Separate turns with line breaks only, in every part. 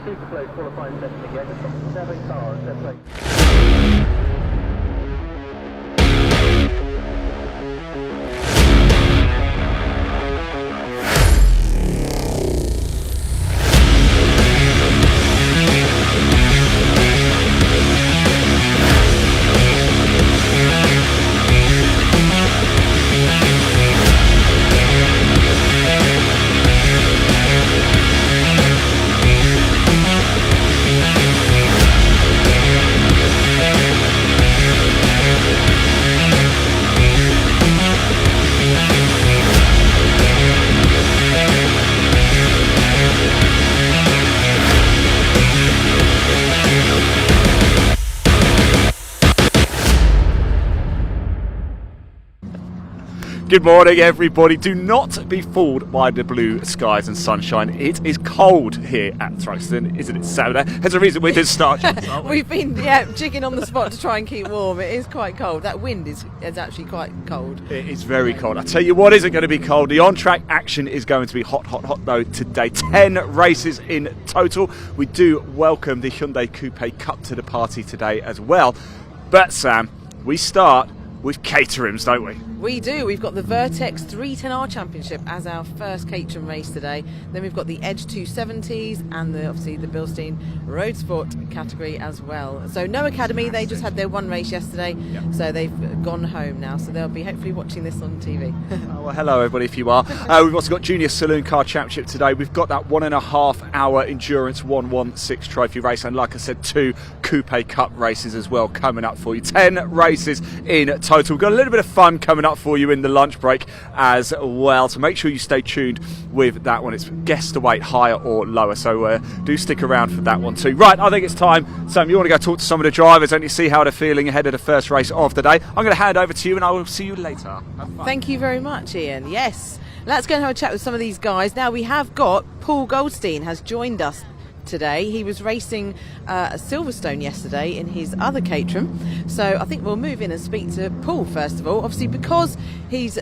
Super close qualifying session again. The top 7 cars. They're playing.
Good morning, everybody. Do not be fooled by the blue skies and sunshine. It is cold here at Thruxton, isn't it, Saturday? There's a reason we did start.
We've been jigging on the spot to try and keep warm. It is quite cold. That wind is actually quite cold.
It is very cold. I tell you what isn't going to be cold. The on-track action is going to be hot though today. 10 races in total. We do welcome the Hyundai Coupe Cup to the party today as well. But Sam, we start with Caterhams, don't we?
We do. We've got the Vertex 310R Championship as our first Caterham race today. Then we've got the Edge 270s and obviously the Blistein Roadsport category as well. So no academy, they just had their one race yesterday, so they've gone home now. So they'll be hopefully watching this on TV.
Well, hello everybody if you are. We've also got Junior Saloon Car Championship today. We've got that 1.5 hour endurance 116 trophy race, and like I said, 2 Coupe Cup races as well coming up for you. 10 races in total. We've got a little bit of fun coming up for you in the lunch break as well, so make sure you stay tuned with that one. It's guess the weight, higher or lower, so do stick around for that one too. Right, I think it's time. Sam, you want to go talk to some of the drivers and you see how they're feeling ahead of the first race of the day. I'm going to hand over to you and I will see you later.
Thank you very much, Ian. Yes, let's go and have a chat with some of these guys. Now we have got Paul Goldstein has joined us today. He was racing at Silverstone yesterday in his other Caterham, so I think we'll move in and speak to Paul first of all. Obviously, because he's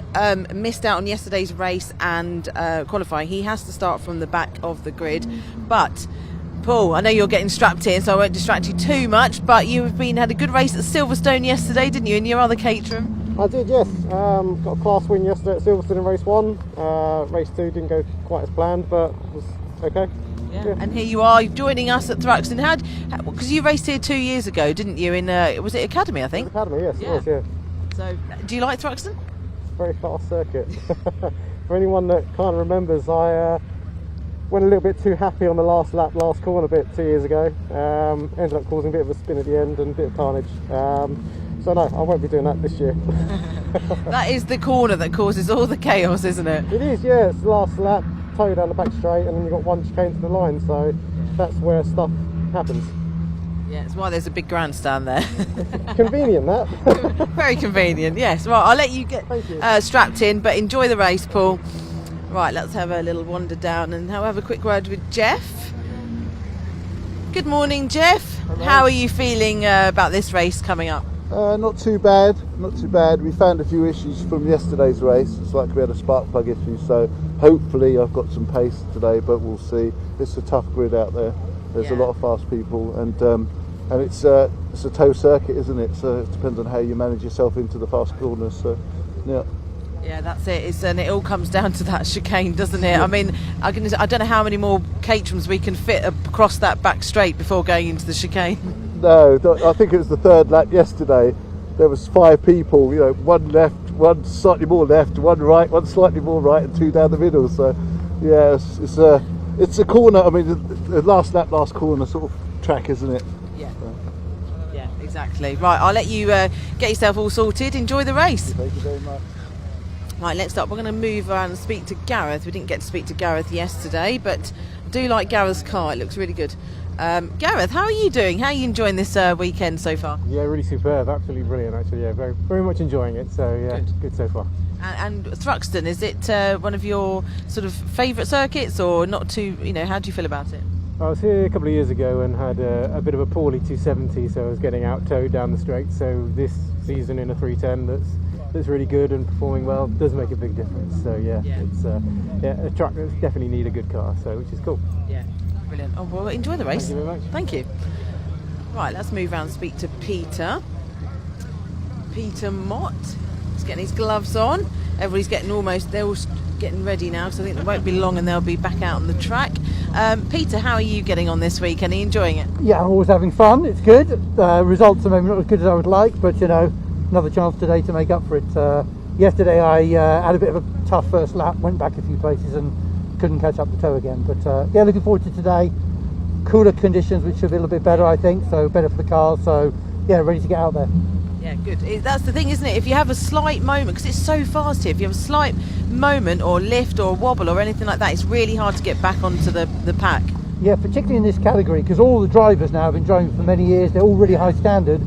missed out on yesterday's race and qualifying, he has to start from the back of the grid. But Paul, I know you're getting strapped in, so I won't distract you too much, but you've had a good race at Silverstone yesterday, didn't you, in your other Caterham?
I did, yes. Got a class win yesterday at Silverstone in race 1. Race 2 didn't go quite as planned, but was okay.
Yeah. And here you are joining us at Thruxton. Because you raced here 2 years ago, didn't you? In was it Academy? I think.
Academy, yes, it was, yeah.
So, do you like Thruxton?
It's a very fast circuit. For anyone that kind of remembers, I went a little bit too happy on the last lap, last corner bit 2 years ago. Ended up causing a bit of a spin at the end and a bit of carnage. So no, I won't be doing that this year.
That is the corner that causes all the chaos, isn't it?
It is, yeah. It's the last lap, Toyo down the back straight, and then you've got one chicane to the line, so that's where stuff happens.
Yeah, it's why there's a big grandstand there.
Convenient, that.
Very convenient, yes. Right, I'll let you get strapped in, but enjoy the race, Paul. Right, let's have a little wander down and have a quick word with Jeff. Good morning, Jeff.
Hello.
How are you feeling about this race coming up?
Not too bad, not too bad. We found a few issues from yesterday's race. It's like we had a spark plug issue, so hopefully I've got some pace today, but we'll see. It's a tough grid out there. There's a lot of fast people, and it's a tow circuit, isn't it? So it depends on how you manage yourself into the fast corners. So, yeah.
Yeah, that's it. And it all comes down to that chicane, doesn't it? I mean, I don't know how many more Caterhams we can fit across that back straight before going into the chicane.
No, I think it was the third lap yesterday. There was 5 people, you know, one left, one slightly more left, one right, one slightly more right, and 2 down the middle. So, yeah, it's a corner. I mean, the last lap, last corner sort of track, isn't it?
Yeah. Yeah, exactly. Right, I'll let you get yourself all sorted. Enjoy the race.
Thank you very much.
Right, next up we're going to move around and speak to Gareth. We didn't get to speak to Gareth yesterday, but I do like Gareth's car. It looks really good. Gareth, how are you doing? How are you enjoying this weekend so far?
Yeah, really superb. Absolutely brilliant, actually. Yeah, very, very much enjoying it. So, yeah, good so far.
And Thruxton, is it one of your sort of favourite circuits, or not too, how do you feel about it?
I was here a couple of years ago and had a bit of a poorly 270, so I was getting out towed down the straight. So this season in a 310 that's really good and performing well does make a big difference. So it's a track that's definitely need a good car, so which is cool.
Yeah, brilliant. Oh, well, enjoy the race.
Thank you very much.
Thank you. Right, let's move around and speak to Peter. Peter Mott. He's getting his gloves on. Everybody's they're all getting ready now, so I think it won't be long and they'll be back out on the track. Peter, how are you getting on this week? And are you enjoying it?
Yeah, I'm always having fun. It's good. Results are maybe not as good as I would like, but another chance today to make up for it. Yesterday I had a bit of a tough first lap, went back a few places and couldn't catch up the tow again. But looking forward to today. Cooler conditions, which should be a little bit better, I think, so better for the cars. So ready to get out there.
Yeah, good. That's the thing, isn't it? If you have a slight moment, because it's so fast here, if you have a slight moment or lift or wobble or anything like that, it's really hard to get back onto the pack.
Yeah, particularly in this category, because all the drivers now have been driving for many years. They're all really high standard.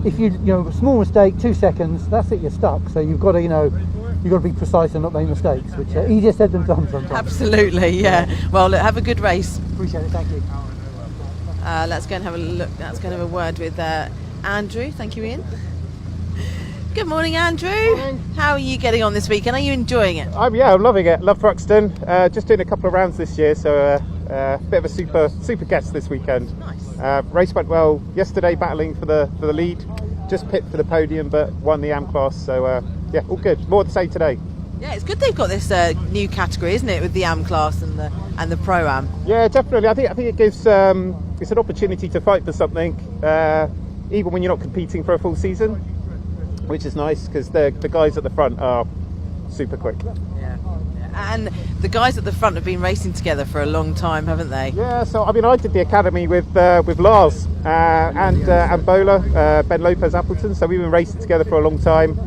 If you a small mistake, 2 seconds, that's it, you're stuck. So you've got to you've got to be precise and not make mistakes, which easier said than done sometimes.
Absolutely, yeah. Well, look, have a good race.
Appreciate it, thank you.
Let's go and have a look. Let's go and have a word with Andrew. Thank you, Ian. Good morning, Andrew.
Morning.
How are you getting on this weekend? Are you enjoying it?
I'm loving it. Love Thruxton. Just doing a couple of rounds this year, so a bit of a super guest this weekend.
Nice.
Race went well yesterday, battling for the lead. Just pipped for the podium, but won the AM class. So all good. More to say today.
Yeah, it's good they've got this new category, isn't it, with the AM class and the Pro Am?
Yeah, definitely. I think it gives it's an opportunity to fight for something, even when you're not competing for a full season, which is nice because the guys at the front are super quick.
Yeah. And the guys at the front have been racing together for a long time, haven't they?
Yeah. So I did the academy with Lars and Bola, Ben Lopez Appleton. So we've been racing together for a long time.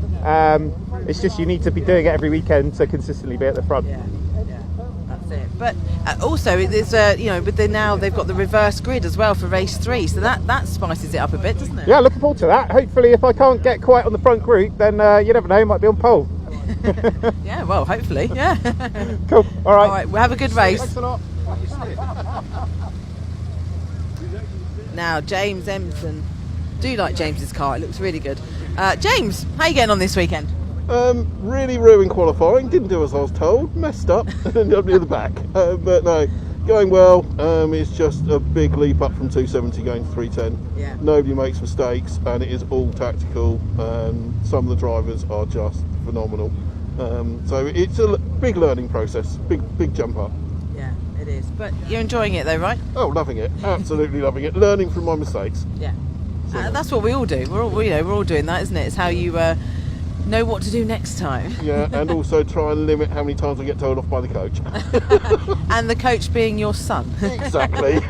It's just you need to be doing it every weekend to consistently be at the front.
Yeah, that's it. But also, there's now they've got the reverse grid as well for race 3, so that spices it up a bit, doesn't it?
Yeah, looking forward to that. Hopefully, if I can't get quite on the front group, then you never know, might be on pole.
Yeah, well, hopefully, yeah.
Cool. All right.
All right, we'll have a good race.
Thanks a lot.
Now, James Empton. Do like James's car? It looks really good. James, how are you getting on this weekend?
Really ruined qualifying, didn't do as I was told, messed up and ended up near the back, but no, going well. It's just a big leap up from 270 going to 310.
Yeah.
Nobody makes mistakes and it is all tactical, and some of the drivers are just phenomenal, so it's a big learning process, big jump up.
Yeah, it is, but you're enjoying it though, right?
Oh, loving it, absolutely loving it, learning from my mistakes.
Yeah. That's what we all do. We're all doing that, isn't it? It's how you know what to do next time.
Yeah, and also try and limit how many times I get told off by the coach.
And the coach being your son.
Exactly.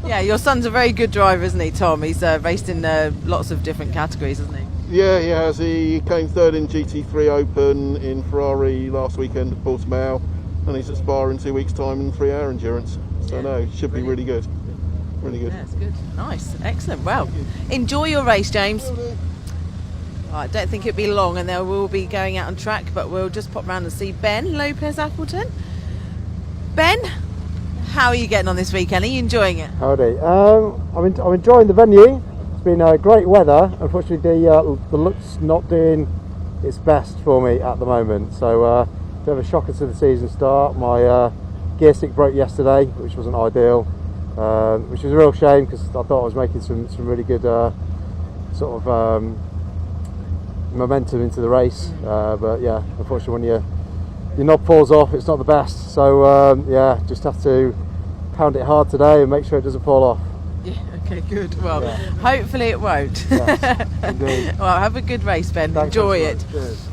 Yeah, your son's a very good driver, isn't he, Tom? He's raced in lots of different categories, hasn't he?
Yeah, he has. He came third in GT3 Open in Ferrari last weekend at Portimao, and he's at Spa in 2 weeks' time in 3-hour endurance. So no, it should be really good. Really good.
Yeah, that's good. Nice, excellent. Well, enjoy your race, James. I don't think it'll be long, and they will be going out on track, but we'll just pop round and see Ben Lopez Appleton. Ben, how are you getting on this weekend? Are you enjoying it?
Howdy. I'm enjoying the venue. It's been great weather. Unfortunately, the look's not doing its best for me at the moment. So, bit of a shocker to the season start. My gear stick broke yesterday, which wasn't ideal, which was a real shame because I thought I was making some really good sort of momentum into the race. But yeah, unfortunately, when your knob falls off, it's not the best. So yeah, just have to pound it hard today and make sure it doesn't fall off.
Yeah, okay, good. Well, hopefully it won't.
Yes, indeed.
Well, have a good race, Ben.
Thanks,
enjoy it.
Cheers.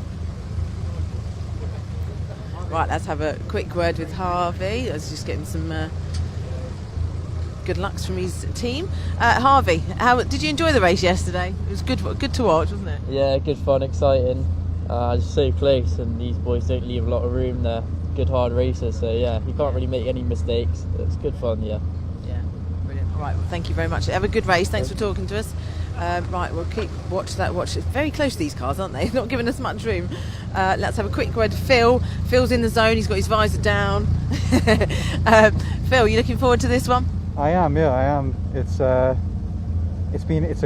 Right, let's have a quick word with Harvey. I was just getting some good lucks from his team. Harvey, how did you enjoy the race yesterday? It was good to watch, wasn't it?
Yeah, good fun, exciting. Just so close, and these boys don't leave a lot of room there. Good hard racers, so yeah, you can't really make any mistakes. It's good fun, yeah.
Yeah, brilliant. All right, well, thank you very much. Have a good race. Thanks for talking to us. Right, we'll watch that. It's very close to these cars, aren't they? Not giving us much room. Let's have a quick word to Phil. Phil's in the zone. He's got his visor down. Phil, you looking forward to this one?
I am, yeah, I am. It's a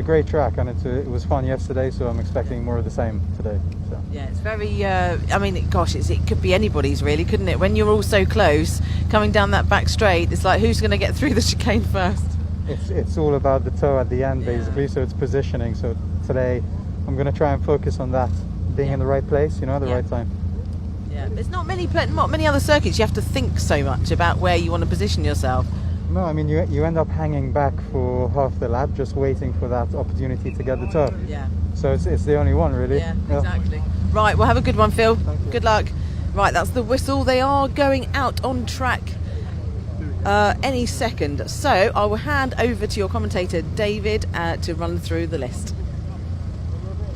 great track, and it was fun yesterday, so I'm expecting more of the same today. So.
Yeah, it's very. I mean, gosh, it could be anybody's, really, couldn't it? When you're all so close, coming down that back straight, it's like who's going to get through the chicane first?
It's all about the toe at the end, basically. So it's positioning. So today, I'm going to try and focus on that, being in the right place, at the right time.
Yeah, there's not many other circuits you have to think so much about where you want to position yourself.
No, I mean you end up hanging back for half the lap, just waiting for that opportunity to get the toe.
Yeah.
So it's the only one, really.
Yeah, exactly. Right, well, have a good one, Phil. Good luck. Right, that's the whistle. They are going out on track any second. So I will hand over to your commentator, David, to run through the list.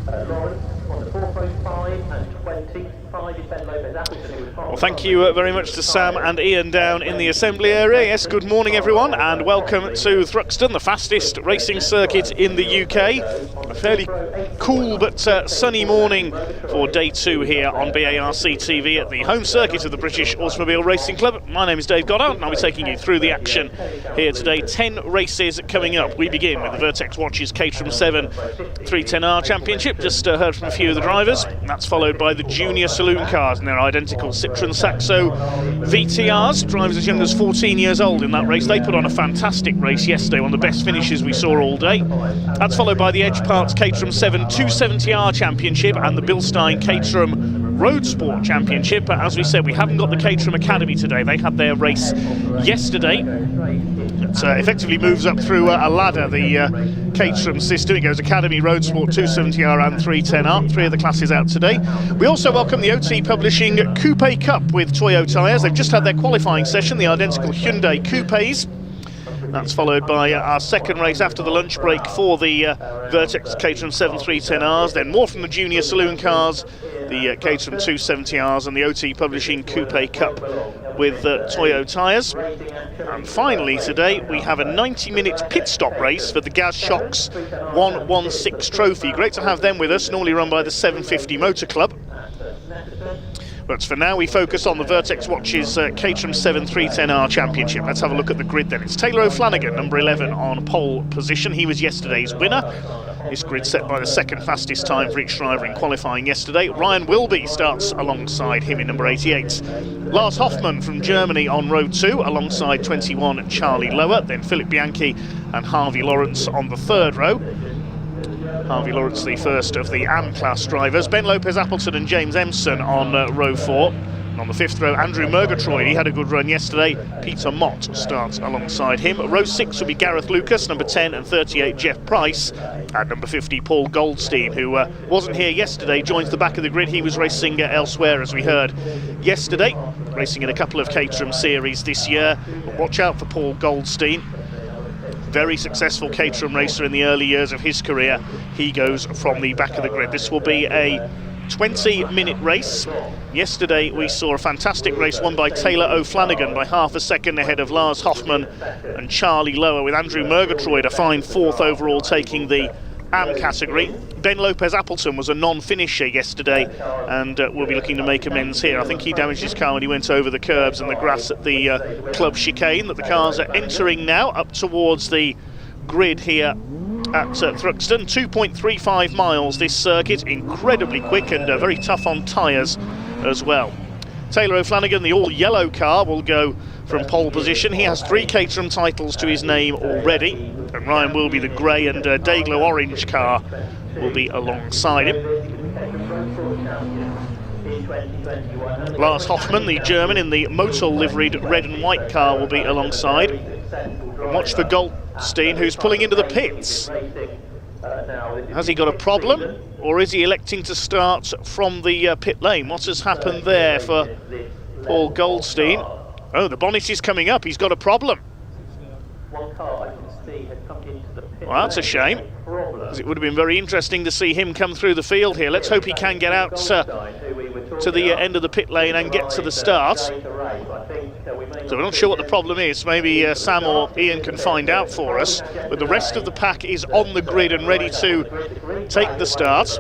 Lawrence on the 4.5 and 25 is Ben Lopez Appleton, who was
Well, thank you very much to Sam and Ian down in the assembly area. Yes, good morning everyone, and welcome to Thruxton, the fastest racing circuit in the UK. A fairly cool but sunny morning for day 2 here on BARC TV at the home circuit of the British Automobile Racing Club. My name is Dave Goddard, and I'll be taking you through the action here today. 10 races coming up. We begin with the Vertex Watches Caterham 7 310R Championship. Just heard from a few of the drivers. That's followed by the Junior Saloon Cars and their identical Citroën Saxo VTRs. Drivers as young as 14 years old in that race. They put on a fantastic race yesterday, one of the best finishes we saw all day. That's followed by the Edge Parts Caterham 7 270R Championship and the Blistein Caterham Roadsport Championship. But as we said, we haven't got the Caterham Academy today. They had their race yesterday. It effectively moves up through a ladder, the Caterham system. It goes Academy, Roadsport, 270R and 310R. 3 of the classes out today. We also welcome the OT Publishing Coupe Cup with Toyo tyres. They've just had their qualifying session, the identical Hyundai Coupes. That's followed by our second race after the lunch break for the Vertex Caterham 7 310Rs. Then more from the Junior Saloon Cars, the Caterham 270Rs and the OT Publishing Coupe Cup with Toyo tyres. And finally today we have a 90-minute pit stop race for the Gaz Shocks 116 trophy. Great to have them with us, normally run by the 750 Motor Club. But for now we focus on the Vertex Watches Caterham 7 310R Championship. Let's have a look at the grid then. It's Taylor O'Flanagan, number 11, on pole position. He was yesterday's winner. This grid set by the second fastest time for each driver in qualifying yesterday. Ryan Wilby starts alongside him in number 88. Lars Hoffmann from Germany on row 2 alongside 21 Charlie Lower. Then Philip Bianchi and Harvey Lawrence on the third row. Harvey Lawrence, the first of the AM-class drivers. Ben Lopez Appleton and James Empson on row 4. And on the 5th row, Andrew Murgatroyd. He had a good run yesterday. Peter Mott starts alongside him. Row 6 will be Gareth Lucas, number 10, and 38 Jeff Price. At number 50, Paul Goldstein, who wasn't here yesterday, joins the back of the grid. He was racing elsewhere, as we heard yesterday, racing in a couple of Caterham series this year. But watch out for Paul Goldstein.
very successful Caterham racer in the early years of his career. He goes from the back of the grid. This will be a 20-minute race. Yesterday we saw a fantastic race won by Taylor O'Flanagan by half a second ahead of Lars Hoffmann and Charlie Lower, with Andrew Murgatroyd a fine 4th overall taking the AM category. Ben Lopez Appleton was a non-finisher yesterday and will be looking to make amends here. I think he damaged his car when he went over the curbs and the grass at the club chicane that the cars are entering now up towards the grid here at Thruxton. 2.35 miles this circuit, incredibly quick and very tough on tyres as well. Taylor O'Flanagan, the all-yellow car, will go from pole position. He has 3 Caterham titles to his name already, and Ryan will be the grey and Dayglow orange car will be alongside him. Lars Hoffmann, the German, in the Motul liveried red and white car will be alongside. And watch for Goldstein, who's pulling into the pits. Has he got a problem, or is he electing to start from the pit lane? What has happened there for Paul Goldstein? Oh, the bonnet is coming up. He's got a problem. Well, that's a shame, because it would have been very interesting to see him come through the field here. Let's hope he can get out to the end of the pit lane and get to the start. So we're not sure what the problem is. Maybe Sam or Ian can find out for us. But the rest of the pack is on the grid and ready to take the start.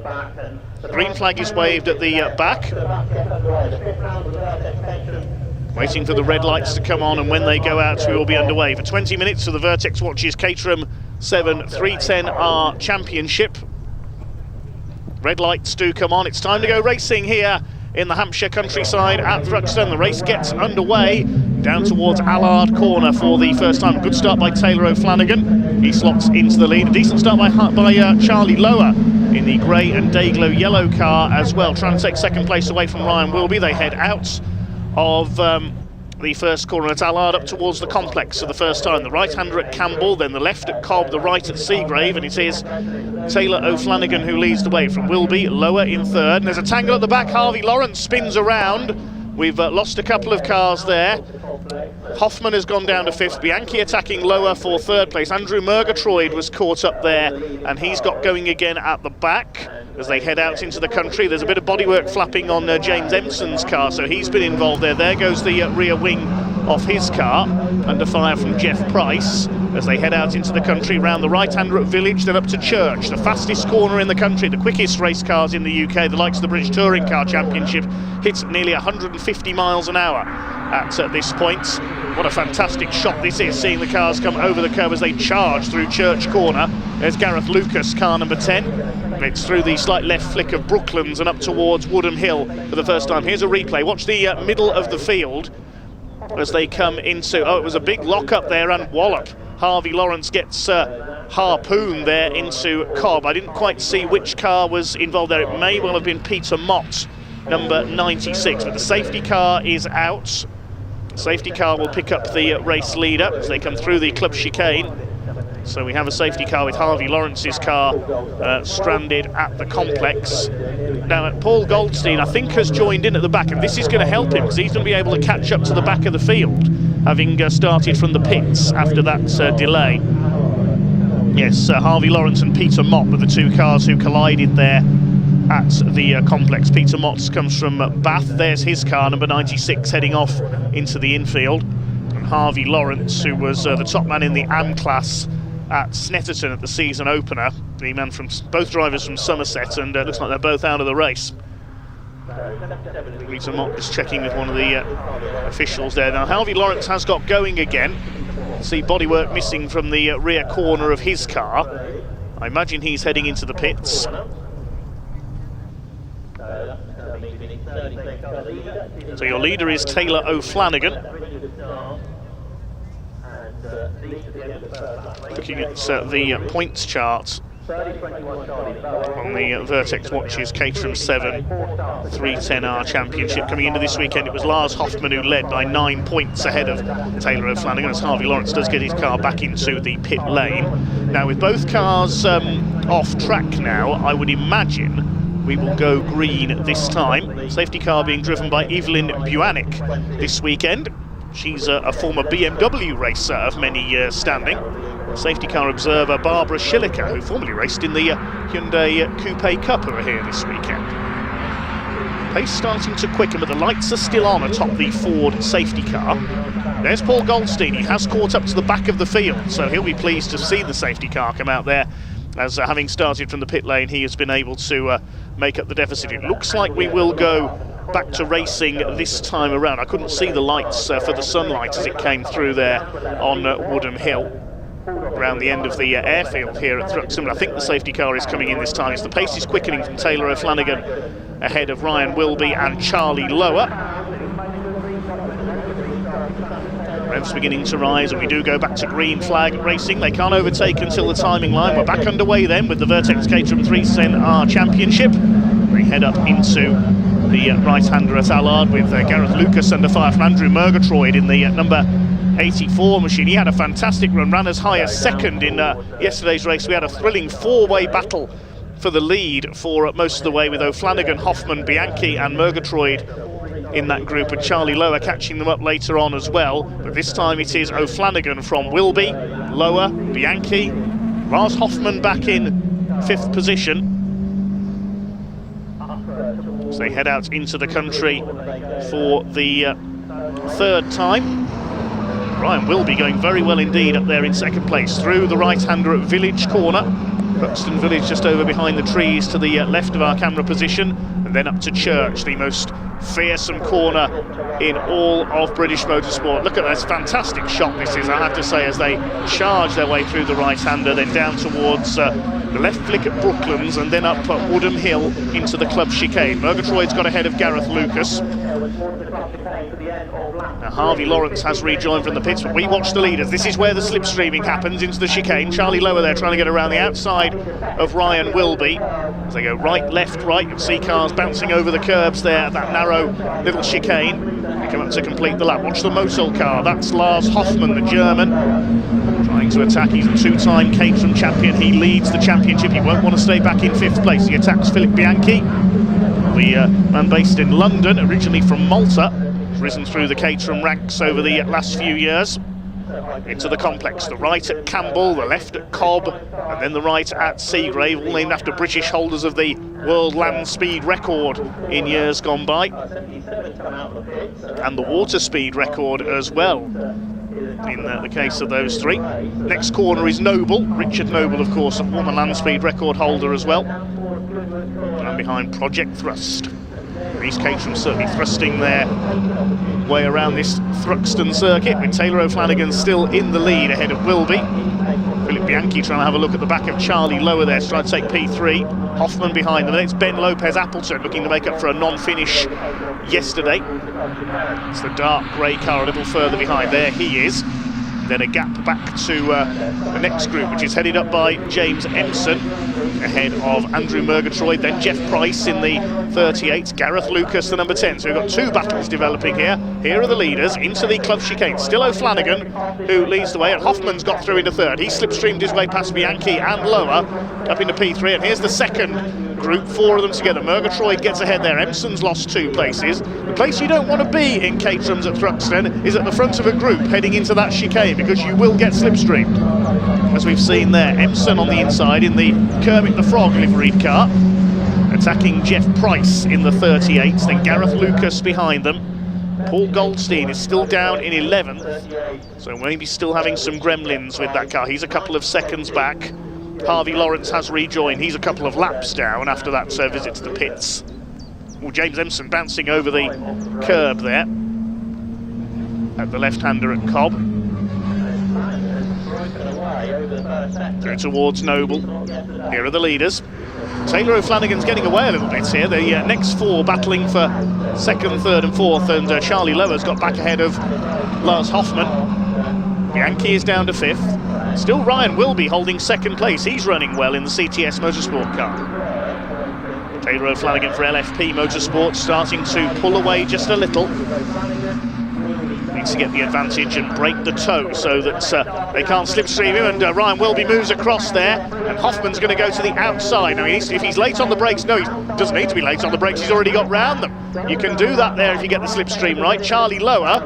Green flag is waved at the back. Waiting for the red lights to come on, and when they go out we will be underway. For 20 minutes of the Vertex Watches Caterham 7 310R Championship. Red lights do come on. It's time to go racing here in the Hampshire countryside at Thruxton. The race gets underway down towards Allard Corner for the first time. Good start by Taylor O'Flanagan. He slots into the lead. A decent start by Charlie Lower in the grey and Dayglow yellow car as well, trying to take second place away from Ryan Wilby. They head out of the first corner at Allard up towards the complex for the first time. The right-hander at Campbell, then the left at Cobb, the right at Seagrave, and it is Taylor O'Flanagan who leads the way from Wilby, Lower in third. And there's a tangle at the back. Harvey Lawrence spins around. We've lost a couple of cars there. Hoffmann has gone down to 5th. Bianchi attacking Lower for 3rd place. Andrew Murgatroyd was caught up there, and he's got going again at the back as they head out into the country. There's a bit of bodywork flapping on James Empson's car, so he's been involved there. There goes the rear wing of his car, under fire from Jeff Price as they head out into the country, round the right-hander at Village, then up to Church. The fastest corner in the country, the quickest race cars in the UK, the likes of the British Touring Car Championship, hits nearly 150 miles an hour at this point. What a fantastic shot this is, seeing the cars come over the curb as they charge through Church Corner. There's Gareth Lucas, car number 10. It's through the slight left flick of Brooklands and up towards Woodham Hill for the first time. Here's a replay. Watch the middle of the field as they come into... Oh, it was a big lock-up there and wallop. Harvey Lawrence gets harpooned there into Cobb. I didn't quite see which car was involved there. It may well have been Peter Mott, number 96, but the safety car is out. The safety car will pick up the race leader as they come through the club chicane. So we have a safety car with Harvey Lawrence's car stranded at the complex. Now Paul Goldstein, I think, has joined in at the back, and this is going to help him because he's going to be able to catch up to the back of the field, having started from the pits after that delay. Yes, Harvey Lawrence and Peter Mott were the two cars who collided there at the complex. Peter Mott comes from Bath. There's his car, number 96, heading off into the infield. And Harvey Lawrence, who was the top man in the AM class at Snetterton at the season opener, the man from both drivers from Somerset, and looks like they're both out of the race. Peter Mott is checking with one of the officials there. Now Harvey Lawrence has got going again. See bodywork missing from the rear corner of his car. I imagine he's heading into the pits. So your leader is Taylor O'Flanagan. Looking at the points chart on the Vertex Watches Caterham 7 310R Championship. Coming into this weekend, it was Lars Hoffmann who led by 9 points ahead of Taylor O'Flanagan, as Harvey Lawrence does get his car back into the pit lane. Now with both cars off track now, I would imagine we will go green this time. Safety car being driven by Evelyn Buanik this weekend. She's a former BMW racer of many years standing. safety car observer Barbara Schilliker, who formerly raced in the Hyundai Coupe Cup, who are here this weekend. Pace starting to quicken, but the lights are still on atop the Ford safety car. There's Paul Goldstein. He has caught up to the back of the field, so he'll be pleased to see the safety car come out there, as having started from the pit lane, he has been able to make up the deficit. It looks like we will go back to racing this time around. I couldn't see the lights for the sunlight as it came through there on Woodham Hill, around the end of the airfield here at Thruxton. But I think the safety car is coming in this time, as the pace is quickening from Taylor O'Flanagan ahead of Ryan Wilby and Charlie Lower. Revs beginning to rise, and we do go back to green flag racing. They can't overtake until the timing line. We're back underway then with the Vertex Caterham 310R Championship. We head up into the right-hander at Allard with Gareth Lucas under fire from Andrew Murgatroyd in the number 84 machine. He had a fantastic run, ran as high as second in yesterday's race. We had a thrilling four-way battle for the lead for most of the way, with O'Flanagan, Hoffman, Bianchi and Murgatroyd in that group, and Charlie Lower catching them up later on as well. But this time it is O'Flanagan from Wilby, Lower, Bianchi, Lars Hoffman back in 5th position. So they head out into the country for the 3rd time. Ryan Wilby going very well indeed up there in 2nd place, through the right-hander at Village Corner. Thruxton Village just over behind the trees to the left of our camera position, and then up to Church, the most fearsome corner in all of British motorsport. Look at this fantastic shot this is, I have to say, as they charge their way through the right-hander, then down towards the left flick at Brooklands, and then up at Woodham Hill into the club chicane. Murgatroyd's got ahead of Gareth Lucas. Now Harvey Lawrence has rejoined from the pits, but we watch the leaders. This is where the slipstreaming happens, into the chicane. Charlie Lower there trying to get around the outside of Ryan Wilby. As they go right, left, right, you'll see cars bouncing over the curbs there at that narrow little chicane. They come up to complete the lap. Watch the Mosul car, that's Lars Hoffman, the German, trying to attack. He's a 2-time Caterham champion. He leads the championship. He won't want to stay back in 5th place. He attacks Philip Bianchi, the man based in London, originally from Malta, risen through the Caterham ranks over the last few years. Into the complex, the right at Campbell, the left at Cobb, and then the right at Seagrave, all named after British holders of the world land speed record in years gone by, and the water speed record as well in the case of those three. Next corner is Noble, Richard Noble, of course, a former land speed record holder as well, and behind Project Thrust. These Caterham certainly thrusting their way around this Thruxton circuit, with Taylor O'Flanagan still in the lead ahead of Wilby. Philip Bianchi trying to have a look at the back of Charlie Lower there, trying to take P3. Hoffman behind them. Then it's Ben Lopez Appleton looking to make up for a non-finish yesterday. It's the dark grey car a little further behind. There he is. Then a gap back to the next group, which is headed up by James Empson, ahead of Andrew Murgatroyd, then Jeff Price in the 38, Gareth Lucas the number 10. So we've got 2 battles developing here. Here are the leaders into the club chicane. Still O'Flanagan who leads the way, and Hoffman's got through into 3rd. He slipstreamed his way past Bianchi and Lower up into P3, and here's the 2nd group, 4 of them together. Murgatroyd gets ahead there. Empson's lost 2 places. The place you don't want to be in Caterham's at Thruxton is at the front of a group heading into that chicane, because you will get slipstreamed, as we've seen there. Empson on the inside in the Kermit the Frog liveried car, attacking Jeff Price in the 38, then Gareth Lucas behind them. Paul Goldstein is still down in 11th, so maybe still having some gremlins with that car. He's a couple of seconds back. Harvey Lawrence has rejoined. He's a couple of laps down after that visit to the pits. Well, James Empson bouncing over the curb there at the left-hander at Cobb. Through towards Noble. Here are the leaders. Taylor O'Flanagan's getting away a little bit here. The next 4 battling for 2nd, 3rd and 4th, and Charlie Lower's got back ahead of Lars Hoffman. Bianchi is down to 5th. Still Ryan Wilby holding 2nd place. He's running well in the CTS Motorsport car. Taylor O'Flanagan for LFP Motorsport starting to pull away just a little. Needs to get the advantage and break the toe so that they can't slipstream him, and Ryan Wilby moves across there, and Hoffman's going to go to the outside. Now, if he's late on the brakes, no, he doesn't need to be late on the brakes, he's already got round them. You can do that there if you get the slipstream right. Charlie Lower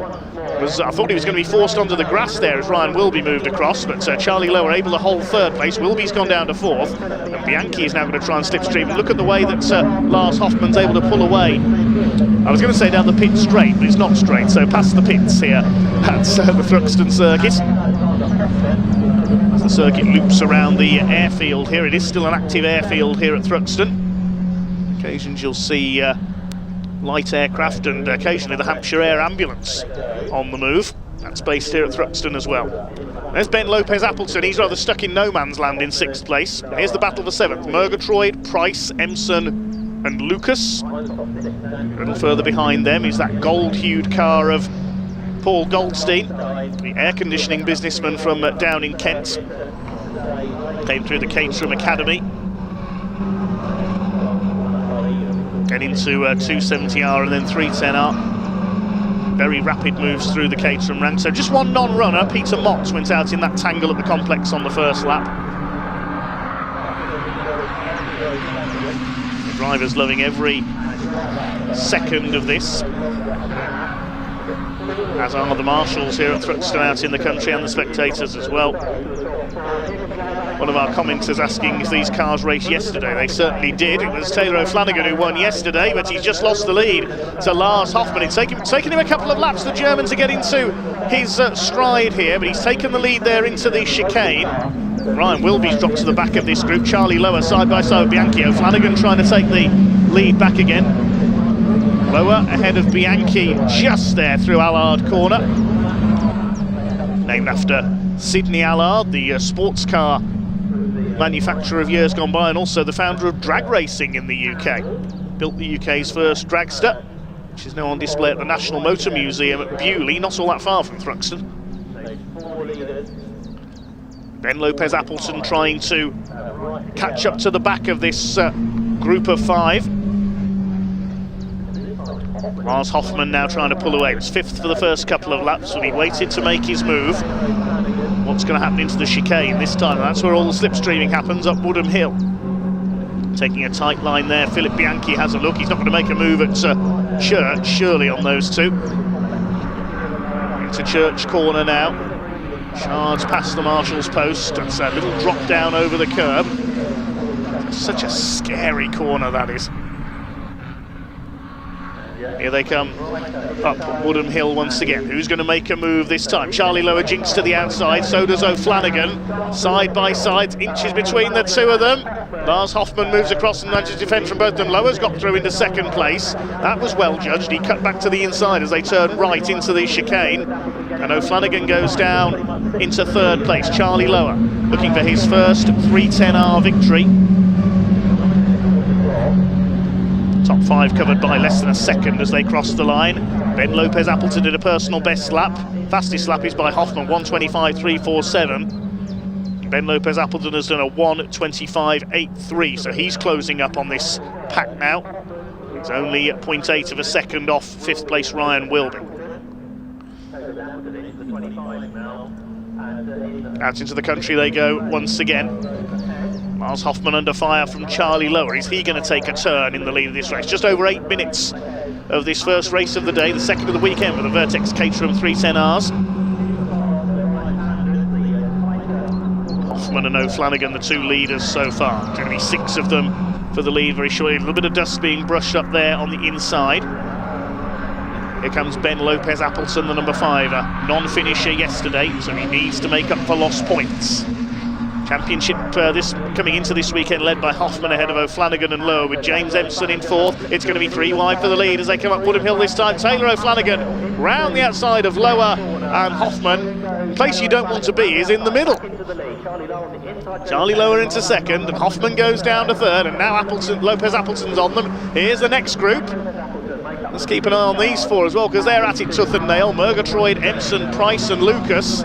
I thought he was going to be forced onto the grass there as Ryan Wilby moved across, but Charlie Lower able to hold third place. Wilby's gone down to fourth, and Bianchi is now going to try and slipstream. Look at the way that Lars Hoffmann's able to pull away. I was going to say down the pit straight, but it's not straight, so past the pits here at the Thruxton circuit. As the circuit loops around the airfield here, it is still an active airfield here at Thruxton. Occasions you'll see light aircraft and occasionally the Hampshire Air Ambulance on the move. That's based here at Thruxton as well. There's Ben Lopez Appleton. He's rather stuck in no man's land in 6th place. Here's the battle for 7th. Murgatroyd, Price, Emson and Lucas. A little further behind them is that gold-hued car of Paul Goldstein, the air conditioning businessman from down in Kent. Came through the Caterham Academy. Get into 270R and then 310R. Very rapid moves through the Caterham ranks. So just one non-runner, Peter Motz, went out in that tangle at the complex on the first lap. The drivers loving every second of this, as are the marshals here at Thruxton out in the country and the spectators as well. One of our commenters asking if these cars raced yesterday. They certainly did. It was Taylor O'Flanagan who won yesterday, but he's just lost the lead to Lars Hoffmann. It's taken him a couple of laps, the German, to get into his stride here, but he's taken the lead there into the chicane. Ryan Wilby's dropped to the back of this group. Charlie Lower side by side with Bianchi. O'Flanagan trying to take the lead back again. Lower ahead of Bianchi just there through Allard Corner. Named after Sidney Allard, the sports car manufacturer of years gone by and also the founder of drag racing in the UK. Built the UK's first dragster, which is now on display at the National Motor Museum at Bewley, not all that far from Thruxton. Ben Lopez Appleton trying to catch up to the back of this group of 5. Lars Hoffmann now trying to pull away. It was 5th for the first couple of laps when he waited to make his move. What's going to happen into the chicane this time? That's where all the slipstreaming happens, up Woodham Hill. Taking a tight line there, Philip Bianchi has a look. He's not going to make a move at Church, surely, on those two. Into Church Corner now. Shards past the marshal's post. That's a little drop down over the curb. Such a scary corner that is. Here they come up Woodham Hill once again. Who's going to make a move this time? Charlie Lower jinks to the outside, so does O'Flanagan. Side by side, inches between the two of them. Lars Hoffmann moves across and manages to defend from both of them. Lower's got through into 2nd place. That was well judged. He cut back to the inside as they turn right into the chicane. And O'Flanagan goes down into 3rd place. Charlie Lower looking for his first 310R victory. Top 5 covered by less than a second as they cross the line. Ben Lopez Appleton did a personal best lap. Fastest lap is by Hoffmann, 1:25.347. Ben Lopez Appleton has done a 1:25.83, so he's closing up on this pack now. He's only at 0.8 of a second off 5th place Ryan Wilby. Out into the country they go once again. Lars Hoffmann under fire from Charlie Lower. Is he going to take a turn in the lead of this race? Just over 8 minutes of this first race of the day, the second of the weekend with the Vertex Caterham 310Rs. Hoffmann and O'Flanagan, the 2 leaders so far. Going to be 6 of them for the lead very shortly. A little bit of dust being brushed up there on the inside. Here comes Ben Lopez Appleton, the number 5, a non-finisher yesterday, so he needs to make up for lost points. Championship coming into this weekend led by Hoffmann ahead of O'Flanagan and Lower with James Empson in 4th. It's going to be 3 wide for the lead as they come up Woodham Hill this time. Taylor O'Flanagan round the outside of Lower and Hoffmann. The place you don't want to be is in the middle. Charlie Lower into 2nd and Hoffmann goes down to 3rd, and now Lopez Appleton's on them. Here's the next group. Let's keep an eye on these 4 as well because they're at it tooth and nail. Murgatroyd, Empson, Price and Lucas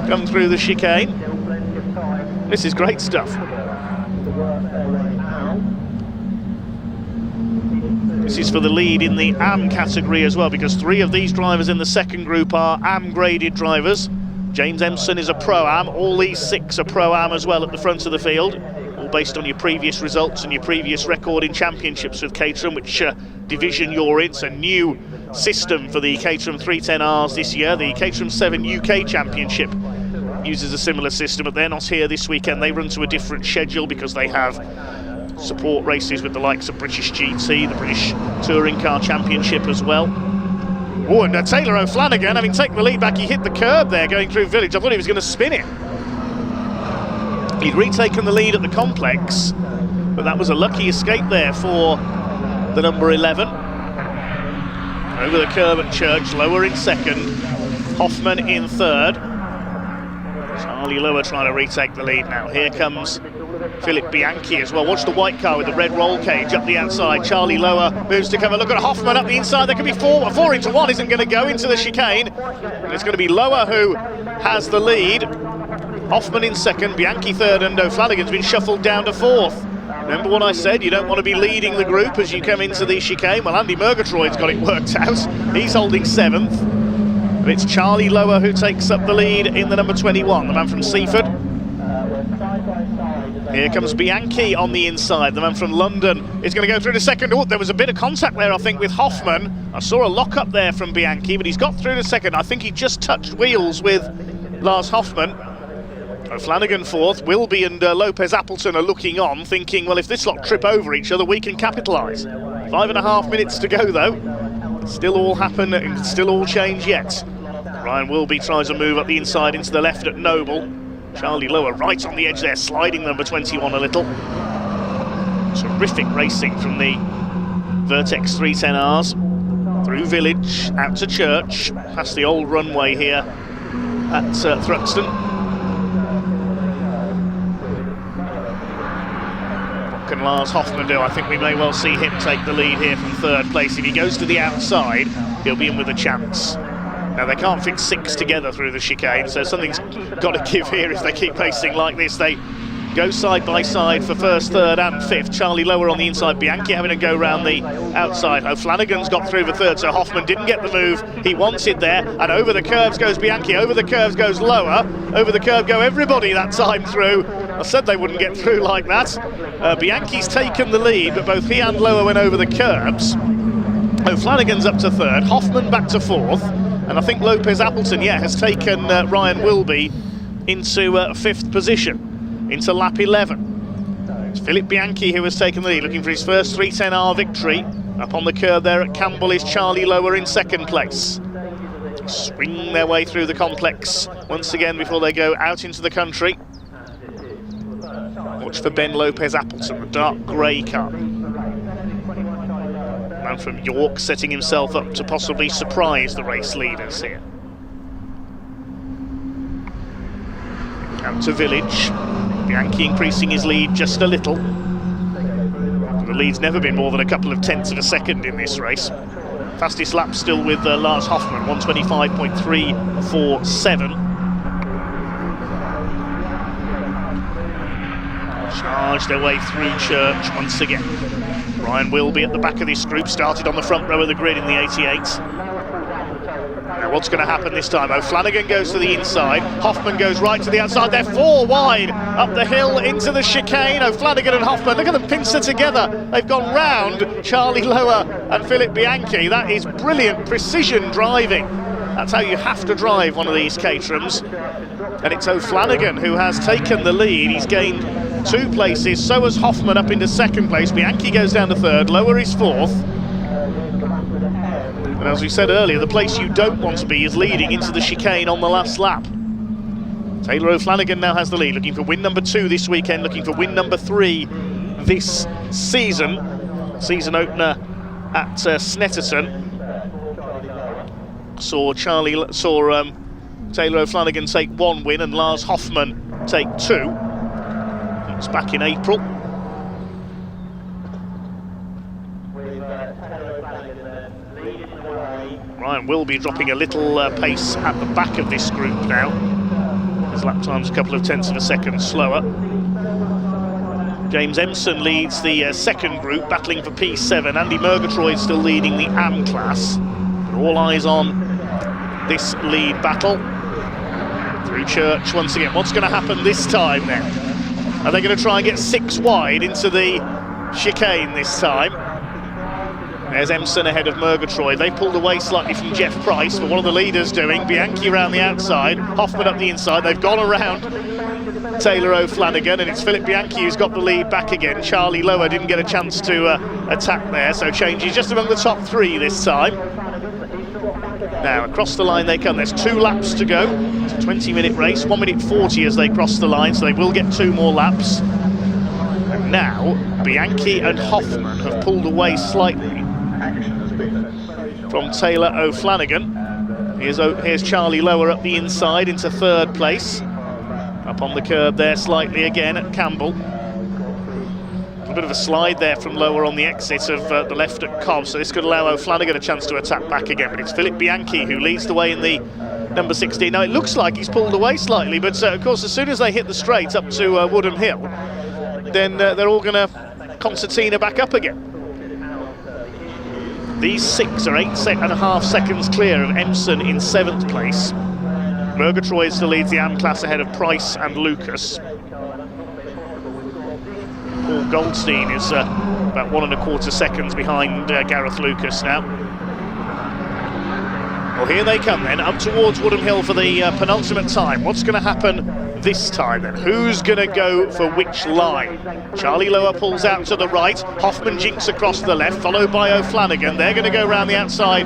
come through the chicane. This is great stuff. This is for the lead in the AM category as well, because 3 of these drivers in the 2nd group are AM graded drivers. James Empson is a Pro-Am. All these 6 are Pro-Am as well at the front of the field. All based on your previous results and your previous record in championships with Caterham, which division you're in. It's a new system for the Caterham 310Rs this year. The Caterham 7 UK Championship uses a similar system, but they're not here this weekend. They run to a different schedule because they have support races with the likes of British GT, the British Touring Car Championship as well. Oh, and Taylor O'Flanagan, having taken the lead back, he hit the curb there going through Village. I thought he was going to spin it. He'd retaken the lead at the complex, but that was a lucky escape there for the number 11. Over the curb at Church, Lower in second, Hoffman in third. Charlie Lower trying to retake the lead now. Here comes Philip Bianchi as well. Watch the white car with the red roll cage up the outside. Charlie Lower moves to cover. Look at Hoffman up the inside. There could be four into one. Isn't going to go into the chicane. And it's going to be Lower who has the lead. Hoffman in second, Bianchi third, and O'Flanagan's been shuffled down to fourth. Remember what I said, you don't want to be leading the group as you come into the chicane. Well, Andy Murgatroyd's got it worked out. He's holding seventh. And it's Charlie Lower who takes up the lead in the number 21, the man from Seaford. Here comes Bianchi on the inside, the man from London is going to go through to second. Oh, there was a bit of contact there, I think, with Hoffman. I saw a lock-up there from Bianchi, but he's got through to second. I think he just touched wheels with Lars Hoffman. O'Flanagan fourth. Wilby and Lopez Appleton are looking on, thinking, well, if this lot trip over each other, we can capitalise. 5.5 minutes to go, though. Still all happen, and still all change yet. Ryan Wilby tries to move up the inside into the left at Noble. Charlie Lower right on the edge there, sliding number 21 a little. Terrific racing from the Vertex 310Rs. Through Village, out to Church, past the old runway here at Thruxton. What can Lars Hoffman do? I think we may well see him take the lead here from third place. If he goes to the outside, he'll be in with a chance. Now, they can't fit 6 together through the chicane, so something's got to give here if they keep racing like this. They go side by side for first, third and fifth. Charlie Lower on the inside, Bianchi having a go round the outside. O'Flanagan's got through the third, so Hoffman didn't get the move he wanted there. And over the curves goes Bianchi, over the curves goes Lower. Over the curve go everybody that time through. I said they wouldn't get through like that. Bianchi's taken the lead, but both he and Lower went over the curbs. O'Flanagan's up to third, Hoffman back to fourth. And I think Lopez Appleton, has taken Ryan Wilby into fifth position, into lap 11. It's Philip Bianchi who has taken the lead, looking for his first 310R victory. Up on the curb there at Campbell is Charlie Lower in second place. Swing their way through the complex once again before they go out into the country. Watch for Ben Lopez Appleton, the dark grey car. Man from York setting himself up to possibly surprise the race leaders here. Out to Village. Bianchi increasing his lead just a little. The lead's never been more than a couple of tenths of a second in this race. Fastest lap still with Lars Hoffman, 125.347. Charge their way through Church once again. Ryan Wilby at the back of this group, started on the front row of the grid in the 88. Now what's going to happen this time? O'Flanagan goes to the inside, Hoffman goes right to the outside. They're 4 wide up the hill into the chicane. O'Flanagan and Hoffman, look at them pincer together. They've gone round Charlie Lower and Philip Bianchi. That is brilliant precision driving. That's how you have to drive one of these Caterhams. And it's O'Flanagan who has taken the lead. He's gained 2 places, so has Hoffman up into second place. Bianchi goes down to third, Lower is fourth. And as we said earlier, the place you don't want to be is leading into the chicane on the last lap. Taylor O'Flanagan now has the lead, looking for win number 2 this weekend, looking for win number 3 this season. Season opener at Snetterton. Saw Taylor O'Flanagan take 1 win and Lars Hoffman take 2. It's back in April. Ryan will be dropping a little pace at the back of this group now. His lap time's a couple of tenths of a second slower. James Empson leads the second group, battling for P7. Andy Murgatroyd still leading the AM class. But all eyes on this lead battle. Through Church once again. What's going to happen this time then? Are they going to try and get 6 wide into the chicane this time? There's Empson ahead of Murgatroyd. They've pulled away slightly from Jeff Price, but what are the leaders doing? Bianchi around the outside, Hoffman up the inside. They've gone around Taylor O'Flanagan, and it's Philip Bianchi who's got the lead back again. Charlie Lower didn't get a chance to attack there, so changes just among the top 3 this time. Now across the line they come. There's 2 laps to go. It's a 20-minute race, 1 minute 40 as they cross the line, so they will get 2 more laps. And now Bianchi and Hoffman have pulled away slightly from Taylor O'Flanagan. Here's Charlie Lower up the inside into 3rd place. Up on the curb there slightly again at Campbell. A bit of a slide there from Lower on the exit of the left at Cobb, so this could allow O'Flanagan a chance to attack back again, but it's Philip Bianchi who leads the way in the number 16. Now it looks like he's pulled away slightly, but of course as soon as they hit the straight up to Woodham Hill, then they're all going to concertina back up again. These 6 are 8.5 seconds clear of Empson in 7th place. Murgatroyd still leads the AM class ahead of Price and Lucas. Paul Goldstein is about 1.25 seconds behind Gareth Lucas now. Well, here they come then, up towards Woodham Hill for the penultimate time. What's going to happen this time then? Who's going to go for which line? Charlie Lower pulls out to the right, Hoffman jinks across the left, followed by O'Flanagan. They're going to go round the outside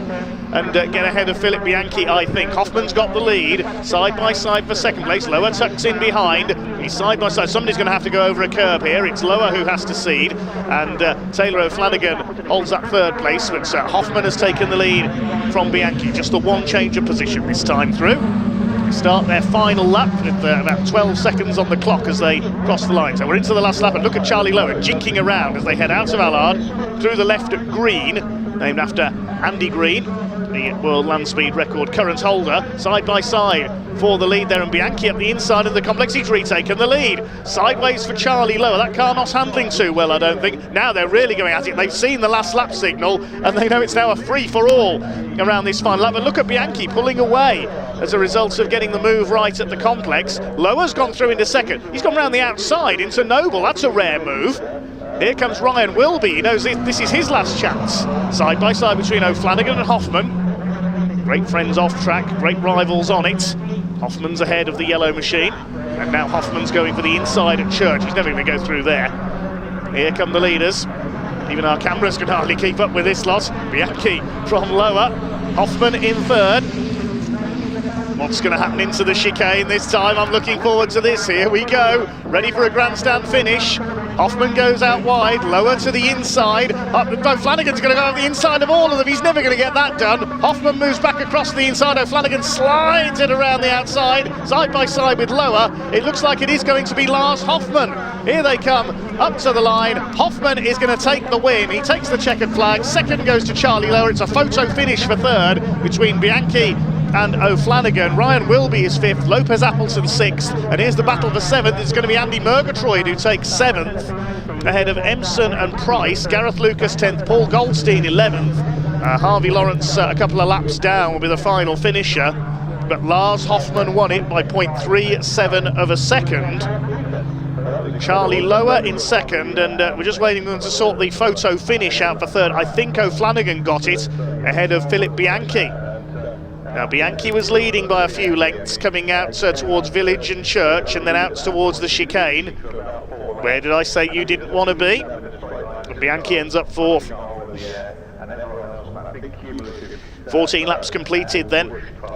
and get ahead of Philip Bianchi, I think. Hoffman's got the lead, side by side for 2nd place. Lower tucks in behind. He's side by side. Somebody's going to have to go over a curb here. It's Lower who has to cede, and Taylor O'Flanagan holds that 3rd place, but Hoffman has taken the lead from Bianchi. Just the 1 change of position this time through. They start their final lap with about 12 seconds on the clock as they cross the line. So we're into the last lap, and look at Charlie Lower jinking around as they head out of Allard through the left at Green, named after Andy Green, the world land speed record current holder, side by side for the lead there, and Bianchi up the inside of the complex. He's retaken the lead. Sideways for Charlie Lower. That car not handling too well, I don't think. Now they're really going at it. They've seen the last lap signal and they know it's now a free-for-all around this final lap. But look at Bianchi pulling away as a result of getting the move right at the complex. Lower's gone through into 2nd. He's gone round the outside into Noble. That's a rare move. Here comes Ryan Wilby. He knows this is his last chance. Side by side between O'Flanagan and Hoffman. Great friends off track, great rivals on it. Hoffman's ahead of the yellow machine, and now Hoffman's going for the inside at Church. He's never going to go through there. Here come the leaders. Even our cameras can hardly keep up with this lot. Bianchi from Lower, Hoffman in 3rd. What's going to happen into the chicane this time? I'm looking forward to this. Here we go. Ready for a grandstand finish. Hoffman goes out wide, Lower to the inside. O'Flanagan's going to go over the inside of all of them. He's never going to get that done. Hoffman moves back across the inside. O'Flanagan slides it around the outside, side by side with Lower. It looks like it is going to be Lars Hoffman. Here they come, up to the line. Hoffman is going to take the win. He takes the checkered flag. 2nd goes to Charlie Lower. It's a photo finish for 3rd between Bianchi and O'Flanagan. Ryan Wilby is 5th, Lopez Appleton 6th, and here's the battle for 7th. It's going to be Andy Murgatroyd who takes 7th, ahead of Empson and Price. Gareth Lucas 10th, Paul Goldstein 11th. Harvey Lawrence a couple of laps down will be the final finisher, but Lars Hoffman won it by 0.37 of a second. Charlie Lower in 2nd, and we're just waiting for them to sort the photo finish out for 3rd. I think O'Flanagan got it ahead of Philip Bianchi. Now Bianchi was leading by a few lengths coming out towards Village and Church, and then out towards the chicane. Where did I say you didn't want to be? And Bianchi ends up 4th. 14 laps completed then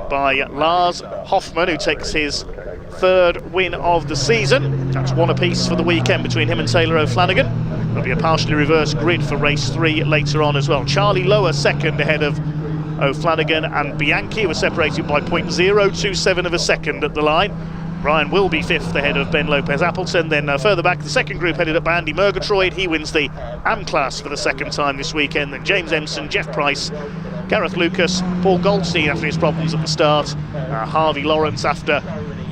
by Lars Hoffman, who takes his 3rd win of the season. That's 1 apiece for the weekend between him and Taylor O'Flanagan. There'll be a partially reversed grid for race 3 later on as well. Charlie Lower 2nd ahead of O'Flanagan and Bianchi. Were separated by 0.027 of a second at the line. Ryan will be 5th ahead of Ben Lopez Appleton. Then further back, the 2nd group headed up by Andy Murgatroyd. He wins the AM class for the 2nd time this weekend. Then James Empson, Jeff Price, Gareth Lucas, Paul Goldstein after his problems at the start, Harvey Lawrence after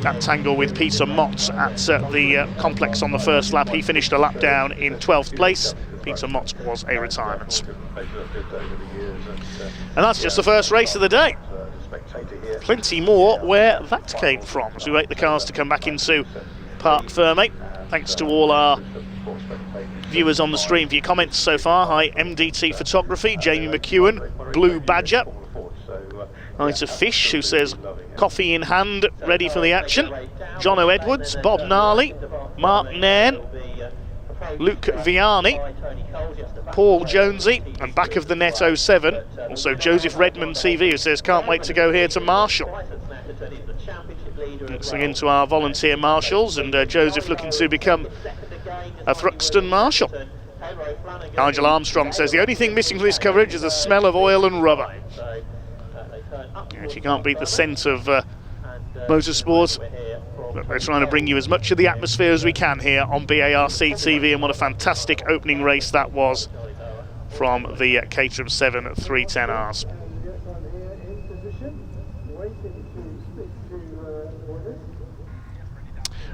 that tangle with Peter Mott at the complex on the 1st lap. He finished a lap down in 12th place. Peter Mott was a retirement. And that's just the first race of the day. Plenty more where that came from as we wait the cars to come back into Parc Ferme. Thanks to all our viewers on the stream for your comments so far. Hi, MDT Photography, Jamie McEwen, Blue Badger. Hi to Fish, who says, coffee in hand, ready for the action. Jono Edwards, Bob Gnarly, Mark Nairn, Luke Vianney, Paul Jonesy, and back of the net 07. Also Joseph Redmond TV, who says, can't wait to go here to Marshall. Mixing into our volunteer marshals, and Joseph looking to become a Thruxton marshal. Nigel Armstrong says, the only thing missing from this coverage is the smell of oil and rubber. If you can't beat the scent of motorsport, we're trying to bring you as much of the atmosphere as we can here on BARC TV, and what a fantastic opening race that was from the Caterham 7 310Rs.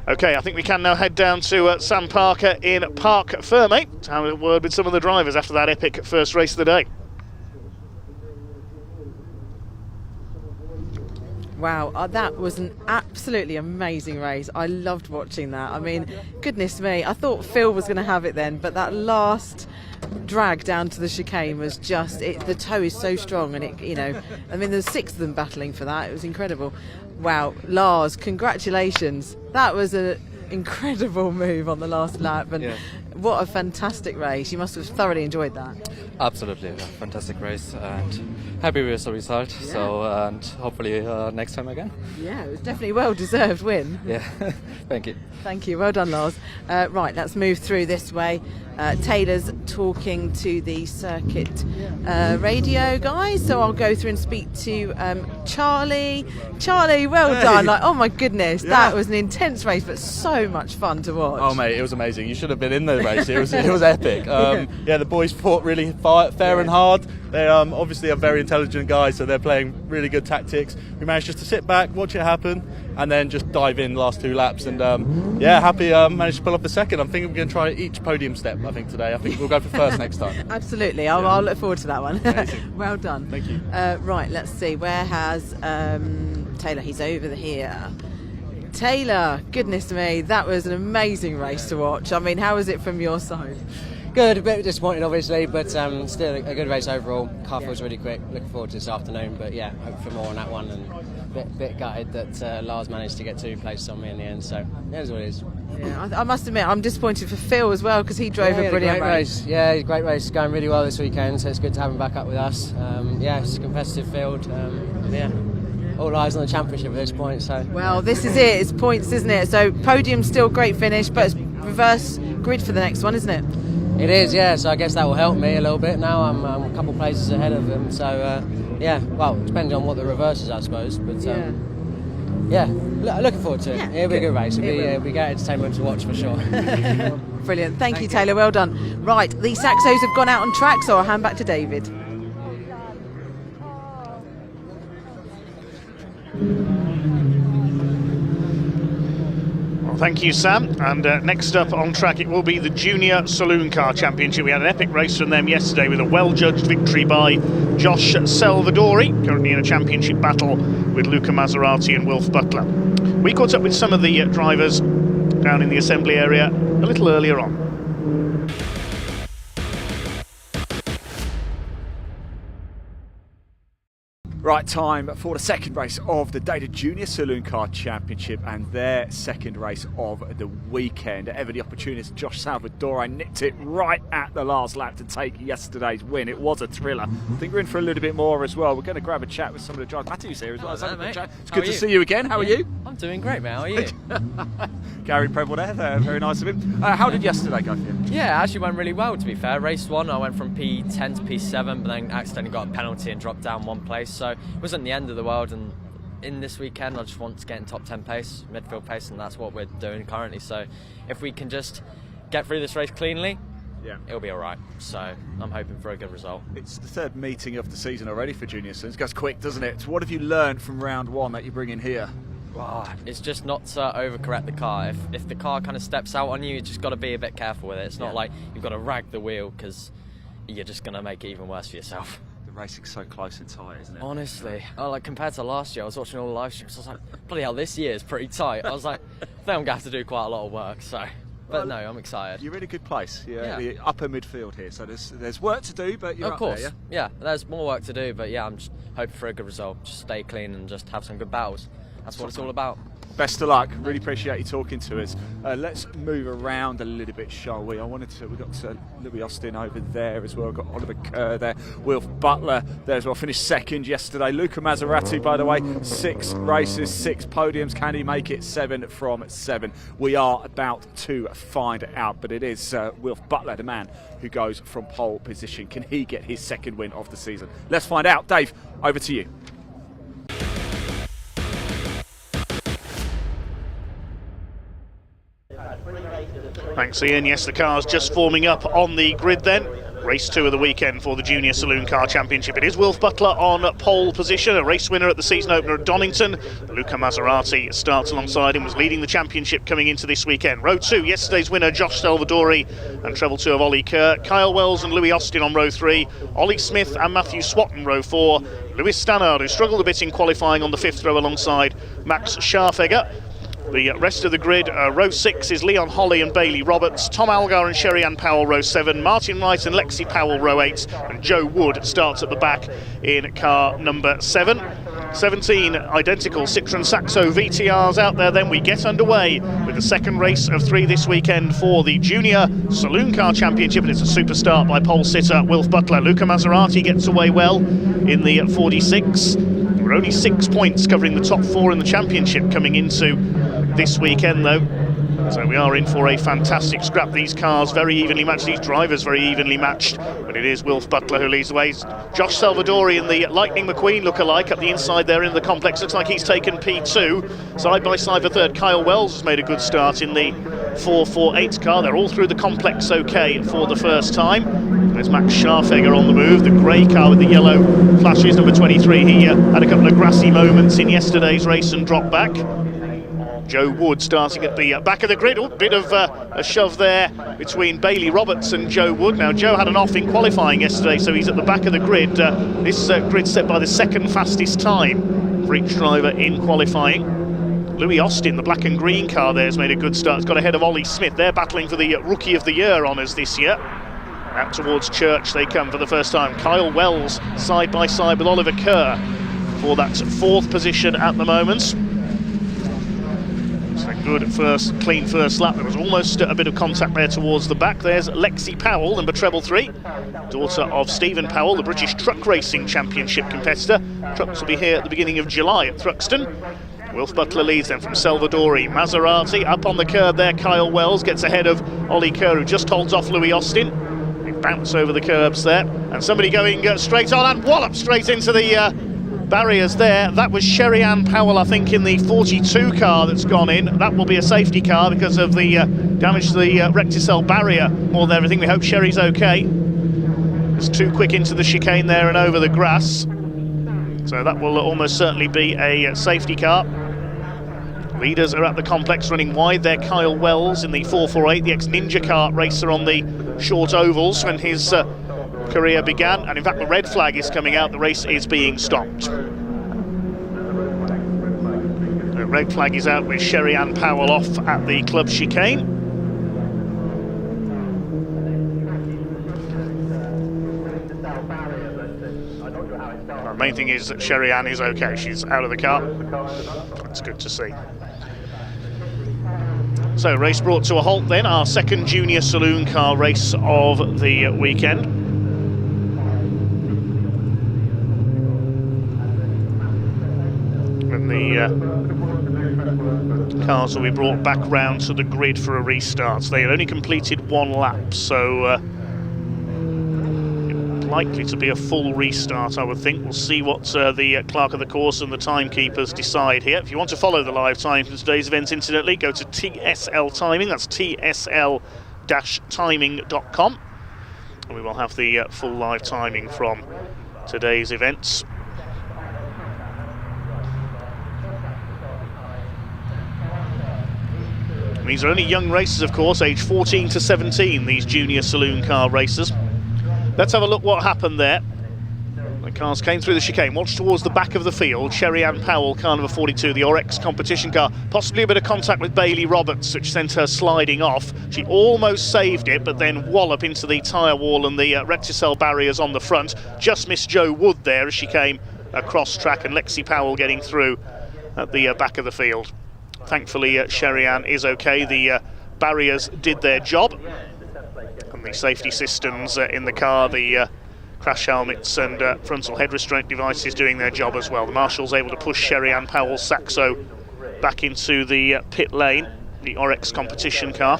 Okay, I think we can now head down to Sam Parker in Parc Ferme to have a word with some of the drivers after that epic first race of the day.
Wow, that was an absolutely amazing race. I loved watching that. I mean, goodness me, I thought Phil was going to have it then, but that last drag down to the chicane was just, the toe is so strong, and I mean, there's 6 of them battling for that. It was incredible. Wow, Lars, congratulations. That was an incredible move on the last lap, and what a fantastic race. You must have thoroughly enjoyed that.
Absolutely, a fantastic race, and happy with the result.
Yeah.
So, and hopefully next time again.
Yeah, it was definitely a well-deserved win.
Yeah, thank you.
Thank you, well done, Lars. Right, let's move through this way. Taylor's talking to the circuit radio guys, so I'll go through and speak to Charlie. Charlie, well done. Like, oh my goodness, that was an intense race, but so much fun to watch.
Oh mate, it was amazing. You should have been in the race. It was epic. Yeah, the boys fought really fair and hard. They obviously are very intelligent guys, so they're playing really good tactics. We managed just to sit back, watch it happen, and then just dive in the last 2 laps. And happy managed to pull off the second. I'm thinking we're going to try each podium step, I think, today. I think we'll go for first next time.
Absolutely, I'll look forward to that one. Well done.
Thank you.
Right, let's see, where has Taylor? He's over here. Taylor, goodness me, that was an amazing race to watch. I mean, how was it from your side?
Good, a bit disappointed obviously, but still a good race overall. Car feels really quick, looking forward to this afternoon, but yeah, hope for more on that one, and bit gutted that Lars managed to get 2 places on me in the end, so it is what it is.
Yeah, I must admit, I'm disappointed for Phil as well, because he drove a brilliant race.
Yeah, great race, going really well this weekend, so it's good to have him back up with us. It's a competitive field, all eyes on the championship at this point. So
well, this is it, it's points, isn't it? So podium's still great finish, but it's reverse grid for the next one, isn't it?
It is, yeah, so I guess that will help me a little bit now. I'm a couple places ahead of him, so well, depending on what the reverse is, I suppose, but looking forward to it. It'll be a good race. It'll be great entertainment to watch for sure.
Brilliant, thank you, Taylor, well done. Right, the Saxos have gone out on track, so I'll hand back to David.
Well, thank you, Sam. And next up on track, it will be the Junior Saloon Car Championship. We had an epic race from them yesterday with a well-judged victory by Josh Salvadori, currently in a championship battle with Luca Maserati and Wilf Butler. We caught up with some of the drivers down in the assembly area a little earlier on.
Right, time for the second race of the day, the Junior Saloon Car Championship, and their second race of the weekend. Ever the opportunist Josh Salvadori nicked it right at the last lap to take yesterday's win. It was a thriller. I think we're in for a little bit more as well. We're going to grab a chat with some of the drivers. Matthew's here as well. It's good to see you again. How are you?
I'm doing great, mate. How are you?
Gary Preble there, very nice of him. How did yesterday go for you?
Yeah, it actually went really well, to be fair. Race 1, I went from P10 to P7, but then accidentally got a penalty and dropped down 1 place. So it wasn't the end of the world, and in this weekend I just want to get in top 10 pace, midfield pace, and that's what we're doing currently. So if we can just get through this race cleanly, it'll be alright. So I'm hoping for a good result.
It's the third meeting of the season already for Junior Saloon. It goes quick, doesn't it? So what have you learned from round 1 that you bring in here?
It's just not to overcorrect the car. If the car kind of steps out on you, you just got to be a bit careful with it. It's not like you've got to rag the wheel, because you're just going to make it even worse for yourself.
The racing's so close and tight, isn't it?
Honestly, like compared to last year, I was watching all the live streams. I was like, bloody hell, this year is pretty tight. I was like, I think I'm gonna have to do quite a lot of work. So, but no, I'm excited.
You're in a good place. The upper midfield here, so there's work to do, but you're
of course,
up there,
yeah, there's more work to do, but yeah, I'm just hoping for a good result. Just stay clean and just have some good battles. That's what it's all about.
Best of luck. Really appreciate you talking to us. Let's move around a little bit, shall we? We've got Louis Austin over there as well. We've got Oliver Kerr there. Wilf Butler there as well. Finished second yesterday. Luca Maserati, by the way, 6 races, 6 podiums. Can he make it 7 from 7? We are about to find out, but it is Wilf Butler, the man who goes from pole position. Can he get his second win of the season? Let's find out. Dave, over to you.
Thanks, Ian. Yes, the car's just forming up on the grid then. Race 2 of the weekend for the Junior Saloon Car Championship. It is Wilf Butler on pole position, a race winner at the season opener at Donington. Luca Maserati starts alongside him, was leading the championship coming into this weekend. Row 2, yesterday's winner Josh Salvadori and treble 2 of Ollie Kerr. Kyle Wells and Louis Austin on row 3. Ollie Smith and Matthew Swatton row 4. Lewis Stannard, who struggled a bit in qualifying on the 5th row alongside Max Scharfegger. The rest of the grid, row 6 is Leon Holly and Bailey Roberts, Tom Algar and Sherry-Ann Powell row 7, Martin Wright and Lexi Powell row 8, and Joe Wood starts at the back in car number 7. 17 identical Citroen Saxo VTRs out there. Then we get underway with the second race of 3 this weekend for the Junior Saloon Car Championship, and it's a super start by pole sitter Wilf Butler. Luca Maserati gets away well in the 46. There were only 6 points covering the top 4 in the championship coming into this weekend though, so we are in for a fantastic scrap. These cars very evenly matched, these drivers very evenly matched, but it is Wilf Butler who leads the way. Josh Salvadori and the Lightning McQueen look alike up the inside there in the complex. Looks like he's taken P2. Side by side for third, Kyle Wells has made a good start in the 448 car. They're all through the complex okay for the first time. There's Max Scharfegger on the move, the grey car with the yellow flashes, number 23. He had a couple of grassy moments in yesterday's race and dropped back. Joe Wood starting at the back of the grid. Bit of a shove there between Bailey Roberts and Joe Wood. Now, Joe had an off in qualifying yesterday, so he's at the back of the grid. This grid set by the second fastest time for each driver in qualifying. Louis Austin, the black and green car there, has made a good start. It's got ahead of Ollie Smith. They're battling for the Rookie of the Year honours this year. Out towards Church they come for the first time. Kyle Wells side by side with Oliver Kerr for that 4th position at the moment. It's a good clean first lap. There was almost a bit of contact there towards the back. There's Lexi Powell, number treble 3, daughter of Stephen Powell, the British Truck Racing Championship competitor. Trucks will be here at the beginning of July at Thruxton. Wilf Butler leads them from Salvadori. Maserati up on the curb there. Kyle Wells gets ahead of Ollie Kerr, who just holds off Louis Austin. They bounce over the curbs there, and somebody going straight on and wallop straight into the barriers there. That was Sherry-Ann Powell, I think, in the 42 car that's gone in. That will be a safety car because of the damage to the Recticel barrier more than everything. We hope Sherry's okay. It's too quick into the chicane there and over the grass. So that will almost certainly be a safety car. Leaders are at the complex running wide there. Kyle Wells in the 448, the ex-Ninja Kart racer on the short ovals when his career began, and in fact the red flag is coming out. The race is being stopped. The red flag is out with Sherry-Ann Powell off at the club chicane. The main thing is that Sherry-Ann is okay. She's out of the car. That's good to see. So, race brought to a halt then, our second Junior Saloon Car race of the weekend. And the cars will be brought back round to the grid for a restart. So they had only completed 1 lap, so likely to be a full restart, I would think. We'll see what the clerk of the course and the timekeepers decide here. If you want to follow the live time for today's event incidentally, go to TSL Timing, that's tsl-timing.com, and we will have the full live timing from today's events. And these are only young racers, of course, aged 14 to 17, these Junior Saloon Car racers. Let's have a look what happened there. The Cars came through the chicane, watched towards the back of the field. Sherry-Ann Powell, car number 42, the Orex competition car. Possibly a bit of contact with Bailey Roberts, which sent her sliding off. She almost saved it, but then wallop into the tyre wall and the Recticel barriers on the front. Just missed Jo Wood there as she came across track, and Lexi Powell getting through at the back of the field. Thankfully, Sherry-Ann is okay. The barriers did their job. And the safety systems in the car, the crash helmets and frontal head restraint devices doing their job as well. The marshal's able to push Sherry-Ann Powell's Saxo back into the pit lane, the Orex competition car.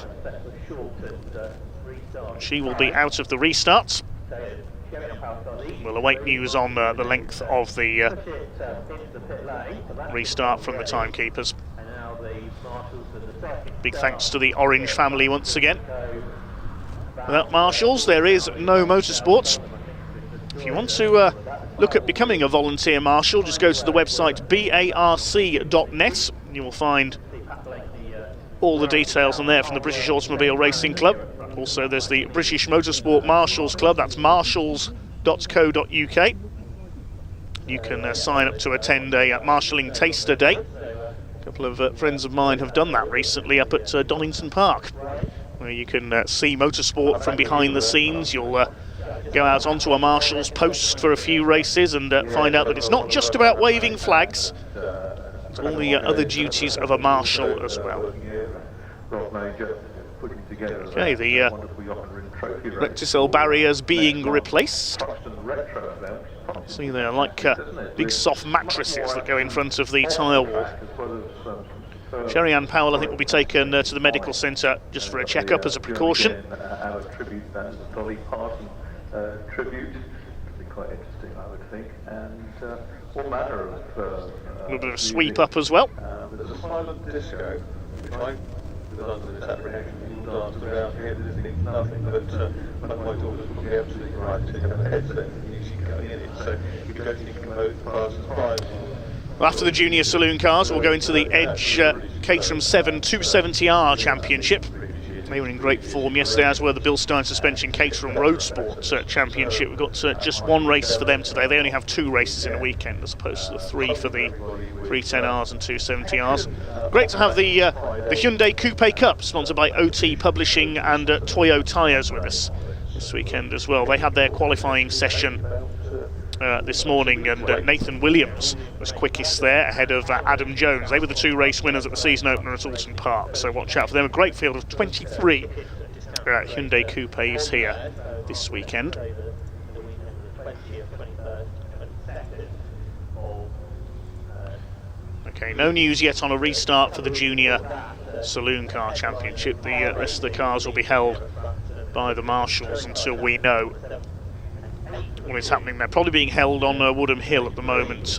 She will be out of the restarts. We'll await news on the length of the restart from the timekeepers. Big thanks to the Orange family once again. Without marshals, there is no motorsports. If you want to look at becoming a volunteer marshal, just go to the website barc.net. You will find all the details on there from the British Automobile Racing Club. Also, there's the British Motorsport Marshals Club, that's marshals.co.uk. You can sign up to attend a marshalling taster day. A couple of friends of mine have done that recently up at Donington Park, where you can see motorsport from behind the scenes. You'll go out onto a marshal's post for a few races and find out that it's not just about waving flags, it's all the other duties of a marshal as well. Okay, the Recticel barriers being replaced. See there, like big soft mattresses that go in front of the tyre wall. Sherry-Ann Powell, I think, will be taken to the medical centre just for a check-up as a precaution.
Tribute would be quite interesting, I would think, and all manner of
a little bit of sweep up as well.
There's a silent disco, which I was under this apprehension. People danced around here, this thing's nothing, but one of my daughters would be absolutely right to have a headset and music going in it, so you don't think you can vote fast as far as.
Well, after the Junior Saloon Cars, we'll go into the Edge Caterham 7 270R Championship. They were in great form yesterday, as were the Blistein Suspension Caterham Roadsport Championship. We've got just one race for them today. They only have 2 races in a weekend, as opposed to the 3 for the 310Rs and 270Rs. Great to have the Hyundai Coupe Cup, sponsored by OT Publishing and Toyo tyres, with us this weekend as well. They had their qualifying session this morning, and Nathan Williams was quickest there ahead of Adam Jones. They were the 2 race winners at the season opener at Alton Park, so watch out for them. A great field of 23 Hyundai Coupes here this weekend. Okay, no news yet on a restart for the Junior Saloon Car Championship. The rest of the cars will be held by the marshals until we know what is happening. They're probably being held on Woodham Hill at the moment,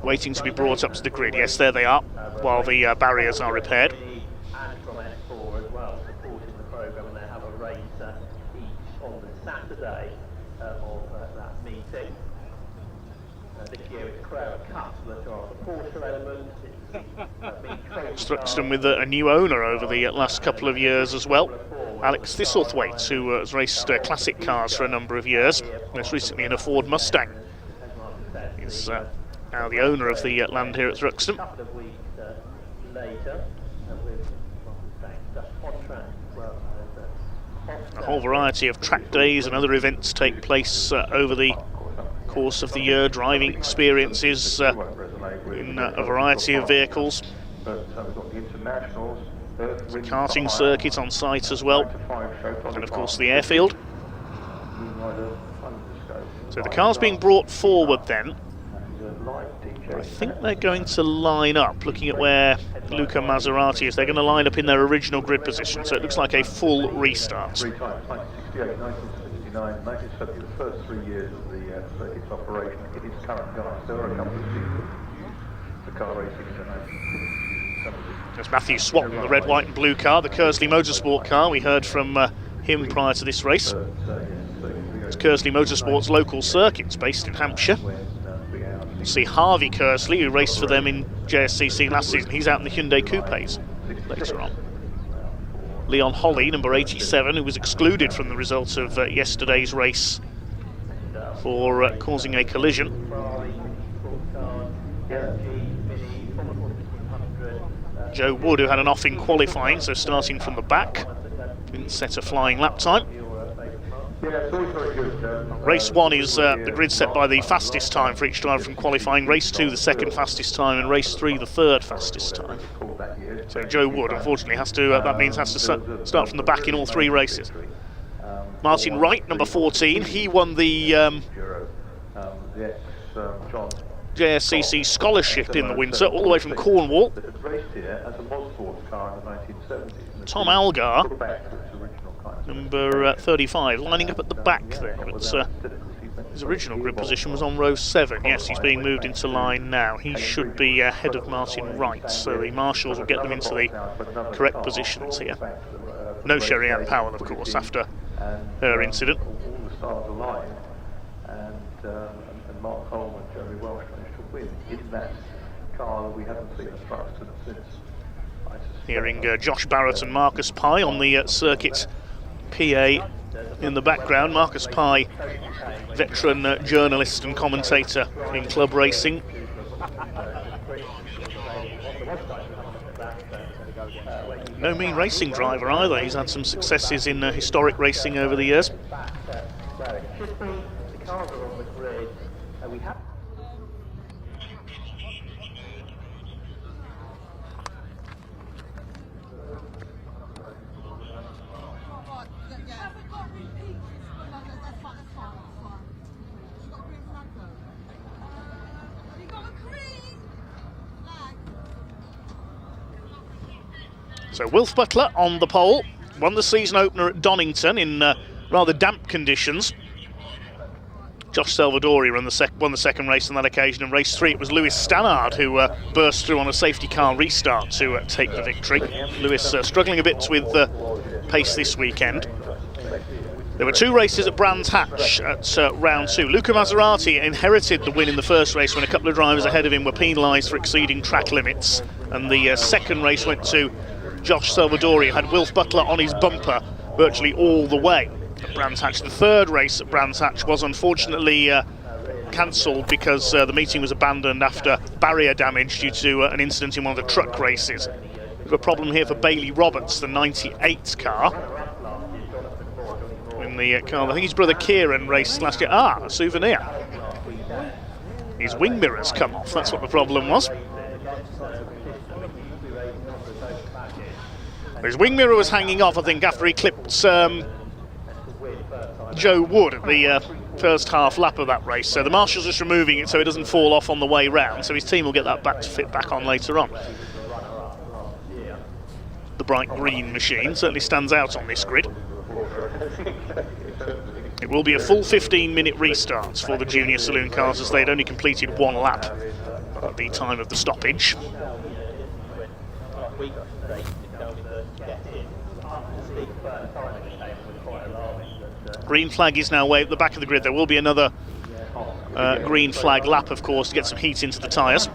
waiting to be brought up to the grid. Yes, there they are, while the barriers are repaired.
And from S4 as well, supporting the programme, and they have a race each on the Saturday of that meeting. This year it's Crown Cup that are the Porsche element.
Thruxton with a new owner over the last couple of years as well. Alex Thistlethwaite, who has raced classic cars for a number of years, most recently in a Ford Mustang, is now the owner of the land here at Thruxton. A whole variety of track days and other events take place over the course of the year, driving experiences in a variety of vehicles. There's a karting circuit on site as well, and of course the airfield. So the car's being brought forward then. I think they're going to line up, looking at where Luca Maserati is. They're going to line up in their original grid position, so it looks like a full restart.
1968, 1969, 1970, the first 3 years of the circuit's operation in its current guise. There are a couple of people for car racing in the 1960s.
There's Matthew Swatton, the red, white and blue car, the Kersley Motorsport car. We heard from him prior to this race. It's Kersley Motorsport's local circuits based in Hampshire. We'll see Harvey Kersley, who raced for them in JSCC last season. He's out in the Hyundai Coupes later on. Leon Holly, number 87, who was excluded from the result of yesterday's race for causing a collision. Joe Wood, who had an off in qualifying, so starting from the back, didn't set a flying lap time. Race 1 is the grid set by the fastest time for each driver from qualifying. Race 2 the second fastest time, and race 3 the third fastest time. So Joe Wood, unfortunately, has to start from the back in all 3 races. Martin Wright, number 14, he won the JSCC scholarship in the winter, all the way from Cornwall. Tom Algar, number 35, lining up at the back there, but his original grid position was on row 7. Yes, he's being moved into line now. He should be ahead of Martin Wright, so the marshals will get them into the correct positions here. No Sherry-Ann Powell, of course, after her incident.
And Mark Holm and Jeremy Welsh managed to win in that car that we haven't seen at Thruxton since.
Hearing Josh Barrett and Marcus Pye on the circuit PA in the background. Marcus Pye, veteran journalist and commentator in club racing. No mean racing driver either. He's had some successes in historic racing over the years. So Wilf Butler on the pole, won the season opener at Donington in rather damp conditions. Josh Salvadori won the second race on that occasion. In race 3 it was Lewis Stannard who burst through on a safety car restart to take the victory. Lewis struggling a bit with pace this weekend. There were 2 races at Brands Hatch at round 2. Luca Maserati inherited the win in the first race when a couple of drivers ahead of him were penalised for exceeding track limits, and the second race went to Josh Salvadori, who had Wilf Butler on his bumper virtually all the way at Brands Hatch. The third race at Brands Hatch was unfortunately cancelled because the meeting was abandoned after barrier damage due to an incident in one of the truck races. We have a problem here for Bailey Roberts, the 98 car. In the car, I think his brother Kieran raced last year. A souvenir. His wing mirrors come off, that's what the problem was. His wing mirror was hanging off, I think, after he clipped Joe Wood at the first half lap of that race. So the marshal's just removing it so it doesn't fall off on the way round. So his team will get that back to fit back on later on. The bright green machine certainly stands out on this grid. It will be a full 15-minute restart for the Junior Saloon cars, as they'd only completed 1 lap at the time of the stoppage. Green flag is now waved at the back of the grid. There will be another green flag lap, of course, to get some heat into the tyres.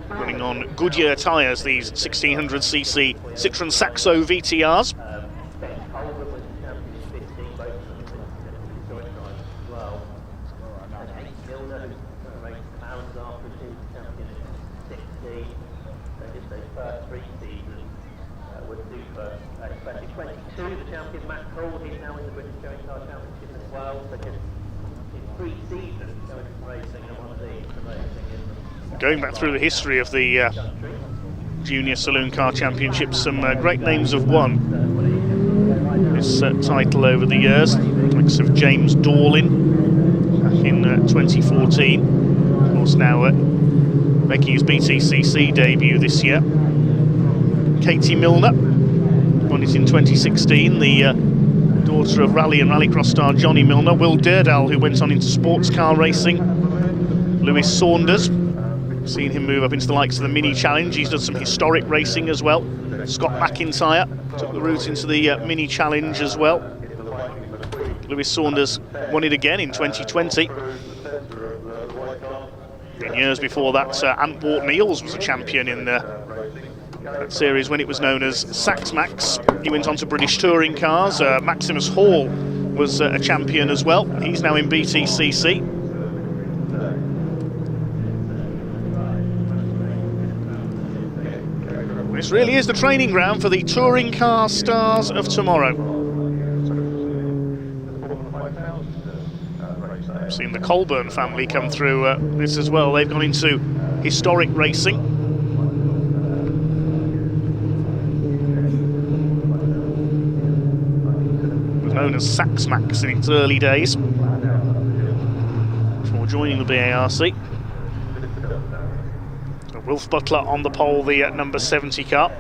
Running on Goodyear tyres, these 1600cc Citroen Saxo VTRs. Going back through the history of the Junior Saloon Car Championship, some great names have won this title over the years. Likes of James Dorlin back in 2014. Of course, now making his BTCC debut this year. Katie Milner won it in 2016. The daughter of rally and rallycross star Johnny Milner. Will Durdal, who went on into sports car racing. Lewis Saunders. Seen him move up into the likes of the Mini Challenge. He's done some historic racing as well. Scott McIntyre took the route into the Mini Challenge as well. Lewis Saunders won it again in 2020. In years before that, Antwort Niels was a champion in that series when it was known as Sax Max. He went on to British touring cars. Maximus Hall was a champion as well. He's now in BTCC. This really is the training ground for the touring car stars of tomorrow. I've seen the Colburn family come through this as well. They've gone into historic racing. It was known as Sax-Max in its early days before joining the BARC. Wilf Butler on the pole, the number 70 car.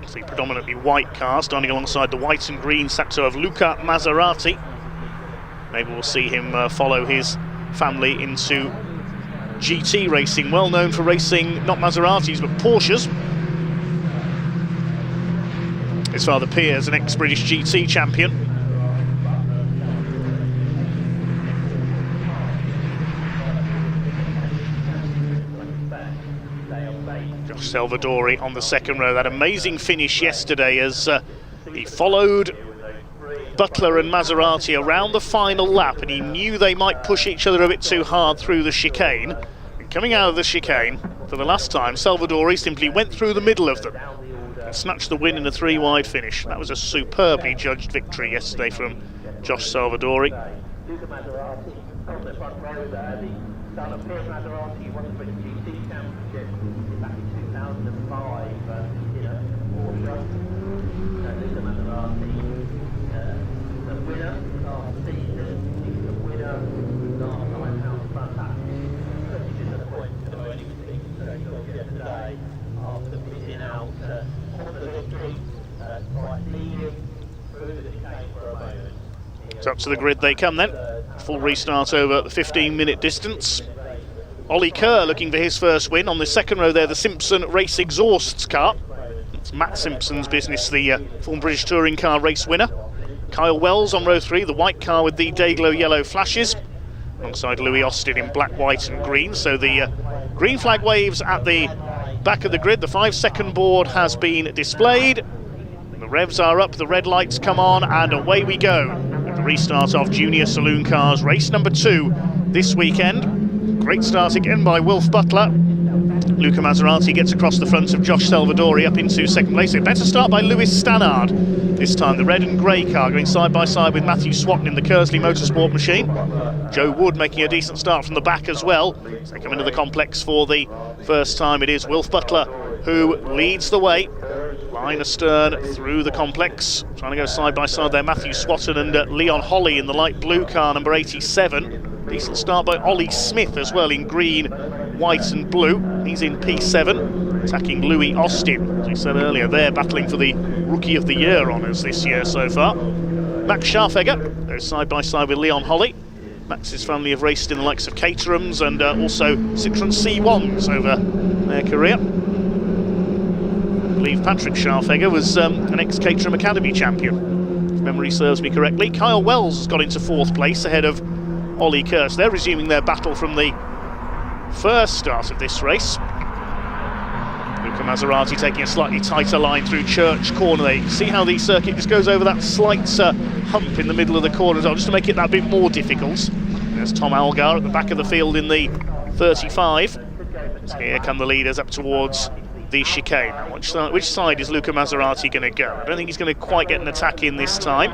It's the predominantly white car, standing alongside the white and green Saxo of Luca Maserati. Maybe we'll see him follow his family into GT racing, well known for racing not Maseratis but Porsches. His father Piers, an ex-British GT champion. Salvadori on the second row. That amazing finish yesterday as he followed Butler and Maserati around the final lap, and he knew they might push each other a bit too hard through the chicane. And coming out of the chicane for the last time, Salvadori simply went through the middle of them and snatched the win in a 3-wide finish. That was a superbly judged victory yesterday from Josh Salvadori.
Luca Maserati on the front row there, the son of Piers Maserati, won the British GT Championship back in 2005 in a Porsche. Luca Maserati, the winner last season, he was the winner last time out the front lap. Just at the point to do anything yesterday after missing out on the victory, quite leading through the chicane for a moment.
It's up to the grid they come then. Full restart over the 15-minute distance. Ollie Kerr looking for his first win. On the second row there, the Simpson Race Exhausts car. It's Matt Simpson's business, the former British Touring Car race winner. Kyle Wells on row 3, the white car with the Dayglow yellow flashes, alongside Louis Austin in black, white and green. So the green flag waves at the back of the grid. The 5-second board has been displayed. The revs are up, the red lights come on, and away we go. At the restart of Junior Saloon Cars race number 2 this weekend. Great start again by Wilf Butler. Luca Maserati gets across the front of Josh Salvadori up into second place. A better start by Lewis Stannard. This time the red and grey car going side by side with Matthew Swatton in the Kersley Motorsport machine. Joe Wood making a decent start from the back as well. As they come into the complex for the first time, it is Wilf Butler who leads the way. Line astern through the complex. Trying to go side by side there, Matthew Swatton and Leon Holly in the light blue car, number 87. Decent start by Ollie Smith as well in green, white and blue. He's in P7, attacking Louis Austin. As we said earlier, they're battling for the Rookie of the Year honours this year so far. Max Scharfegger goes side by side with Leon Holly. Max's family have raced in the likes of Caterhams and also Citroen C1s over their career. I believe Patrick Scharfegger was an ex-Caterham Academy champion, if memory serves me correctly. Kyle Wells has got into 4th place ahead of Ollie Kerr. They're resuming their battle from the first start of this race. Luca Maserati taking a slightly tighter line through Church Corner. They see how the circuit just goes over that slight hump in the middle of the corner as well, just to make it that bit more difficult. There's Tom Algar at the back of the field in the 35. So here come the leaders up towards the chicane. Now, which side is Luca Maserati going to go? I don't think he's going to quite get an attack in this time.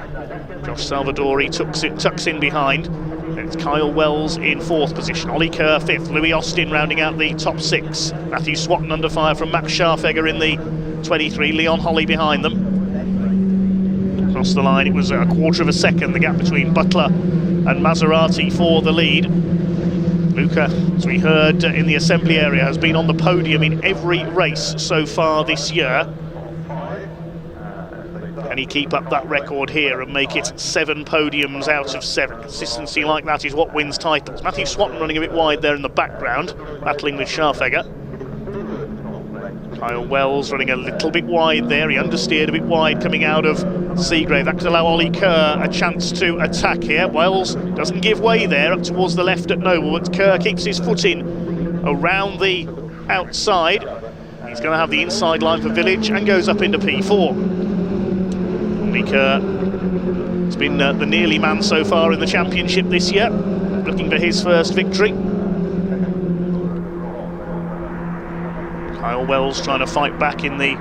Josh Salvadori tucks in behind. It's Kyle Wells in 4th position, Ollie Kerr 5th, Louis Austin rounding out the top 6. Matthew Swatton under fire from Max Scharfegger in the 23, Leon Holly behind them. Across the line it was a quarter of a second, the gap between Butler and Maserati for the lead. Luca, as we heard in the assembly area, has been on the podium in every race so far this year. Can he keep up that record here and make it 7 podiums out of 7? Consistency like that is what wins titles. Matthew Swatton running a bit wide there in the background, battling with Scharfegger. Kyle Wells running a little bit wide there. He understeered a bit wide coming out of Seagrave. That could allow Ollie Kerr a chance to attack here. Wells doesn't give way there up towards the left at Noble, but Kerr keeps his foot in around the outside. He's going to have the inside line for Village and goes up into P4. Oli Kerr has been the nearly man so far in the championship this year, looking for his first victory. Kyle Wells trying to fight back in the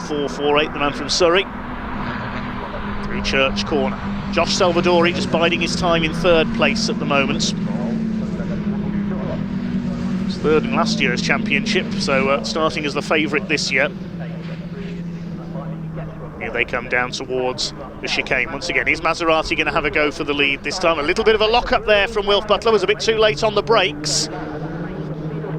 4.48, the man from Surrey. Through Church Corner. Josh Salvadori just biding his time in third place at the moment. He's third in last year's championship, so starting as the favourite this year. Here they come down towards the chicane once again. Is Maserati going to have a go for the lead this time? A little bit of a lock-up there from Wilf Butler, was a bit too late on the brakes.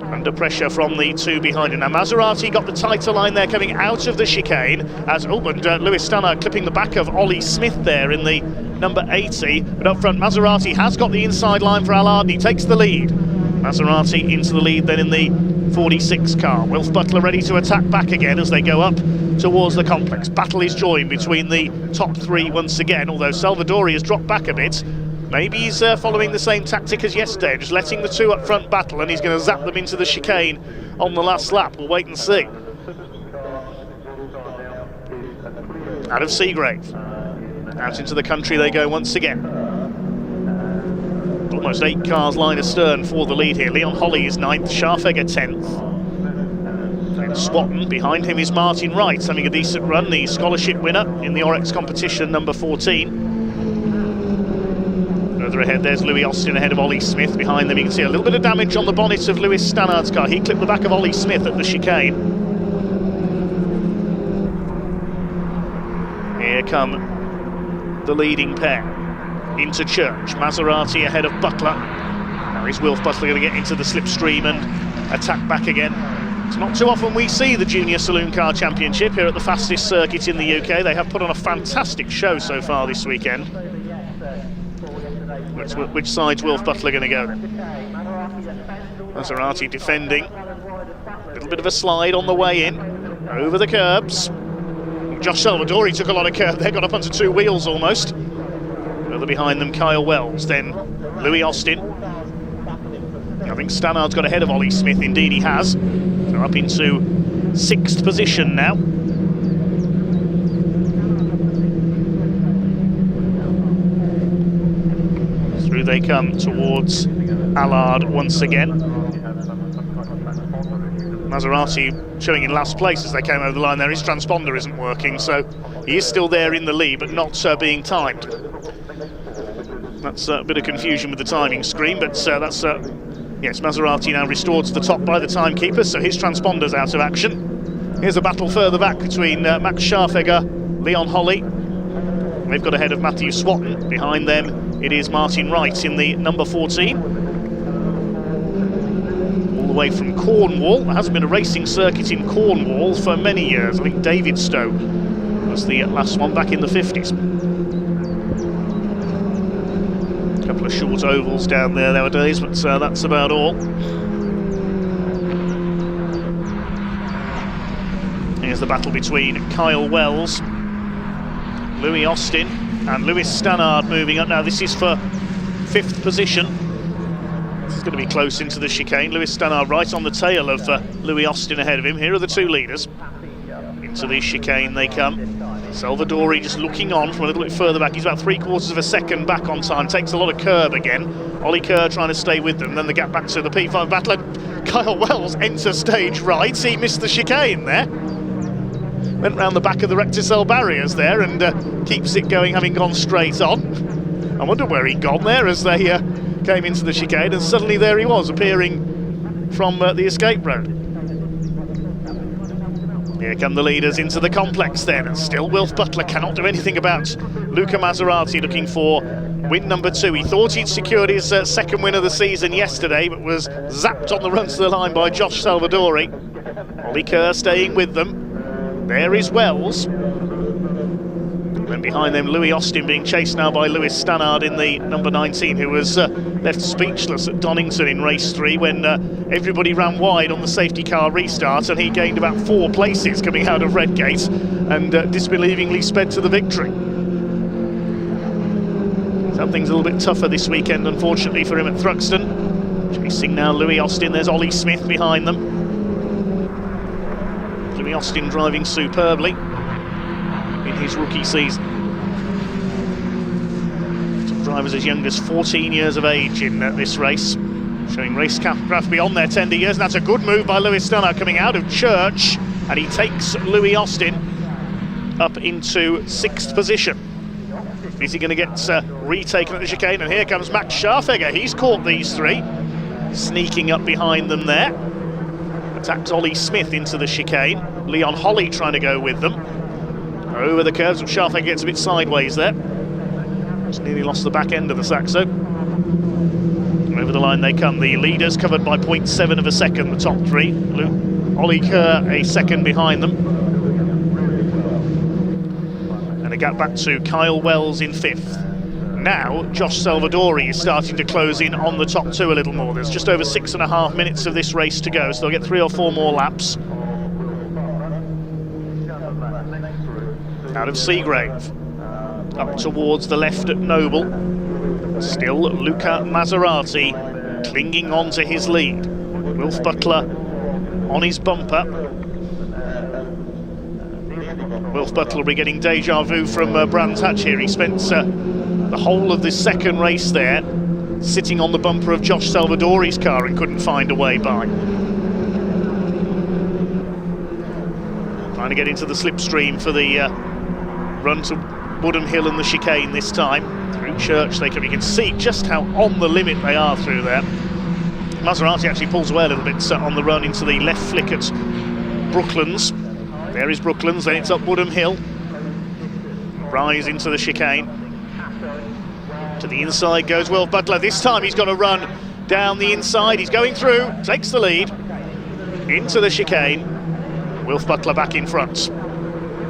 Under pressure from the two behind him. Now Maserati got the tighter line there coming out of the chicane as Lewis Stannard clipping the back of Ollie Smith there in the number 80. But up front Maserati has got the inside line for Allard and he takes the lead. Maserati into the lead then in the 46 car. Wilf Butler ready to attack back again as they go up towards the complex. Battle is joined between the top three once again, although Salvadori has dropped back a bit. Maybe he's following the same tactic as yesterday, just letting the two up front battle, and he's going to zap them into the chicane on the last lap. We'll wait and see. Out of Seagrave. Out into the country they go once again. Almost 8 cars line astern for the lead here. Leon Holly is 9th, Scharfegger 10th. And Swatton, behind him is Martin Wright, having a decent run, the scholarship winner in the Orex competition, number 14. Further ahead, there's Louis Austin ahead of Ollie Smith. Behind them, you can see a little bit of damage on the bonnet of Lewis Stannard's car. He clipped the back of Ollie Smith at the chicane. Here come the leading pair into Church. Maserati ahead of Butler. Now is Wilf Butler going to get into the slipstream and attack back again? It's not too often we see the Junior Saloon Car Championship here at the fastest circuit in the UK. They have put on a fantastic show so far this weekend. Which side's Wilf Butler going to go? Maserati defending. A little bit of a slide on the way in. Over the curbs. Josh Salvadori took a lot of curb there, got up onto 2 wheels almost. Further behind them, Kyle Wells, then Louis Austin. I think Stannard's got ahead of Ollie Smith, indeed he has. So up into 6th position now. They come towards Allard once again. Maserati showing in last place as they came over the line there. His transponder isn't working, so he is still there in the lead, but not being timed. That's a bit of confusion with the timing screen, but that's yes, Maserati now restored to the top by the timekeeper, so his transponder's out of action. Here's a battle further back between Max Scharfegger, Leon Holly. They've got ahead of Matthew Swatton. Behind them it is Martin Wright in the number 14. All the way from Cornwall. There hasn't been a racing circuit in Cornwall for many years. I think Davidstow was the last one back in the 50s. A couple of short ovals down there nowadays, but that's about all. Here's the battle between Kyle Wells, Louis Austin and Lewis Stannard moving up. Now this is for 5th position. This is going to be close into the chicane. Lewis Stannard right on the tail of Louis Austin ahead of him. Here are the 2 leaders. Into the chicane they come. Salvadori just looking on from a little bit further back. He's about 3/4 of a second back on time. Takes a lot of curb again. Ollie Kerr trying to stay with them. Then the gap back to the P5 battler. Kyle Wells enters stage right. He missed the chicane there. Went round the back of the Recticel barriers there and keeps it going, having gone straight on. I wonder where he'd gone there as they came into the chicane, and suddenly there he was, appearing from the escape road. Here come the leaders into the complex then, and still Wilf Butler cannot do anything about Luca Maserati, looking for win number 2. He thought he'd secured his second win of the season yesterday, but was zapped on the run to the line by Josh Salvadori. Ollie Kerr staying with them. There is Wells. And then behind them, Louis Austin being chased now by Lewis Stannard in the number 19, who was left speechless at Donington in race 3 when everybody ran wide on the safety car restart, and he gained about 4 places coming out of Redgate and disbelievingly sped to the victory. Something's a little bit tougher this weekend, unfortunately, for him at Thruxton. Chasing now Louis Austin. There's Ollie Smith behind them. Louis Austin driving superbly in his rookie season. Drivers as young as 14 years of age in this race, showing racecraft beyond their tender years. And that's a good move by Lewis Stannard coming out of Church, and he takes Louis Austin up into 6th position. Is he going to get retaken at the chicane? And here comes Max Scharfegger. He's caught these three, sneaking up behind them there. Attacks Ollie Smith into the chicane. Leon Holly trying to go with them. Over the curves, but Scharfegger gets a bit sideways there. Just nearly lost the back end of the Saxo. Over the line they come. The leaders covered by 0.7 of a second, the top three. Ollie Kerr a second behind them. And a gap back to Kyle Wells in 5th. Now, Josh Salvadori is starting to close in on the top two a little more. There's just over 6.5 minutes of this race to go, so they'll get 3 or 4 more laps. Out of Seagrave, up towards the left at Noble. Still Luca Maserati clinging on to his lead. Wilf Butler on his bumper. Wilf Butler will be getting deja vu from Brands Hatch here. He spent the whole of the second race there sitting on the bumper of Josh Salvadori's car and couldn't find a way by. Trying to get into the slipstream for the run to Woodham Hill and the chicane this time. Through Church they come. You can see just how on the limit they are through there. Maserati actually pulls away a little bit on the run into the left flick at Brooklands. There is Brooklands, then it's up Woodham Hill. Rise into the chicane. To the inside goes Will Butler. This time he's got to run down the inside. He's going through, takes the lead. Into the chicane. Wilf Butler back in front.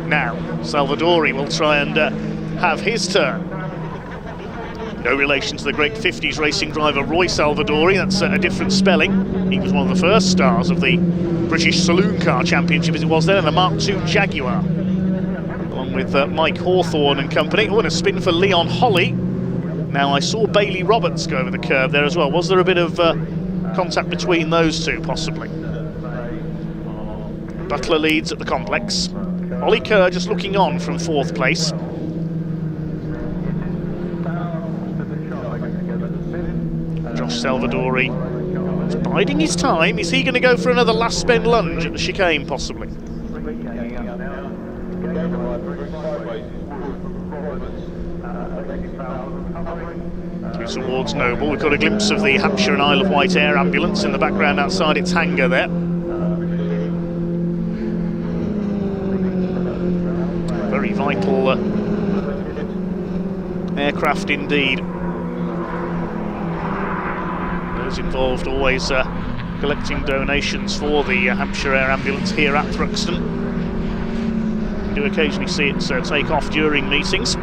Now, Salvadori will try and have his turn. No relation to the great 50s racing driver Roy Salvadori, that's a different spelling. He was one of the first stars of the British Saloon Car Championship as it was then, and the Mark II Jaguar. Along with Mike Hawthorne and company. Oh, and a spin for Leon Holly. Now, I saw Bailey Roberts go over the curve there as well. Was there a bit of contact between those two, possibly? Butler leads at the complex. Ollie Kerr just looking on from 4th place. Josh Salvadori is biding his time. Is he going to go for another last spin lunge at the chicane, possibly? Through towards Noble. We've got a glimpse of the Hampshire and Isle of Wight Air ambulance in the background outside its hangar there. Very vital aircraft indeed. Those involved always collecting donations for the Hampshire Air Ambulance here at Thruxton. We do occasionally see it take off during meetings.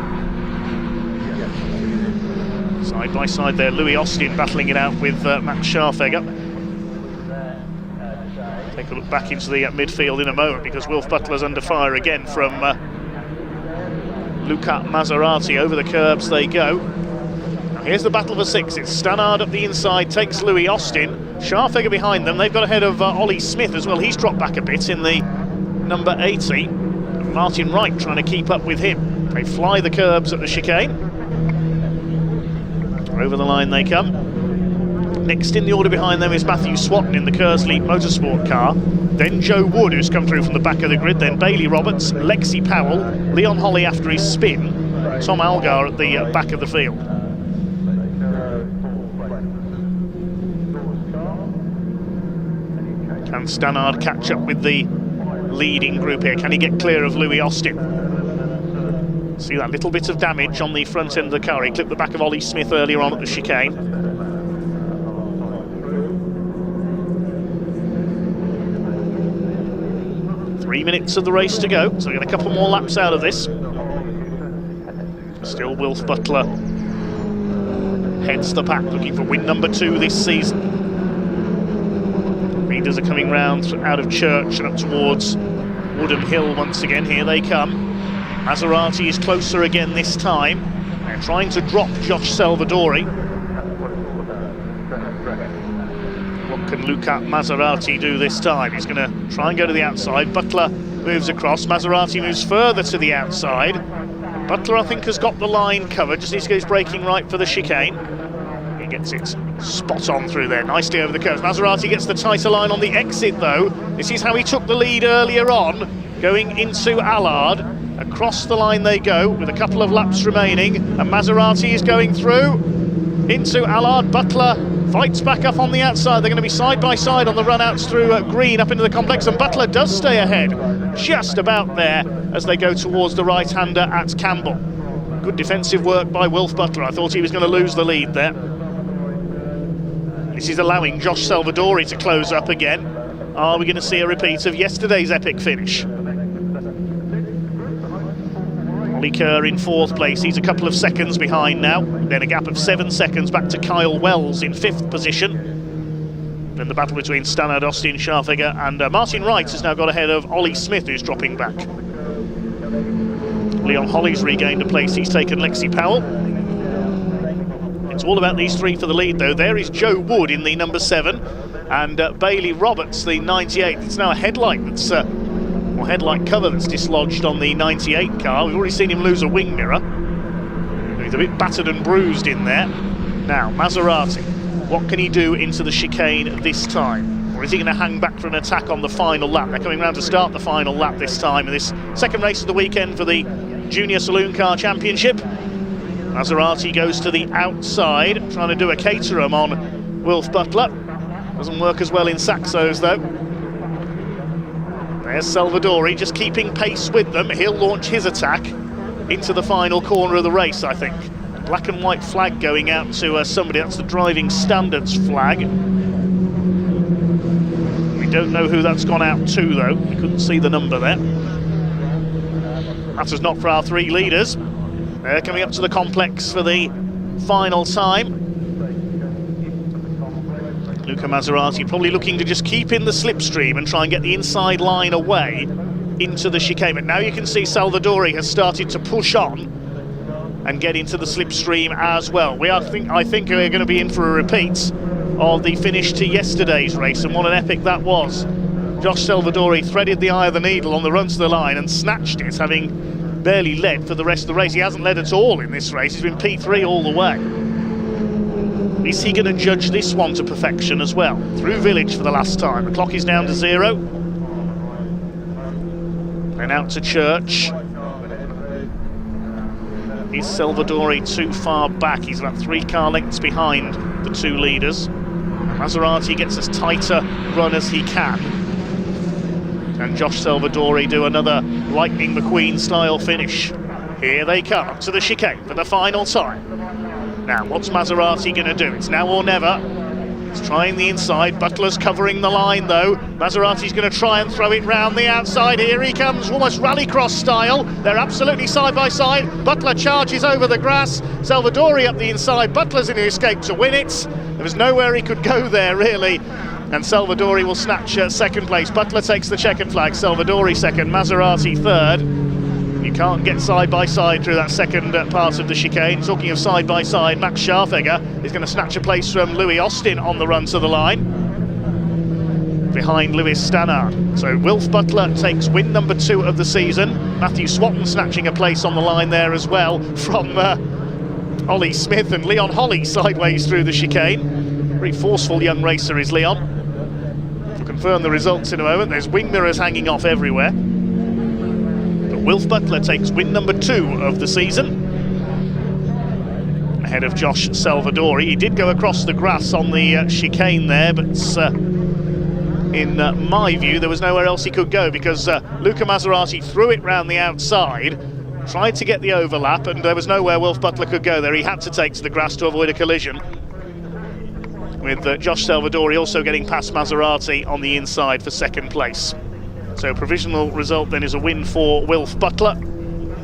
Side by side there, Louis Austin battling it out with Max Scharfegger. Take a look back into the midfield in a moment because Wilf Butler's under fire again from Luca Maserati. Over the curbs they go. Now here's the battle for 6. It's Stannard up the inside, takes Louis Austin. Scharfegger behind them. They've got ahead of Ollie Smith as well. He's dropped back a bit in the number 80. Martin Wright trying to keep up with him. They fly the curbs at the chicane. Over the line they come. Next in the order behind them is Matthew Swatton in the Kersley Motorsport car. Then Joe Wood, who's come through from the back of the grid. Then Bailey Roberts, Lexi Powell, Leon Holly after his spin. Tom Algar at the back of the field. Can Stannard catch up with the leading group here? Can he get clear of Louis Austin? See that little bit of damage on the front end of the car. He clipped the back of Ollie Smith earlier on at the chicane. Three minutes of the race to go, so we get a couple more laps out of this. Still Wilf Butler heads the pack, looking for win number 2 this season. Leaders are coming round out of Church and up towards Woodham Hill once again. Here they come. Maserati is closer again this time. They're trying to drop Josh Salvadori. What can Luca Maserati do this time? He's going to try and go to the outside. Butler moves across. Maserati moves further to the outside. Butler, I think, has got the line covered, just needs to get his braking right for the chicane. He gets it spot on through there, nicely over the curves. Maserati gets the tighter line on the exit though. This is how he took the lead earlier on, going into Allard. Across the line they go with a couple of laps remaining, and Maserati is going through into Allard. Butler fights back up on the outside. They're going to be side by side on the run-outs through Green up into the complex, and Butler does stay ahead, just about there as they go towards the right-hander at Campbell. Good defensive work by Wilf Butler. I thought he was going to lose the lead there. This is allowing Josh Salvadori to close up again. Are we going to see a repeat of yesterday's epic finish? Ollie Kerr in 4th place, he's a couple of seconds behind now. Then a gap of 7 seconds back to Kyle Wells in 5th position. Then the battle between Stannard, Austin, Scharfegger and Martin Wright has now got ahead of Ollie Smith, who's dropping back. Leon Holly's regained a place, he's taken Lexi Powell. It's all about these three for the lead though. There is Joe Wood in the number 7 and Bailey Roberts, the 98. It's now a headlight that's, or headlight cover that's dislodged on the 98 car. We've already seen him lose a wing mirror. He's a bit battered and bruised in there. Now, Maserati, what can he do into the chicane this time? Or is he going to hang back for an attack on the final lap? They're coming round to start the final lap this time in this second race of the weekend for the Junior Saloon Car Championship. Maserati goes to the outside, trying to do a Caterham on Wilf Butler. Doesn't work as well in Saxos though. There's Salvadori just keeping pace with them. He'll launch his attack into the final corner of the race, I think. Black and white flag going out to somebody. That's the driving standards flag. We don't know who that's gone out to though. We couldn't see the number there. Matters not for our 3 leaders. They're coming up to the complex for the final time. Luca Maserati probably looking to just keep in the slipstream and try and get the inside line away into the chicane. But now you can see Salvadori has started to push on and get into the slipstream as well. I think we're going to be in for a repeat of the finish to yesterday's race, and what an epic that was. Josh Salvadori threaded the eye of the needle on the run to the line and snatched it, having barely led for the rest of the race. He hasn't led at all in this race. He's been P3 all the way. Is he going to judge this one to perfection as well? Through Village for the last time. The clock is down to 0. Then out to Church. Is Salvadori too far back? He's about 3 car lengths behind the 2 leaders. Maserati gets as tighter run as he can. And Josh Salvadori do another Lightning McQueen style finish. Here they come up to the chicane for the final time. Now, what's Maserati going to do? It's now or never. He's trying the inside. Butler's covering the line though. Maserati's going to try and throw it round the outside. Here he comes, almost rallycross style. They're absolutely side by side. Butler charges over the grass. Salvadori up the inside. Butler's in the escape to win it. There was nowhere he could go there really. And Salvadori will snatch 2nd place. Butler takes the checkered flag. Salvadori 2nd, Maserati 3rd. You can't get side by side through that second part of the chicane. Talking of side by side, Max Scharfegger is going to snatch a place from Louis Austin on the run to the line, behind Lewis Stannard. So Wilf Butler takes win number 2 of the season. Matthew Swatton snatching a place on the line there as well from Ollie Smith, and Leon Holly sideways through the chicane. Very forceful young racer is Leon. We'll confirm the results in a moment. There's wing mirrors hanging off everywhere. Wilf Butler takes win number 2 of the season, ahead of Josh Salvadori. He did go across the grass on the chicane there, but in my view there was nowhere else he could go, because Luca Maserati threw it round the outside, tried to get the overlap, and there was nowhere Wilf Butler could go there. He had to take to the grass to avoid a collision, with Josh Salvadori also getting past Maserati on the inside for 2nd place. So provisional result then is a win for Wilf Butler,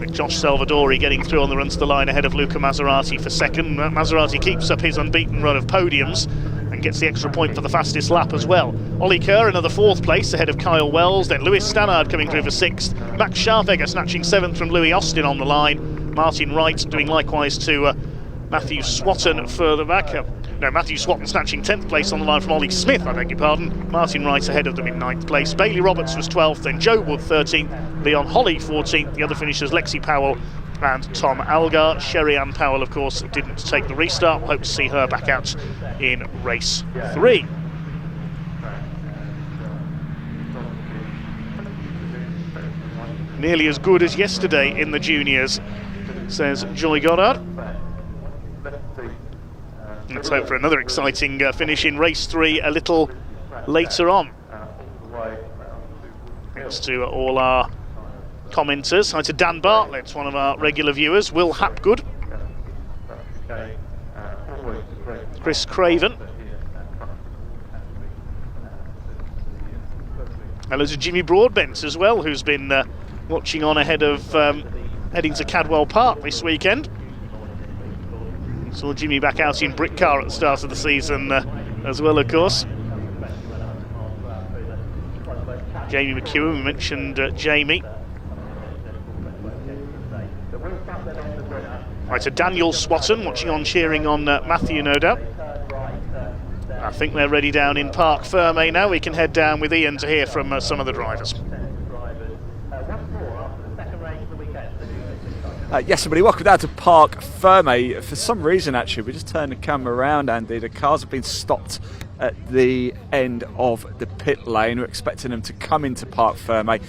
with Josh Salvadori getting through on the run to the line ahead of Luca Maserati for 2nd. Maserati keeps up his unbeaten run of podiums and gets the extra point for the fastest lap as well. Ollie Kerr another 4th place ahead of Kyle Wells, then Lewis Stannard coming through for 6th. Max Scharfegger snatching 7th from Louis Austin on the line. Martin Wright doing likewise to Matthew Swatton further back. Matthew Swatton snatching 10th place on the line from Ollie Smith, I beg your pardon. Martin Wright ahead of them in 9th place. Bailey Roberts was 12th, then Joe Wood 13th, Leon Holly 14th. The other finishers Lexi Powell and Tom Algar. Sherry-Ann Powell, of course, didn't take the restart. We'll hope to see her back out in race 3. Nearly as good as yesterday in the juniors, says Joy Goddard. Let's hope for another exciting finish in race 3 a little later on. Thanks to all our commenters. Hi to Dan Bartlett, one of our regular viewers. Will Hapgood. Chris Craven. Hello to Jimmy Broadbent as well, who's been watching on ahead of heading to Cadwell Park this weekend. Saw Jimmy back out in Brick Car at the start of the season as well, of course. Jamie McEwen, we mentioned Jamie. Right, to Daniel Swatton, watching on, cheering on Matthew, no doubt. I think they're ready down in Parc Ferme now. We can head down with Ian to hear from some of the drivers.
Yes, everybody, welcome down to Parc Ferme. For some reason, actually, we just turned the camera around, Andy. The cars have been stopped at the end of the pit lane. We're expecting them to come into Parc Ferme.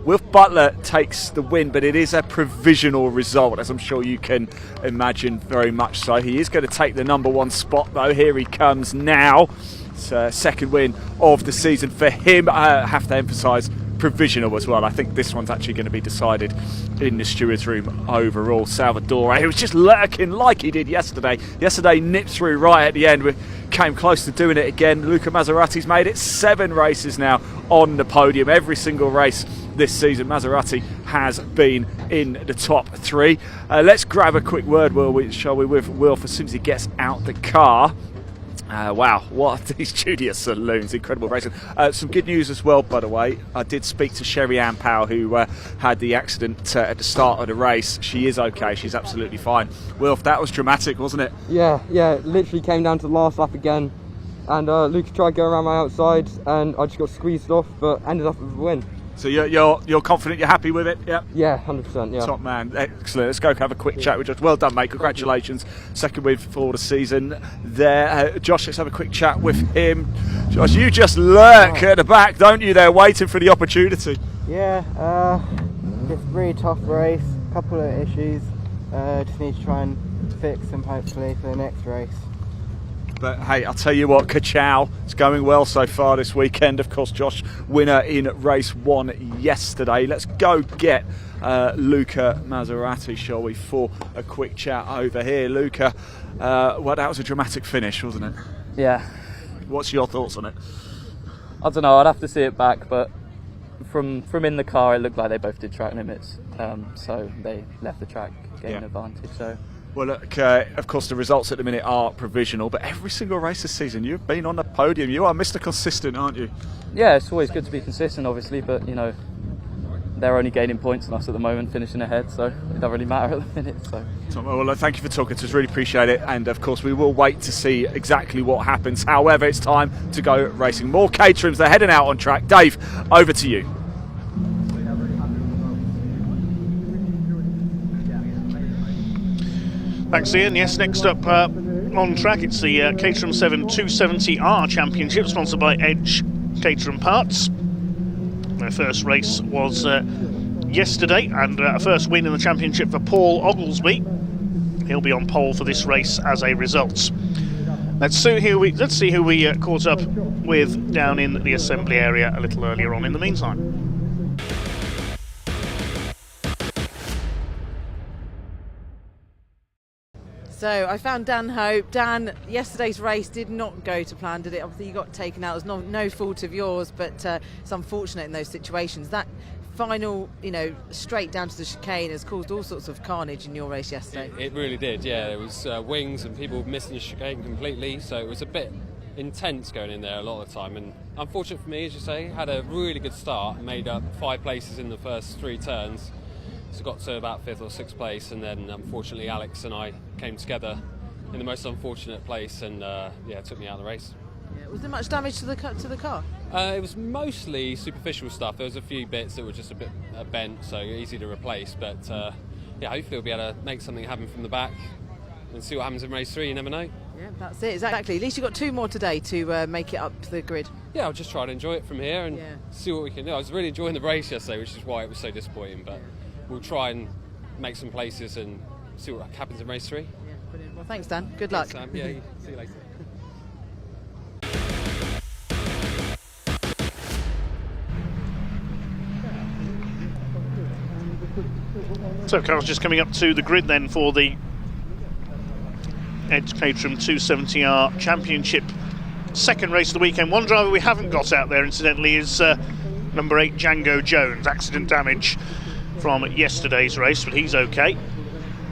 Wilf Butler takes the win, but it is a provisional result, as I'm sure you can imagine, very much so. He is going to take the number 1 spot, though. Here he comes now. It's a second win of the season for him. I have to emphasise provisional as well. I think this one's actually going to be decided in the stewards room overall. Salvador, he was just lurking like he did yesterday. Yesterday nipped through right at the end. We came close to doing it again. Luca Maserati's made it 7 races now on the podium. Every single race this season, Maserati has been in the top 3. Let's grab a quick word, shall we, with Wilf as soon as he gets out the car. Wow, what are these Junior Saloons, incredible racing. Some good news as well, by the way. I did speak to Sherry-Ann Powell, who had the accident at the start of the race. She is okay, she's absolutely fine. Wilf, that was dramatic, wasn't it?
Yeah, it literally came down to the last lap again, and Luke tried going around my outside and I just got squeezed off, but ended up with a win.
So you're confident, you're happy with it?
Yeah, 100%, yeah.
Top man, excellent. Let's go have a quick chat with Josh. Well done, mate, congratulations. Second win for the season there. Josh, let's have a quick chat with him. Josh, you just lurk at the back, don't you, there, waiting for the opportunity?
Yeah, it's a really tough race, a couple of issues. Just need to try and fix them hopefully for the next race.
But hey, I'll tell you what, Kachow, it's going well so far this weekend. Of course, Josh, winner in race 1 yesterday. Let's go get Luca Maserati, shall we, for a quick chat over here. Luca, well, that was a dramatic finish, wasn't it?
Yeah.
What's your thoughts on it?
I don't know, I'd have to see it back, but from in the car, it looked like they both did track limits. So they left the track, getting an advantage. So.
Well, look, of course, the results at the minute are provisional, but every single race this season, you've been on the podium. You are Mr. Consistent, aren't you?
Yeah, it's always good to be consistent, obviously, but, you know, they're only gaining points on us at the moment, finishing ahead, so it doesn't really matter at the minute. So.
Well, thank you for talking to us, really appreciate it, and of course we will wait to see exactly what happens. However, it's time to go racing. More Caterhams, they're heading out on track. Dave, over to you.
Thanks, Ian. Yes, next up on track, it's the Caterham 7 270R Championship, sponsored by Edge Caterham Parts. Their first race was yesterday, and a first win in the championship for Paul Oglesby. He'll be on pole for this race as a result. Let's see who we caught up with down in the assembly area a little earlier on in the meantime.
So I found Dan Hope. Dan, yesterday's race did not go to plan, did it? Obviously you got taken out. It was no fault of yours, but it's unfortunate in those situations. That final, straight down to the chicane has caused all sorts of carnage in your race yesterday.
It really did, yeah. There was wings and people missing the chicane completely, so it was a bit intense going in there a lot of the time. And unfortunate for me, as you say, had a really good start, made up 5 places in the first 3 turns. So got to about 5th or 6th place, and then unfortunately Alex and I came together in the most unfortunate place, and it took me out of the race.
Yeah. Was there much damage to the car?
It was mostly superficial stuff. There was a few bits that were just a bit bent, so easy to replace. But yeah, hopefully we'll be able to make something happen from the back and see what happens in race 3. You never know.
Yeah, that's it, exactly. At least you've got 2 more today to make it up to the grid.
Yeah, I'll just try to enjoy it from here and see what we can do. I was really enjoying the race yesterday, which is why it was so disappointing, but we'll try and make some places and see what happens in race 3.
Yeah, brilliant. Well, thanks, Dan. Good luck.
Thanks, Sam. Yeah, see you later.
So cars just coming up to the grid then for the Edge Caterham 270R Championship second race of the weekend. One driver we haven't got out there, incidentally, is number 8 Django Jones. Accident damage from yesterday's race, but he's okay.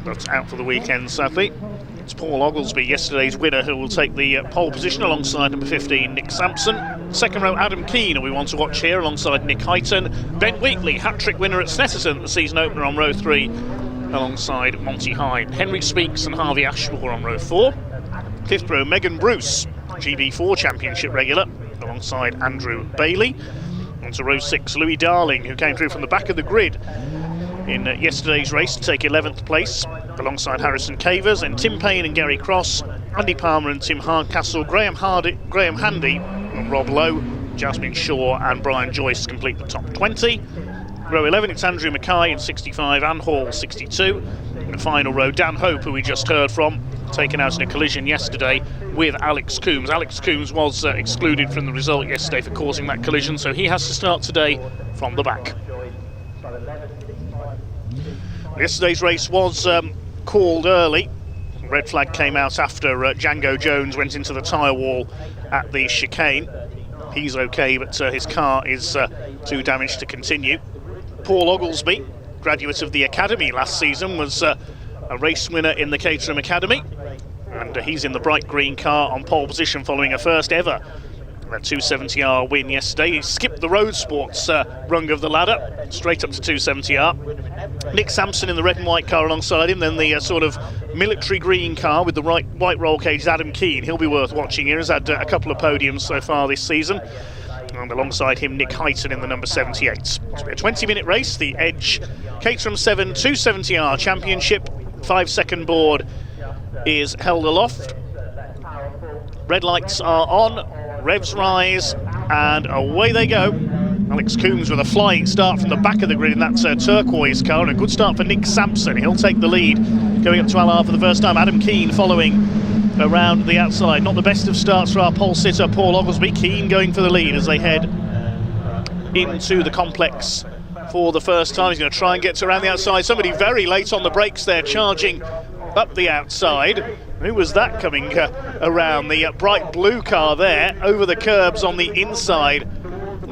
But out for the weekend, sadly. It's Paul Oglesby, yesterday's winner, who will take the pole position alongside number 15 Nick Sampson. Second row Adam Keane, who we want to watch here, alongside Nick Highton. Ben Wheatley, hat-trick winner at Snetterton, the season opener, on row 3 alongside Monty Hyde. Henry Speaks and Harvey Ashmore on row 4. Fifth row Megan Bruce, GB4 Championship regular, alongside Andrew Bailey. Onto row 6 Louis Darling, who came through from the back of the grid in yesterday's race to take 11th place, alongside Harrison Cavers, and Tim Payne and Gary Cross, Andy Palmer and Tim Hardcastle, Graham Handy and Rob Lowe, Jasmine Shaw and Brian Joyce complete the top 20. Row 11 it's Andrew Mackay in 65, Ann Hall 62. In the final row Dan Hope, who we just heard from, taken out in a collision yesterday with Alex Coombs. Alex Coombs was excluded from the result yesterday for causing that collision, so he has to start today from the back. Yesterday's race was called early. Red flag came out after Django Jones went into the tyre wall at the chicane. He's okay, but his car is too damaged to continue. Paul Oglesby, graduate of the Academy last season, was a race winner in the Caterham Academy, and he's in the bright green car on pole position following a first ever 270R win yesterday. He skipped the Roadsport's rung of the ladder straight up to 270R. Nick Sampson in the red and white car alongside him, then the sort of military green car with the white roll cage, Adam Keane. He'll be worth watching here. He's had a couple of podiums so far this season. And alongside him, Nick Highton in the number 78. It's been a 20-minute race, the Edge Caterham 7 270R Championship. 5-second board is held aloft. Red lights are on, revs rise, and away they go. Alex Coombs with a flying start from the back of the grid in that turquoise car, and a good start for Nick Sampson. He'll take the lead going up to Allard for the first time. Adam Keane following around the outside. Not the best of starts for our pole sitter Paul Oglesby. Keane going for the lead as they head into the complex for the first time. He's going to try and get to around the outside. Somebody very late on the brakes there, charging up the outside. Who was that coming around? The bright blue car there, over the curbs on the inside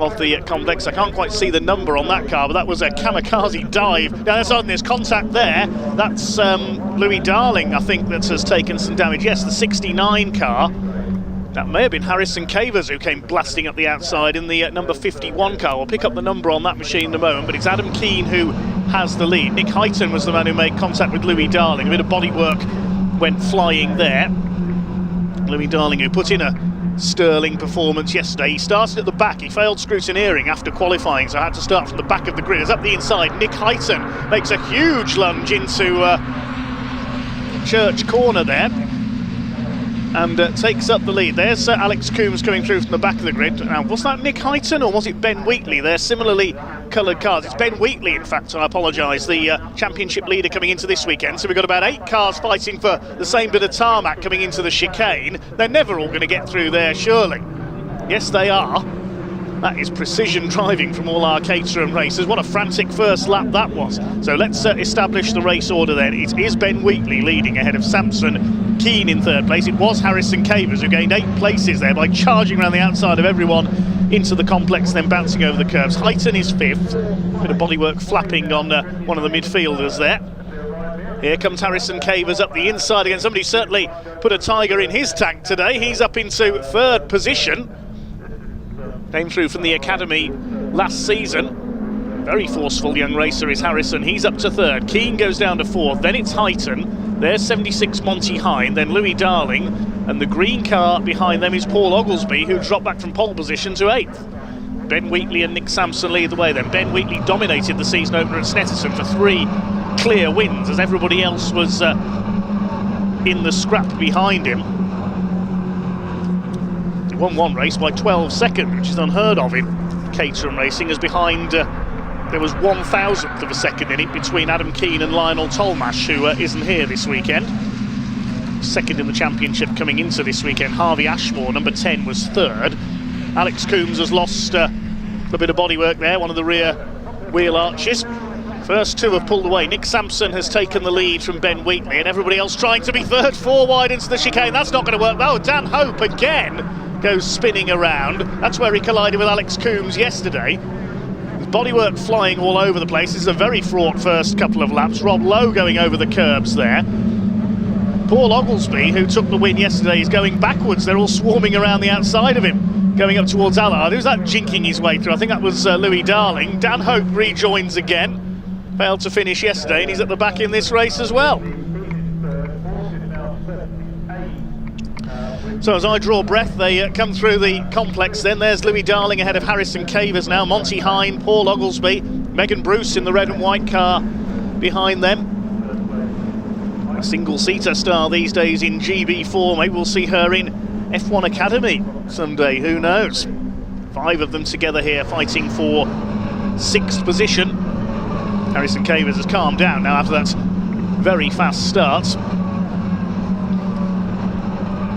of the complex. I can't quite see the number on that car, but that was a kamikaze dive. Now there's contact there. That's Louis Darling, I think, that has taken some damage. Yes, the 69 car. That may have been Harrison Cavers who came blasting up the outside in the number 51 car. We'll pick up the number on that machine in a moment, but it's Adam Keane who has the lead. Nick Highton was the man who made contact with Louis Darling. A bit of bodywork went flying there. Louis Darling, who put in a sterling performance yesterday. He started at the back. He failed scrutineering after qualifying, so had to start from the back of the grid. As up the inside, Nick Highton makes a huge lunge into Church Corner there, and takes up the lead. There's Alex Coombs coming through from the back of the grid. Now, was that Nick Highton or was it Ben Wheatley? They're similarly coloured cars. It's Ben Wheatley, in fact, I apologise, the championship leader coming into this weekend. So we've got about 8 cars fighting for the same bit of tarmac coming into the chicane. They're never all going to get through there, surely. Yes, they are. That is precision driving from all our Caterham racers. What a frantic first lap that was. So let's establish the race order then. It is Ben Wheatley leading ahead of Sampson, Keane in third place. It was Harrison Cavers who gained 8 places there by charging around the outside of everyone into the complex, then bouncing over the curbs. Highton is 5th. Bit of bodywork flapping on one of the midfielders there. Here comes Harrison Cavers up the inside again. Somebody certainly put a tiger in his tank today. He's up into 3rd position. Came through from the Academy last season. Very forceful young racer is Harrison. He's up to 3rd. Keane goes down to 4th. Then it's Highton. There's 76 Monty Hyde. Then Louis Darling. And the green car behind them is Paul Oglesby, who dropped back from pole position to 8th. Ben Wheatley and Nick Sampson lead the way then. Ben Wheatley dominated the season opener at Snetterton for 3 clear wins as everybody else was in the scrap behind him. He won one race by 12 seconds, which is unheard of in Caterham racing, as behind there was 1,000th of a second in it between Adam Keane and Lionel Tolmash, who isn't here this weekend. Second in the championship coming into this weekend. Harvey Ashmore, number 10, was third. Alex Coombs has lost a bit of bodywork there, one of the rear wheel arches. First two have pulled away. Nick Sampson has taken the lead from Ben Wheatley, and everybody else trying to be third, 4 wide into the chicane. That's not going to work. Oh, Dan Hope again goes spinning around. That's where he collided with Alex Coombs yesterday. Bodywork flying all over the place. This is a very fraught first couple of laps. Rob Lowe going over the curbs there. Paul Oglesby, who took the win yesterday, is going backwards. They're all swarming around the outside of him, going up towards Allard. Who's that jinking his way through? I think that was Louis Darling. Dan Hope rejoins again. Failed to finish yesterday, and he's at the back in this race as well. So as I draw breath, they come through the complex then. There's Louis Darling ahead of Harrison Cavers now. Monty Hine, Paul Oglesby, Megan Bruce in the red and white car behind them. A single-seater star these days in GB4. Maybe we'll see her in F1 Academy someday, who knows. 5 of them together here fighting for 6th position. Harrison Cavers has calmed down now after that very fast start.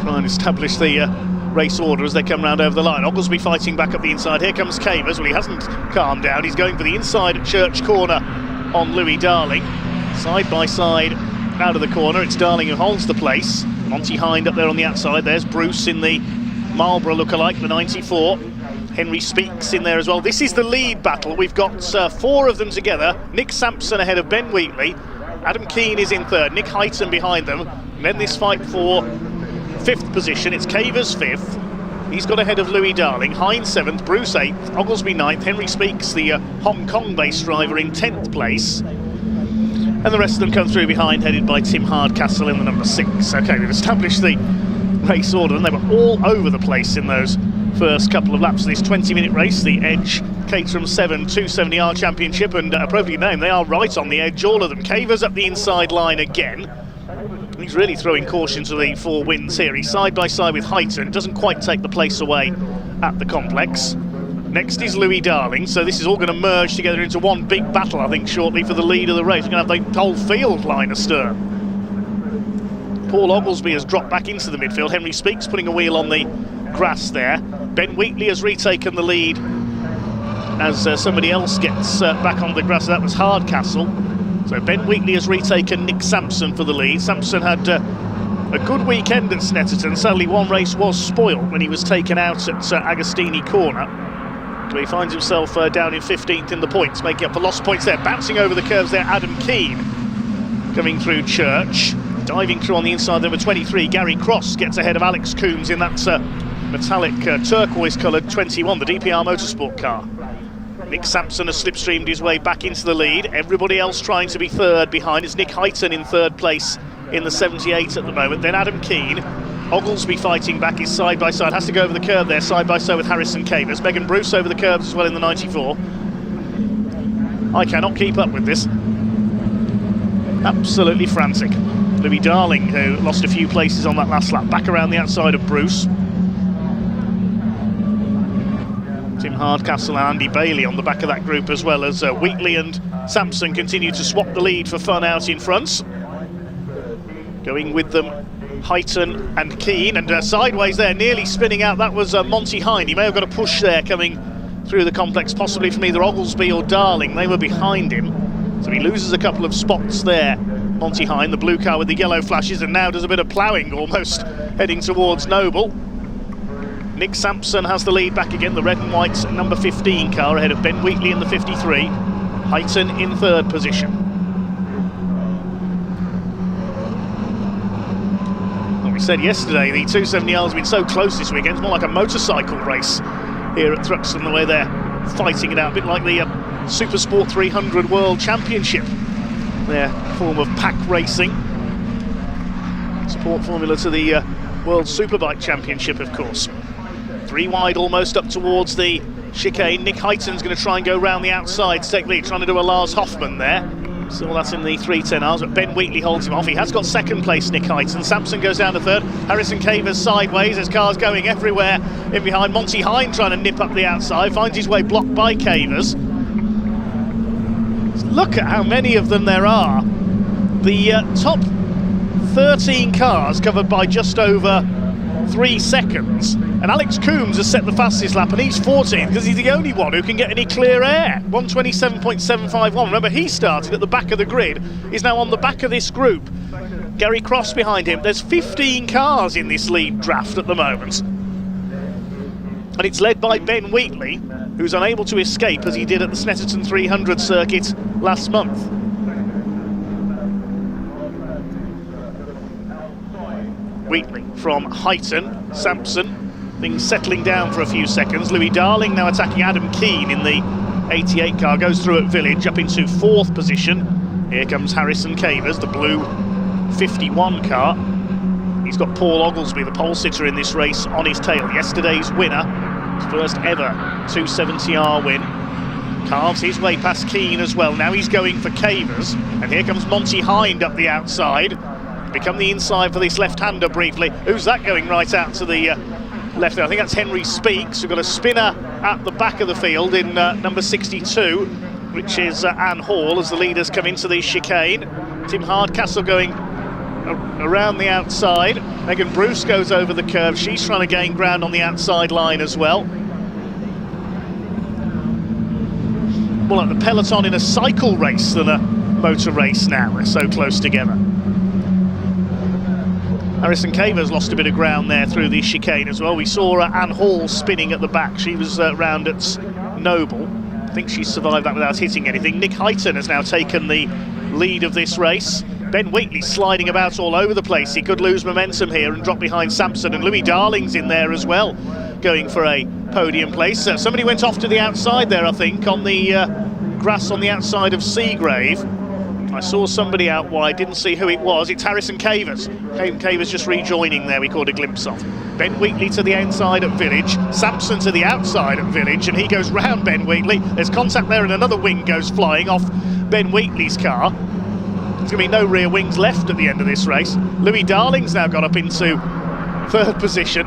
Try and establish the race order as they come round over the line. Oglesby fighting back up the inside. Here comes Cavers. Well, he hasn't calmed down. He's going for the inside at Church Corner on Louis Darling. Side by side out of the corner. It's Darling who holds the place. Monty Hind up there on the outside. There's Bruce in the Marlborough lookalike, the 94. Henry Speaks in there as well. This is the lead battle. We've got 4 of them together. Nick Sampson ahead of Ben Wheatley. Adam Keane is in third. Nick Heighton behind them. And then this fight for 5th position. It's Cavers 5th. He's got ahead of Louis Darling. Hines 7th, Bruce 8th, Oglesby 9th, Henry Speaks, the Hong Kong-based driver, in 10th place. And the rest of them come through behind, headed by Tim Hardcastle in the number 6. Okay, we've established the race order, and they were all over the place in those first couple of laps of this 20-minute race. The Edge Caterham 7 270R Championship, and appropriately named, they are right on the edge, all of them. Cavers up the inside line again. He's really throwing caution to the 4 wins here. He's side by side with Heighton. Doesn't quite take the place away at the complex. Next is Louis Darling. So this is all going to merge together into one big battle, I think, shortly for the lead of the race. We're going to have the whole field line astern. Paul Oglesby has dropped back into the midfield. Henry Speaks putting a wheel on the grass there. Ben Wheatley has retaken the lead as somebody else gets back on the grass. That was Hardcastle. So Ben Wheatley has retaken Nick Sampson for the lead. Sampson had a good weekend at Snetterton. Sadly, one race was spoiled when he was taken out at Agostini Corner. So he finds himself down in 15th in the points, making up for lost points there. Bouncing over the curves there, Adam Keane coming through Church. Diving through on the inside, number 23, Gary Cross gets ahead of Alex Coombs in that metallic turquoise-coloured 21, the DPR Motorsport car. Nick Sampson has slipstreamed his way back into the lead. Everybody else trying to be third behind. It's Nick Heighton in third place in the 78 at the moment. Then Adam Keane. Oglesby fighting back, is side by side. Has to go over the curb there, side by side with Harrison Cavers. Megan Bruce over the curbs as well in the 94. I cannot keep up with this. Absolutely frantic. Louis Darling, who lost a few places on that last lap, back around the outside of Bruce. Tim Hardcastle and Andy Bailey on the back of that group, as well as Wheatley and Sampson continue to swap the lead for fun out in front. Going with them, Heighton and Keane, and sideways there, nearly spinning out, that was Monty Hine. He may have got a push there coming through the complex, possibly from either Oglesby or Darling. They were behind him, so he loses a couple of spots there. Monty Hine, the blue car with the yellow flashes, and now does a bit of ploughing almost, heading towards Noble. Nick Sampson has the lead back again, the red and white number 15 car ahead of Ben Wheatley in the 53. Heighton in third position. Well, we said yesterday the 270R has been so close this weekend, it's more like a motorcycle race here at Thruxton, the way they're fighting it out, a bit like the Super Sport 300 World Championship, their form of pack racing. Support formula to the World Superbike Championship, of course. 3 wide almost up towards the chicane. Nick Heighton's going to try and go round the outside to take lead, trying to do a Lars Hoffman there. Saw that in the 310Rs, but Ben Wheatley holds him off. He has got second place, Nick Heighton. Sampson goes down to third. Harrison Cavers sideways. There's cars going everywhere in behind. Monty Hind trying to nip up the outside. Finds his way blocked by Cavers. Look at how many of them there are. The top 13 cars covered by just over 3 seconds, and Alex Coombs has set the fastest lap, and he's 14th because he's the only one who can get any clear air. 1:27.751. Remember, he started at the back of the grid. He's now on the back of this group. Gary Cross behind him. There's 15 cars in this lead draft at the moment, and it's led by Ben Wheatley, who's unable to escape as he did at the Snetterton 300 circuit last month. Wheatley from Heighton, Sampson, things settling down for a few seconds. Louis Darling now attacking Adam Keane in the 88 car, goes through at Village up into 4th position. Here comes Harrison Cavers, the blue 51 car. He's got Paul Oglesby, the pole sitter in this race, on his tail. Yesterday's winner, his first ever 270R win. Carves his way past Keane as well. Now he's going for Cavers, and here comes Monty Hind up the outside. Become the inside for this left-hander briefly. Who's that going right out to the left there? I think that's Henry Speaks. We've got a spinner at the back of the field in number 62, which is Anne Hall, as the leaders come into the chicane. Tim Hardcastle going around the outside. Megan Bruce goes over the curve. She's trying to gain ground on the outside line as well. More like the peloton in a cycle race than a motor race now. We're so close together. Harrison Cavers lost a bit of ground there through the chicane as well. We saw Anne Hall spinning at the back. She was round at Noble. I think she survived that without hitting anything. Nick Heighton has now taken the lead of this race. Ben Wheatley sliding about all over the place. He could lose momentum here and drop behind Sampson, and Louis Darling's in there as well, going for a podium place. Somebody went off to the outside there, I think, on the grass on the outside of Seagrave. I saw somebody out wide, didn't see who it was. It's Harrison Cavers. Cavers just rejoining there, we caught a glimpse of. Ben Wheatley to the inside at Village, Sampson to the outside at Village, and he goes round Ben Wheatley. There's contact there, and another wing goes flying off Ben Wheatley's car. There's going to be no rear wings left at the end of this race. Louis Darling's now got up into 3rd position.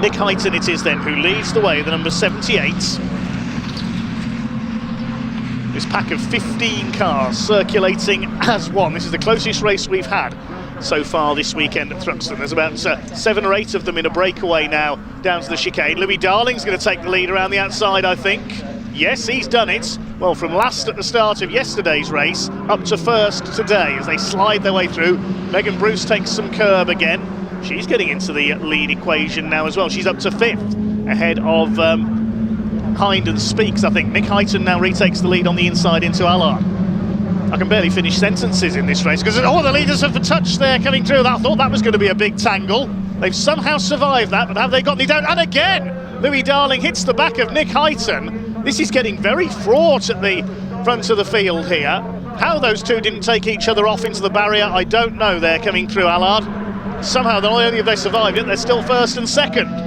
Nick Heighton it is then who leads the way, the number 78. This pack of 15 cars circulating as one. This is the closest race we've had so far this weekend at Thruxton. There's about 7 or 8 of them in a breakaway now down to the chicane. Louis Darling's going to take the lead around the outside, I think. Yes, he's done it. Well, from last at the start of yesterday's race up to first today as they slide their way through. Megan Bruce takes some curb again. She's getting into the lead equation now as well. She's up to 5th ahead of Hind and Speaks, I think. Nick Heighton now retakes the lead on the inside into Allard. I can barely finish sentences in this race because the leaders have a touch there coming through. I thought that was going to be a big tangle. They've somehow survived that, but have they got any down? And again, Louis Darling hits the back of Nick Heighton. This is getting very fraught at the front of the field here. How those two didn't take each other off into the barrier, I don't know. They're coming through Allard. Somehow, not only have they survived it, they're still 1st and 2nd.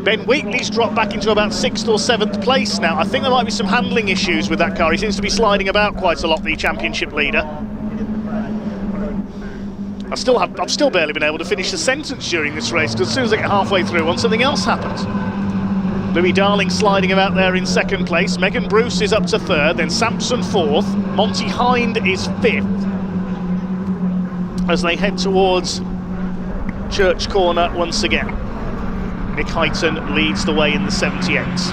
Ben Wheatley's dropped back into about 6th or 7th place now. I think there might be some handling issues with that car. He seems to be sliding about quite a lot, the championship leader. I've still barely been able to finish a sentence during this race, because as soon as I get halfway through one, something else happens. Louis Darling sliding about there in 2nd place. Megan Bruce is up to 3rd, then Sampson 4th. Monty Hind is 5th as they head towards Church Corner once again. Nick Heighton leads the way in the 78s.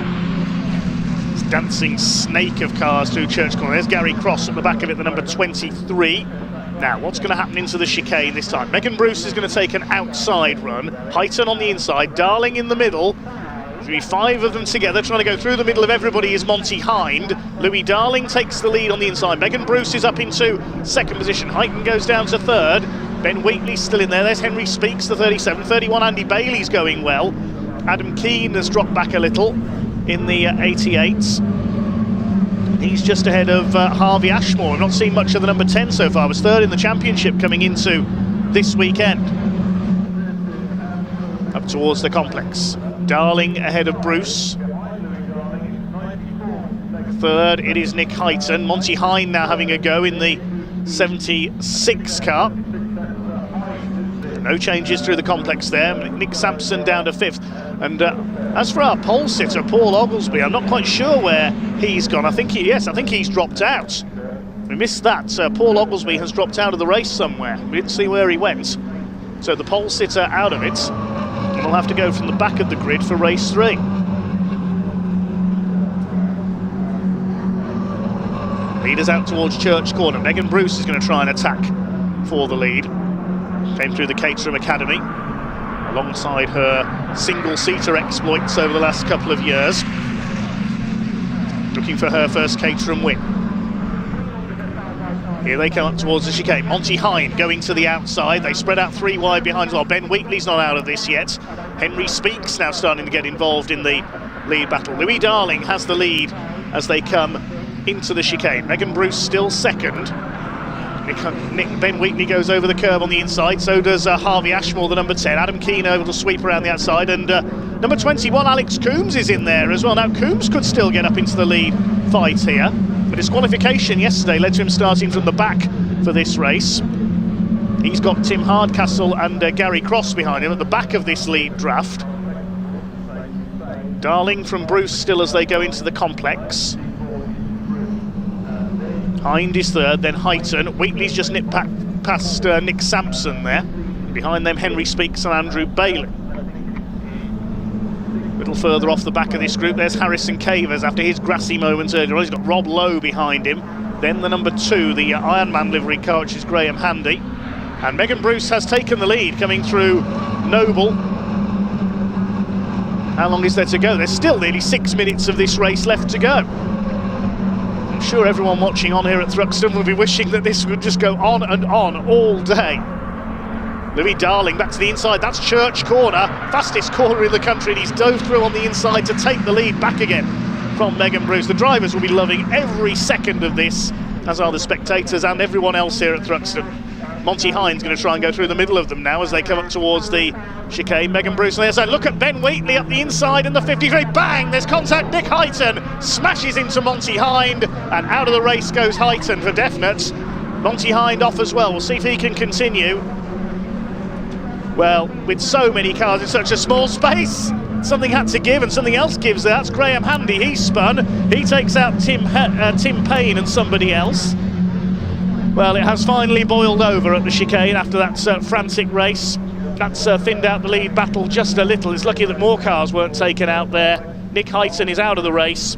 This dancing snake of cars through Church Corner. There's Gary Cross at the back of it, the number 23. Now, what's going to happen into the chicane this time? Megan Bruce is going to take an outside run. Heighton on the inside, Darling in the middle. There's going to be 5 of them together. Trying to go through the middle of everybody is Monty Hind. Louis Darling takes the lead on the inside. Megan Bruce is up into 2nd position. Heighton goes down to 3rd. Ben Wheatley's still in there. There's Henry Speaks, the 37. 31, Andy Bailey's going well. Adam Keane has dropped back a little in the 88s. He's just ahead of Harvey Ashmore. I've not seen much of the number 10 so far. Was 3rd in the championship coming into this weekend. Up towards the complex. Darling ahead of Bruce. Third, it is Nick Hyton. Monty Hine now having a go in the 76 car. No changes through the complex there. Nick Sampson down to 5th. And as for our pole sitter, Paul Oglesby, I'm not quite sure where he's gone. I think he's dropped out. We missed that. Paul Oglesby has dropped out of the race somewhere. We didn't see where he went. So the pole sitter out of it. And we'll have to go from the back of the grid for race 3. Leaders out towards Church Corner. Megan Bruce is going to try and attack for the lead. Came through the Caterham Academy alongside her single-seater exploits over the last couple of years. Looking for her first Caterham win. Here they come up towards the chicane. Monty Hine going to the outside. They spread out 3 wide behind as well. Ben Wheatley's not out of this yet. Henry Speaks now starting to get involved in the lead battle. Louis Darling has the lead as they come into the chicane. Megan Bruce still second. Ben Wheatley goes over the curb on the inside, so does Harvey Ashmore, the number 10. Adam Keane able to sweep around the outside, and number 21, Alex Coombs, is in there as well. Now, Coombs could still get up into the lead fight here, but disqualification yesterday led to him starting from the back for this race. He's got Tim Hardcastle and Gary Cross behind him at the back of this lead draft. Darling from Bruce still as they go into the complex. Hind is third, then Hyton. Wheatley's just nipped past Nick Sampson there. Behind them, Henry Speaks and Andrew Bailey. A little further off the back of this group, there's Harrison Cavers after his grassy moment earlier on. He's got Rob Lowe behind him. Then the number 2, the Ironman livery car, which is Graham Handy. And Megan Bruce has taken the lead, coming through Noble. How long is there to go? There's still nearly 6 minutes of this race left to go. I'm sure everyone watching on here at Thruxton will be wishing that this would just go on and on all day. Louis Darling back to the inside, that's Church Corner, fastest corner in the country, and he's dove through on the inside to take the lead back again from Megan Bruce. The drivers will be loving every second of this, as are the spectators and everyone else here at Thruxton. Monty Hine's going to try and go through the middle of them now as they come up towards the chicane. Megan Bruce on the outside. Look at Ben Wheatley up the inside in the 53. Bang! There's contact. Nick Hyton smashes into Monty Hind, and out of the race goes Hyton for definite. Monty Hind off as well. We'll see if he can continue. Well, with so many cars in such a small space, something had to give and something else gives. That's Graham Handy. He's spun. He takes out Tim Payne and somebody else. Well, it has finally boiled over at the chicane after that frantic race. That's thinned out the lead battle just a little. It's lucky that more cars weren't taken out there. Nick Hyton is out of the race.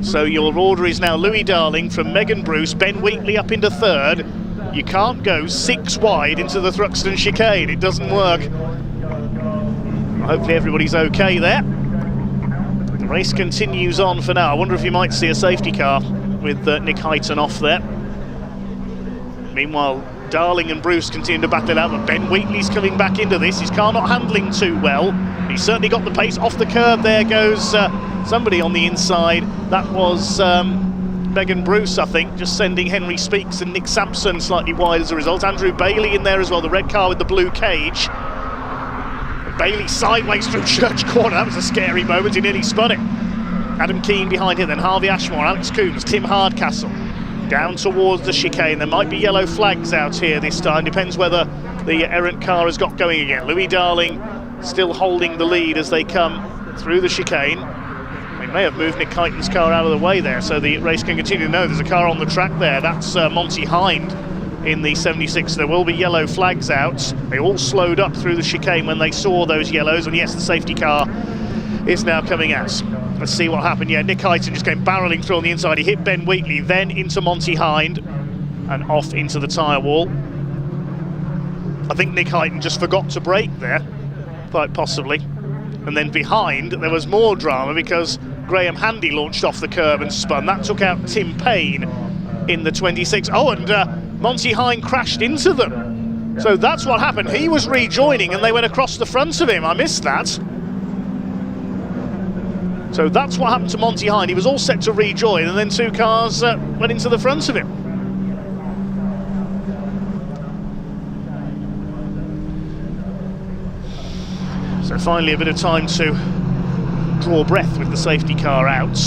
So your order is now Louis Darling from Megan Bruce, Ben Wheatley up into third. You can't go 6 wide into the Thruxton chicane. It doesn't work. Hopefully everybody's okay there. The race continues on for now. I wonder if you might see a safety car with Nick Hyton off there. Meanwhile, Darling and Bruce continue to battle it out, but Ben Wheatley's coming back into this. His car not handling too well. He's certainly got the pace. Off the curb there goes somebody on the inside. That was Megan Bruce, I think, just sending Henry Speaks and Nick Sampson slightly wide as a result. Andrew Bailey in there as well, the red car with the blue cage. Bailey sideways through Church Corner. That was a scary moment. He nearly spun it. Adam Keane behind him, then Harvey Ashmore, Alex Coombs, Tim Hardcastle. Down towards the chicane. There might be yellow flags out here this time. Depends whether the errant car has got going again. Louis Darling still holding the lead as they come through the chicane. They may have moved Nick Hyton's car out of the way there so the race can continue. No, there's a car on the track there. That's Monty Hind in the 76. There will be yellow flags out. They all slowed up through the chicane when they saw those yellows, and yes, the safety car is now coming out. Let's see what happened. Yeah, Nick Hyton just came barrelling through on the inside. He hit Ben Wheatley, then into Monty Hind, and off into the tyre wall. I think Nick Hyton just forgot to brake there, quite possibly. And then behind, there was more drama because Graham Handy launched off the curb and spun. That took out Tim Payne in the 26. Oh, and Monty Hind crashed into them. So that's what happened. He was rejoining and they went across the front of him. I missed that. So that's what happened to Monty Hind. He was all set to rejoin, and then 2 cars went into the front of him. So finally a bit of time to draw breath with the safety car out.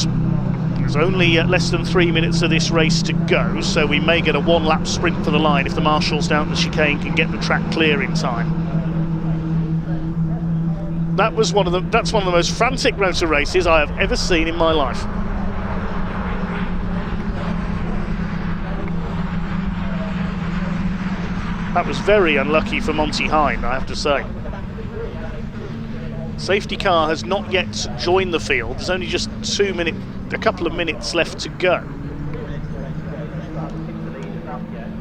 There's only less than 3 minutes of this race to go, so we may get a one-lap sprint for the line if the marshals down the chicane can get the track clear in time. That's one of the most frantic motor races I have ever seen in my life. That was very unlucky for Monty Hind, I have to say. Safety car has not yet joined the field. There's only just a couple of minutes left to go.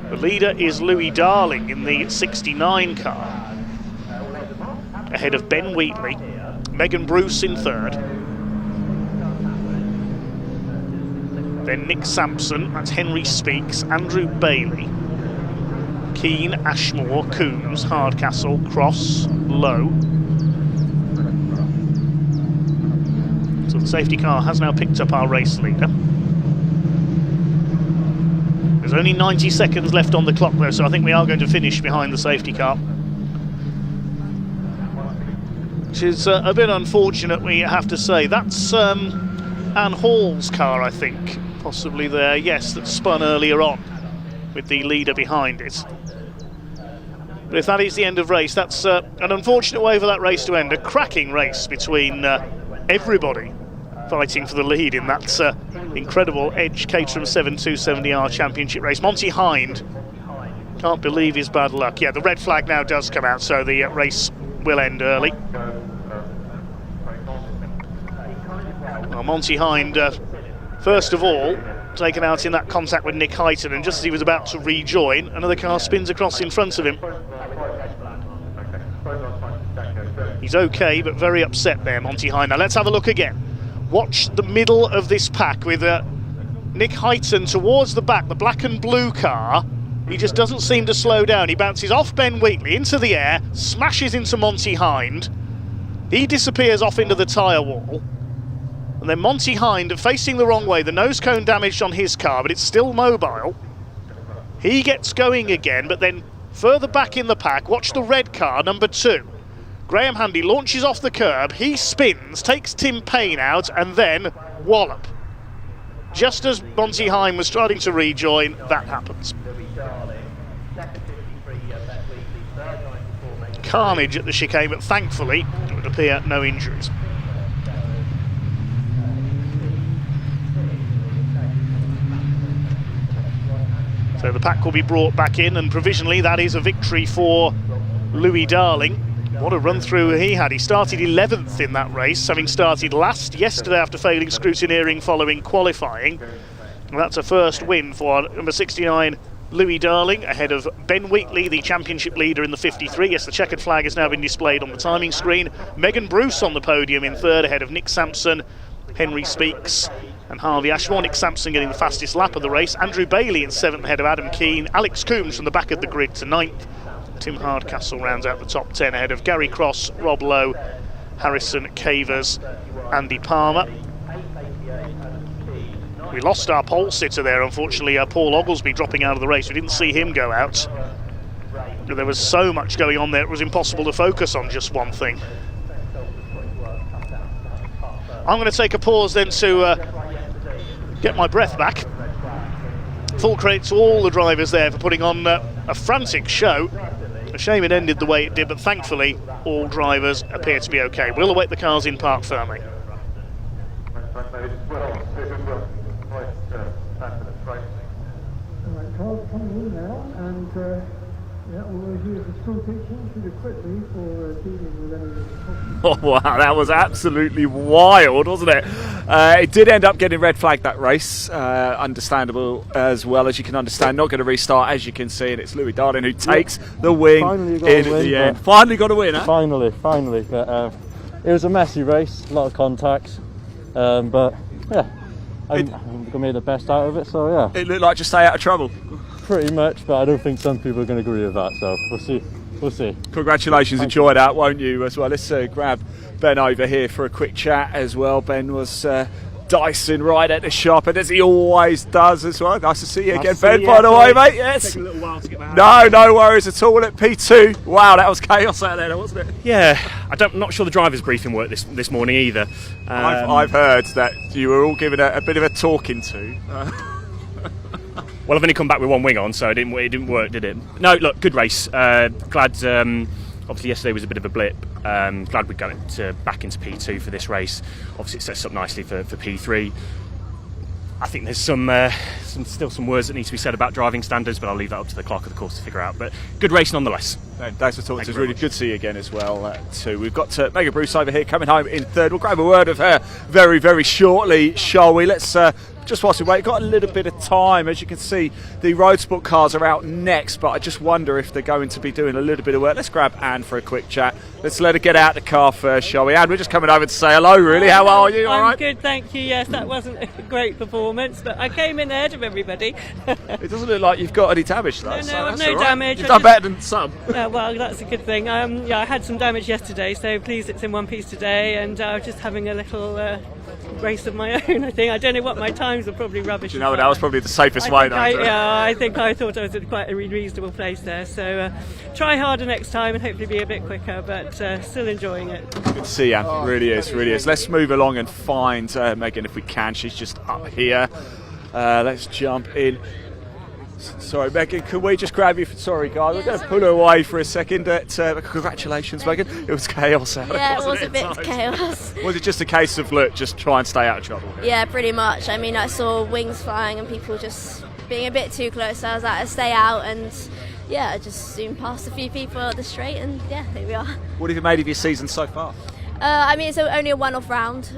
The leader is Louis Darling in the 69 car, ahead of Ben Wheatley, Megan Bruce in third. Then Nick Sampson, that's Henry Speaks, Andrew Bailey, Keane, Ashmore, Coombs, Hardcastle, Cross, Lowe. So the safety car has now picked up our race leader. There's only 90 seconds left on the clock though, so I think we are going to finish behind the safety car. Which is a bit unfortunate, we have to say. That's Anne Hall's car, I think, possibly there. Yes, that spun earlier on with the leader behind it. But if that is the end of race, that's an unfortunate way for that race to end. A cracking race between everybody fighting for the lead in that incredible Edge Caterham 7270R Championship race. Monty Hind can't believe his bad luck. Yeah, the red flag now does come out, so the race will end early. Well, Monty Hind, first of all, taken out in that contact with Nick Heighton, and just as he was about to rejoin, another car spins across in front of him. He's okay, but very upset there, Monty Hind. Now let's have a look again. Watch the middle of this pack with Nick Heighton towards the back, the black and blue car. He just doesn't seem to slow down. He bounces off Ben Wheatley into the air, smashes into Monty Hind. He disappears off into the tyre wall. And then Monty Hind, facing the wrong way, the nose cone damaged on his car, but it's still mobile. He gets going again, but then further back in the pack, watch the red car, number 2. Graham Handy launches off the curb, he spins, takes Tim Payne out, and then wallop. Just as Monty Hind was starting to rejoin, that happens. Carnage at the chicane, but thankfully, it would appear no injuries. So the pack will be brought back in, and provisionally that is a victory for Louis Darling. What a run through he had. He started 11th in that race, having started last yesterday after failing scrutineering following qualifying. And that's a first win for number 69 Louis Darling, ahead of Ben Wheatley, the championship leader in the 53. Yes, the checkered flag has now been displayed on the timing screen. Megan Bruce on the podium in third, ahead of Nick Sampson, Henry Speaks and Harvey Ashmore. Nick Sampson getting the fastest lap of the race. Andrew Bailey in 7th, ahead of Adam Keane. Alex Coombs from the back of the grid to 9th. Tim Hardcastle rounds out the top 10, ahead of Gary Cross, Rob Lowe, Harrison Cavers, Andy Palmer. We lost our pole sitter there, unfortunately, Paul Oglesby dropping out of the race. We didn't see him go out. There was so much going on there, it was impossible to focus on just one thing. I'm going to take a pause then to get my breath back. Full credit to all the drivers there for putting on a frantic show. A shame it ended the way it did, but thankfully all drivers appear to be okay. We'll await the cars in park firmly.
Alright, cars coming in now, and we'll use the school teaching pretty quickly for dealing with any
Oh wow, that was absolutely wild, wasn't it? It did end up getting red flagged, that race. Understandable as well, as you can understand. Not going to restart, as you can see, and it's Louis Darling who takes the wing in the end. Finally got a win, huh?
Finally. But, it was a messy race, a lot of contacts, but yeah, I'm going to make the best out of it. So yeah,
it looked like just stay out of trouble.
Pretty much, but I don't think some people are going to agree with that. So we'll see. We'll see.
Congratulations, enjoy that, won't you, as well? Let's grab Ben over here for a quick chat as well. Ben was Dyson right at the sharp end, as he always does as well. Nice to see you
Nice
again,
to see
Ben,
you.
by the way,
Sorry,
mate. Yes.
taking a little while to get back.
No worries at all at P2. Wow, that was chaos out there, wasn't it?
Yeah, I'm not sure the driver's briefing worked this morning either.
I've heard that you were all given a bit of a talking to.
Well, I've only come back with one wing on, so it didn't work, did it? No, look, good race. Glad. Obviously, yesterday was a bit of a blip. Glad we got it back into P2 for this race. Obviously, it sets up nicely for P3. I think there's still some words that need to be said about driving standards, but I'll leave that up to the clerk of the course to figure out. But good race nonetheless.
Thanks for talking to us. It's really good to see you again as well, too. We've got Megan Bruce over here coming home in third. We'll grab a word of her very, very shortly, shall we? Let's just whilst we wait, got a little bit of time. As you can see, the Roadsport cars are out next, but I just wonder if they're going to be doing a little bit of work. Let's grab Anne for a quick chat. Let's let her get out the car first, shall we? Anne, we're just coming over to say hello, really. How are you? All
I'm
right?
good, thank you. Yes, that wasn't a great performance, but I came in ahead of everybody.
It doesn't look like you've got any damage, though.
No,
so
I've
that's
no
all right.
damage.
You've done better than some.
Yeah, well, that's a good thing. Yeah, I had some damage yesterday, so pleased it's in one piece today, and I was just having a little race of my own, I think. I don't know what my times are, probably rubbish.
Do you know what? That was probably the safest way, though.
I think I thought I was in quite a reasonable place there, so try harder next time and hopefully be a bit quicker, but still enjoying it.
Good to see you. Really is. Let's move along and find Megan if we can. She's just up here. Let's jump in. Sorry, Megan, can we just grab you? Sorry, guys, we're going to pull her away for a second. Congratulations, Megan. It was chaos out there.
Yeah, it was a
at
bit of
times?
chaos.
Was it just a case of, look, just try and stay out of trouble?
Yeah, pretty much. I mean, I saw wings flying and people just being a bit too close, so I was like, stay out, and yeah, I just zoomed past a few people at the straight, and yeah, here we are.
What have you made of your season so far?
I mean, it's only a one-off round,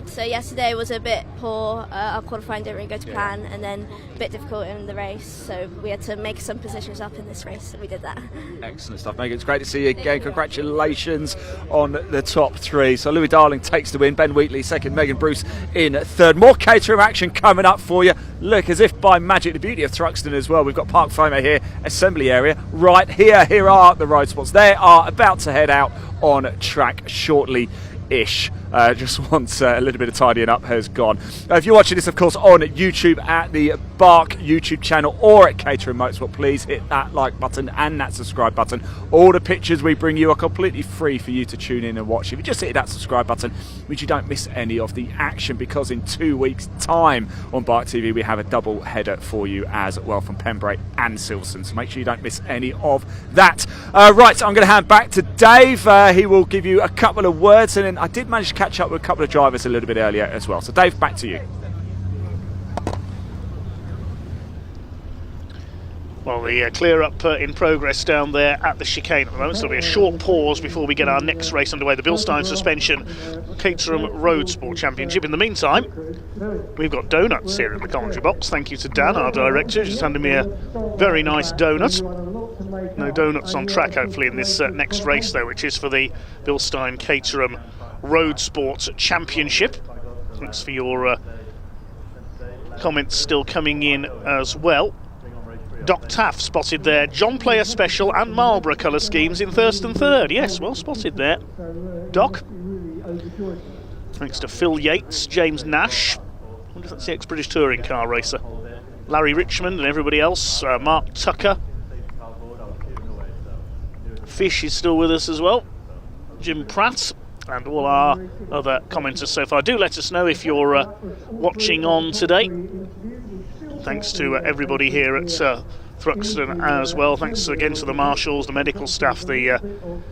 so yesterday was a bit poor. Our qualifying didn't really go to plan, and then a bit difficult in the race, so we had to make some positions up in this race, and we did that.
Excellent stuff, Megan. It's great to see you again. Congratulations on the top three. So Louis Darling takes the win, Ben Wheatley second, Megan Bruce in third. More Caterham action coming up for you. Look, as if by magic, the beauty of Thruxton as well. We've got Park FOMO here, assembly area right here. Here are the Roadsports. They are about to head out on track shortly-ish. Just once a little bit of tidying up has gone. If you're watching this, of course, on YouTube at the BARC YouTube channel or at Caterham Motorsport, please hit that like button and that subscribe button. All the pictures we bring you are completely free for you to tune in and watch. If you just hit that subscribe button, which you don't miss any of the action, because in 2 weeks' time on BARC TV we have a double header for you as well from Pembrey and Silverstone. So make sure you don't miss any of that. Right, I'm going to hand back to Dave. He will give you a couple of words, and then I did manage to catch up with a couple of drivers a little bit earlier as well. So Dave, back to you.
Well, the clear up in progress down there at the chicane at the moment, so there'll be a short pause before we get our next race underway, the Blistein Suspension Caterham Roadsport Championship. In the meantime, we've got donuts here in the commentary box. Thank you to Dan, our director, just handed me a very nice donut. No donuts on track, hopefully, in this next race, though, which is for the Blistein Caterham Roadsport Championship. Thanks for your comments still coming in as well. Doc Taff spotted there. John Player Special and Marlborough colour schemes in first and third. Yes, well spotted there, Doc. Thanks to Phil Yates, James Nash. I wonder if that's the ex-British touring car racer. Larry Richmond and everybody else. Mark Tucker. Fish is still with us as well. Jim Pratt. And all our other commenters so far. Do let us know if you're watching on today. Thanks to everybody here at Thruxton as well. Thanks again to the marshals, the medical staff, the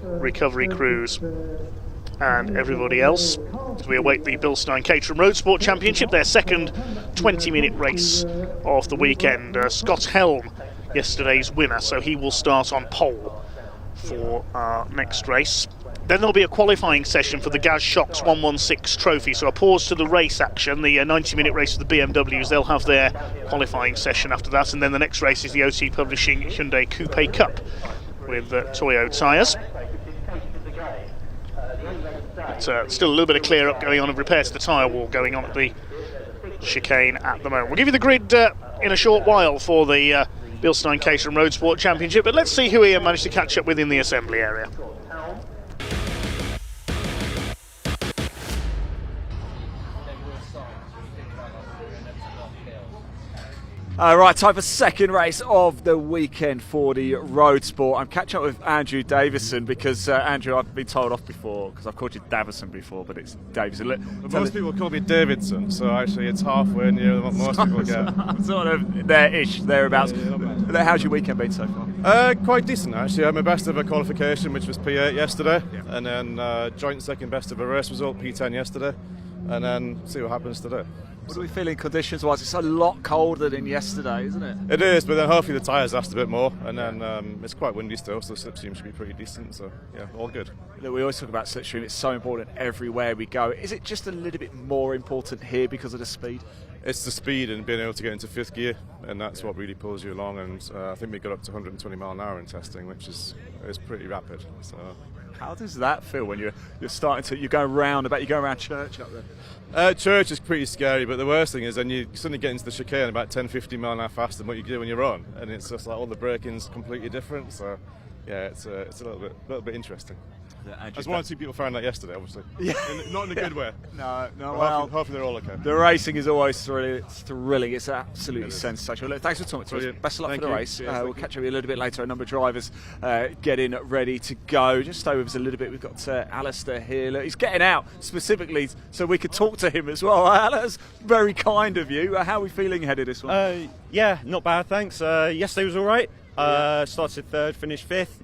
recovery crews, and everybody else. As we await the Blistein Caterham Roadsport Championship, their second 20-minute race of the weekend. Scott Helm, yesterday's winner, so he will start on pole for our next race. Then there'll be a qualifying session for the Gaz Shocks 116 trophy, so a pause to the race action, the 90-minute race of the BMWs. They'll have their qualifying session after that, and then the next race is the OT Publishing Hyundai Coupe Cup with Toyo tyres. Still a little bit of clear up going on and repair to the tyre wall going on at the chicane at the moment. We'll give you the grid in a short while for the Blistein Caterham Roadsport Championship, but let's see who Ian managed to catch up with in the assembly area.
Right, time for second race of the weekend for the Roadsport. I'm catching up with Andrew Davison because, Andrew, I've been told off before because I've called you Davison before, but it's Davison.
Most people call me Davidson, so actually it's halfway near what most people get.
Sort of there-ish, thereabouts. How's your weekend been so far?
Quite decent, actually. I had my best ever qualification, which was P8 yesterday, and then joint second best ever race result, P10 yesterday, and then see what happens today.
What are we feeling conditions-wise? It's a lot colder than yesterday, isn't it?
It is, but then hopefully the tyres last a bit more, and then it's quite windy still, so the slipstream should be pretty decent, so yeah, all good.
Look, we always talk about slipstream, it's so important everywhere we go. Is it just a little bit more important here because of the speed?
It's the speed and being able to get into fifth gear, and that's what really pulls you along, and I think we got up to 120 mile an hour in testing, which is pretty rapid. So.
How does that feel when you're going round Church up there?
Church is pretty scary, but the worst thing is then you suddenly get into the chicane about 10-15 mile an hour faster than what you do when you're on, and it's just like all the braking's completely different. So yeah, it's a little bit interesting. As one or two people found that yesterday, obviously. Yeah. Not in a good way.
No.
Well, hopefully they're all okay.
The racing is always thrilling. It's absolutely sensational. Look, thanks for talking to us. Best of luck for the race. We'll catch up with you a little bit later. A number of drivers getting ready to go. Just stay with us a little bit. We've got Alistair here. Look, he's getting out specifically so we could talk to him as well. Alistair's very kind of you. How are we feeling ahead of this one?
Yeah, not bad, thanks. Yesterday was all right. Started third, finished fifth.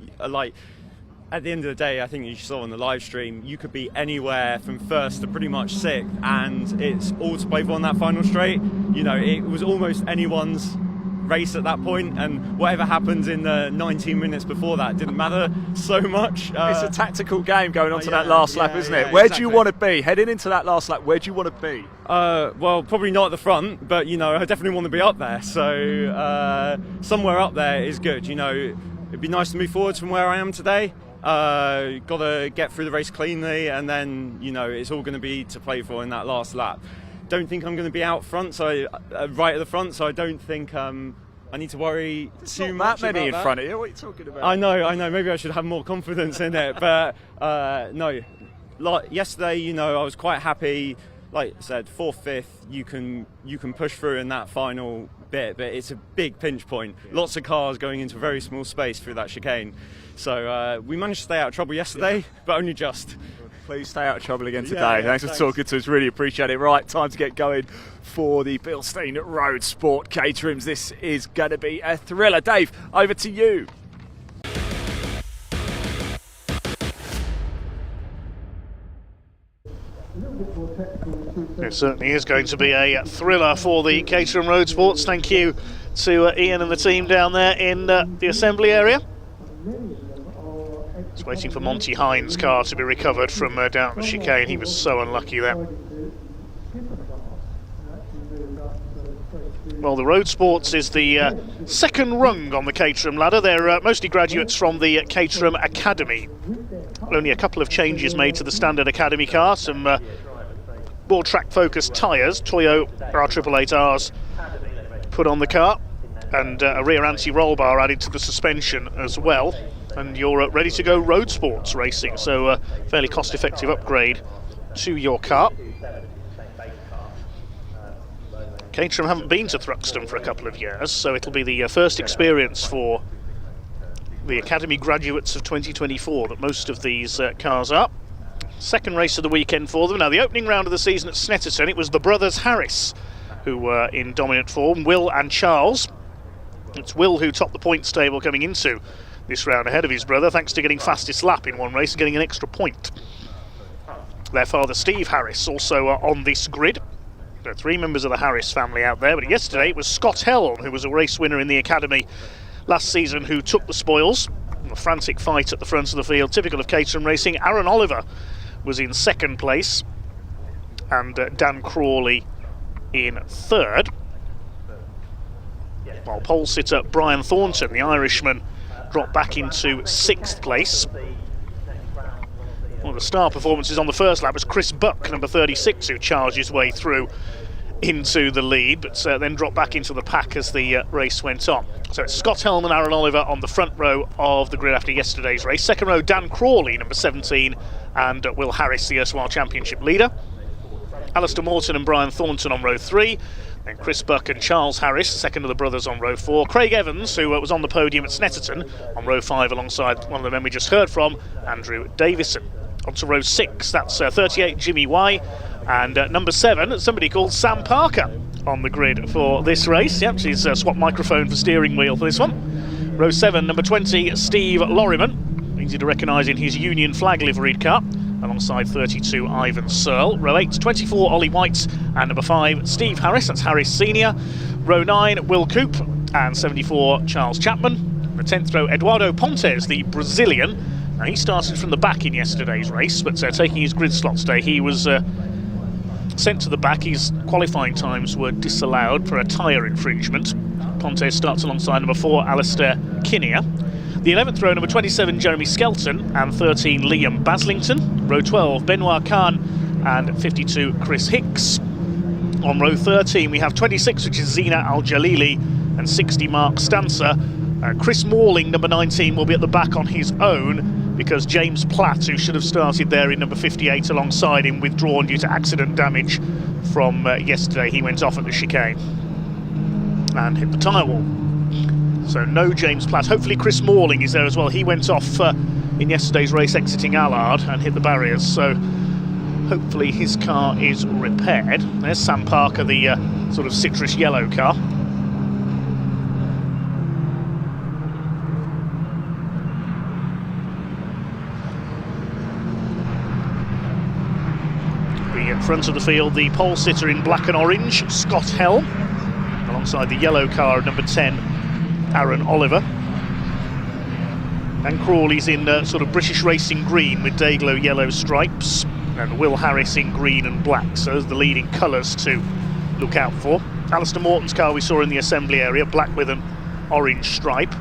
At the end of the day, I think you saw on the live stream, you could be anywhere from first to pretty much sixth, and it's all to play for on that final straight. You know, it was almost anyone's race at that point, and whatever happened in the 19 minutes before that didn't matter so much.
It's a tactical game going on to that last lap, isn't it? Where do you want to be? Heading into that last lap, where do you want to be?
Well, probably not at the front, but, you know, I definitely want to be up there. So somewhere up there is good. You know, it'd be nice to move forwards from where I am today. Got to get through the race cleanly, and then, you know, it's all going to be to play for in that last lap. Don't think I'm going to be out front, so right at the front, so I don't think I need to worry too much about
many in
that.
front of you. What are you talking about?
I know. Maybe I should have more confidence in it, but no. Like yesterday, you know, I was quite happy. Like I said, 4th, 5th, you can push through in that final bit, but it's a big pinch point. Lots of cars going into a very small space through that chicane. So we managed to stay out of trouble yesterday, but only just.
Please stay out of trouble again today. Thanks for talking to us. Really appreciate it. Right, time to get going for the Blistein Roadsport Caterhams. This is going to be a thriller. Dave, over to you.
It certainly is going to be a thriller for the Caterham Roadsports. Thank you to Ian and the team down there in the assembly area. Just waiting for Monty Hines' car to be recovered from down the chicane. He was so unlucky there. Well, the Roadsports is the second rung on the Caterham ladder. They're mostly graduates from the Caterham Academy. Only a couple of changes made to the standard Academy car. Some more track-focused tyres. Toyo R888Rs put on the car, and a rear anti-roll bar added to the suspension as well. And you're ready to go road sports racing, so a fairly cost-effective upgrade to your car. Caterham haven't been to Thruxton for a couple of years, so it'll be the first experience for the Academy graduates of 2024 that most of these cars are. Second race of the weekend for them. Now, the opening round of the season at Snetterton, it was the brothers Harris who were in dominant form, Will and Charles. It's Will who topped the points table coming into this round ahead of his brother, thanks to getting fastest lap in one race and getting an extra point. Their father, Steve Harris, also on this grid. There are 3 members of the Harris family out there, but yesterday it was Scott Helm, who was a race winner in the Academy last season, who took the spoils. A frantic fight at the front of the field, typical of Caterham racing. Aaron Oliver was in 2nd place, and Dan Crawley in 3rd. While pole sitter Brian Thornton, the Irishman, dropped back into 6th place. One of the star performances on the first lap was Chris Buck, number 36, who charged his way through into the lead, but then dropped back into the pack as the race went on. So it's Scott Helm and Aaron Oliver on the front row of the grid after yesterday's race. Second row, Dan Crawley, number 17, and Will Harris, the erstwhile championship leader. Alistair Morton and Brian Thornton on row 3. And Chris Buck and Charles Harris, second of the brothers on row 4. Craig Evans, who was on the podium at Snetterton, on row 5 alongside one of the men we just heard from, Andrew Davison. On to row 6, that's 38 Jimmy Y, and number 7, somebody called Sam Parker on the grid for this race. Yep, she's swapped microphone for steering wheel for this one. Row 7, number 20, Steve Lorriman, easy to recognise in his Union flag liveried car, alongside 32 Ivan Searle. Row 8, 24 Ollie White, and number 5 Steve Harris, that's Harris Senior. Row 9 Will Coupe, and 74 Charles Chapman. The 10th row Eduardo Pontes, the Brazilian. Now he started from the back in yesterday's race, but taking his grid slot today, he was sent to the back. His qualifying times were disallowed for a tyre infringement. Pontes starts alongside number 4 Alistair Kinnear. The 11th row, number 27, Jeremy Skelton, and 13, Liam Baslington. Row 12, Benoit Khan, and 52, Chris Hicks. On row 13, we have 26, which is Zina Al-Jalili, and 60, Mark Stancer. Chris Morling, number 19, will be at the back on his own, because James Platt, who should have started there in number 58 alongside him, withdrawn due to accident damage from yesterday. He went off at the chicane and hit the tyre wall. So no James Platt. Hopefully Chris Morling is there as well. He went off in yesterday's race exiting Allard and hit the barriers, so hopefully his car is repaired. There's Sam Parker, the sort of citrus yellow car. The front of the field, the pole sitter in black and orange, Scott Helm, alongside the yellow car of number 10, Aaron Oliver. And Crawley's in sort of British racing green with Dayglow yellow stripes, and Will Harris in green and black. So those are the leading colours to look out for. Alistair Morton's car we saw in the assembly area, black with an orange stripe.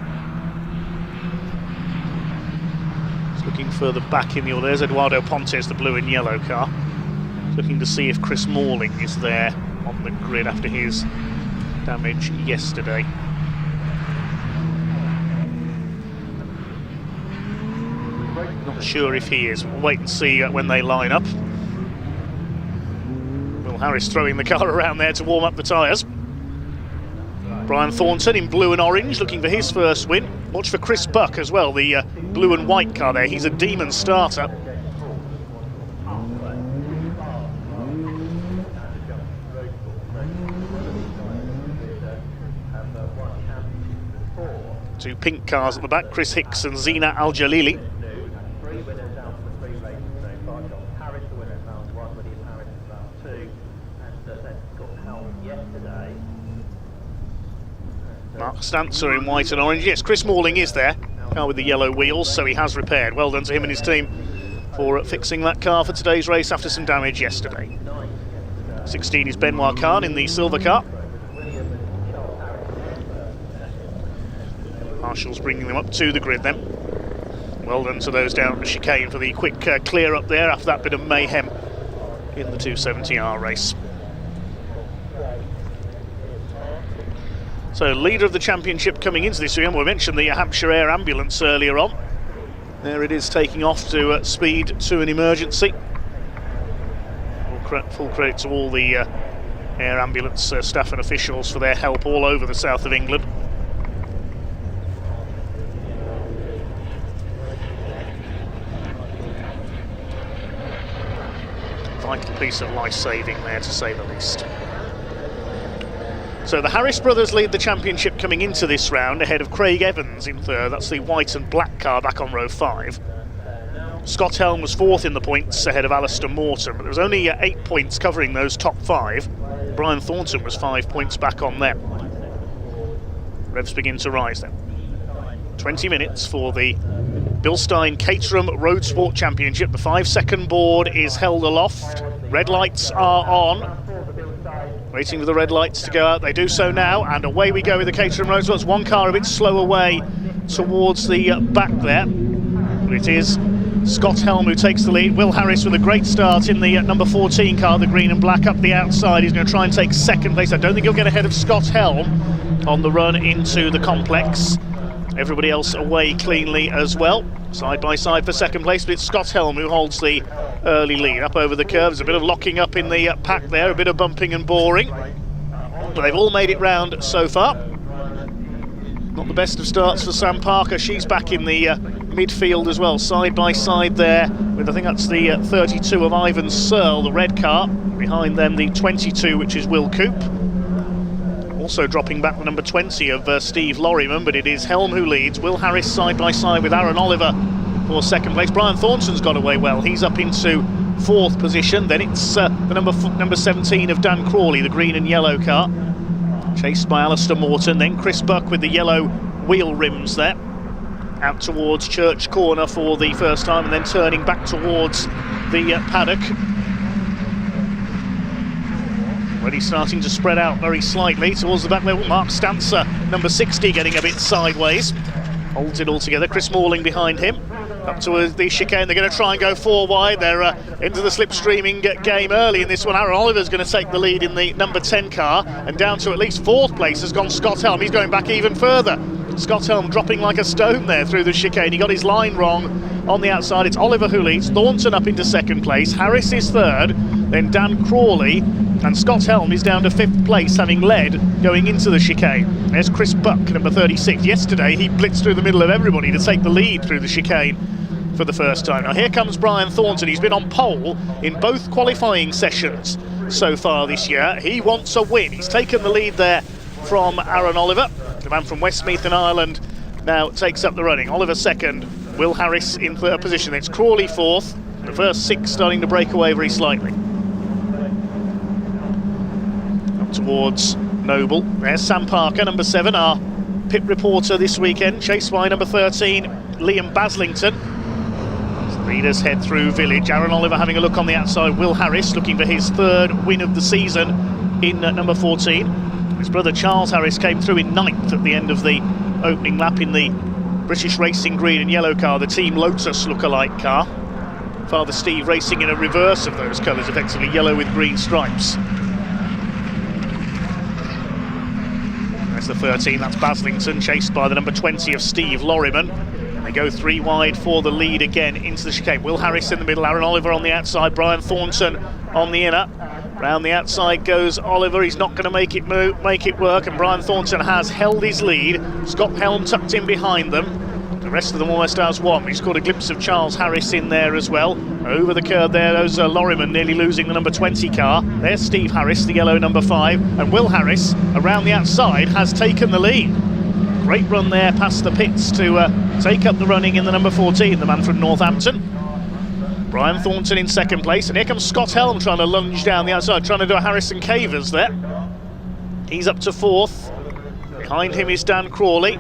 Just looking further back in the order, there's Eduardo Pontes, the blue and yellow car. Looking to see if Chris Morling is there on the grid after his damage yesterday. Not sure if he is. We'll wait and see when they line up. Will Harris throwing the car around there to warm up the tyres. Brian Thornton in blue and orange looking for his first win. Watch for Chris Buck as well, the blue and white car there. He's a demon starter. Two pink cars at the back, Chris Hicks and Zina Al-Jalili. Mark Stancer in white and orange. Yes, Chris Morling is there. Car with the yellow wheels, so he has repaired. Well done to him and his team for fixing that car for today's race after some damage yesterday. 16 is Benoit Khan in the silver car. Marshall's bringing them up to the grid then. Well done to those down at the chicane for the quick clear up there after that bit of mayhem in the 270R race. So leader of the championship coming into this weekend, we mentioned the Hampshire Air Ambulance earlier on. There it is taking off to speed to an emergency. Full credit to all the Air Ambulance staff and officials for their help all over the south of England. Vital piece of life-saving there, to say the least. So the Harris brothers lead the championship coming into this round ahead of Craig Evans in third. That's the white and black car back on row 5. Scott Helm was fourth in the points ahead of Alistair Morton, but there was only 8 points covering those top 5. Brian Thornton was 5 points back on them. Revs begin to rise then. 20 minutes for the Blistein Caterham Roadsport Championship. The 5-second board is held aloft. Red lights are on. Waiting for the red lights to go out. They do so now, and away we go with the Caterham Roadsports. One car a bit slow away towards the back there. But it is Scott Helm who takes the lead. Will Harris with a great start in the number 14 car, the green and black, up the outside. He's going to try and take second place. I don't think he'll get ahead of Scott Helm on the run into the complex. Everybody else away cleanly as well. Side by side for second place, but it's Scott Helm who holds the early lead. Up over the curve, there's a bit of locking up in the pack there, a bit of bumping and boring. but they've all made it round so far. Not the best of starts for Sam Parker. She's back in the midfield as well, side by side there with, I think that's the 32 of Ivan Searle, the red car. Behind them the 22, which is Will Coupe. Also dropping back the number 20 of Steve Lorryman, but it is Helm who leads. Will Harris side by side with Aaron Oliver for second place. Brian Thornton's got away well. He's up into fourth position. Then it's the number 17 of Dan Crawley, the green and yellow car, chased by Alistair Morton. Then Chris Buck with the yellow wheel rims there, out towards Church Corner for the first time, and then turning back towards the paddock. Already starting to spread out very slightly towards the back level. Mark Stancer, number 60, getting a bit sideways. Holds it all together. Chris Morling behind him. Up to the chicane, they're going to try and go 4 wide. They're into the slipstreaming game early in this one. Aaron Oliver's going to take the lead in the number 10 car, and down to at least 4th place has gone Scott Helm. He's going back even further. Scott Helm dropping like a stone there through the chicane. He got his line wrong on the outside. It's Oliver who leads. Thornton up into 2nd place. Harris is 3rd. Then Dan Crawley. And Scott Helm is down to 5th place, having led going into the chicane. There's Chris Buck, number 36. Yesterday he blitzed through the middle of everybody to take the lead through the chicane for the first time. Now here comes Brian Thornton. He's been on pole in both qualifying sessions so far this year. He wants a win. He's taken the lead there from Aaron Oliver. The man from Westmeath in Ireland now takes up the running. Oliver 2nd, Will Harris in 3rd position. It's Crawley 4th. The first 6 starting to break away very slightly. Towards Noble. There's Sam Parker, number 7, our pit reporter this weekend, chased by number 13, Liam Baslington. As the leaders head through Village. Aaron Oliver having a look on the outside. Will Harris looking for his 3rd win of the season in number 14. His brother Charles Harris came through in 9th at the end of the opening lap in the British Racing green and yellow car, the Team Lotus look-alike car. Father Steve racing in a reverse of those colours, effectively yellow with green stripes. That's the 13, that's Baslington, chased by the number 20 of Steve Lorryman. And they go 3 wide for the lead again into the chicane. Will Harris in the middle, Aaron Oliver on the outside, Brian Thornton on the inner. Round the outside goes Oliver. He's not going to make it work, and Brian Thornton has held his lead. Scott Helm tucked in behind them. The rest of them almost has one. He's caught a glimpse of Charles Harris in there as well. Over the curve there, those Lorryman nearly losing the number 20 car. There's Steve Harris, the yellow number 5, and Will Harris around the outside has taken the lead. Great run there past the pits to take up the running in the number 14, the man from Northampton. Brian Thornton in 2nd place, and here comes Scott Helm trying to lunge down the outside, trying to do a Harrison Cavers there. He's up to 4th. Behind him is Dan Crawley.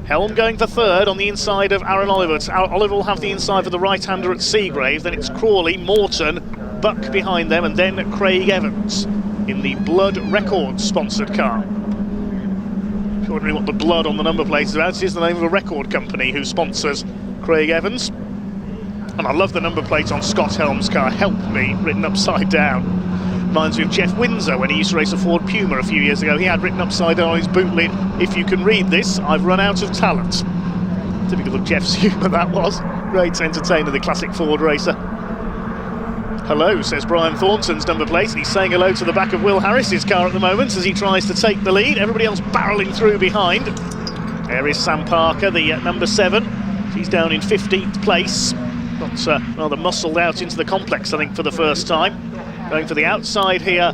Helm going for 3rd on the inside of Aaron Oliver. Oliver will have the inside for the right-hander at Seagrave. Then it's Crawley, Morton, Buck behind them, and then Craig Evans in the Blood Records sponsored car. If you're wondering what the blood on the number plate is about, it is the name of a record company who sponsors Craig Evans. And I love the number plate on Scott Helm's car, Help Me, written upside down. Reminds me of Jeff Windsor when he used to race a Ford Puma a few years ago. He had written upside down on his boot lid, "If you can read this, I've run out of talent." Typical of Jeff's humour, that was. Great entertainer, the classic Ford racer. Hello, says Brian Thornton's number plate, and he's saying hello to the back of Will Harris's car at the moment as he tries to take the lead. Everybody else barrelling through behind. There is Sam Parker, the number 7. She's down in 15th place. Got rather muscled out into the complex, I think, for the first time. Going for the outside here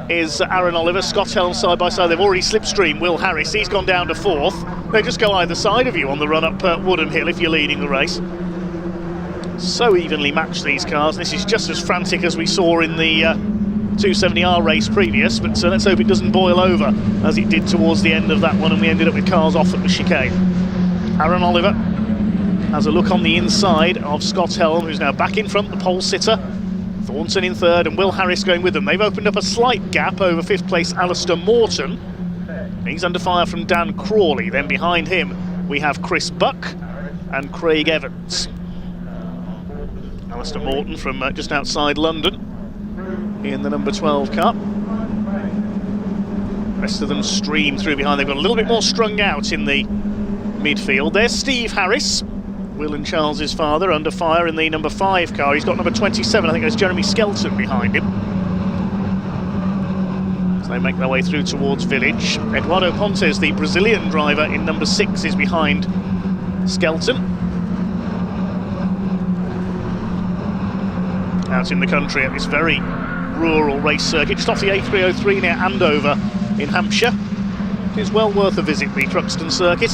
is Aaron Oliver. Scott Helm side by side. They've already slipstreamed Will Harris. He's gone down to 4th. They just go either side of you on the run up Woodham Hill if you're leading the race. So evenly matched, these cars. This is just as frantic as we saw in the 270R race previous, but let's hope it doesn't boil over as it did towards the end of that one, and we ended up with cars off at the chicane. Aaron Oliver has a look on the inside of Scott Helm, who's now back in front, the pole sitter. Thornton in 3rd, and Will Harris going with them. They've opened up a slight gap over 5th place Alistair Morton. He's under fire from Dan Crawley. Then behind him we have Chris Buck and Craig Evans. Alistair Morton from just outside London in the number 12 car. Rest of them stream through behind. They've got a little bit more strung out in the midfield. There's Steve Harris, Will and Charles's father, under fire in the number 5 car. He's got number 27, I think there's Jeremy Skelton behind him. So They make their way through towards Village. Eduardo Pontes, the Brazilian driver in number 6, is behind Skelton. Out in the country at this very rural race circuit, just off the A303 near Andover in Hampshire. It is well worth a visit, the Thruxton circuit.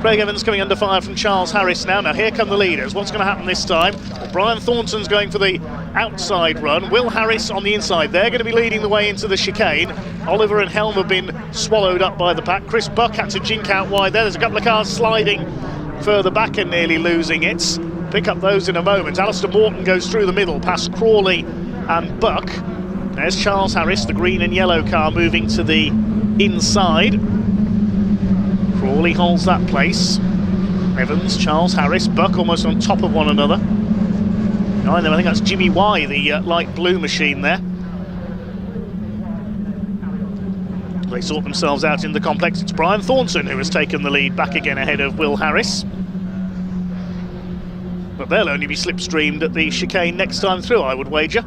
Craig Evans coming under fire from Charles Harris now. Now here come the leaders. What's going to happen this time? Well, Brian Thornton's going for the outside run. Will Harris on the inside. They're going to be leading the way into the chicane. Oliver and Helm have been swallowed up by the pack. Chris Buck had to jink out wide there. There's a couple of cars sliding further back and nearly losing it. Pick up those in a moment. Alistair Morton goes through the middle past Crawley and Buck. There's Charles Harris, the green and yellow car, moving to the inside. Crawley holds that place. Evans, Charles Harris, Buck almost on top of one another. Behind them, I think that's Jimmy Y, the light blue machine there. They sort themselves out in the complex. It's Brian Thornton who has taken the lead back again ahead of Will Harris. But they'll only be slipstreamed at the chicane next time through, I would wager.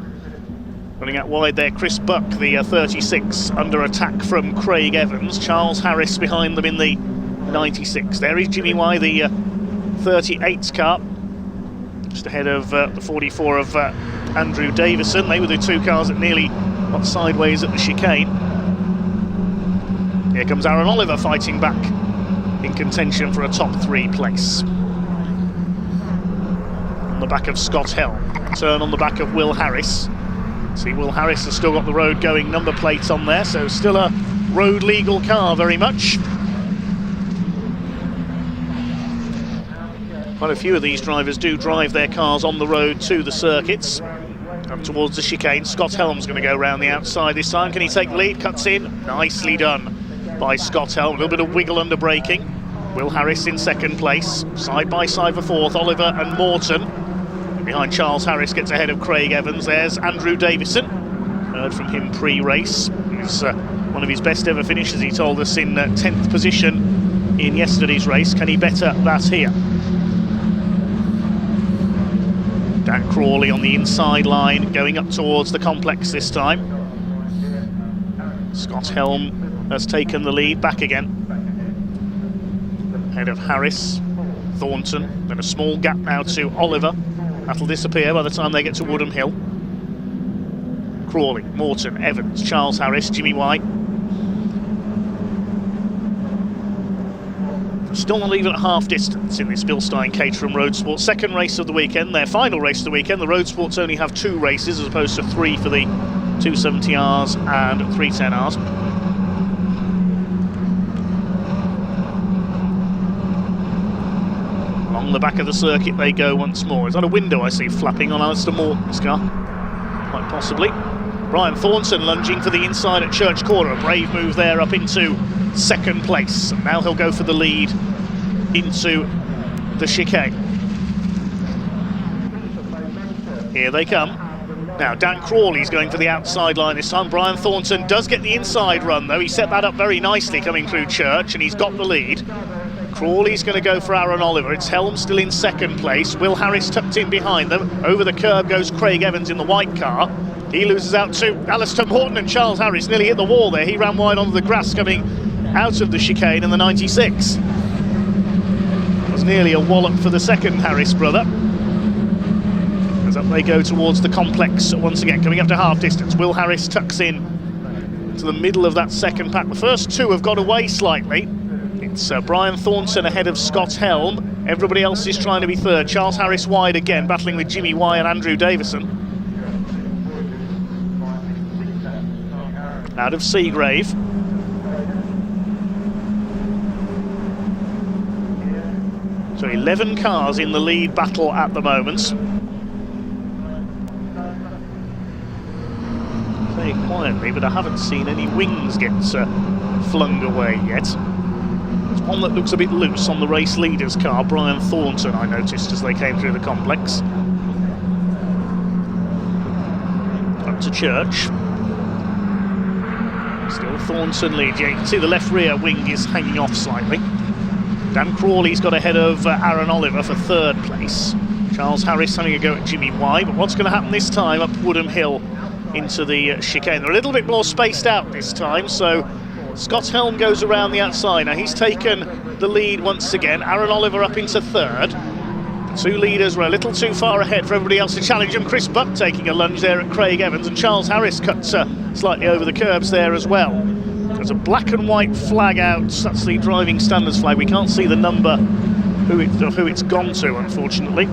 Running out wide there, Chris Buck, the 36, under attack from Craig Evans. Charles Harris behind them in the 96. There is Jimmy Y, the 38's car, just ahead of the 44 of Andrew Davison. They were the two cars that nearly got sideways at the chicane. Here comes Aaron Oliver fighting back in contention for a top 3 place. On the back of Scott Helm. Turn on the back of Will Harris. See, Will Harris has still got the road going number plate on there, so still a road legal car very much. Quite a few of these drivers do drive their cars on the road to the circuits. Up towards the chicane. Scott Helm's going to go round the outside this time. Can he take the lead? Cuts in. Nicely done by Scott Helm. A little bit of wiggle under braking. Will Harris in second place. Side by side for fourth, Oliver and Morton. Behind Charles Harris gets ahead of Craig Evans. There's Andrew Davison. Heard from him pre-race. It's one of his best ever finishes, he told us, in 10th position in yesterday's race. Can he better that here? Dan Crawley on the inside line, going up towards the complex this time. Scott Helm has taken the lead back again. Ahead of Harris, Thornton, then a small gap now to Oliver. That'll disappear by the time they get to Woodham Hill. Crawley, Morton, Evans, Charles Harris, Jimmy White. Still not even at half distance in this Blistein Caterham Roadsport. Second race of the weekend, their final race of the weekend. The Roadsports only have 2 races as opposed to 3 for the 270Rs and 310Rs. Along the back of the circuit they go once more. Is that a window I see flapping on Alistair Morton's car? Quite possibly. Brian Thornton lunging for the inside at Church Corner. A brave move there up into second place. And now he'll go for the lead into the chicane. Here they come. Now Dan Crawley's going for the outside line this time. Brian Thornton does get the inside run though. He set that up very nicely coming through Church, and he's got the lead. Crawley's going to go for Aaron Oliver. It's Helm still in second place. Will Harris tucked in behind them. Over the curb goes Craig Evans in the white car. He loses out to Alistair Morton, and Charles Harris nearly hit the wall there. He ran wide onto the grass coming out of the chicane in the 96. It was nearly a wallop for the second Harris brother. As up they go towards the complex once again, coming up to half distance. Will Harris tucks in to the middle of that second pack. The first 2 have got away slightly. It's Brian Thornton ahead of Scott Helm. Everybody else is trying to be third. Charles Harris wide again, battling with Jimmy Y and Andrew Davison. Out of Seagrave. So 11 cars in the lead battle at the moment. Say it quietly, but I haven't seen any wings get flung away yet. There's one that looks a bit loose on the race leader's car, Brian Thornton, I noticed as they came through the complex. Up to Church. Still Thornton lead. Yeah, you can see the left rear wing is hanging off slightly. Dan Crawley's got ahead of Aaron Oliver for third place. Charles Harris having a go at Jimmy Y, but what's going to happen this time up Woodham Hill into the chicane. They're a little bit more spaced out this time, so Scott Helm goes around the outside. Now he's taken the lead once again. Aaron Oliver up into third. The two leaders were a little too far ahead for everybody else to challenge them. Chris Buck taking a lunge there at Craig Evans, and Charles Harris cuts slightly over the curbs there as well. There's a black and white flag out. That's the driving standards flag. We can't see the number of who it's gone to, unfortunately.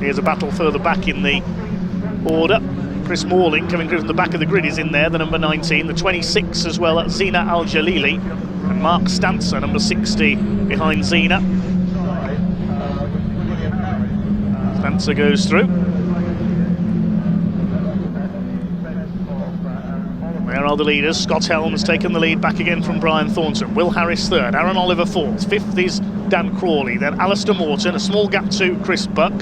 Here's a battle further back in the order. Chris Morling coming through from the back of the grid is in there, the number 19, the 26 as well, Zina Al-Jalili, and Mark Stancer, number 60, behind Zina. Stancer goes through. There are the leaders. Scott Helm has taken the lead back again from Brian Thornton. Will Harris third, Aaron Oliver fourth, fifth is Dan Crawley, then Alistair Morton, a small gap to Chris Buck.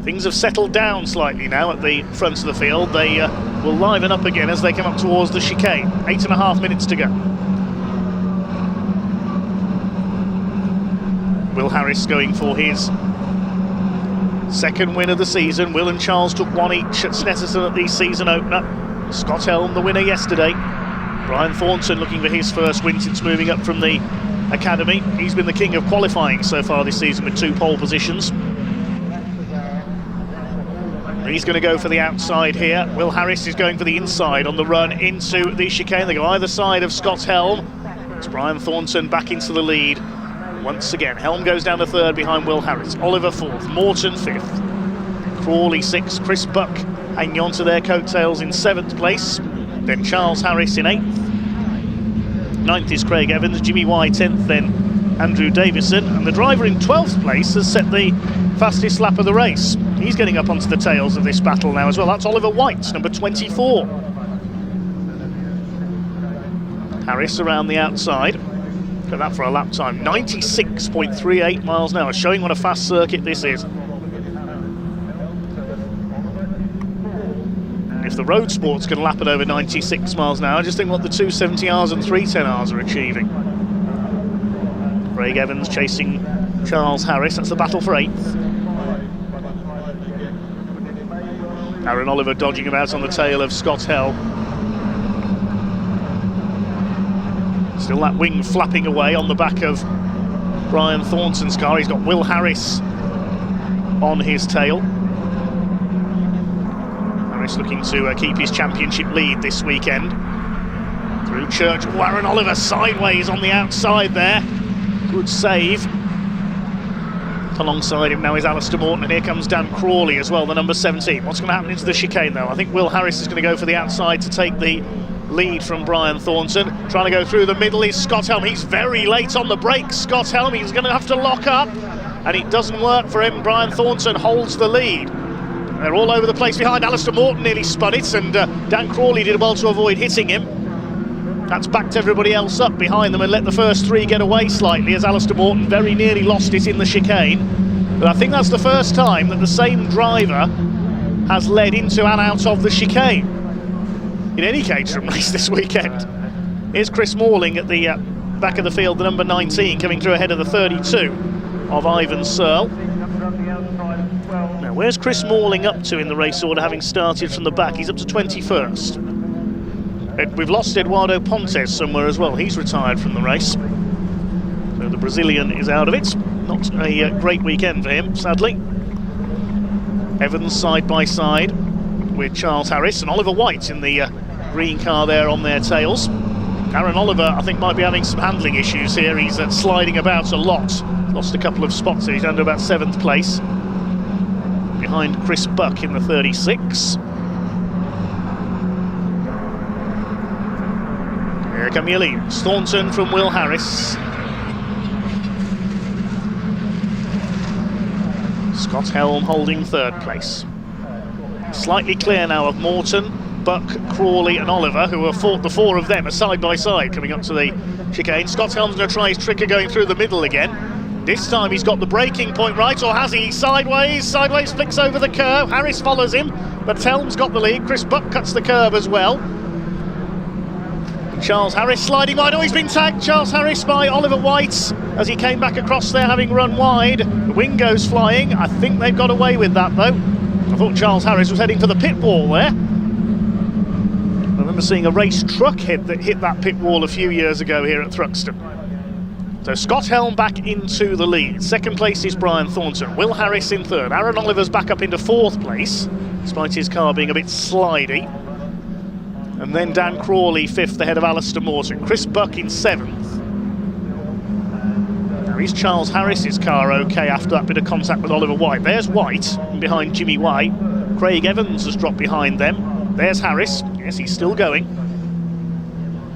Things have settled down slightly now at the front of the field. They will liven up again as they come up towards the chicane. 8.5 minutes to go. Will Harris going for his second win of the season. Will and Charles took one each at Snetterton at the season opener. Scott Helm the winner yesterday. Brian Thornton looking for his first win since moving up from the academy. He's been the king of qualifying so far this season with 2 pole positions. He's going to go for the outside here. Will Harris is going for the inside on the run into the chicane. They go either side of Scott Helm. It's Brian Thornton back into the lead once again. Helm goes down to third behind Will Harris. Oliver fourth, Morton fifth, Crawley sixth, Chris Buck hanging on to their coattails in 7th place. Then Charles Harris in 8th. 9th is Craig Evans, Jimmy White 10th, then Andrew Davison. And the driver in 12th place has set the fastest lap of the race. He's getting up onto the tails of this battle now as well. That's Oliver White, number 24. Harris around the outside. Look at that for a lap time. 96.38 miles an hour, showing what a fast circuit this is. If the Roadsports can lap it over 96 miles an hour, just think what the 270Rs and 310Rs are achieving. Craig Evans chasing Charles Harris. That's the battle for 8th. Aaron Oliver dodging about on the tail of Scott Helm. Still that wing flapping away on the back of Brian Thornton's car. He's got Will Harris on his tail. Harris looking to keep his championship lead this weekend. Through Church. Oh, Aaron Oliver sideways on the outside there. Good save. Alongside him now is Alistair Morton, and here comes Dan Crawley as well, the number 17. What's going to happen into the chicane though? I think Will Harris is going to go for the outside to take the lead from Brian Thornton. Trying to go through the middle is Scott Helm. He's very late on the brakes. Scott Helm, he's going to have to lock up, and it doesn't work for him. Brian Thornton holds the lead. They're all over the place behind. Alistair Morton nearly spun it, and Dan Crawley did well to avoid hitting him. That's backed everybody else up behind them and let the first 3 get away slightly, as Alistair Morton very nearly lost it in the chicane. But I think that's the first time that the same driver has led into and out of the chicane in any Caterham race this weekend. Here's Chris Morling at the back of the field, the number 19, coming through ahead of the 32 of Ivan Searle. Now, where's Chris Morling up to in the race order, having started from the back? He's up to 21st. We've lost Eduardo Pontes somewhere as well. He's retired from the race. So the Brazilian is out of it. Not a great weekend for him, sadly. Evans side by side with Charles Harris, and Oliver White in the green car there on their tails. Aaron Oliver, I think, might be having some handling issues here. He's sliding about a lot. Lost a couple of spots here. He's down to about 7th place. Behind Chris Buck in the 36. Here come your leaders. Thornton from Will Harris. Scott Helm holding 3rd place. Slightly clear now of Morton, Buck, Crawley and Oliver, who are the 4 of them are side by side coming up to the chicane. Scott Helm's going to try his trick of going through the middle again. This time he's got the braking point right, or has he? Sideways flicks over the curve. Harris follows him, but Helm's got the lead. Chris Buck cuts the curve as well. Charles Harris sliding wide. Oh, he's been tagged, Charles Harris, by Oliver White as he came back across there having run wide. The wing goes flying. I think they've got away with that though. I thought Charles Harris was heading for the pit wall there. I remember seeing a race truck hit that pit wall a few years ago here at Thruxton. So Scott Helm back into the lead. Second place is Brian Thornton. Will Harris in third. Aaron Oliver's back up into fourth place, despite his car being a bit slidey. And then Dan Crawley fifth ahead of Alistair Morton. Chris Buck in seventh. Now is Charles Harris's car okay after that bit of contact with Oliver White? There's White behind Jimmy White. Craig Evans has dropped behind them. There's Harris. Yes, he's still going.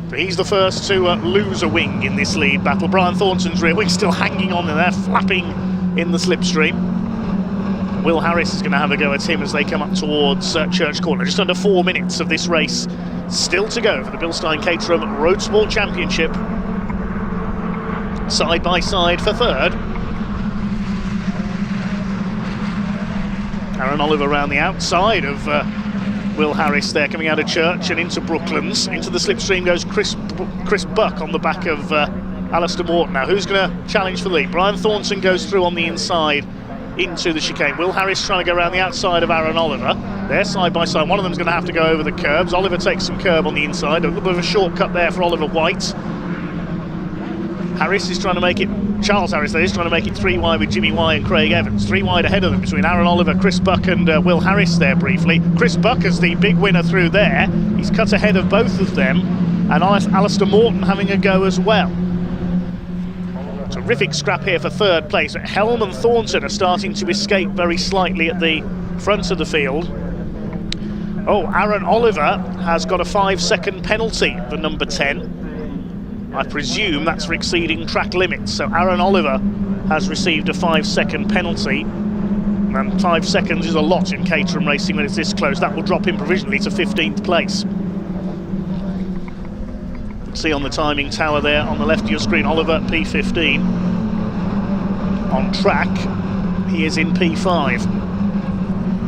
But he's the first to lose a wing in this lead battle. Brian Thornton's rear wing still hanging on there, flapping in the slipstream. Will Harris is going to have a go at him as they come up towards Church Corner. Just under 4 minutes of this race still to go for the Blistein Caterham Roadsport Championship. Side by side for third. Aaron Oliver around the outside of Will Harris there, coming out of Church and into Brooklands. Into the slipstream goes Chris Buck on the back of Alistair Morton. Now who's going to challenge for the lead? Brian Thornton goes through on the inside into the chicane. Will Harris trying to go around the outside of Aaron Oliver. They're side by side. One of them's going to have to go over the curbs. Oliver takes some curb on the inside. A little bit of a shortcut there for Oliver White. Harris is trying to make it, Charles Harris there is trying to make it 3 wide with Jimmy White and Craig Evans. 3 wide ahead of them between Aaron Oliver, Chris Buck and Will Harris there briefly. Chris Buck is the big winner through there. He's cut ahead of both of them. And Alistair Morton having a go as well. Terrific scrap here for third place. Helm and Thornton are starting to escape very slightly at the front of the field. Oh, Aaron Oliver has got a 5-second penalty for number 10. I presume that's for exceeding track limits. So Aaron Oliver has received a 5-second penalty. And 5 seconds is a lot in Caterham racing when it's this close. That will drop him provisionally to 15th place. See on the timing tower there on the left of your screen, Oliver P15. On track, he is in P5.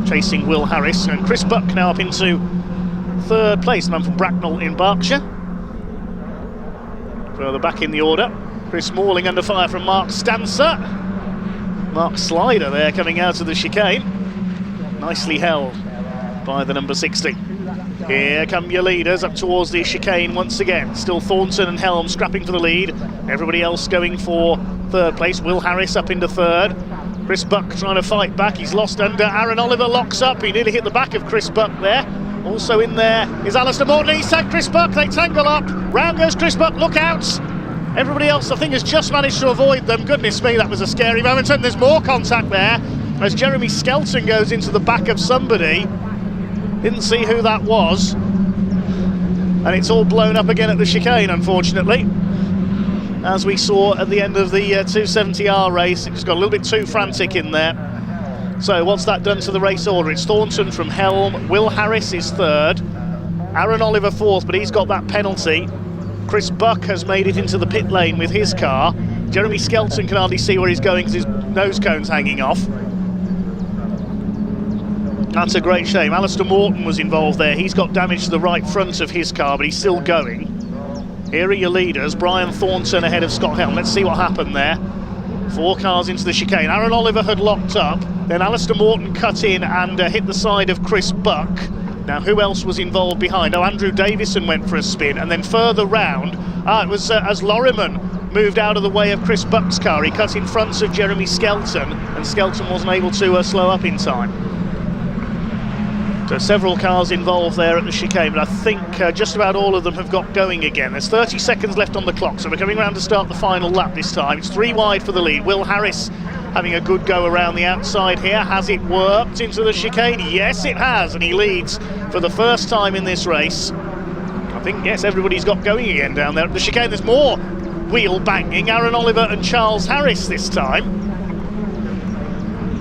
Chasing Will Harris, and Chris Buck now up into third place, and I'm from Bracknell in Berkshire. Further back in the order, Chris Morling under fire from Mark Stancer. Mark Slider there coming out of the chicane. Nicely held by the number 60. Here come your leaders up towards the chicane once again. Still Thornton and Helm scrapping for the lead. Everybody else going for third place. Will Harris up into third. Chris Buck trying to fight back. He's lost under. Aaron Oliver locks up. He nearly hit the back of Chris Buck there. Also in there is Alistair Morton. He's tagged Chris Buck. They tangle up. Round goes Chris Buck. Look out. Everybody else, I think, has just managed to avoid them. Goodness me, that was a scary moment. And there's more contact there as Jeremy Skelton goes into the back of somebody. Didn't see who that was. And it's all blown up again at the chicane, unfortunately. As we saw at the end of the 270R race, it just got a little bit too frantic in there. So what's that done to the race order? It's Thornton from Helm. Will Harris is third. Aaron Oliver fourth, but he's got that penalty. Chris Buck has made it into the pit lane with his car. Jeremy Skelton can hardly see where he's going because his nose cone's hanging off. That's a great shame. Alistair Morton was involved there. He's got damage to the right front of his car, but he's still going. Here are your leaders. Brian Thornton ahead of Scott Helm. Let's see what happened there. 4 cars into the chicane. Aaron Oliver had locked up. Then Alistair Morton cut in and hit the side of Chris Buck. Now, who else was involved behind? Oh, Andrew Davison went for a spin. And then further round, it was as Lorriman moved out of the way of Chris Buck's car. He cut in front of Jeremy Skelton, and Skelton wasn't able to slow up in time. So several cars involved there at the chicane, but I think just about all of them have got going again. There's 30 seconds left on the clock, so we're coming around to start the final lap this time. It's 3 wide for the lead. Will Harris having a good go around the outside here. Has it worked into the chicane? Yes, it has, and he leads for the first time in this race. I think, yes, everybody's got going again down there at the chicane. There's more wheel banging. Aaron Oliver and Charles Harris this time.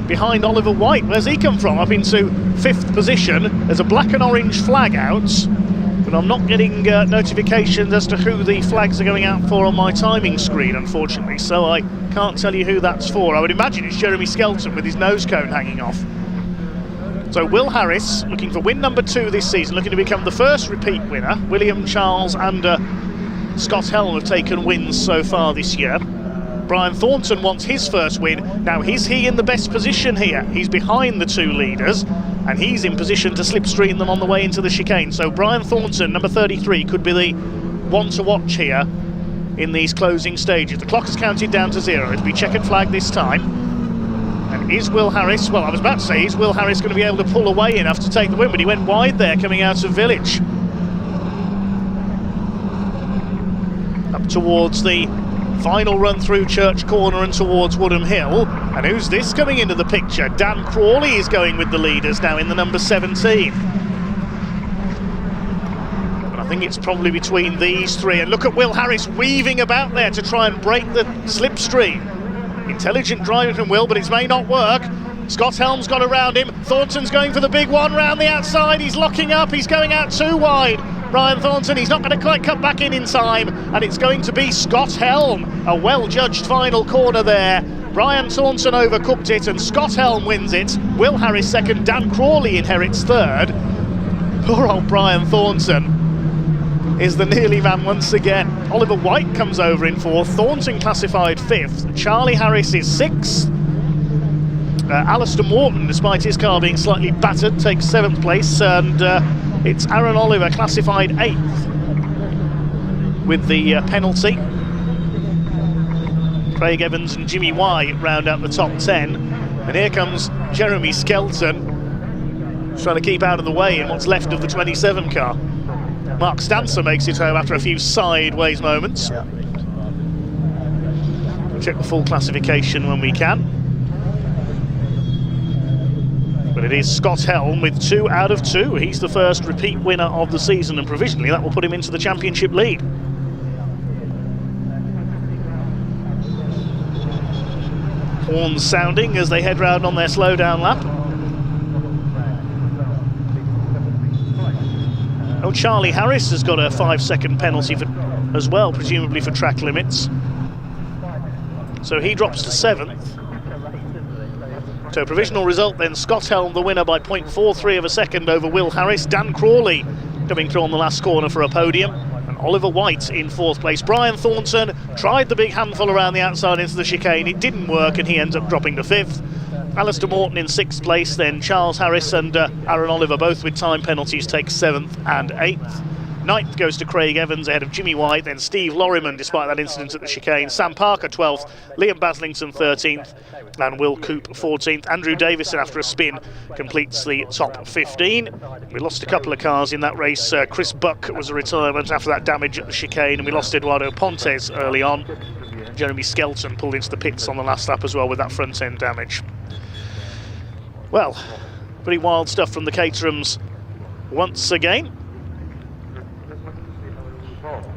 Behind Oliver White, where's he come from? Up into 5th position. There's a black and orange flag out, but I'm not getting notifications as to who the flags are going out for on my timing screen, unfortunately, so I can't tell you who that's for. I would imagine it's Jeremy Skelton with his nose cone hanging off. So Will Harris, looking for win number 2 this season, looking to become the first repeat winner. William Charles and Scott Helm have taken wins so far this year. Brian Thornton wants his first win. Now, is he in the best position here? He's behind the two leaders, and he's in position to slipstream them on the way into the chicane. So Brian Thornton, number 33, could be the one to watch here in these closing stages. The clock is counted down to 0. It'll be checkered flag this time. And is Will Harris, well, I was about to say, is Will Harris going to be able to pull away enough to take the win? But he went wide there coming out of Village. Up towards the final run through Church Corner and towards Woodham Hill. And who's this coming into the picture? Dan Crawley is going with the leaders now in the number 17. But I think it's probably between these three. And look at Will Harris weaving about there to try and break the slipstream. Intelligent driving from Will, but it may not work. Scott Helm's got around him. Thornton's going for the big one round the outside. He's locking up. He's going out too wide. Brian Thornton, he's not going to quite cut back in time. And it's going to be Scott Helm. A well-judged final corner there. Brian Thornton overcooked it and Scott Helm wins it. Will Harris second. Dan Crawley inherits third. Poor old Brian Thornton is the nearly man once again. Oliver White comes over in fourth. Thornton classified fifth. Charlie Harris is sixth. Alistair Morton, despite his car being slightly battered, takes seventh place. And it's Aaron Oliver classified eighth with the penalty. Craig Evans and Jimmy White round out the top 10. And here comes Jeremy Skelton, trying to keep out of the way in what's left of the 27 car. Mark Stancer makes it home after a few sideways moments. We'll check the full classification when we can. But it is Scott Helm with 2 out of 2. He's the first repeat winner of the season, and provisionally that will put him into the championship lead. Horns sounding as they head round on their slowdown lap. Oh, Charlie Harris has got a 5-second penalty as well, presumably for track limits. So he drops to 7th. So provisional result then, Scott Helm the winner by 0.43 of a second over Will Harris. Dan Crawley coming through on the last corner for a podium. And Oliver White in 4th place. Brian Thornton tried the big handful around the outside into the chicane. It didn't work and he ends up dropping to 5th. Alistair Morton in 6th place, then Charles Harris and Aaron Oliver, both with time penalties, take 7th and 8th. 9th goes to Craig Evans ahead of Jimmy White, then Steve Lorriman despite that incident at the chicane. Sam Parker 12th, Liam Baslington 13th, and Will Coupe 14th. Andrew Davison, after a spin, completes the top 15. We lost a couple of cars in that race. Chris Buck was a retirement after that damage at the chicane, and we lost Eduardo Pontes early on. Jeremy Skelton pulled into the pits on the last lap as well with that front end damage. Well, pretty wild stuff from the Caterhams once again.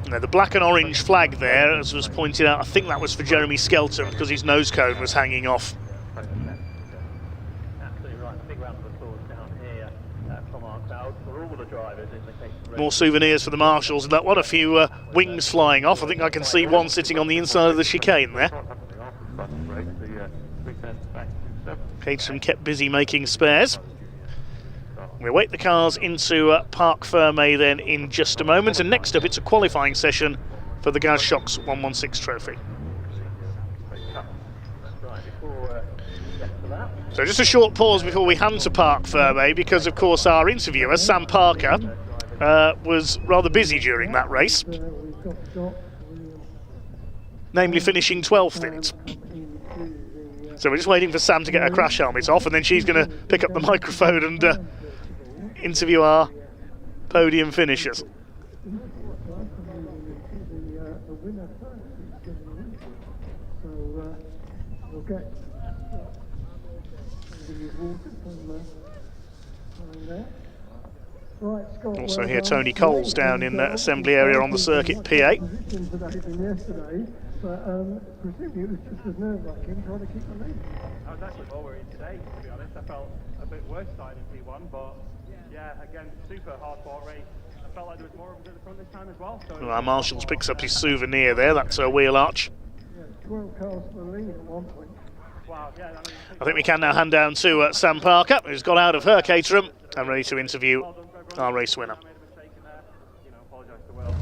Now, the black and orange flag there, as was pointed out, I think that was for Jeremy Skelton because his nose cone was hanging off.
Absolutely right. Big round of applause down here from our crowd for all the drivers in the Caterham.
More souvenirs for the marshals. That one, a few wings flying off. I think I can see one sitting on the inside of the chicane there. Caterham kept busy making spares. We await the cars into Parc Fermé then in just a moment, and next up it's a qualifying session for the Gaz Shocks 116 trophy. So just a short pause before we hand to Parc Fermé, because of course our interviewer Sam Parker was rather busy during that race, namely finishing 12th in it. So we're just waiting for Sam to get her crash helmet off, and then she's going to pick up the microphone and interview our podium finishers. Also here Tony Coles down in the assembly area on the circuit PA.
But presumably it was just as nerve-wracking trying to keep the lead.
I was actually more worried today, to be honest. I felt a bit worse starting in P1, but yeah, again, super hard-fought race. I felt like there was more of them at the front this time as well. So
Well, our marshals picks up his souvenir there, that's a wheel arch.
Yeah, 12 cars for the lead at one point.
Wow, yeah,
I think we can now hand down to Sam Parker, who's got out of her Caterham and ready to interview our race winner.
You know, apologise to Will.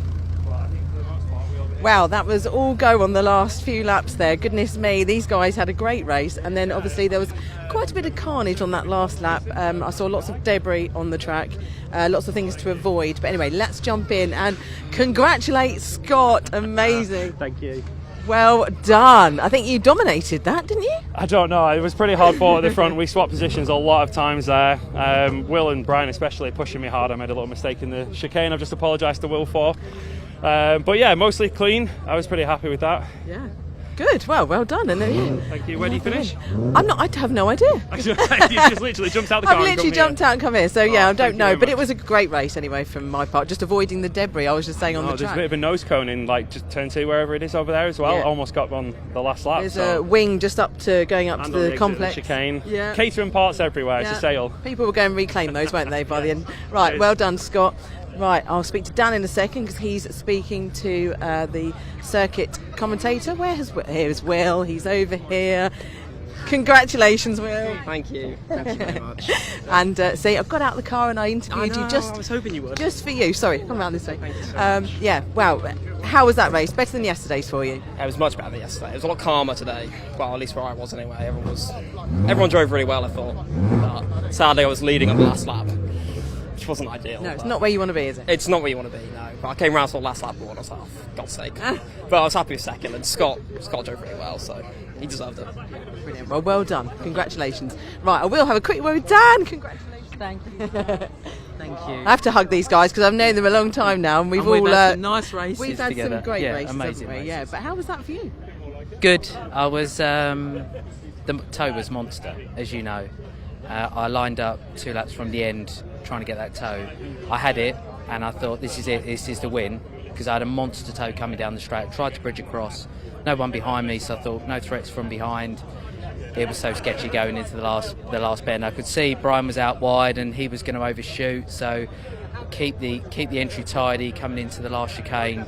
But I think for the most part, we all
Wow, that was all go on the last few laps there. Goodness me, these guys had a great race. And then obviously there was quite a bit of carnage on that last lap. I saw lots of debris on the track, lots of things to avoid. But anyway, let's jump in and congratulate Scott. Amazing.
Thank you.
Well done. I think you dominated that, didn't you?
I don't know. It was pretty hard fought at the front. We swapped positions a lot of times there. Will and Brian especially pushing me hard. I made a little mistake in the chicane. I've just apologised to Will for. But yeah, mostly clean. I was pretty happy with that.
Yeah. Good. Well done. And then,
Thank you. Where do you finish?
I have no idea.
You just literally jumped out the car.
I've literally jumped out and come here. So yeah, I don't know. But
much.
it was a great race anyway from my part. Just avoiding the debris. I was just saying on the
There's
track.
a bit of a nose cone in like just turn 2 wherever it is over there as well.
Yeah.
Almost got on the last lap.
There's a wing just up to going up
and
to
on
the
exit
complex.
of the chicane.
Yeah.
Catering parts everywhere. It's a sale.
People will go and reclaim those, won't they, by the end? Right. Well done, Scott. Right, I'll speak to Dan in a second because he's speaking to the circuit commentator. Here's Will. He's over here. Congratulations, Will.
Thank you. Thank you very much.
And see, I got out of the car and I interviewed you
I was hoping you would.
just for you. Sorry, come around this way.
Thank you so much.
Yeah. Well, how was that race? Better than yesterday's for you?
It was much better than yesterday. It was a lot calmer today. Well, at least where I was anyway. Everyone drove really well, I thought. But sadly, I was leading on the last lap, which wasn't ideal.
No, it's not where you want to be, is it?
It's not where you want to be, no. But I came round to the last lap and I was like, oh, for God's sake. But I was happy with second, and Scott drove really well, so he deserved it.
Brilliant. Well done. Congratulations. Right, I will have a quick word with Dan. Congratulations.
Thank you. Thank you.
I have to hug these guys because I've known them a long time now, and we've
had some nice races
we've had
together.
some great races,
amazing
haven't we?
races.
Yeah, but how was that for you?
Good. I was the toe was monster, as you know. I lined up 2 laps from the end trying to get that toe. I had it, and I thought, this is it. This is the win, because I had a monster toe coming down the straight. Tried to bridge across. No one behind me, so I thought no threats from behind. It was so sketchy going into the last bend. I could see Brian was out wide and he was going to overshoot, so keep the entry tidy coming into the last chicane.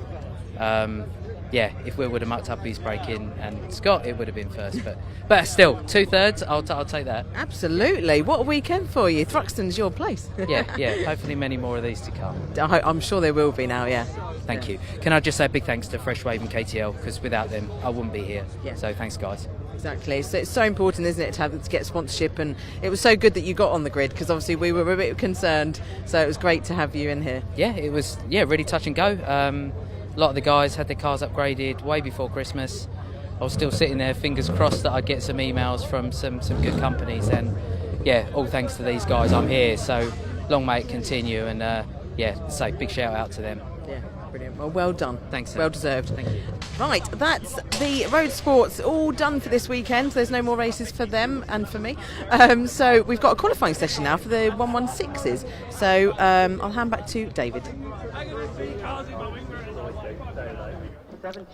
If Will would have mucked up his braking and Scott, it would have been first. But still, 2/3, I'll take that.
Absolutely. What a weekend for you. Thruxton's your place.
Yeah. Hopefully many more of these to come.
I'm sure there will be now, yeah.
Thank you. Can I just say a big thanks to Fresh Wave and KTL, because without them, I wouldn't be here.
Yeah.
So thanks, guys.
Exactly. So it's so important, isn't it, to get sponsorship, and it was so good that you got on the grid because obviously we were a bit concerned. So it was great to have you in here.
Yeah, it was really touch and go. A lot of the guys had their cars upgraded way before Christmas. I was still sitting there, fingers crossed that I'd get some emails from some good companies, and all thanks to these guys, I'm here. So long may it continue, and say big shout out to them.
Yeah, brilliant. Well done.
Thanks,
well deserved.
Thank you.
Right, that's the road sports all done for this weekend. There's no more races for them and for me. So we've got a qualifying session now for the 116s. So I'll hand back to David.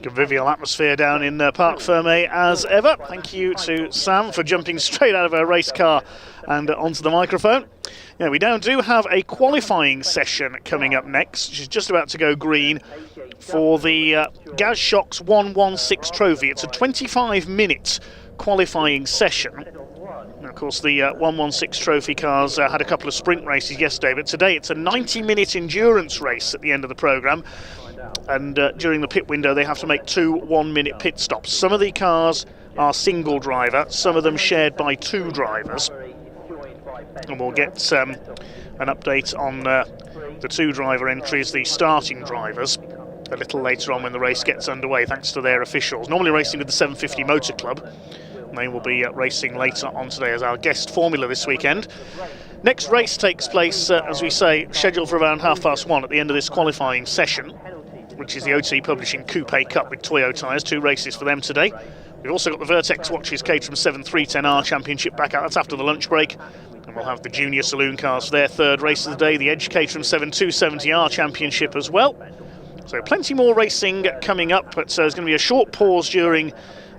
Convivial atmosphere down in Parc Fermé as ever. Thank you to Sam for jumping straight out of her race car and onto the microphone. Yeah, we now do have a qualifying session coming up next. She's just about to go green for the Gaz Shocks 116 trophy. It's a 25-minute qualifying session. And of course, the 116 trophy cars had a couple of sprint races yesterday, but today it's a 90-minute endurance race at the end of the programme. And during the pit window, they have to make 2 one-minute pit stops. Some of the cars are single driver, some of them shared by 2 drivers. And we'll get an update on the 2 driver entries, the starting drivers, a little later on when the race gets underway, thanks to their officials. Normally racing with the 750 Motor Club. And they will be racing later on today as our guest formula this weekend. Next race takes place, as we say, scheduled for around 1:30 at the end of this qualifying session, which is the OT Publishing Coupe Cup with Toyo tyres. 2 races for them today. We've also got the Vertex Watches Caterham 7-310R Championship back out. That's after the lunch break. And we'll have the Junior Saloon Cars for their 3rd race of the day. The Edge Caterham 7-270R Championship as well. So plenty more racing coming up, but there's going to be a short pause during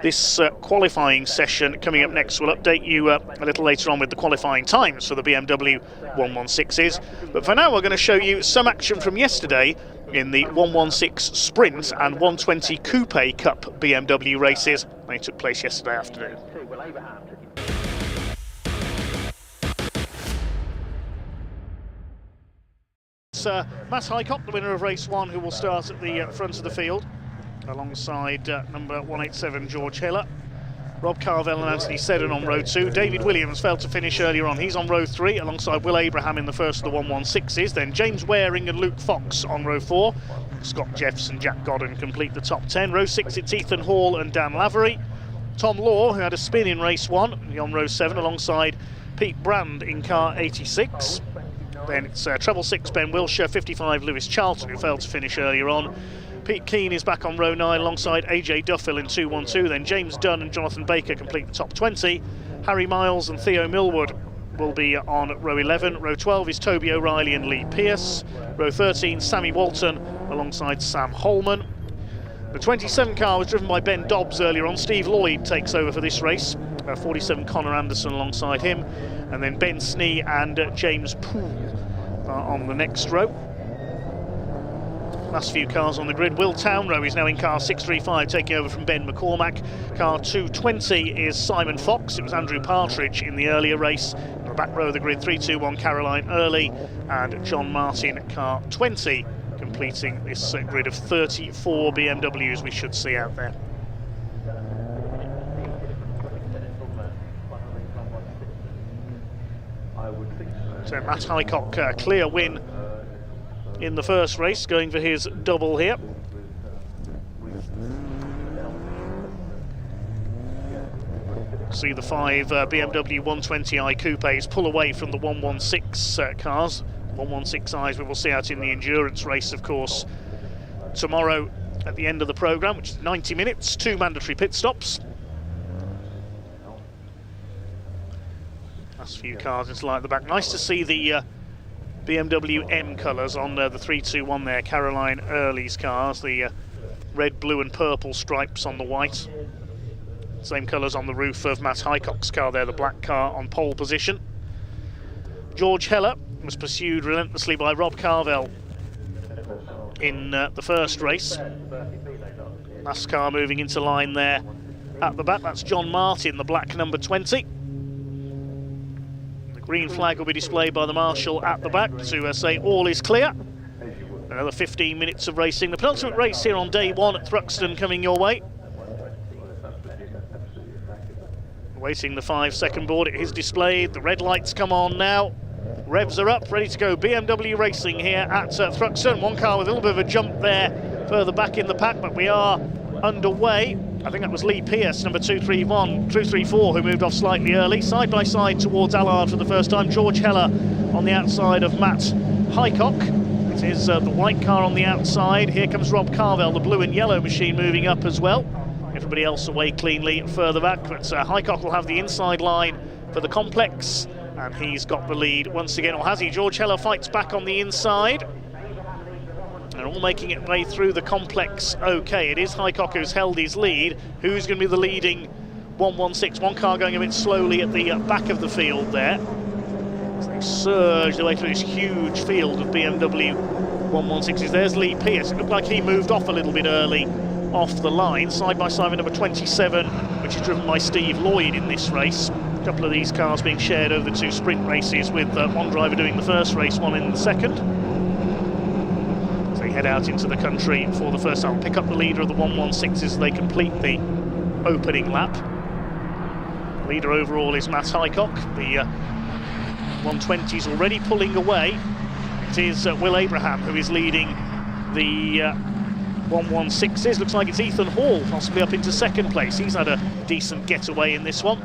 this qualifying session. Coming up next, we'll update you a little later on with the qualifying times for the BMW 116s. But for now, we're going to show you some action from yesterday in the 116 Sprint and 120 Coupe Cup BMW races. They took place yesterday afternoon. It's Matt Highcott, the winner of race 1, who will start at the front of the field. alongside number 187 George Hiller. Rob Carvell and Anthony Seddon on row 2. David Williams failed to finish earlier on. He's on row 3 alongside Will Abraham in the first of the 116s. Then James Waring and Luke Fox on row 4. Scott Jeffs and Jack Godden complete the top 10. Row 6 it's Ethan Hall and Dan Lavery. Tom Law, who had a spin in race 1, on row 7 alongside Pete Brand in car 86. Then it's treble 6 Ben Wilshire, 55 Lewis Charlton, who failed to finish earlier on. Pete Keane is back on row 9 alongside AJ Duffill in 212. Then James Dunn and Jonathan Baker complete the top 20. Harry Miles and Theo Millwood will be on row 11. Row 12 is Toby O'Reilly and Lee Pearce. Row 13, Sammy Walton alongside Sam Holman. The 27 car was driven by Ben Dobbs earlier on. Steve Lloyd takes over for this race. 47 Connor Anderson alongside him. And then Ben Snee and James Poole are on the next row. Last few cars on the grid. Will Townrow is now in car 635, taking over from Ben McCormack. Car 220 is Simon Fox. It was Andrew Partridge in the earlier race. On the back row of the grid, 321 Caroline Early and John Martin, car 20, completing this grid of 34 BMWs we should see out there. So Matt Highcock, clear win in the first race, going for his double here. See the 5 BMW 120i Coupes pull away from the 116 cars. 116i's we will see out in the endurance race, of course, tomorrow at the end of the programme, which is 90 minutes, 2 mandatory pit stops. Last few cars into light at the back. Nice to see the BMW M colours on the 321 there, Caroline Early's cars, the red, blue and purple stripes on the white. Same colours on the roof of Matt Highcock's car there, the black car on pole position. George Heller was pursued relentlessly by Rob Carvell in the first race. Last car moving into line there at the back, that's John Martin, the black number 20. Green flag will be displayed by the marshal at the back to say all is clear. Another 15 minutes of racing. The penultimate race here on day 1 at Thruxton coming your way. Waiting the 5-second board, it is displayed. The red lights come on now. Revs are up, ready to go. BMW racing here at Thruxton. One car with a little bit of a jump there further back in the pack, but we are underway. I think that was Lee Pearce, number 234, who moved off slightly early. Side by side towards Allard for the first time. George Heller on the outside of Matt Highcock. It is the white car on the outside. Here comes Rob Carvell, the blue and yellow machine moving up as well. Everybody else away cleanly further back, but Highcock will have the inside line for the complex, and he's got the lead once again, or has he? George Heller fights back on the inside. They're all making it way through the complex. Okay, it is Highcock who's held his lead. Who's going to be the leading 116? One car going a bit slowly at the back of the field there. So they surge their way through this huge field of BMW 116s. There's Lee Pearce. It looked like he moved off a little bit early off the line. Side by side with number 27, which is driven by Steve Lloyd in this race. A couple of these cars being shared over the 2 sprint races, with one driver doing the first race, one in the second. Head out into the country for the first time. Pick up the leader of the 116s as they complete the opening lap. Leader overall is Matt Highcock. The 120s already pulling away. It is Will Abraham who is leading the 116s. Looks like it's Ethan Hall possibly up into second place. He's had a decent getaway in this one.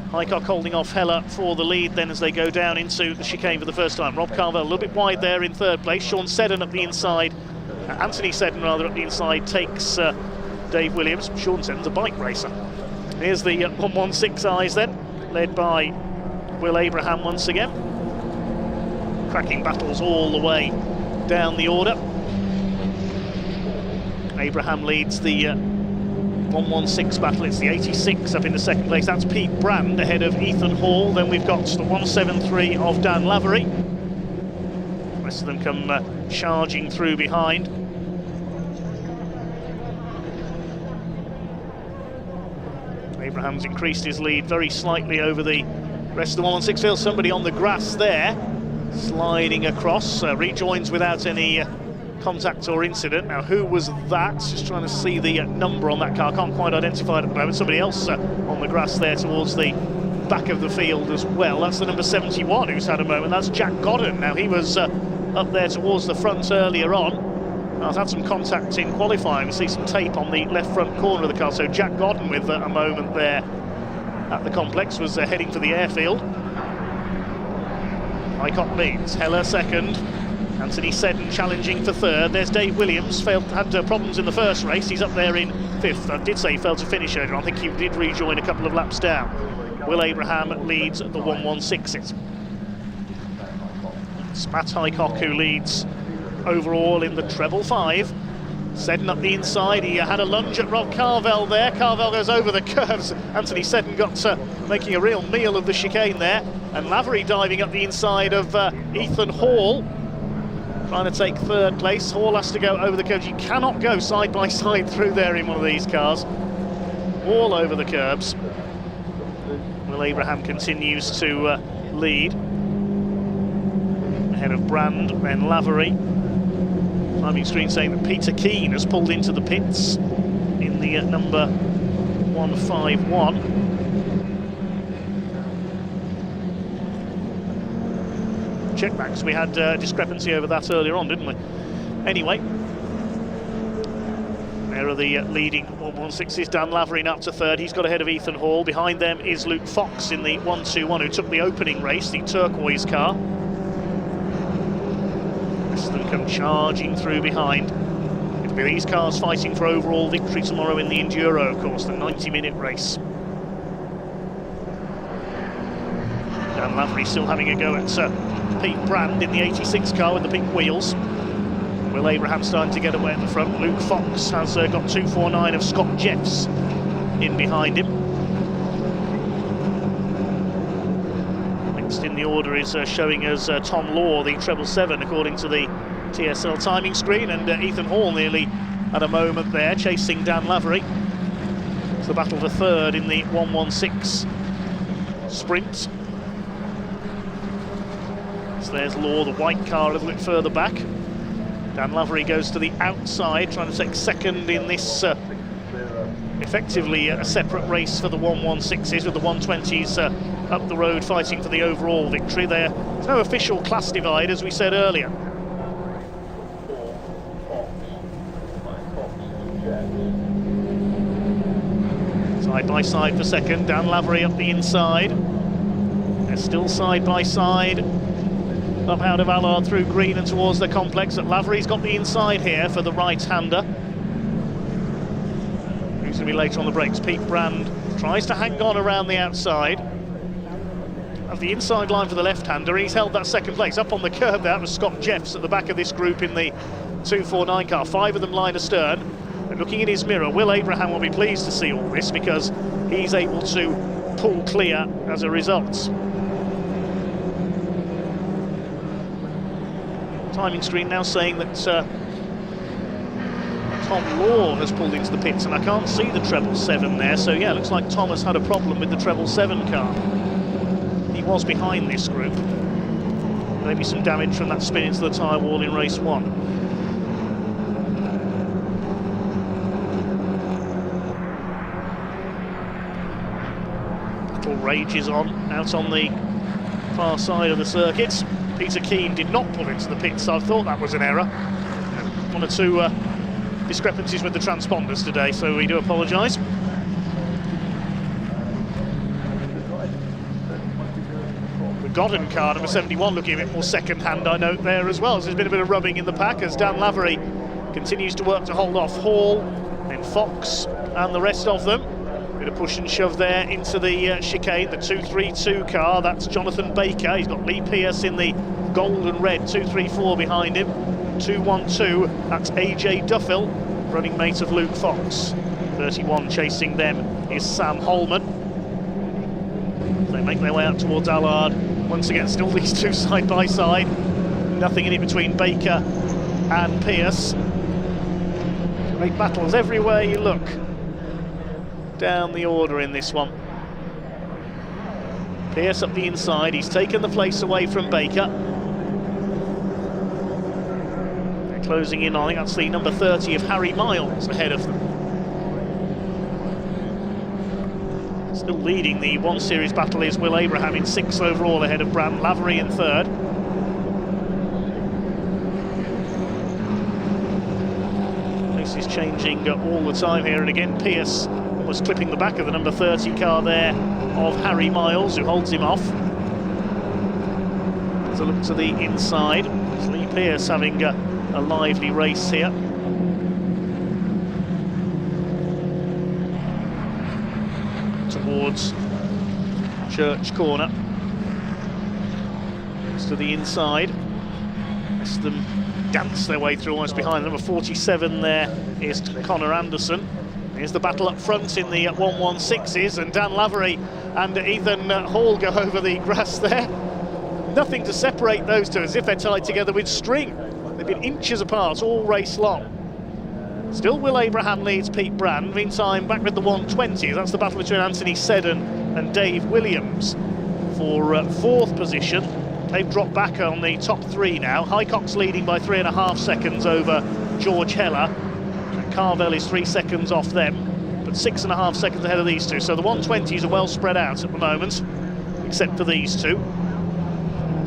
Highcock holding off Heller for the lead then as they go down into the chicane for the first time. Rob Carvell a little bit wide there in third place. Sean Seddon up the inside. Anthony Seddon rather up the inside takes Dave Williams. Sean Seddon's a bike racer. Here's the 116Is then, led by Will Abraham once again. Cracking battles all the way down the order. Abraham leads the 116 battle. It's the 86 up in the second place. That's Pete Brand ahead of Ethan Hall. Then we've got the 173 of Dan Lavery. The rest of them come charging through behind. Abraham's increased his lead very slightly over the rest of the 116 field. Somebody on the grass there, sliding across, rejoins without any contact or incident. Now, who was that? Just trying to see the number on that car. Can't quite identify it at the moment. Somebody else on the grass there towards the back of the field as well. That's the number 71 who's had a moment. That's Jack Godden. Now, he was up there towards the front earlier on. I've had some contact in qualifying. We see some tape on the left front corner of the car. So Jack Godden with a moment there at the complex, was heading for the airfield. Highcott leads, Heller second, Anthony Seddon challenging for third. There's Dave Williams, had problems in the first race. He's up there in fifth. I did say he failed to finish earlier. I think he did rejoin a couple of laps down. Will Abraham leads the 116s. It's Matt Highcock who leads overall in the treble 5. Seddon up the inside. He had a lunge at Rob Carvel there. Carvel goes over the curves. Anthony Seddon got making a real meal of the chicane there. And Lavery diving up the inside of Ethan Hall, trying to take third place. Hall has to go over the curbs. You cannot go side by side through there in one of these cars. All over the curbs. Will Abraham continues to lead. Ahead of Brand, then Lavery. Timing screen saying that Peter Keane has pulled into the pits in the number 151. Checkbacks, we had discrepancy over that earlier on, didn't we? Anyway, there are the leading 116s. Dan Lavery up to third. He's got ahead of Ethan Hall. Behind them is Luke Fox in the 121, who took the opening race, the turquoise car. Rest of them come charging through behind. It'll be these cars fighting for overall victory tomorrow in the Enduro, of course, the 90-minute race. Dan Lavery still having a go at Pete Brand in the 86 car with the pink wheels. Will Abraham starting to get away at the front. Luke Fox has got 249 of Scott Jeffs in behind him. Next in the order is showing us Tom Law, the treble 7, according to the TSL timing screen, and Ethan Hall nearly at a moment there, chasing Dan Lavery. It's the battle for third in the 116 sprint. So there's Law, the white car, a little bit further back. Dan Lavery goes to the outside, trying to take second in this effectively a separate race for the 116s, with the 120s up the road fighting for the overall victory. There's no official class divide, as we said earlier. Side by side for second, Dan Lavery up the inside. They're still side by side. Up out of Allard through green and towards the complex. Lavery's got the inside here for the right-hander. Who's going to be later on the brakes? Pete Brand tries to hang on around the outside of the inside line for the left-hander. He's held that second place. Up on the curb there was Scott Jeffs at the back of this group in the 249 car. 5 of them line astern. And looking in his mirror, Will Abraham will be pleased to see all this, because he's able to pull clear as a result. Timing screen now saying that Tom Law has pulled into the pits, and I can't see the treble 7 there, so yeah, looks like Tom has had a problem with the treble 7 car. He was behind this group. Maybe some damage from that spin into the tyre wall in race 1. Battle rages on, out on the far side of the circuit. Peter Keane did not pull into the pits, so I thought that was an error. 1 or 2 discrepancies with the transponders today, so we do apologise. The Godden car, number 71, looking a bit more second-hand, I note there as well. So there's been a bit of rubbing in the pack as Dan Lavery continues to work to hold off Hall, then Fox and the rest of them. Bit of push and shove there into the chicane, the 232 car. That's Jonathan Baker. He's got Lee Pearce in the gold and red 234 behind him. 212, that's AJ Duffill, running mate of Luke Fox. 31 chasing them is Sam Holman. They make their way up towards Allard. Once again, still these two side by side. Nothing in it between Baker and Pearce. Great battles everywhere you look down the order in this one. Pearce up the inside, he's taken the place away from Baker. closing in. I think that's the number 30 of Harry Miles ahead of them. Still leading the 1 Series battle is Will Abraham in 6th overall ahead of Brand Lavery in 3rd. Pace is changing all the time here, and again Pierce was clipping the back of the number 30 car there of Harry Miles, who holds him off. Let's look to the inside. It's Lee Pierce having a lively race here. Towards Church Corner. To the inside. As them dance their way through almost behind. Number 47 there is Connor Anderson. Here's the battle up front in the 116s, and Dan Lavery and Ethan Hall go over the grass there. Nothing to separate those two, as if they're tied together with string. They've been inches apart all race long. Still Will Abraham leads Pete Brand. Meantime, back with the 120s. That's the battle between Anthony Seddon and Dave Williams for 4th position. They've dropped back on the top 3 now. Highcock's leading by 3.5 seconds over George Heller. Carvel is 3 seconds off them, but 6.5 seconds ahead of these two. So the 120s are well spread out at the moment, except for these two,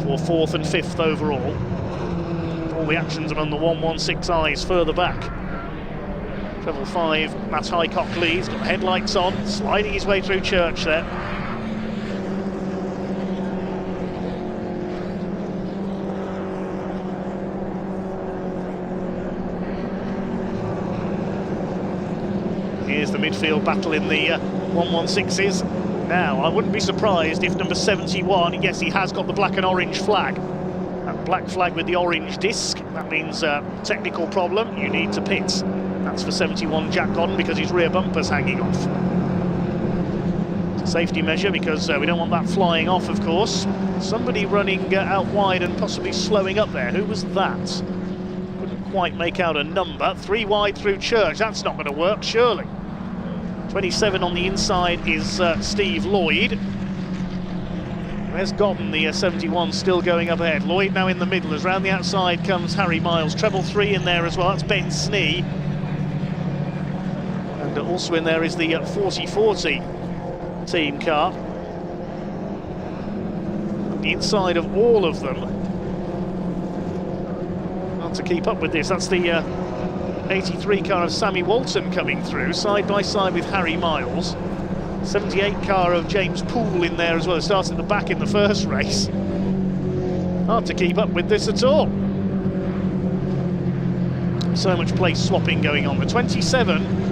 for 4th and 5th overall. All the actions among the 116Is further back. Treble 5, Matt Highcock leads, got the headlights on, sliding his way through Church there. Here's the midfield battle in the 116s. Now, I wouldn't be surprised if number 71, yes, he has got the black and orange flag. That black flag with the orange disc, that means technical problem, you need to pit. That's for 71 Jack Godden because his rear bumper's hanging off. It's a safety measure because we don't want that flying off, of course. Somebody running out wide and possibly slowing up there. Who was that? Couldn't quite make out a number. 3 wide through Church, that's not going to work, surely. 27 on the inside is Steve Lloyd. Where's Godden, the 71, still going up ahead. Lloyd now in the middle, as round the outside comes Harry Miles. Treble 3 in there as well, that's Ben Snee. And also in there is the 4040 team car. On the inside of all of them, not to keep up with this, that's the 83 car of Sammy Walton coming through, side by side with Harry Miles. 78 car of James Poole in there as well, started at the back in the first race. Hard to keep up with this at all. So much place swapping going on. The 27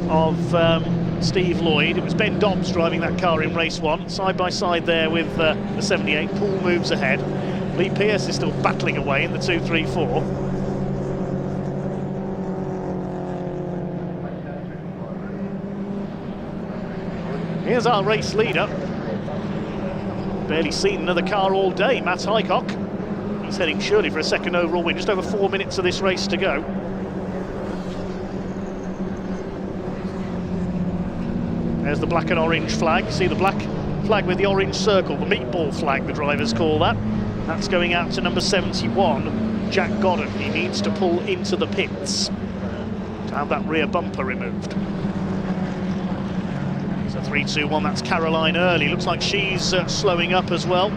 of Steve Lloyd, it was Ben Dobbs driving that car in race 1, side by side there with the 78. Poole moves ahead. Lee Pierce is still battling away in the 2-3-4. Here's our race leader. Barely seen another car all day, Matt Highcock. He's heading surely for a 2nd overall win. Just over 4 minutes of this race to go. There's the black and orange flag. See the black flag with the orange circle, the meatball flag, the drivers call that. That's going out to number 71, Jack Godden. He needs to pull into the pits to have that rear bumper removed. 3-2-1, that's Caroline Early. Looks like she's slowing up as well.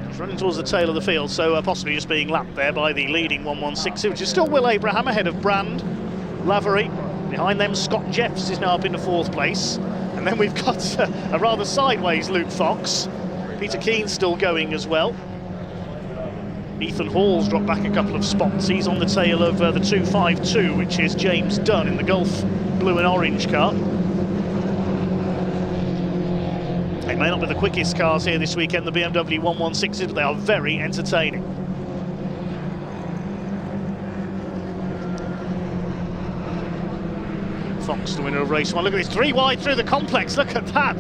She's running towards the tail of the field, so possibly just being lapped there by the leading 116, which is still Will Abraham ahead of Brand, Lavery. Behind them, Scott Jeffs is now up into 4th place. And then we've got a rather sideways Luke Fox. Peter Keane's still going as well. Ethan Hall's dropped back a couple of spots. He's on the tail of the 252, which is James Dunn in the Gulf blue and orange car. They may not be the quickest cars here this weekend, the BMW 116s, but they are very entertaining. Fox, the winner of race 1. Look at this, 3 wide through the complex. Look at that.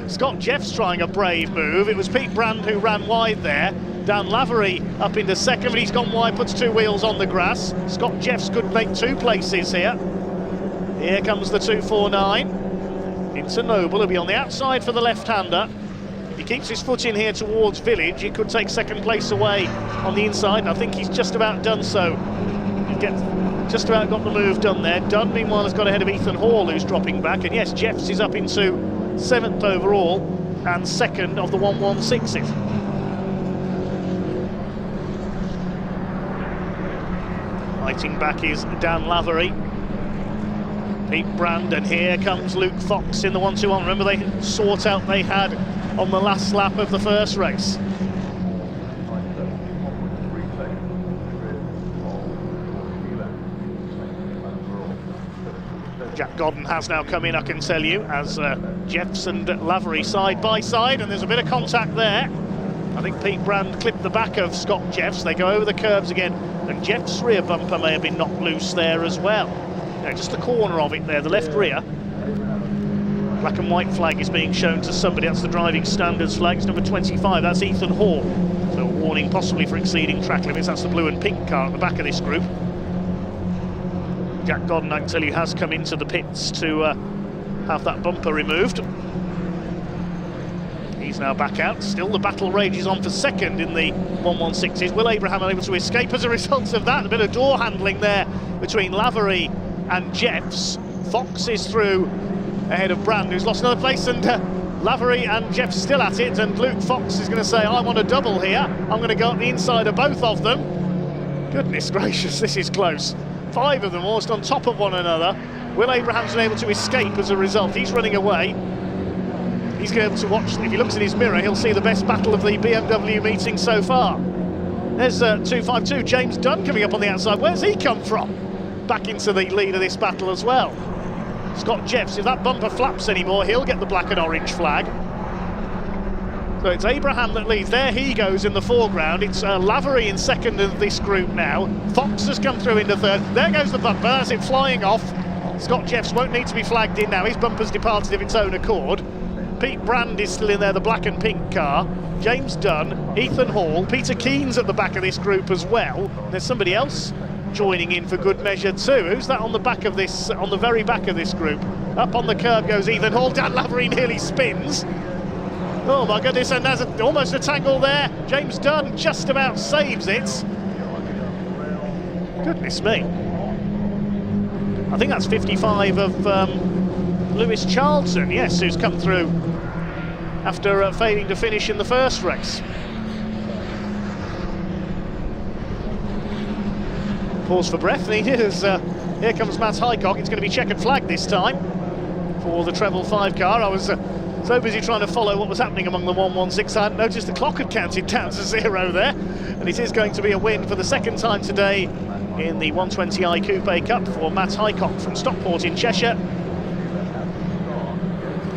Scott Jeffs trying a brave move. It was Pete Brand who ran wide there. Dan Lavery up into 2nd, but he's gone wide, puts 2 wheels on the grass. Scott Jeffs could make 2 places here. Here comes the 249. Into Noble, he'll be on the outside for the left-hander. If he keeps his foot in here towards Village, he could take second place away on the inside, and I think he's just about done so. Just about got the move done there. Dunn, meanwhile, has got ahead of Ethan Hall, who's dropping back, and yes, Jeffs is up into 7th overall and 2nd of the 116s. Fighting back is Dan Lavery. Pete Brand, and here comes Luke Fox in the 1-2-1. Remember, they sort out they had on the last lap of the first race. Jack Godden has now come in, I can tell you, as Jeffs and Lavery side by side, and there's a bit of contact there. I think Pete Brand clipped the back of Scott Jeffs. They go over the curbs again, and Jeffs' rear bumper may have been knocked loose there as well. Yeah, just the corner of it there, the left rear. Black and white flag is being shown to somebody. That's the driving standards flag. It's number 25. That's Ethan Hall. So a warning possibly for exceeding track limits. That's the blue and pink car at the back of this group. Jack Godden, I can tell you, has come into the pits to have that bumper removed. He's now back out. Still the battle rages on for second in the 116s. Will Abraham unable to escape as a result of that? A bit of door handling there between Lavery and Jeffs. Fox is through ahead of Brand, who's lost another place, and Lavery and Jeffs still at it, and Luke Fox is going to say, I want a double here. I'm going to go up the inside of both of them. Goodness gracious, this is close. 5 of them almost on top of one another. Will Abraham's been able to escape as a result. He's running away. He's going to be able to watch, if he looks in his mirror, he'll see the best battle of the BMW meeting so far. There's 252, James Dunn coming up on the outside. Where's he come from? Back into the lead of this battle as well. Scott Jeffs, if that bumper flaps anymore, he'll get the black and orange flag. So it's Abraham that leads. There he goes in the foreground. It's Lavery in second of this group now. Fox has come through into third. There goes the bumper. That's it flying off. Scott Jeffs won't need to be flagged in now. His bumper's departed of its own accord. Pete Brand is still in there, the black and pink car. James Dunn, Ethan Hall, Peter Keen's at the back of this group as well. There's somebody else joining in for good measure too. Who's that on the back of this, on the very back of this group? Up on the curb goes Ethan Hall. Dan Lavery nearly spins. Oh my goodness, and there's almost a tangle there. James Dunn just about saves it. Goodness me. I think that's 55 of Lewis Charlton, yes, who's come through after failing to finish in the first race. Pause for breath needed as here comes Matt Highcock. It's going to be checkered flag this time for the treble 5 car. I was so busy trying to follow what was happening among the 116, I hadn't noticed the clock had counted down to 0 there. And it is going to be a win for the second time today in the 120i Coupe Cup for Matt Highcock from Stockport in Cheshire.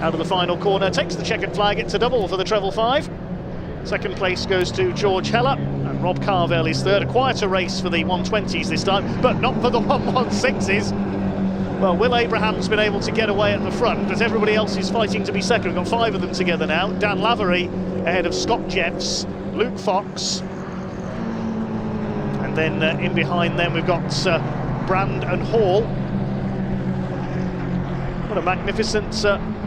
Out of the final corner, takes the checkered flag. It's a double for the treble 5. Second place goes to George Heller, and Rob Carvell is third. A quieter race for the 120s this time, but not for the 116s. Well, Will Abraham's been able to get away at the front, but everybody else is fighting to be second. We've got 5 of them together now. Dan Lavery ahead of Scott Jeffs, Luke Fox, and then in behind them we've got Brand and Hall. What a magnificent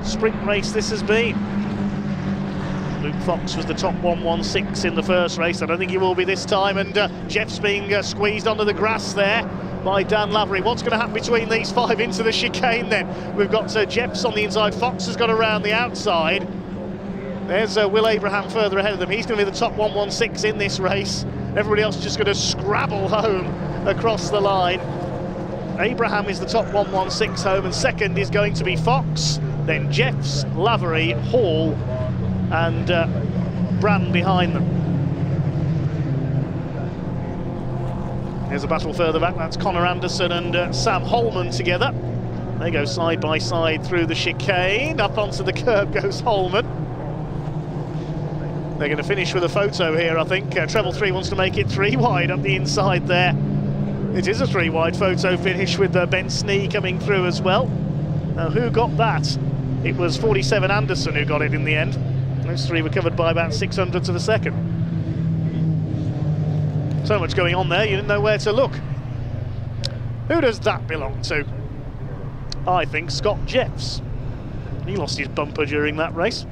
sprint race this has been. Luke Fox was the top 116 in the first race. I don't think he will be this time, and Jeff's being squeezed onto the grass there by Dan Lavery. What's going to happen between these 5 into the chicane then? We've got Jeffs on the inside, Fox has got around the outside. There's Will Abraham further ahead of them. He's going to be the top 116 in this race. Everybody else is just going to scrabble home across the line. Abraham is the top 116 home, and second is going to be Fox, then Jeffs, Lavery, Hall and Brand behind them. There's a battle further back. That's Connor Anderson and Sam Holman together. They go side by side through the chicane. Up onto the curb goes Holman. They're going to finish with a photo here, I think. Treble 3 wants to make it 3 wide up the inside there. It is a 3 wide photo finish with Ben Snee coming through as well. Now, who got that? It was 47 Anderson who got it in the end. Those 3 were covered by about 600ths of a second. So much going on there, you didn't know where to look. Who does that belong to? I think Scott Jeffs. He lost his bumper during that race.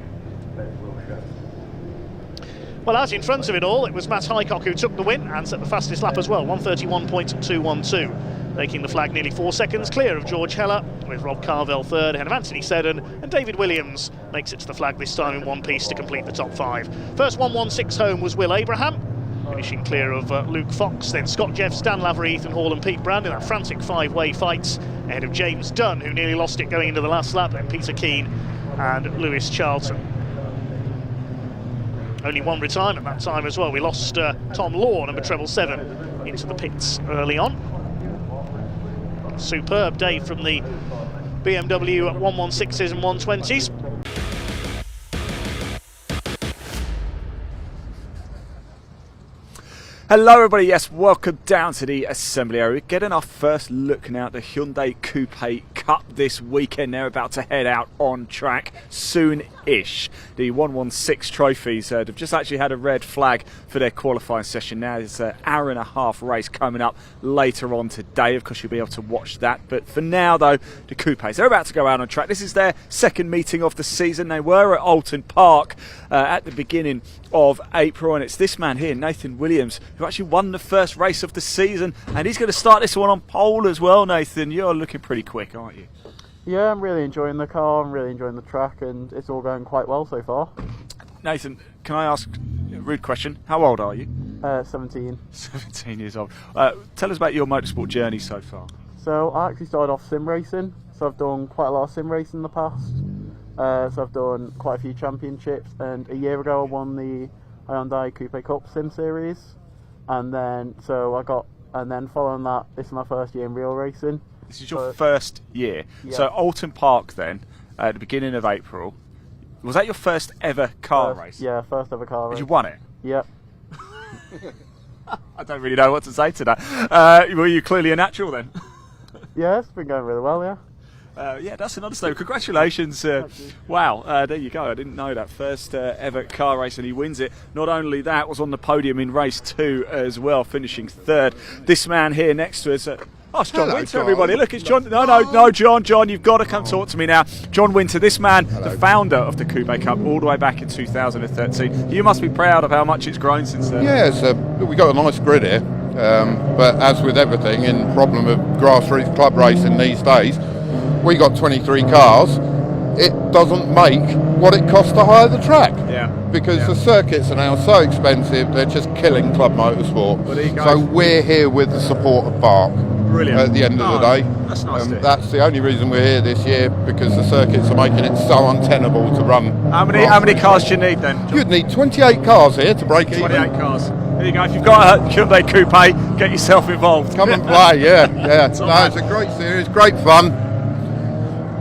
Well, out in front of it all, it was Matt Highcock who took the win and set the fastest lap as well, 1:31.212, making the flag nearly 4 seconds clear of George Heller, with Rob Carvell third ahead of Anthony Seddon, and David Williams makes it to the flag this time in one piece to complete the top 5. First 116 home was Will Abraham, finishing clear of Luke Fox, then Scott Jeffs, Dan Lavery, Ethan Hall and Pete Brand in that frantic 5-way fight, ahead of James Dunn, who nearly lost it going into the last lap, then Peter Keane and Lewis Charlton. Only one retirement that time as well. We lost Tom Law, number 777, into the pits early on. Superb day from the BMW 116s and 120s.
Hello everybody, yes, welcome down to the assembly area. We're getting our first look now at the Hyundai Coupe Cup this weekend. They're about to head out on track soon-ish. The 116 trophies have just actually had a red flag for their qualifying session. Now there's an hour-and-a-half race coming up later on today. Of course, you'll be able to watch that. But for now, though, the Coupes, they're about to go out on track. This is their second meeting of the season. They were at Alton Park at the beginning of April, and it's this man here, Nathan Williams, who actually won the first race of the season, and he's going to start this one on pole as well. Nathan, you're looking pretty quick, aren't you?
Yeah, I'm really enjoying the car, I'm really enjoying the track, and it's all going quite well so far.
Nathan, can I ask a rude question? How old are you?
17.
17 years old. Tell us about your motorsport journey so far.
So I actually started off sim racing, so I've done quite a lot of sim racing in the past. So I've done quite a few championships, and a year ago I won the Hyundai Coupe Cup sim series, and then following that, this is my first year in real racing.
This is your first year.
Yeah.
So Alton Park then, at the beginning of April, was that your first ever car race?
Yeah, first ever car race.
Did you won it?
Yep.
I don't really know what to say to that. Were you clearly a natural then?
Yeah, it's been going really well, yeah.
Yeah, that's another story. Congratulations. Wow, there you go. I didn't know that. First ever car race, and he wins it. Not only that, was on the podium in race 2 as well, finishing third. This man here next to us... oh, it's John
Hello,
Winter,
John.
everybody. Look, it's John. No, John, you've got to come talk to me now. John Winter, this man, the founder of the Coupe Cup, all the way back in 2013. You must be proud of how much it's grown since then.
Yes, we got a nice grid here, but as with everything in problem of grassroots club racing these days, we got 23 cars. It doesn't make what it costs to hire the track.
Yeah.
Because the circuits are now so expensive, they're just killing club motorsport.
Well, there you go.
So we're here with the support of BARC.
Brilliant.
At the end of the day.
That's nice to hear.
That's the only reason we're here this year, because the circuits are making it so untenable to run.
How many cars do you need then, John?
You'd need 28 cars here to break even.
28 cars. There you go. If you've got a Hyundai Coupe, get yourself involved.
Come and play, yeah. It's a great series, great fun.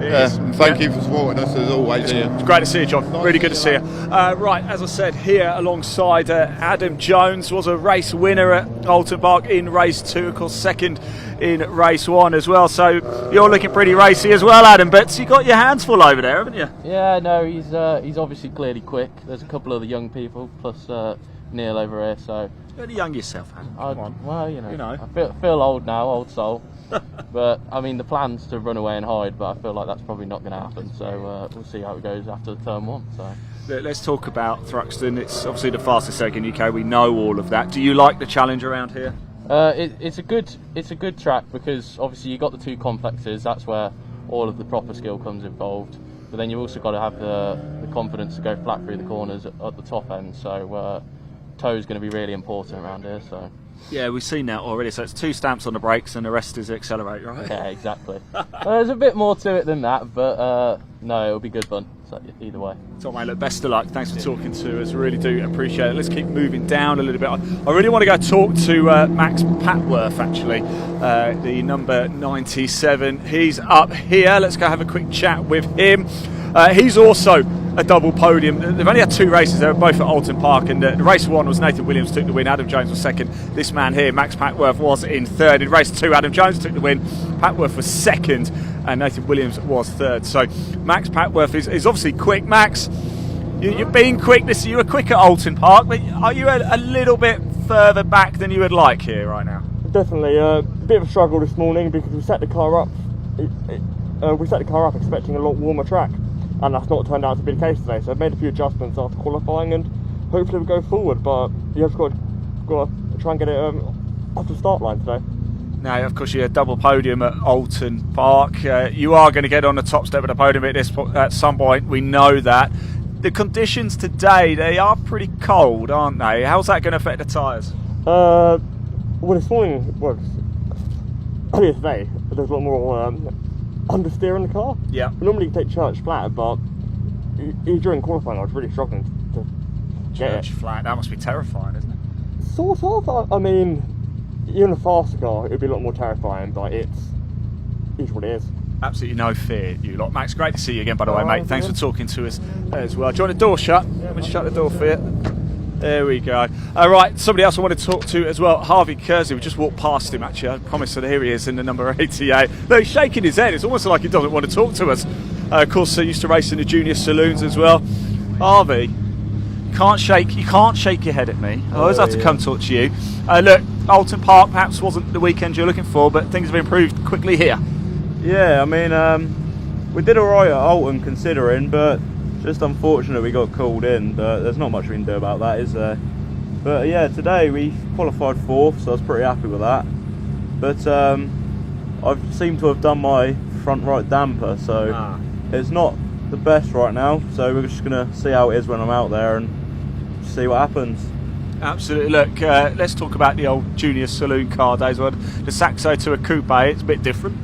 And thank you for supporting us as always here.
It's great to see you, John. Really good to see you. Right, as I said, here alongside Adam Jones, was a race winner at Alton Park in race 2, of course, second in race 1 as well. So you're looking pretty racy as well, Adam. But you got your hands full over there, haven't you?
Yeah, no, he's obviously clearly quick. There's a couple of the young people plus Neil over here. So
you're only young yourself, Adam. Come on.
Well, you know. I feel old now, old soul. But I mean, the plan's to run away and hide, but I feel like that's probably not going to happen. So we'll see how it goes after turn 1. So
let's talk about Thruxton. It's obviously the fastest circuit in the UK. We know all of that. Do you like the challenge around here?
It's a good track because obviously you got the 2 complexes. That's where all of the proper skill comes involved. But then you've also got to have the confidence to go flat through the corners at the top end. So toe is going to be really important around here. So.
Yeah, we've seen that already. So it's 2 stamps on the brakes and the rest is accelerate, right?
Yeah, exactly. There's a bit more to it than that, but no, it'll be good fun. So either way.
So, mate, look, best of luck. Thanks for talking to us. Really do appreciate it. Let's keep moving down a little bit. I really want to go talk to Max Patworth, actually, the number 97. He's up here. Let's go have a quick chat with him. He's also a double podium. They've only had 2 races. They were both at Alton Park, and the race 1 was Nathan Williams took the win. Adam Jones was second. This man here, Max Patworth, was in third. In race 2, Adam Jones took the win. Patworth was second, and Nathan Williams was third. So Max Patworth is obviously quick. Max, you've been quick. You were quick at Alton Park, but are you a little bit further back than you would like here right now?
Definitely. A bit of a struggle this morning because we set the car up. We set the car up expecting a lot warmer track, and that's not turned out to be the case today. So I've made a few adjustments after qualifying, and hopefully we go forward. But you have got to try and get it off the start line today.
Now, of course, you had a double podium at Alton Park. You are going to get on the top step of the podium at some point. We know that. The conditions today, they are pretty cold, aren't they? How's that going to affect the tyres?
Well, this morning, earlier today, there's a lot more understeer in the car.
Yeah.
Normally you take church flat, but during qualifying I was really struggling to get it.
Church flat, that must be terrifying, isn't it?
Sort of. I mean, you're in a faster car, it'd be a lot more terrifying, but it's what it is.
Absolutely no fear, you lot. Max, great to see you again, by the way, mate. Thanks for talking to us as well. Do you want the door shut? Let me shut the door for you. There we go. All right, somebody else I want to talk to as well, Harvey Kersey. We just walked past him, actually. I promised that here he is in the number 88. Look, he's shaking his head. It's almost like he doesn't want to talk to us. Of course, he used to race in the junior saloons as well. Harvey, you can't shake your head at me. I always have to come talk to you. Look, Alton Park perhaps wasn't the weekend you're looking for, but things have improved quickly here.
Yeah, I mean, we did alright at Alton considering, but just unfortunate we got called in, but there's not much we can do about that, is there? But yeah, today we qualified 4th, so I was pretty happy with that. But I seem to have done my front right damper, so it's not the best right now, so we're just going to see how it is when I'm out there and see what happens.
Absolutely. Look, let's talk about the old Junior Saloon Car days. The Saxo to a Coupe, it's a bit different.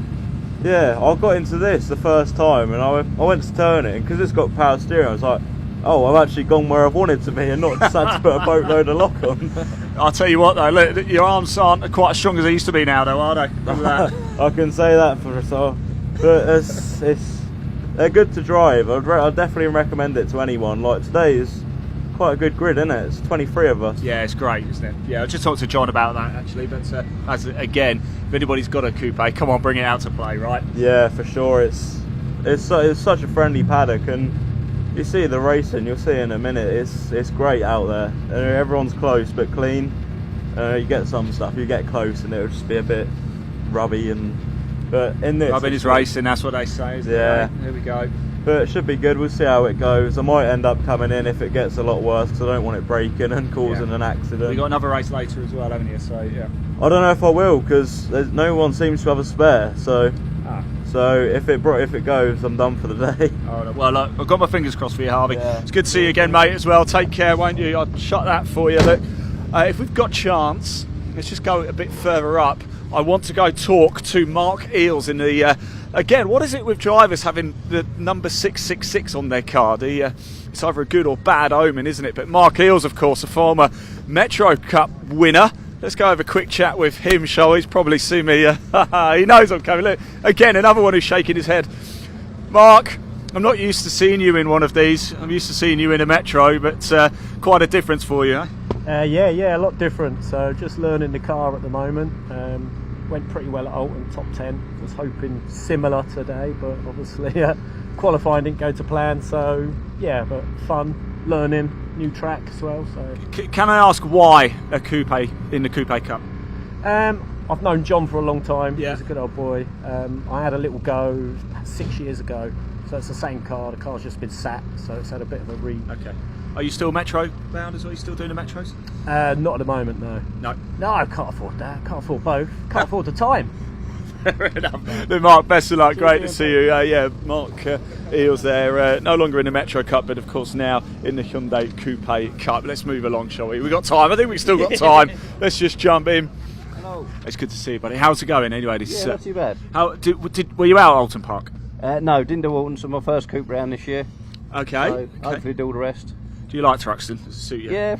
Yeah, I got into this the first time and I went to turn it, and because it's got power steering I was like, oh, I've actually gone where I've wanted to be and not just had to put a boatload of lock on.
I'll tell you what though, look, your arms aren't quite as strong as they used to be now though, are they?
I can say that for yourself. But they're good to drive. I'd definitely recommend it to anyone. Like today is quite a good grid, isn't it? It's 23 of us.
Yeah, it's great, isn't it? Yeah, I just talked to John about that actually, but again, if anybody's got a coupe, come on, bring it out to play, right?
Yeah, for sure. It's such a friendly paddock, and you see the racing, you'll see in a minute, it's great out there. Everyone's close but clean. You get some stuff, you get close and it'll just be a bit rubby, but in this...
Rubbing is racing, that's what they say, isn't
yeah.
it? Here we go.
But it should be good, we'll see how it goes. I might end up coming in if it gets a lot worse, because I don't want it breaking and causing an accident.
We've got another race later as well, haven't you? So, yeah.
I don't know if I will, because no one seems to have a spare, so if it goes, I'm done for the day.
Oh, well, look, I've got my fingers crossed for you, Harvey.
Yeah.
It's good to see you again, mate, as well. Take care, won't you? I'll shut that for you. Look, if we've got chance, let's just go a bit further up. I want to go talk to Mark Eales in the... again, what is it with drivers having the number 666 on their card? It's either a good or bad omen, isn't it? But Mark Eales, of course, a former Metro Cup winner. Let's go have a quick chat with him, shall we? He's probably seen me. He knows I'm coming. Look, again, another one who's shaking his head. Mark, I'm not used to seeing you in one of these. I'm used to seeing you in a Metro, but quite a difference for you, eh?
Yeah, a lot different. So just learning the car at the moment. Went pretty well at Alton, top 10. Was hoping similar today, but obviously qualifying didn't go to plan. So yeah, but fun, learning, new track as well. So
can I ask why a coupe in the Coupe Cup?
I've known John for a long time.
Yeah.
He's a good old boy. I had a little go about 6 years ago. So it's the same car. The car's just been sat, so it's had a bit of a
Okay. Are you still Metro bound as well? Are you still doing the Metros?
Not at the moment, no.
No,
I can't afford that. Can't afford both. Can't afford the time.
Fair enough. Look, Mark, best of luck. Great to see you. Mark Eales there. No longer in the Metro Cup, but of course now in the Hyundai Coupe Cup. Let's move along, shall we? We've got time. I think we've still got time. Let's just jump in.
Hello.
It's good to see you, buddy. How's it going anyway?
Not too bad.
Were you out at Alton Park?
No, didn't do Alton, so my first coupe round this year.
Okay.
So hopefully do all the rest.
Do you like Thruxton? Does it suit you?
Yeah,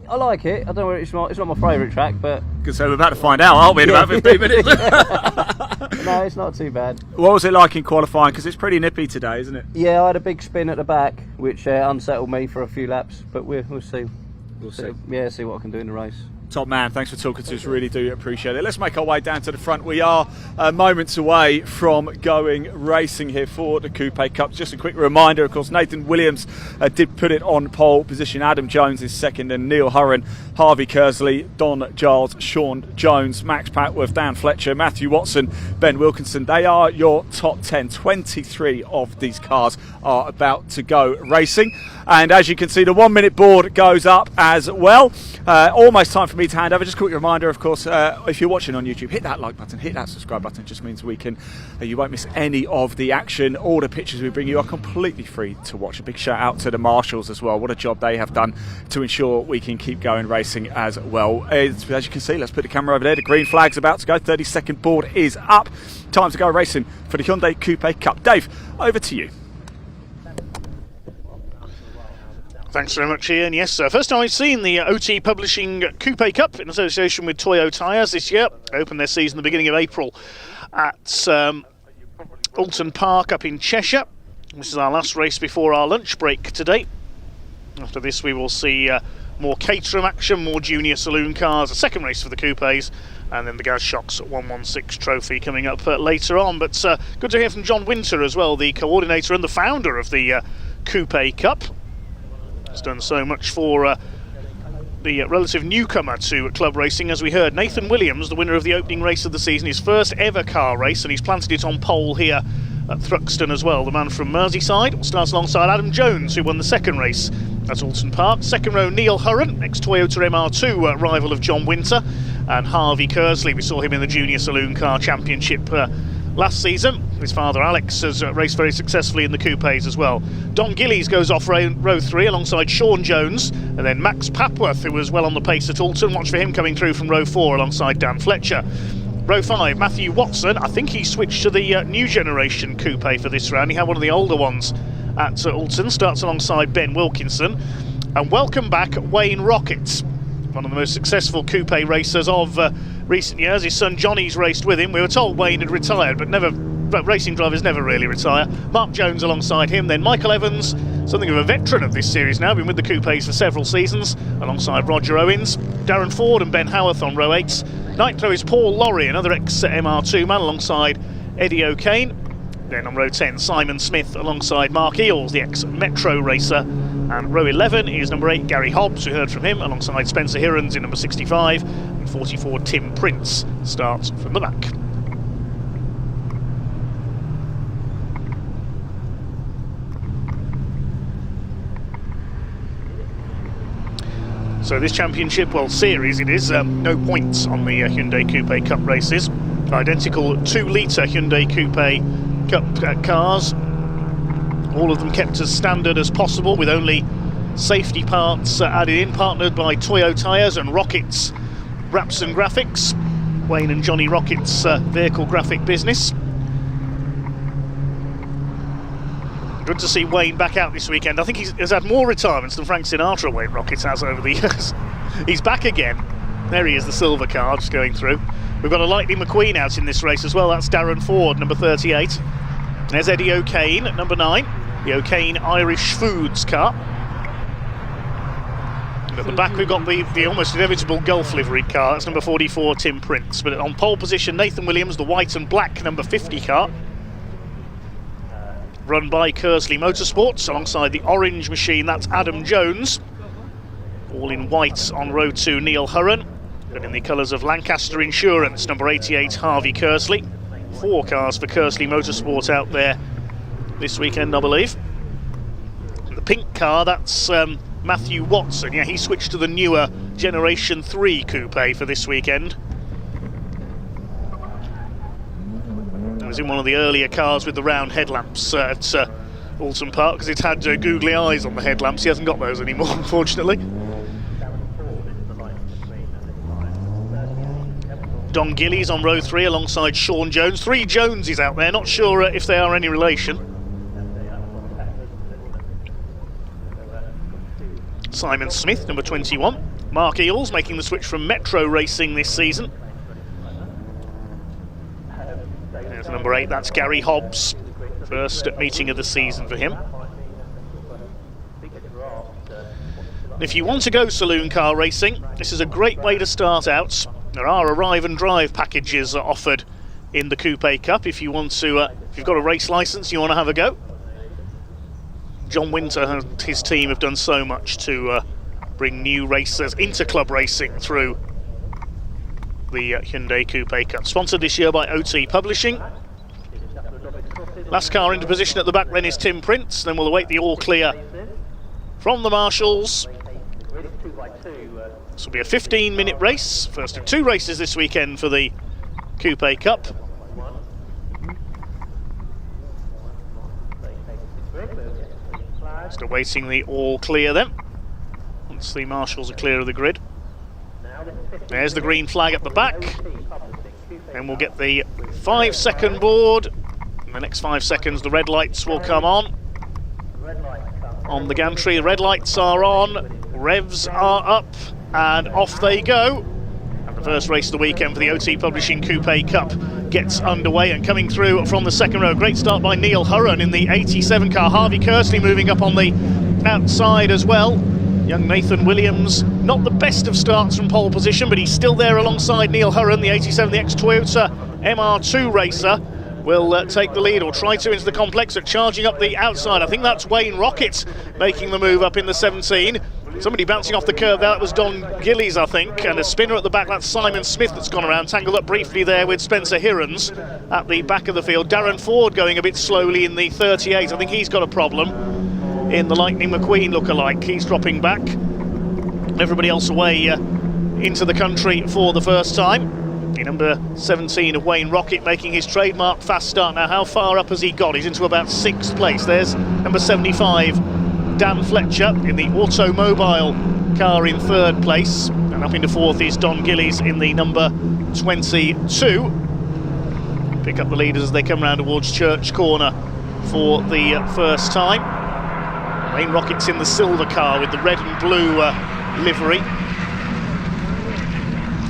I like it. I don't know, it's not my favourite track, but...
Good, so we're about to find out, aren't we, in about 15 minutes?
No, it's not too bad.
What was it like in qualifying? Because it's pretty nippy today, isn't it?
Yeah, I had a big spin at the back, which unsettled me for a few laps, but we'll see.
We'll see.
Yeah, see what I can do in the race.
Top man, thanks for talking to us, really do appreciate it. Let's make our way down to the front. We are moments away from going racing here for the Coupe Cup. Just a quick reminder, of course, Nathan Williams did put it on pole position. Adam Jones is second, and Neil Hurren, Harvey Kersley, Don Giles, Sean Jones, Max Patworth, Dan Fletcher, Matthew Watson, Ben Wilkinson. They are your top 10. 23 of these cars are about to go racing. And as you can see, the 1 minute board goes up as well. Almost time for me to hand over. Just a quick reminder, of course, if you're watching on YouTube, hit that like button, hit that subscribe button. It just means we can, you won't miss any of the action. All the pictures we bring you are completely free to watch. A big shout out to the marshals as well. What a job they have done to ensure we can keep going racing as well. As you can see, let's put the camera over there. The green flag's about to go. 30-second board is up. Time to go racing for the Hyundai Coupe Cup. Dave, over to you.
Thanks very much, Ian. Yes, first time I've seen the OT Publishing Coupe Cup in association with Toyo tyres this year. Opened their season at the beginning of April at Alton Park up in Cheshire. This is our last race before our lunch break today. After this we will see more Caterham action, more Junior Saloon cars, a second race for the Coupes, and then the Gaz Shocks 116 trophy coming up later on. But good to hear from John Winter as well, the coordinator and the founder of the Coupe Cup. Has done so much for the relative newcomer to club racing. As we heard, Nathan Williams, the winner of the opening race of the season, his first ever car race, and he's planted it on pole here at Thruxton as well. The man from Merseyside starts alongside Adam Jones, who won the second race at Alton Park. Second row, Neil Hurren, ex-Toyota MR2 rival of John Winter, and Harvey Kersley. We saw him in the Junior Saloon Car Championship last season. His father Alex has raced very successfully in the coupes as well. Don Gillies goes off row 3 alongside Sean Jones, and then Max Papworth, who was well on the pace at Alton. Watch for him coming through from row 4 alongside Dan Fletcher. Row 5, Matthew Watson. I think he switched to the new generation coupe for this round. He had one of the older ones at Alton. Starts alongside Ben Wilkinson. And welcome back Wayne Rockett, one of the most successful coupe racers of recent years. His son Johnny's raced with him. We were told Wayne had retired, but racing drivers never really retire. Mark Jones alongside him, then Michael Evans, something of a veteran of this series now, been with the coupes for several seasons, alongside Roger Owens, Darren Ford and Ben Howarth on row 8. Ninth row is Paul Laurie, another ex-MR2 man, alongside Eddie O'Kane. Then on row 10, Simon Smith alongside Mark Eales, the ex-Metro racer. And row 11 is number 8, Gary Hobbs, we heard from him, alongside Spencer Hirons in number 65. And 44, Tim Prince, starts from the back. So this championship, well, series it is, no points on the Hyundai Coupe Cup races. Identical 2-litre Hyundai Coupe Cup cars. All of them kept as standard as possible, with only safety parts added in, partnered by Toyo tyres and Rockett's Wraps and Graphics. Wayne and Johnny Rockett's vehicle graphic business. Good to see Wayne back out this weekend. I think he has had more retirements than Frank Sinatra, Wayne Rockett has over the years. He's back again. There he is, the silver car just going through. We've got a Lightning McQueen out in this race as well. That's Darren Ford, number 38. There's Eddie O'Kane at number 9. The O'Kane Irish Foods car. And at the back we've got the almost inevitable Gulf livery car. That's number 44, Tim Prince. But on pole position, Nathan Williams, the white and black number 50 car. Run by Kersley Motorsports alongside the orange machine, that's Adam Jones. All in white on row 2, Neil Hurren. But in the colours of Lancaster Insurance, number 88, Harvey Kersley. 4 cars for Kersley Motorsport out there this weekend, I believe. And the pink car, that's Matthew Watson. Yeah, he switched to the newer Generation 3 coupe for this weekend. It was in one of the earlier cars with the round headlamps at Alton Park, because it had googly eyes on the headlamps. He hasn't got those anymore, unfortunately. Don Gillies on row 3 alongside Sean Jones. 3 Joneses out there, not sure if they are any relation. Simon Smith, number 21. Mark Eales making the switch from Metro Racing this season. There's number 8, that's Gary Hobbs. First meeting of the season for him. If you want to go saloon car racing, this is a great way to start out. There are arrive and drive packages offered in the Coupe Cup if you want to, if you've got a race licence, you want to have a go. John Winter and his team have done so much to bring new racers into club racing through the Hyundai Coupe Cup. Sponsored this year by OT Publishing. Last car into position at the back then is Tim Prince. Then we'll await the all clear from the marshals. This will be a 15-minute race, first of 2 races this weekend for the Coupe Cup. Just awaiting the all clear then, once the marshals are clear of the grid. There's the green flag at the back, and we'll get the 5-second board. In the next 5 seconds the red lights will come on the gantry. The red lights are on, revs are up, and off they go. And the first race of the weekend for the OT Publishing Coupe Cup gets underway, and coming through from the second row, great start by Neil Hurren in the 87 car. Harvey Kersley moving up on the outside as well. Young Nathan Williams, not the best of starts from pole position, but he's still there alongside Neil Hurren, the 87, the ex-Toyota MR2 racer, will take the lead, or try to, into the complex, at charging up the outside. I think that's Wayne Rocket making the move up in the 17. Somebody bouncing off the curve there, that was Don Gillies, I think, and a spinner at the back, that's Simon Smith that's gone around, tangled up briefly there with Spencer Hirons at the back of the field. Darren Ford going a bit slowly in the 38, I think he's got a problem in the Lightning McQueen look-alike, he's dropping back. Everybody else away into the country for the first time. The number 17 of Wayne Rocket making his trademark fast start. Now, how far up has he got? He's into about 6th place. There's number 75, Dan Fletcher, in the automobile car in 3rd place. And up into 4th is Don Gillies in the number 22. Pick up the leaders as they come round towards Church Corner for the first time. Wayne Rocket's in the silver car with the red and blue livery.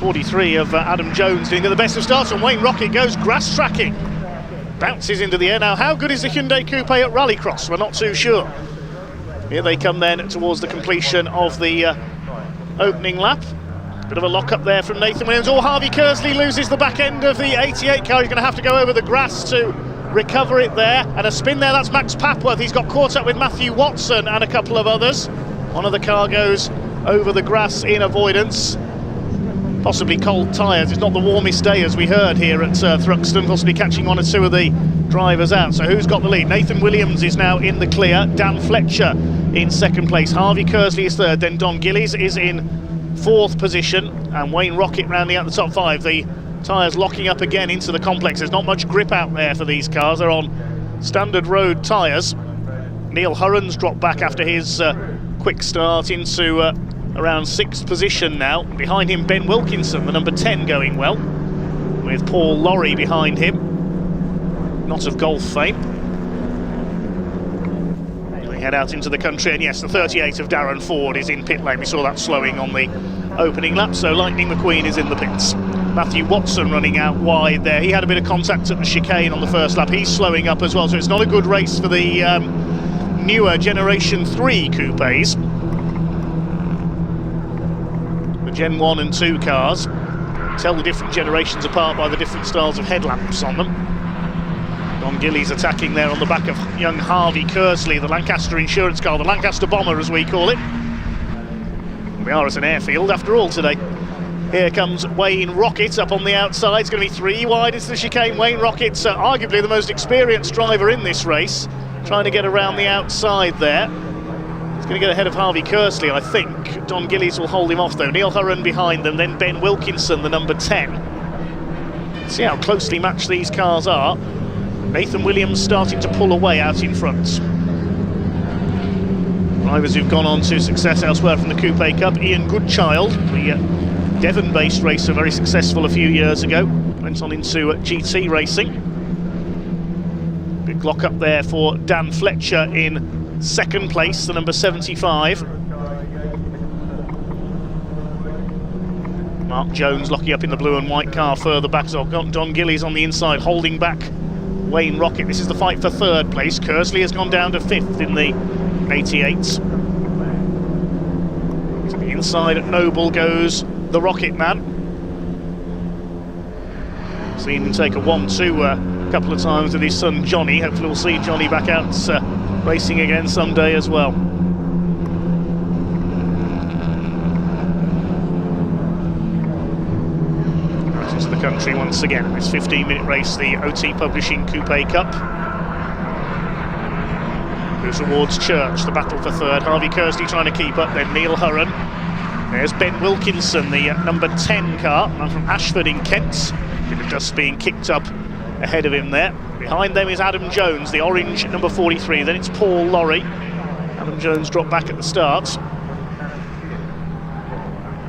43 of Adam Jones doing the best of starts, and Wayne Rocket goes grass tracking. Bounces into the air. Now, how good is the Hyundai Coupe at Rallycross? We're not too sure. Here they come then towards the completion of the opening lap. Bit of a lock up there from Nathan Williams. Oh, Harvey Kersley loses the back end of the 88 car. He's going to have to go over the grass to recover it there. And a spin there, that's Max Papworth. He's got caught up with Matthew Watson and a couple of others. One of the car goes over the grass in avoidance. Possibly cold tyres. It's not the warmest day, as we heard here at Thruxton, possibly catching 1 or 2 of the drivers out. So who's got the lead? Nathan Williams is now in the clear. Dan Fletcher in 2nd place. Harvey Kersley is 3rd. Then Don Gillies is in 4th position. And Wayne Rocket rounding out the top 5. The tyres locking up again into the complex. There's not much grip out there for these cars. They're on standard road tyres. Neil Hurren's dropped back after his quick start into around 6th position now. Behind him, Ben Wilkinson, the number 10, going well, with Paul Lorry behind him, not of golf fame. They head out into the country, and yes, the 38 of Darren Ford is in pit lane. We saw that slowing on the opening lap, so Lightning McQueen is in the pits. Matthew Watson running out wide there. He had a bit of contact at the chicane on the first lap. He's slowing up as well, so it's not a good race for the newer Generation 3 coupes. Gen 1 and 2 cars. Tell the different generations apart by the different styles of headlamps on them. Don Gillies attacking there on the back of young Harvey Kersley, the Lancaster insurance car, the Lancaster Bomber as we call it. We are at an airfield after all today. Here comes Wayne Rocket up on the outside. It's going to be 3 wide into the chicane. Wayne Rocket's arguably the most experienced driver in this race, trying to get around the outside there. He's going to get ahead of Harvey Kersley, I think. Don Gillies will hold him off though. Neil Hurren behind them, then Ben Wilkinson, the number 10. See how closely matched these cars are. Nathan Williams starting to pull away out in front. Drivers who've gone on to success elsewhere from the Coupe Cup. Ian Goodchild, the Devon-based racer, very successful a few years ago. Went on into GT racing. Big lock up there for Dan Fletcher in 2nd place, the number 75. Mark Jones locking up in the blue and white car further back. So Don Gillies on the inside holding back Wayne Rocket. This is the fight for 3rd place. Kersley has gone down to 5th in the 88s. To the inside at Noble goes the Rocket Man. Seen him take a 1-2 a couple of times with his son Johnny. Hopefully we'll see Johnny back out racing again someday as well. Right into the country once again. This 15-minute race, the OT Publishing Coupe Cup. Moves towards Church, the battle for third. Harvey Kersley trying to keep up, then Neil Hurren. There's Ben Wilkinson, the number 10 car, and from Ashford in Kent. Bit of dust being kicked up ahead of him there. Behind them is Adam Jones, the orange number 43. Then it's Paul Lorry. Adam Jones dropped back at the start.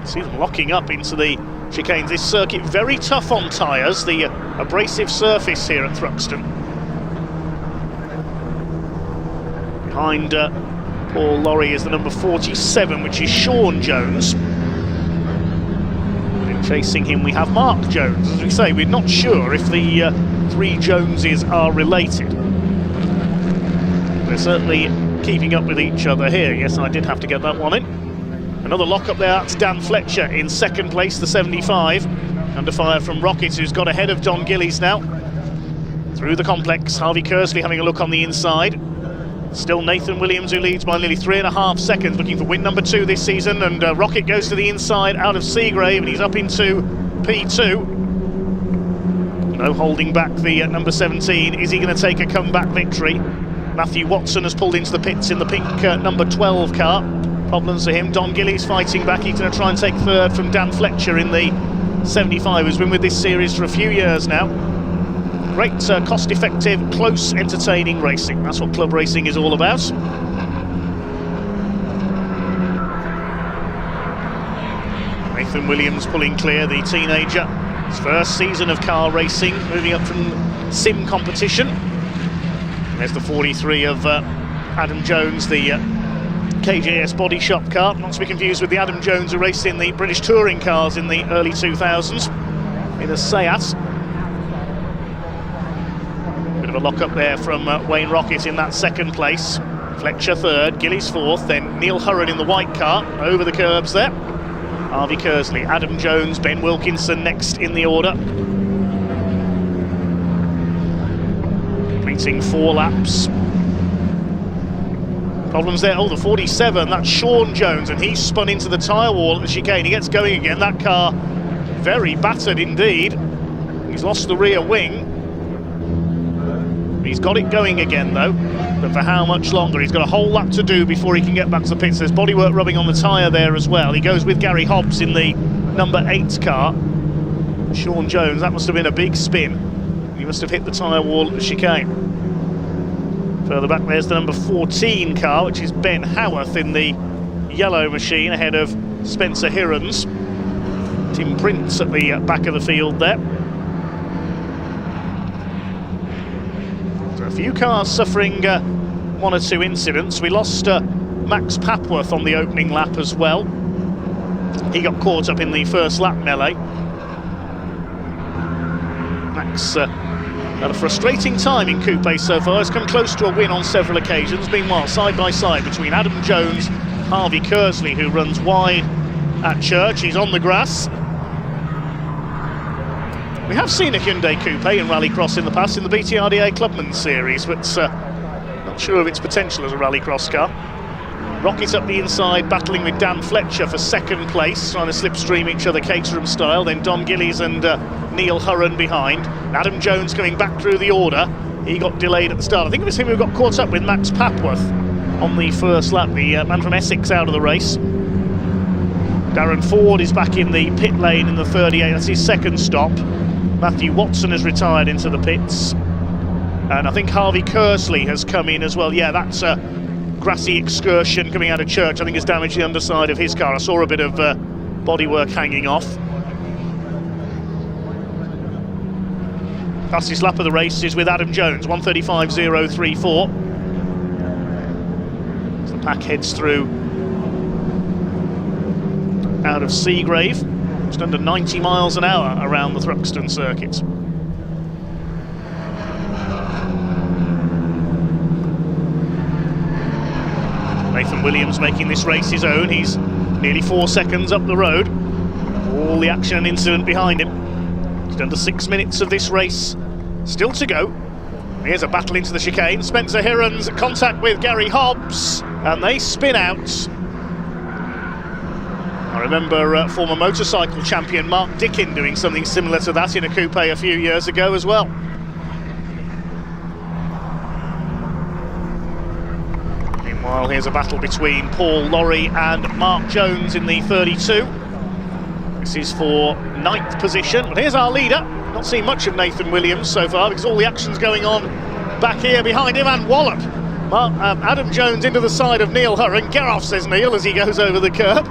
See them locking up into the chicanes. This circuit very tough on tyres, the abrasive surface here at Thruxton. Behind Paul Lorry is the number 47, which is Sean Jones. And in chasing him we have Mark Jones. As we say, we're not sure if the three Joneses are related. They're certainly keeping up with each other here. Yes, I did have to get that one in. Another lock up there, that's Dan Fletcher in second place, the 75. Under fire from Rocket, who's got ahead of Don Gillies now. Through the complex, Harvey Kersley having a look on the inside. Still Nathan Williams, who leads by nearly 3.5 seconds, looking for win number 2 this season. And Rocket goes to the inside out of Seagrave, and he's up into P2. No holding back the number 17. Is he going to take a comeback victory? Matthew Watson has pulled into the pits in the pink number 12 car. Problems for him. Don Gillies fighting back. He's going to try and take third from Dan Fletcher in the 75, who's been with this series for a few years now. Great cost-effective, close, entertaining racing. That's what club racing is all about. Nathan Williams pulling clear, the teenager. His first season of car racing, moving up from sim competition. There's the 43 of Adam Jones, the KJS body shop car, not to be confused with the Adam Jones who raced in the British touring cars in the early 2000s in a Seat. Bit of a lock up there from Wayne Rocket in that second place. Fletcher third, Gillies fourth, then Neil Hurren in the white car over the curbs there. Harvey Kersley, Adam Jones, Ben Wilkinson next in the order. Completing 4 laps. Problems there. Oh, the 47, that's Sean Jones, and he's spun into the tyre wall at the chicane. He gets going again. That car very battered indeed. He's lost the rear wing. He's got it going again though, but for how much longer? He's got a whole lap to do before he can get back to the pits. There's bodywork rubbing on the tyre there as well. He goes with Gary Hobbs in the number 8 car. Sean Jones, that must have been a big spin. He must have hit the tyre wall at the chicane. Further back there's the number 14 car, which is Ben Howarth in the yellow machine ahead of Spencer Hirons. Tim Prince at the back of the field there. So a few cars suffering 1 or 2 incidents. We lost Max Papworth on the opening lap as well. He got caught up in the first lap melee. Max had a frustrating time in Coupe so far. Has come close to a win on several occasions. Meanwhile, side by side between Adam Jones, Harvey Kersley, who runs wide at Church. He's on the grass. We have seen a Hyundai Coupe in Rallycross in the past in the BTRDA Clubman Series, but not sure of its potential as a Rallycross car. Rocket up the inside, battling with Dan Fletcher for second place, trying to slipstream each other Caterham style. Then Don Gillies and Neil Hurren behind. And Adam Jones coming back through the order. He got delayed at the start. I think it was him who got caught up with Max Papworth on the first lap, the man from Essex out of the race. Darren Ford is back in the pit lane in the 38, that's his second stop. Matthew Watson has retired into the pits. And I think Harvey Kersley has come in as well. Yeah, that's a grassy excursion coming out of Church. I think has damaged the underside of his car. I saw a bit of bodywork hanging off. Fastest lap of the race is with Adam Jones, 1:35.034. As the pack heads through out of Seagrave, just under 90 miles an hour around the Thruxton circuit. Nathan Williams making this race his own. He's nearly 4 seconds up the road. All the action and incident behind him. Just under 6 minutes of this race still to go. Here's a battle into the chicane. Spencer Hirons contact with Gary Hobbs, and they spin out. I remember former motorcycle champion Mark Dickin doing something similar to that in a coupe a few years ago as well. Meanwhile, here's a battle between Paul Lorry and Mark Jones in the 32. This is for 9th position. But here's our leader. Not seen much of Nathan Williams so far because all the action's going on back here behind him, and wallop. Adam Jones into the side of Neil Hurren. Get off, says Neil as he goes over the curb.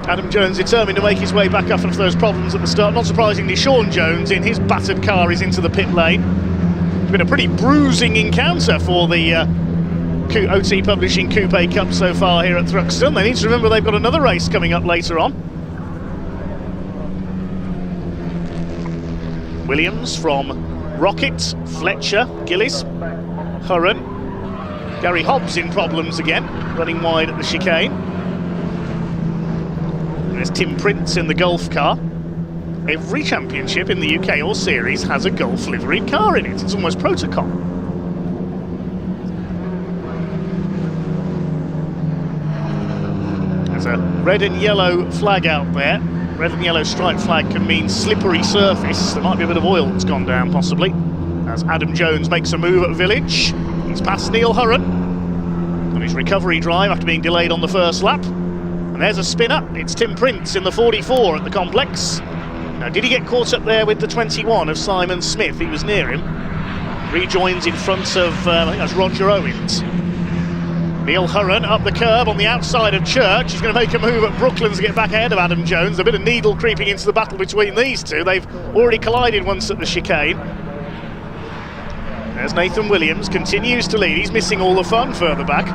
Adam Jones determined to make his way back up after those problems at the start. Not surprisingly, Sean Jones in his battered car is into the pit lane. It's been a pretty bruising encounter for the OT Publishing Coupe Cup so far here at Thruxton. They need to remember they've got another race coming up later on. Williams from Rocket, Fletcher, Gillies, Hurren. Gary Hobbs in problems again, running wide at the chicane. There's Tim Prince in the Golf car. Every championship in the UK or series has a Golf liveried car in it. It's almost protocol. There's a red and yellow flag out there. Red and yellow striped flag can mean slippery surface. There might be a bit of oil that's gone down, possibly. As Adam Jones makes a move at Village. He's past Neil Hurren on his recovery drive after being delayed on the first lap. And there's a spinner. It's Tim Prince in the 44 at the complex. Now, did he get caught up there with the 21 of Simon Smith? He was near him. Rejoins in front of, I think that's Roger Owens. Neil Hurren up the curb on the outside of Church. He's going to make a move at Brooklands to get back ahead of Adam Jones. A bit of needle creeping into the battle between these two. They've already collided once at the chicane. There's Nathan Williams, continues to lead. He's missing all the fun further back.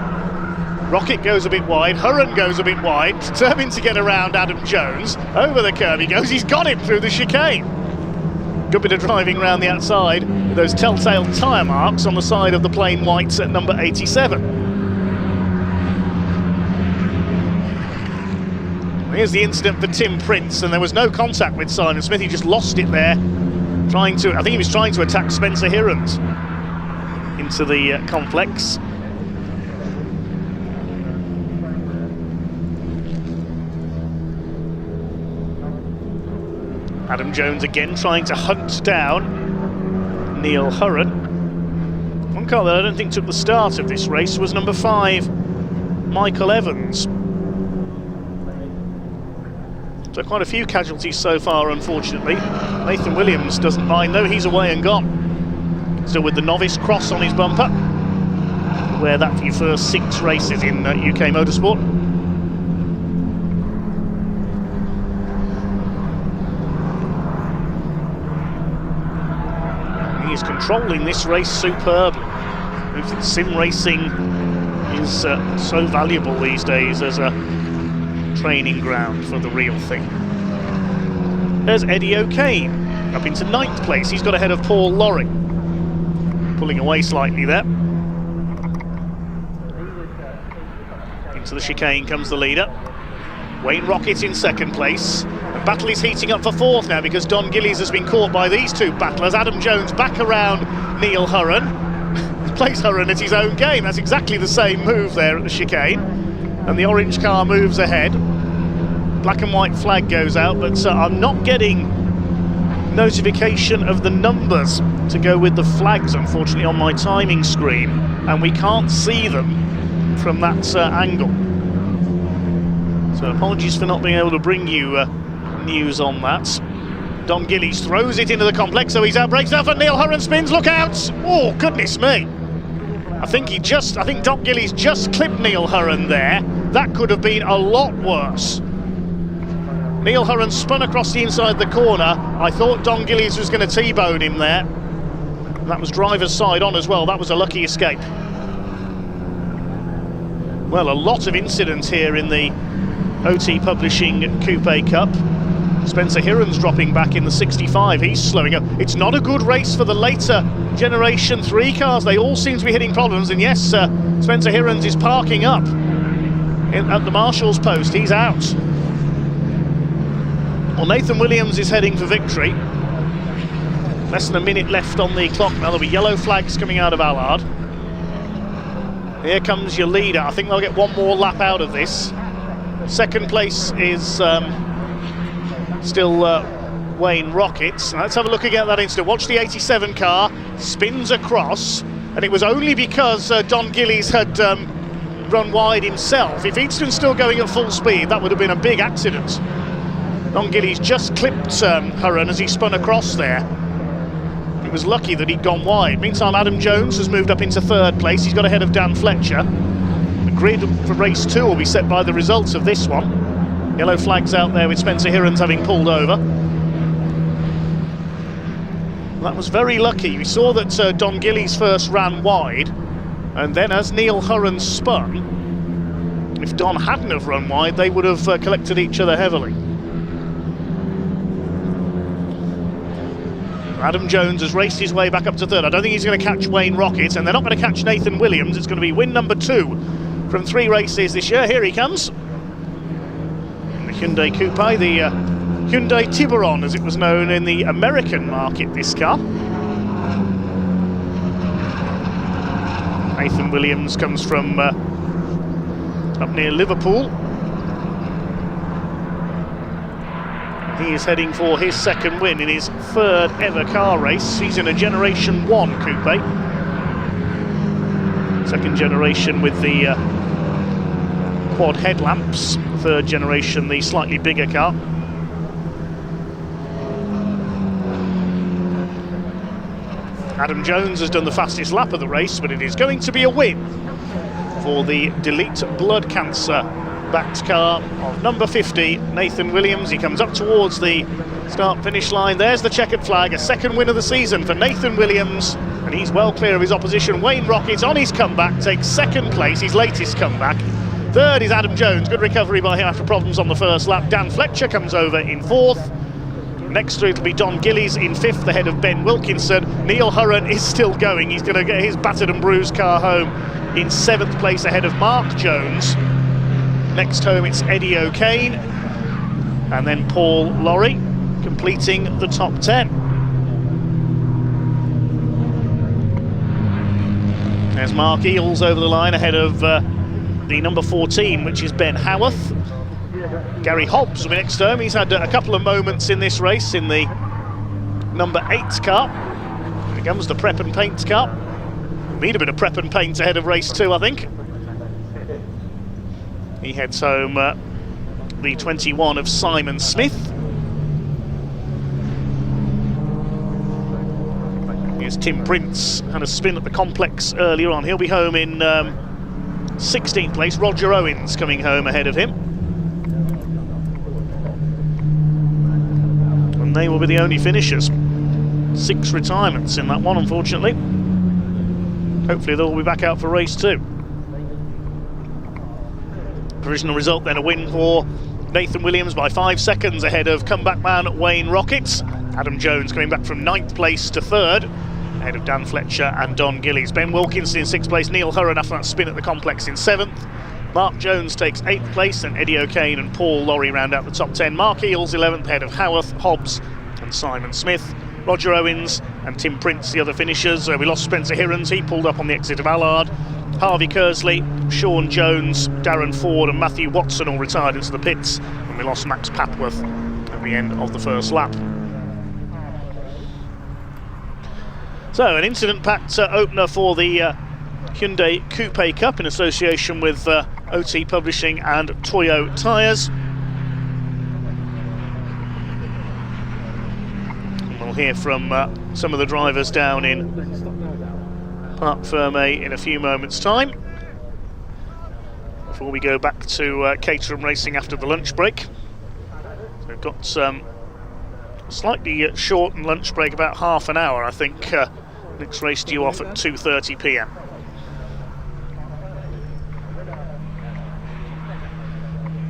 Rocket goes a bit wide, Hurren goes a bit wide, determined to get around Adam Jones. Over the curb he goes, he's got him through the chicane. Good bit of driving around the outside with those telltale tyre marks on the side of the plain whites at number 87. Here's the incident for Tim Prince, and there was no contact with Simon Smith. He just lost it there, I think he was trying to attack Spencer Hirons into the complex. Adam Jones again trying to hunt down Neil Hurren. One car that I don't think took the start of this race was number 5, Michael Evans. So quite a few casualties so far, unfortunately. Nathan Williams doesn't mind though, he's away and gone. Still with the novice cross on his bumper. Wear that for your first 6 races in UK Motorsport. He is controlling this race superbly. I think sim racing is so valuable these days as a training ground for the real thing. There's Eddie O'Kane up into 9th place. He's got ahead of Paul Lorry. Pulling away slightly there. Into the chicane comes the leader. Wayne Rocket in 2nd place. The battle is heating up for 4th now because Don Gillies has been caught by these two battlers. Adam Jones back around Neil Hurren. Plays Hurren at his own game. That's exactly the same move there at the chicane. And the orange car moves ahead. Black and white flag goes out, but I'm not getting notification of the numbers to go with the flags, unfortunately, on my timing screen, and we can't see them from that angle. So apologies for not being able to bring you news on that. Don Gillies throws it into the complex, so he's out, breaks out, and Neil Hurren spins, look out! Oh, goodness me! I think Don Gillies just clipped Neil Hurren there. That could have been a lot worse. Neil Hurren spun across the inside of the corner. I thought Don Gillies was going to T-bone him there. And that was driver's side on as well. That was a lucky escape. Well, a lot of incidents here in the OT Publishing Coupe Cup. Spencer Hirons dropping back in the 65, he's slowing up. It's not a good race for the later Generation 3 cars. They all seem to be hitting problems, and yes, Spencer Hirons is parking up at the marshal's post. He's out. Well, Nathan Williams is heading for victory. Less than a minute left on the clock. Now there'll be yellow flags coming out of Allard. Here comes your leader. I think they'll get one more lap out of this. 2nd place is still Wayne Rockets. Let's have a look again at that incident. Watch the 87 car, spins across, and it was only because Don Gillies had run wide himself. If Eadston's still going at full speed, that would have been a big accident. Don Gillies just clipped Hurren as he spun across there. He was lucky that he'd gone wide. Meantime, Adam Jones has moved up into third place. He's got ahead of Dan Fletcher. The grid for race 2 will be set by the results of this one. Yellow flags out there with Spencer Hirons having pulled over. That was very lucky. We saw that Don Gillies first ran wide, and then as Neil Hurren spun, if Don hadn't have run wide, they would have collected each other heavily. Adam Jones has raced his way back up to third. I don't think he's going to catch Wayne Rocket, and they're not going to catch Nathan Williams. It's going to be win number 2 from 3 races this year. Here he comes. The Hyundai Coupe, the Hyundai Tiburon, as it was known in the American market, this car. Nathan Williams comes from up near Liverpool. He is heading for his second win in his 3rd ever car race. He's in a Generation 1 coupe. 2nd generation with the quad headlamps. 3rd generation, the slightly bigger car. Adam Jones has done the fastest lap of the race, but it is going to be a win for the Delete Blood Cancer backed car of number 50, Nathan Williams. He comes up towards the start-finish line. There's the checkered flag, a 2nd win of the season for Nathan Williams, and he's well clear of his opposition. Wayne Rocket on his comeback takes 2nd place, his latest comeback. 3rd is Adam Jones, good recovery by him after problems on the first lap. Dan Fletcher comes over in 4th. Next to it'll be Don Gillies in 5th, ahead of Ben Wilkinson. Neil Hurren is still going. He's going to get his battered and bruised car home in 7th place, ahead of Mark Jones. Next home it's Eddie O'Kane, and then Paul Lorry completing the top 10. There's Mark Eels over the line ahead of the number 14, which is Ben Howarth. Gary Hobbs will be next home. He's had a couple of moments in this race in the number 8 car. Here comes the prep and paint car. Need a bit of prep and paint ahead of race 2, I think. He heads home the 21 of Simon Smith. Here's Tim Prince, had a spin at the complex earlier on. He'll be home in 16th place. Roger Owens coming home ahead of him. And they will be the only finishers. 6 retirements in that one, unfortunately. Hopefully they'll be back out for race 2. Provisional result then, a win for Nathan Williams by 5 seconds ahead of comeback man Wayne Rocket. Adam Jones coming back from 9th place to 3rd, ahead of Dan Fletcher and Don Gillies. Ben Wilkinson in 6th place, Neil Hurren after that spin at the complex in 7th. Mark Jones takes 8th place, and Eddie O'Kane and Paul Lorry round out the top 10. Mark Eels 11th, ahead of Howarth, Hobbs and Simon Smith. Roger Owens and Tim Prince the other finishers. We lost Spencer Hirons, he pulled up on the exit of Allard. Harvey Kersley, Sean Jones, Darren Ford and Matthew Watson all retired into the pits, and we lost Max Papworth at the end of the first lap. So an incident-packed opener for the Hyundai Coupe Cup in association with OT Publishing and Toyo tyres. And we'll hear from some of the drivers down in Parc Fermé in a few moments' time, before we go back to Caterham Racing after the lunch break. So we've got slightly shortened lunch break, about half an hour, I think. Next race due off at 2:30 p.m.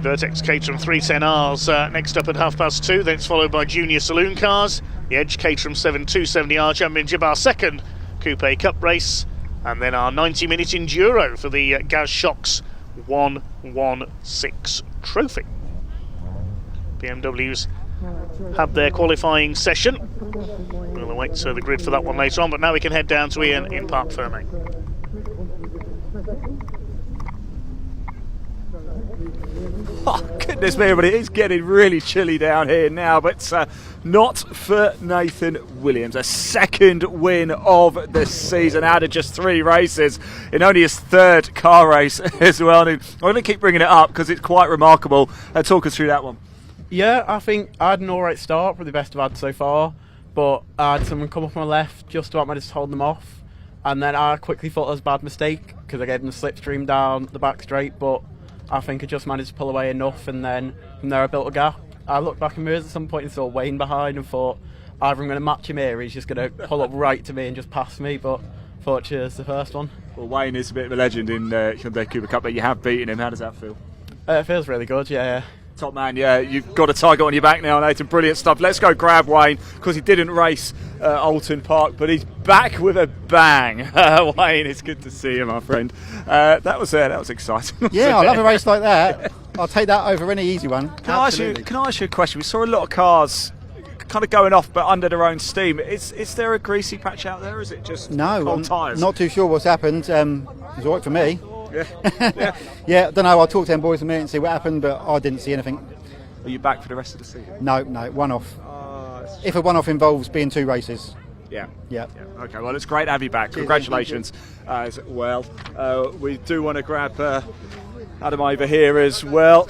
Vertex Caterham 310Rs next up at 2:30. Then it's followed by Junior Saloon Cars, the Edge Caterham 7270R Championship, our second Coupe Cup race, and then our 90-minute Enduro for the Gaz Shocks 116 trophy. BMW's had their qualifying session. We'll await the grid for that one later on, but now we can head down to Ian in Parc Fermé.
Oh, goodness me, but it is getting really chilly down here now, but not for Nathan Williams. A second win of the season out of just 3 races in only his 3rd car race as well. And I'm going to keep bringing it up because it's quite remarkable. Talk us through that one.
Yeah, I think I had an alright start, probably the best I've had so far, but I had someone come off my left, just about managed to hold them off, and then I quickly thought that was a bad mistake because I gave them the slipstream down the back straight, but I think I just managed to pull away enough, and then from there I built a gap. I looked back in mirrors at some point and saw Wayne behind and thought either I'm going to match him here or he's just going to pull up right to me and just pass me, but fortunately it's the first one.
Well, Wayne is a bit of a legend in Hyundai Coupe Cup, but you have beaten him. How does that feel?
It feels really good, yeah.
Top man, yeah, you've got a target on your back now, Nathan. Brilliant stuff. Let's go grab Wayne, because he didn't race Alton Park, but he's back with a bang. Wayne, it's good to see you, my friend. That was exciting.
Yeah, I love a race like that. I'll take that over any easy one.
Can I ask you a question? We saw a lot of cars kind of going off, but under their own steam. Is there a greasy patch out there, or is it just cold tyres?
Not too sure what's happened. It's all right for me.
Yeah.
Yeah, I don't know. I'll talk to them boys in a minute and see what happened, but I didn't see anything.
Are you back for the rest of the season?
No, one off. If a one off involves being 2 races.
Yeah.
Yeah.
Okay, well, it's great to have you back. Congratulations as well. We do want to grab Adam over here as well.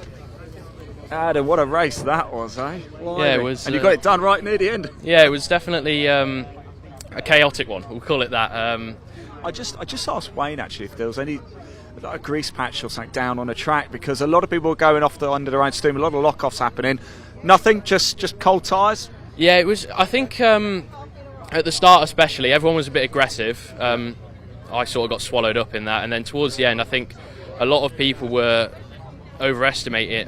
Adam, what a race that was, eh?
Yeah, it was.
And you got it done right near the end.
Yeah, it was definitely a chaotic one. We'll call it that.
I just asked Wayne actually if there was any a grease patch or something down on the track, because a lot of people were going off under their own steam, a lot of lock-offs happening. Nothing, just cold tyres?
Yeah, it was. I think at the start especially, everyone was a bit aggressive. I sort of got swallowed up in that, and then towards the end, I think a lot of people were underestimating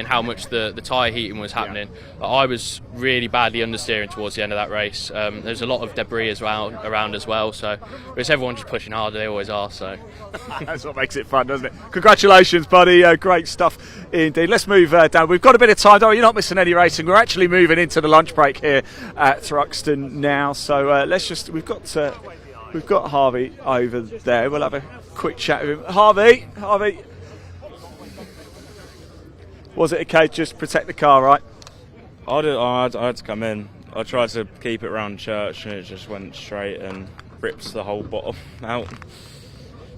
how much the tyre heating was happening. Yeah. I was really badly understeering towards the end of that race. There's a lot of debris around as well, so it's everyone just pushing hard, they always are. So
that's what makes it fun, doesn't it? Congratulations, buddy. Great stuff indeed. Let's move down. We've got a bit of time, though. You're not missing any racing. We're actually moving into the lunch break here at Thruxton now, so we've got Harvey over there. We'll have a quick chat with him. Harvey. Was it okay to just protect the car, right?
I had to come in. I tried to keep it around church and it just went straight and rips the whole bottom out.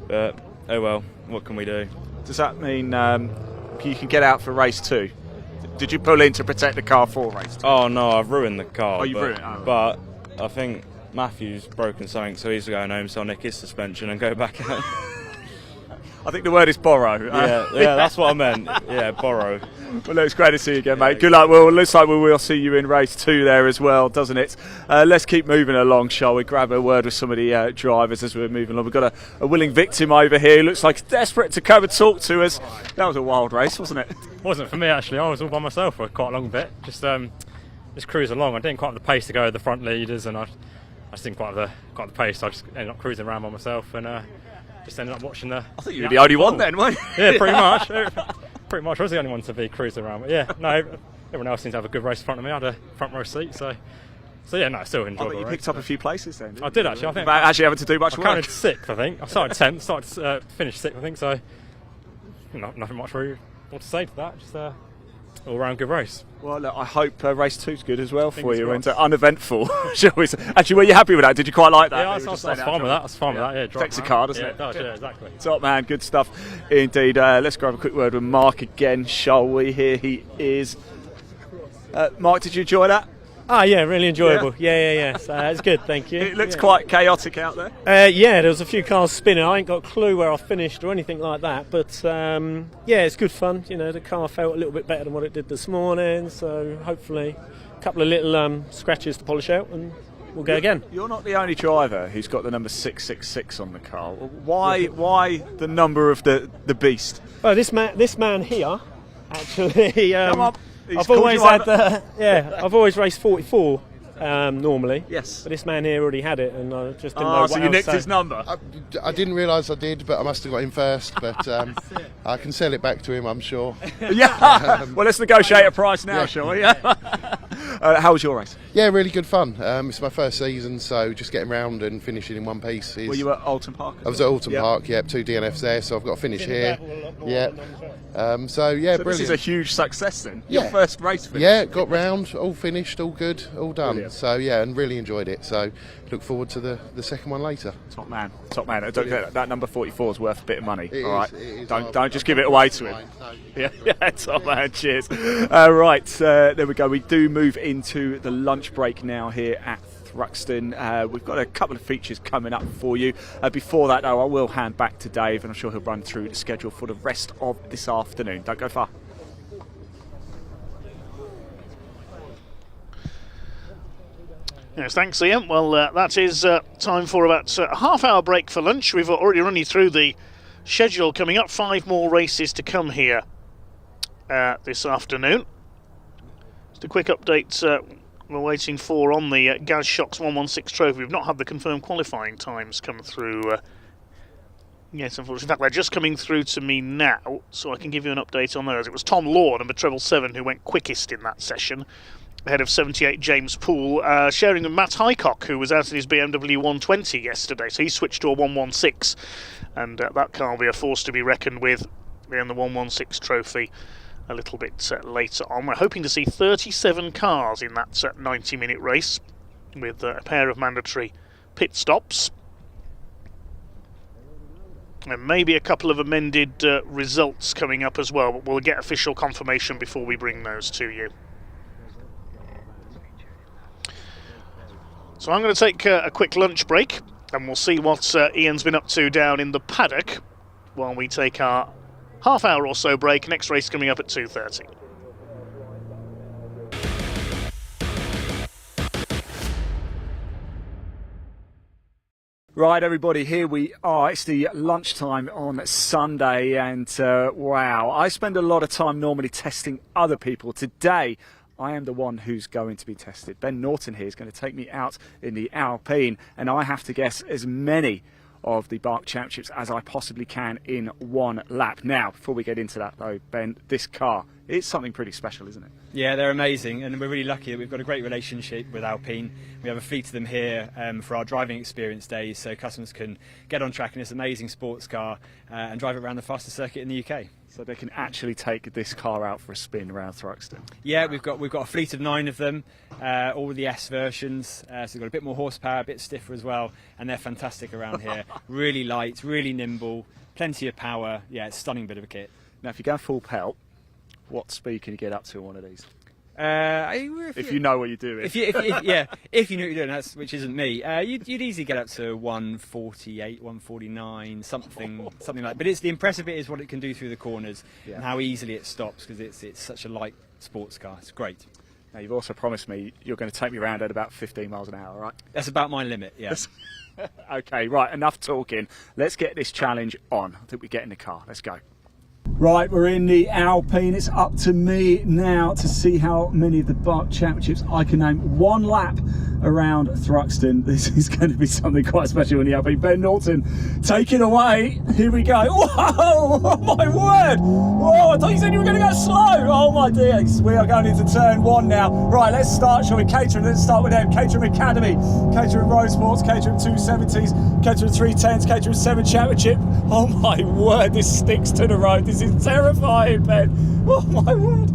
But, oh well, what can we do?
Does that mean you can get out for race 2? Did you pull in to protect the car for race 2?
Oh no, I've ruined the car.
Oh, you've ruined it? Oh.
But I think Matthew's broken something, so he's going home, so I'll nick his suspension and go back out.
I think the word is borrow.
Yeah, that's what I meant. Yeah, borrow.
Well, it's great to see you again, mate. Good luck. Well, it looks like we will see you in race 2 there as well, doesn't it? Let's keep moving along, shall we? Grab a word with some of the drivers as we're moving along. We've got a willing victim over here who looks like desperate to come and talk to us. That was a wild race, wasn't it?
Wasn't for me, actually. I was all by myself for quite a long bit. Just cruise along. I didn't quite have the pace to go with the front leaders, and I just didn't quite have the pace, so I just ended up cruising around by myself and just ended up watching the...
I think you were the only one then, weren't you?
Yeah, pretty much. Pretty much. I was the only one to be cruising around. But yeah, no, everyone else seems to have a good race in front of me. I had a front row seat, so yeah, no, I still enjoyed it.
You picked up a few places then, didn't you?
I did, actually. I think
actually having to do much work.
I counted 6th, I think. I started 10th, finished 6th, I think, so nothing much really more to say to that. Just all-round good race.
Well, look, I hope race 2's good as well for you and uneventful, shall we say. Actually, were you happy with that? Did you quite like that?
Yeah, I was fine with that. Yeah,
protects the car, doesn't it?
It does, yeah, exactly.
Top man, good stuff indeed. Let's grab a quick word with Mark again, shall we? Here he is. Mark, did you enjoy that?
Yeah, really enjoyable. Yeah. So, it's good, thank you.
It looks quite chaotic out there.
Yeah, there was a few cars spinning. I ain't got a clue where I finished or anything like that, but yeah, it's good fun. You know, the car felt a little bit better than what it did this morning, so hopefully a couple of little scratches to polish out and we'll go again.
You're not the only driver who's got the number 666 on the car. Why the number of the beast?
Oh, this man here, actually.
Come on.
I've always had, I've always raced 44 normally.
Yes.
But this man here already had it, and I just didn't know what
so you nicked his number.
I didn't realise I did, but I must have got him first. But I can sell it back to him, I'm sure.
Yeah. Well, let's negotiate a price now, shall we? How was your race?
Yeah, really good fun. It's my first season, so just getting round and finishing in one piece.
Were you at Alton Park?
I was at Alton Park, 2 DNFs there, so I've got to finish here. Yeah. So
brilliant.
Brilliant.
This is a huge success then. Your first race finish.
Yeah, got round, all finished, all good, all done.
Brilliant.
So and really enjoyed it. So look forward to the second one later.
Top man. That number 44 is worth a bit of money.
It
all
is,
right,
it is.
don't just give it away to him. Yeah, top man. Cheers. Right, there we go. We do move into the lunch break now here at Thruxton. We've got a couple of features coming up for you. Before that, though, I will hand back to Dave, and I'm sure he'll run through the schedule for the rest of this afternoon. Don't go far.
Yes, thanks, Ian. Well, that is time for about a half-hour break for lunch. We've already run you through the schedule coming up. 5 more races to come here this afternoon. Just a quick update we're waiting for on the Gaz Shocks 116 trophy. We've not had the confirmed qualifying times come through. Yes, unfortunately. In fact, they're just coming through to me now, so I can give you an update on those. It was Tom Law, number 777, who went quickest in that session, ahead of 78 James Poole, sharing with Matt Highcock, who was out in his BMW 120 yesterday, so he switched to a 116, and that car will be a force to be reckoned with in the 116 trophy a little bit later on. We're hoping to see 37 cars in that 90-minute race, with a pair of mandatory pit stops, and maybe a couple of amended results coming up as well, but we'll get official confirmation before we bring those to you. So I'm going to take a quick lunch break, and we'll see what Ian's been up to down in the paddock while we take our half-hour or so break. Next race coming up at 2:30.
Right, everybody, here we are. It's the lunchtime on Sunday, and wow, I spend a lot of time normally testing other people. Today, I am the one who's going to be tested. Ben Norton here is going to take me out in the Alpine, and I have to guess as many of the BARC Championships as I possibly can in one lap. Now, before we get into that though, Ben, this car, it's something pretty special, isn't it?
Yeah, they're amazing, and we're really lucky that we've got a great relationship with Alpine. We have a fleet of them here for our driving experience days, so customers can get on track in this amazing sports car and drive it around the fastest circuit in the UK.
So they can actually take this car out for a spin around Thruxton.
Yeah, we've got a fleet of 9 of them, all the S versions. So they've got a bit more horsepower, a bit stiffer as well, and they're fantastic around here. Really light, really nimble, plenty of power. Yeah, it's a stunning bit of a kit.
Now, if you go full pelt, what speed can you get up to on one of these?
If
you know what you're doing.
If you know what you're doing, which isn't me, you'd easily get up to 148, 149, something like that. But the impressive bit is what it can do through the corners and how easily it stops, because it's such a light sports car. It's great.
Now, you've also promised me you're going to take me around at about 15 miles an hour, right?
That's about my limit, yeah.
Okay, right, enough talking. Let's get this challenge on. I think we get in the car. Let's go. Right, we're in the Alpine. It's up to me now to see how many of the BARC Championships I can name. One lap around Thruxton. This is going to be something quite special in the Alpine. Ben Norton, take it away. Here we go. Whoa, oh my word. Whoa, I thought you said you were going to go slow. Oh my days. We are going into turn 1 now. Right, let's start, shall we? Caterham, let's start with them. Caterham Academy, Caterham Roadsports, Caterham 270s, Caterham 310s, Caterham 7 Championship. Oh my word, this sticks to the road. This is terrifying, Ben. Oh my word.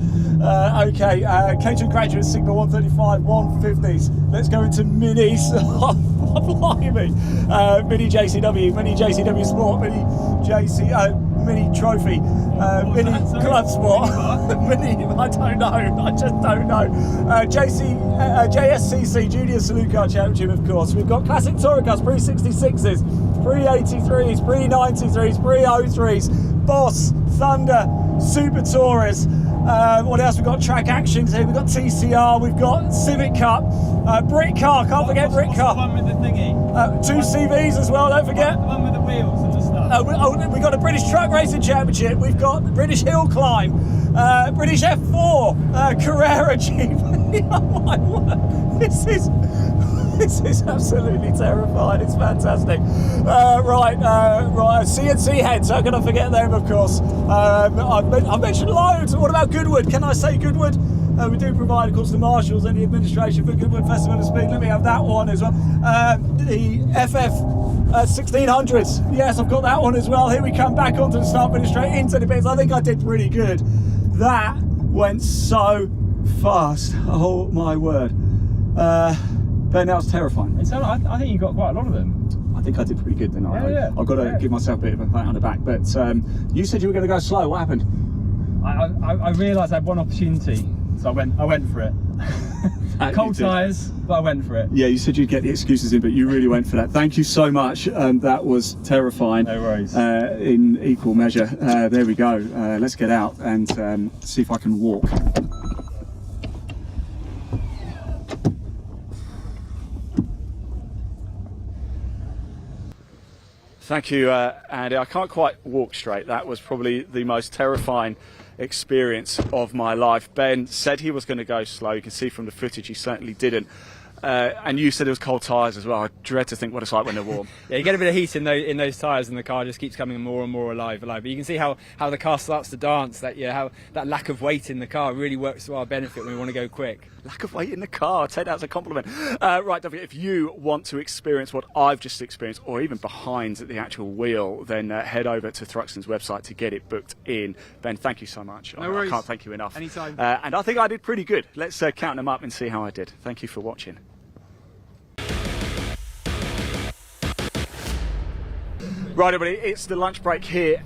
Okay, Caterham Graduate Signal 135, 150s. Let's go into minis. Oh, blimey. Mini JCW, Mini JCW Sport, Mini Trophy, Mini Club Sport, Mini, I don't know, I just don't know. JSCC, Junior Saloon Car Championship, of course. We've got Classic Touring Cars, pre-66s, pre-83s, pre-93s, pre-03s, Boss, Thunder, Super Tourers. What else? We've got Track Actions here, we've got TCR, we've got Civic Cup, Brit Car, can't forget Brit Car.
The one with the thingy.
2 CVs as well, don't forget.
The one with the wheels and the stuff.
We've got a British Truck Racing Championship, we've got British Hill Climb, British F4, Carrera Jeep. Oh my word, this is absolutely terrifying. It's fantastic. Right, CNC heads. How can I forget them? Of course. I've mentioned loads. What about Goodwood? Can I say Goodwood?
We do provide, of course, the marshals and the administration for Goodwood Festival of Speed. Let me have that one as well. The FF 1600s. Yes, I've got that one as well. Here we come back onto the start, finish straight into the bits. I think I did pretty good. That went so fast. Oh my word. Ben, that was terrifying.
I think you got quite a lot of them.
I think I did pretty good, didn't I?
Yeah.
I've got to give myself a bit of a pat on the back. But you said you were going to go slow. What happened?
I realised I had one opportunity, so I went for it. Cold tyres, but I went for it.
Yeah, you said you'd get the excuses in, but you really went for that. Thank you so much. That was terrifying.
No worries.
In equal measure. There we go. Let's get out and see if I can walk. Thank you, Andy. I can't quite walk straight. That was probably the most terrifying experience of my life. Ben said he was going to go slow. You can see from the footage he certainly didn't. And you said it was cold tyres as well. I dread to think what it's like when they're warm.
Yeah, you get a bit of heat in those tyres, and the car just keeps coming more and more alive. But you can see how the car starts to dance. How that lack of weight in the car really works to our benefit when we want to go quick.
Lack of weight in the car. Take that as a compliment. Right, don't forget, if you want to experience what I've just experienced, or even behind the actual wheel, then head over to Thruxton's website to get it booked in. Ben, thank you so much.
No worries.
I can't thank you enough.
Anytime.
And I think I did pretty good. Let's count them up and see how I did. Thank you for watching. Right, everybody, it's the lunch break here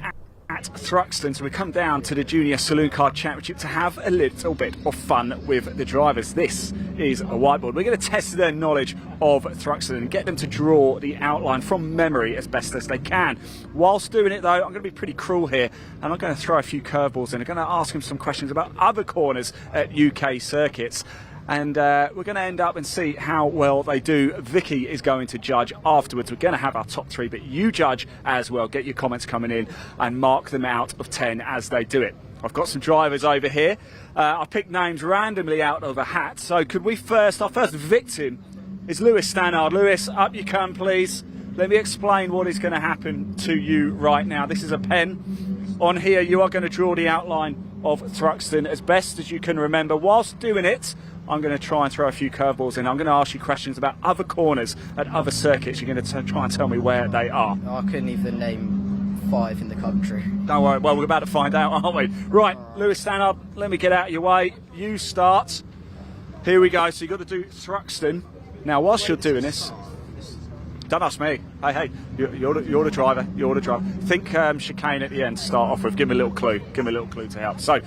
at Thruxton, so we come down to the Junior Saloon Car Championship to have a little bit of fun with the drivers. This is a whiteboard. We're going to test their knowledge of Thruxton and get them to draw the outline from memory as best as they can. Whilst doing it, though, I'm going to be pretty cruel here, and I'm going to throw a few curveballs in. I'm going to ask them some questions about other corners at UK circuits. And we're going to end up and see how well they do. Vicky is going to judge afterwards. We're going to have our top three, but you judge as well. Get your comments coming in and mark them out of 10 as they do it. I've got some drivers over here. I picked names randomly out of a hat. So could we our first victim is Lewis Stannard. Lewis, up you come, please. Let me explain what is going to happen to you right now. This is a pen. On here, you are going to draw the outline of Thruxton as best as you can remember. Whilst doing it, I'm going to try and throw a few curveballs in. I'm going to ask you questions about other corners at other circuits. You're going to try and tell me where they are.
I couldn't even name 5 in the country.
Don't worry, well, we're about to find out, aren't we? Right, Lewis, stand up. Let me get out of your way. You start. Here we go. So you've got to do Thruxton. Now, whilst you're doing this, don't ask me. Hey, you're the driver. You're the driver. Think chicane at the end to start off with. Give me a little clue. Give me a little clue to help. So,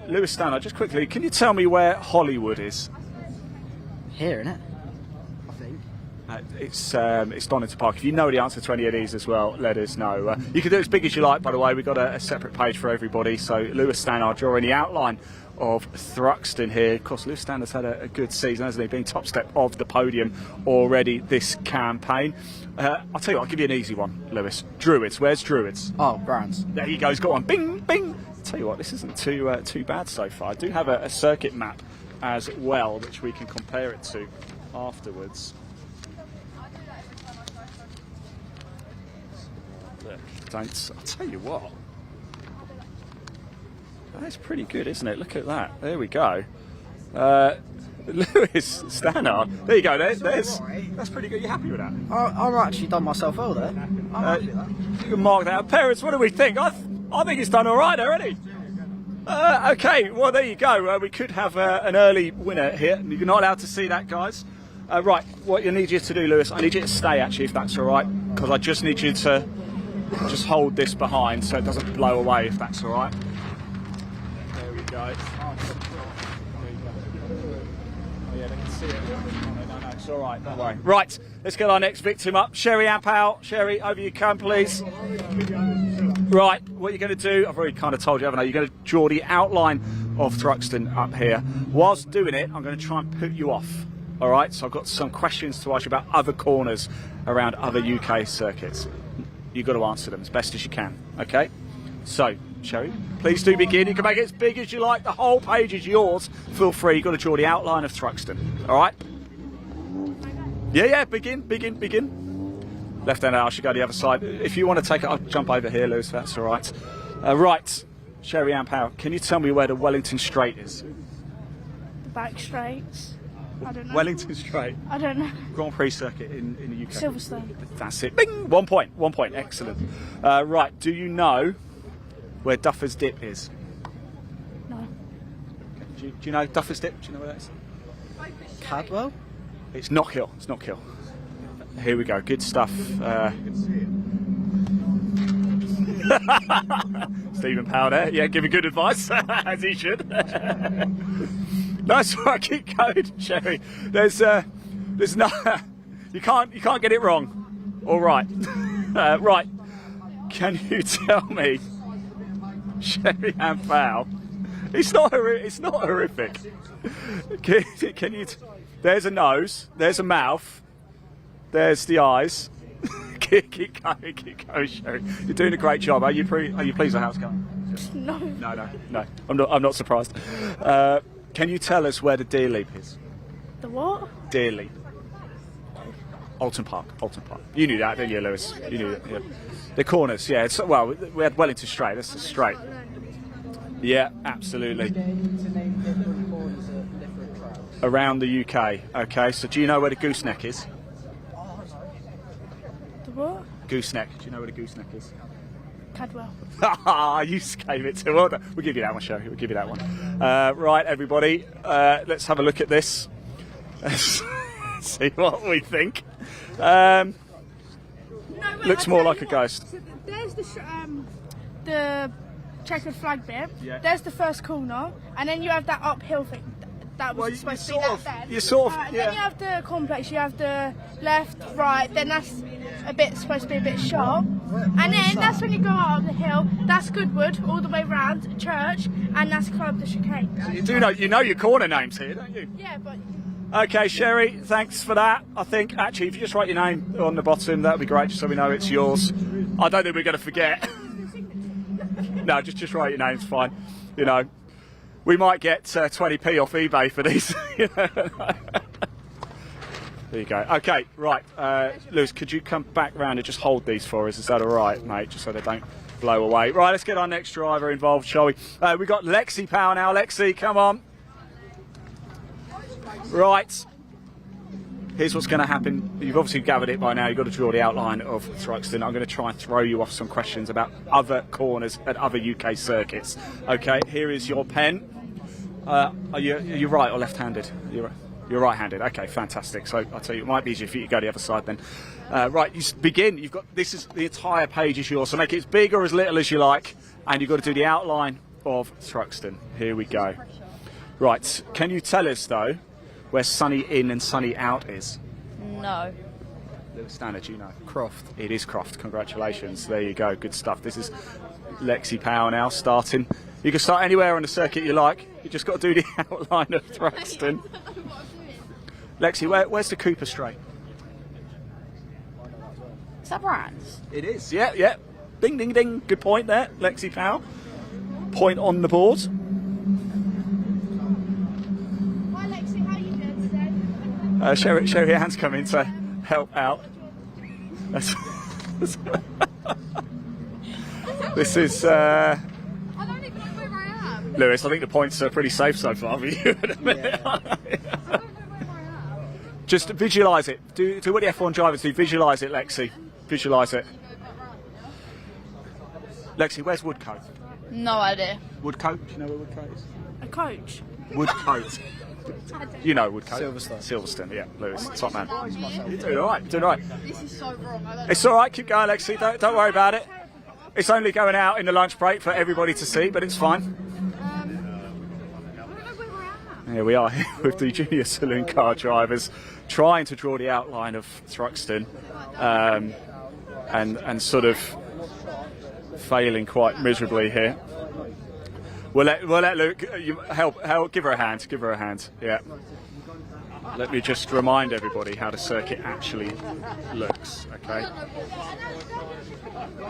Lewis Stannard, just quickly, can you tell me where Hollywood is?
Here, innit? I think.
It's Donington Park. If you know the answer to any of these as well, let us know. You can do it as big as you like, by the way. We've got a separate page for everybody. So, Lewis Stannard drawing the outline of Thruxton here. Of course, Lewis Stannard's had a good season, hasn't he? Been top step of the podium already this campaign. I'll tell you what, I'll give you an easy one, Lewis. Druids. Where's Druids?
Oh, Brands.
There you go. He's got one. Bing, bing. I'll tell you what, this isn't too bad so far. I do have a circuit map as well, which we can compare it to afterwards. Look, I'll tell you what. That's pretty good, isn't it? Look at that. There we go. Lewis Stannard. There you go. That's pretty good. You happy with that?
I've actually done myself well there. I'm happy with that.
You can mark that. Parents, what do we think? I think it's done all right already. Okay, well, there you go. We could have an early winner here. You're not allowed to see that, guys. Right, what I need you to do, Lewis, I need you to stay, actually, if that's all right, because I just need you to just hold this behind so it doesn't blow away, if that's all right. There we go. Oh yeah, they can see it. No, it's all right, don't worry. Right, let's get our next victim up. Sherry Ampau. Sherry, over you come, please. Right, what you're going to do, I've already kind of told you, haven't I? You're going to draw the outline of Thruxton up here. Whilst doing it, I'm going to try and put you off. All right, so I've got some questions to ask you about other corners around other UK circuits. You've got to answer them as best as you can, okay? So, Sherry, please do begin. You can make it as big as you like. The whole page is yours. Feel free. You've got to draw the outline of Thruxton, all right? Yeah, begin. Left-hand, I should go the other side. If you want to take it, I'll jump over here, Lewis, that's all right. Right, Sherry Ampau, can you tell me where the Wellington Straight is?
back straights. I don't know.
Wellington Straight.
I don't know.
Grand Prix circuit in the UK.
Silverstone.
That's it. Bing! 1 point. 1 point. Excellent. Right. Do you know where Duffer's Dip is?
No.
Do you know Duffer's Dip? Do you know where that is?
Cadwell?
It's Knockhill. It's Knockhill. Here we go. Good stuff. Stephen Powell there. Yeah, giving good advice, as he should. Nice one. Keep going, Sherry. There's no. You can't get it wrong. All right. Right. Can you tell me, Sherry and Powell? It's not horrific. Can you? There's a nose. There's a mouth. There's the eyes. keep going, Sherry. You're doing a great job. Are you pleased with how it's going?
No.
No. I'm not surprised. Can you tell us where the Deer Leap is?
The what?
Deer Leap. Alton Park. You knew that, didn't you, Lewis? You knew it. Yeah. The corners. Yeah. Well, we had Wellington Straight. That's a straight. Yeah, absolutely. Around the UK. Okay. So do you know where the Gooseneck is?
The what?
Gooseneck. Do you know where the Gooseneck is?
Cadwell.
You gave it to. Well done. We'll give you that one, Sherry. We'll give you that one. Right, everybody. Let's have a look at this. Let's see what we think. Looks more like a ghost.
So there's the checkered flag bit.
Yeah.
There's the first corner, and then you have that uphill thing. That was supposed to be that then.
Yeah.
Then you have the complex. You have the left, right. Then that's supposed to be a bit sharp, and then that's when you go out the hill. That's Goodwood all the way round church, and that's Club the Chicane.
So you know your corner names here, don't you?
Yeah, but.
Okay, Sherry, thanks for that. I think actually, if you just write your name on the bottom, that would be great, just so we know it's yours. I don't think we're going to forget. No, just write your name. It's fine. You know, we might get 20p off eBay for these. There you go. Okay, right. Lewis, could you come back round and just hold these for us? Is that all right, mate? Just so they don't blow away. Right, let's get our next driver involved, shall we? We've got Lexi Powell now. Lexi, come on. Right. Here's what's going to happen. You've obviously gathered it by now. You've got to draw the outline of Thruxton. I'm going to try and throw you off some questions about other corners at other UK circuits. Okay, here is your pen. Are you right or left-handed? You're right-handed. Okay, fantastic. So I'll tell you, it might be easier for you to go the other side then. Right, you begin. You've got the entire page is yours. So make it as big or as little as you like, and you've got to do the outline of Thruxton. Here we go. Right, can you tell us though where Sunny In and Sunny Out is?
No.
Standard, you know. Croft. It is Croft. Congratulations. There you go. Good stuff. This is Lexi Powell now starting. You can start anywhere on the circuit you like. You just got to do the outline of Thruxton. Lexi, where's the Cooper Straight?
Is that Brands?
It is. Yeah. Ding, ding, ding. Good point there, Lexi Powell. Point on the board.
Hi Lexi, how are you doing today?
Sherry Ann's come in to help out. This is
I don't even know where I am.
Lewis. I think the points are pretty safe so far for you. Just visualise it. Do what the F1 drivers do. Visualise it, Lexi. Visualise it. Lexi, where's Woodcote?
No idea.
Woodcote? Do you know where Woodcote is?
A coach.
Woodcote. You know Woodcote. Silverstone, yeah. Lewis, top man. You're doing all right.
This is so wrong.
It's all right. Keep going, Lexi. Don't worry about it. It's only going out in the lunch break for everybody to see, but it's fine. Here we are here with the Junior Saloon Car drivers trying to draw the outline of Thruxton and sort of failing quite miserably here. We'll let Luke help. Give her a hand. Yeah. Let me just remind everybody how the circuit actually looks. Okay.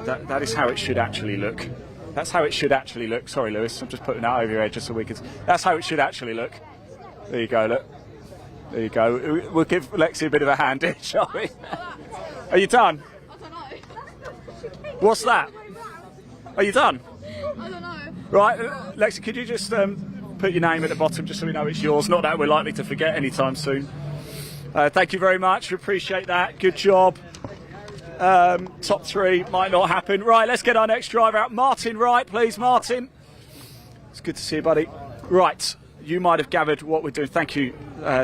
That is how it should actually look. That's how it should actually look. Sorry, Lewis. I'm just putting that over your head just so we can. That's how it should actually look. There you go. Look. There you go. We'll give Lexi a bit of a hand here, shall we? Are you done?
I don't know.
What's that? Are you done?
I don't know.
Right, Lexi, could you just put your name at the bottom just so we know it's yours. Not that we're likely to forget anytime soon. Thank you very much. We appreciate that. Good job. Top 3 might not happen. Right, let's get our next driver out. Martin Wright, please, Martin. It's good to see you, buddy. Right, you might have gathered what we're doing. Thank you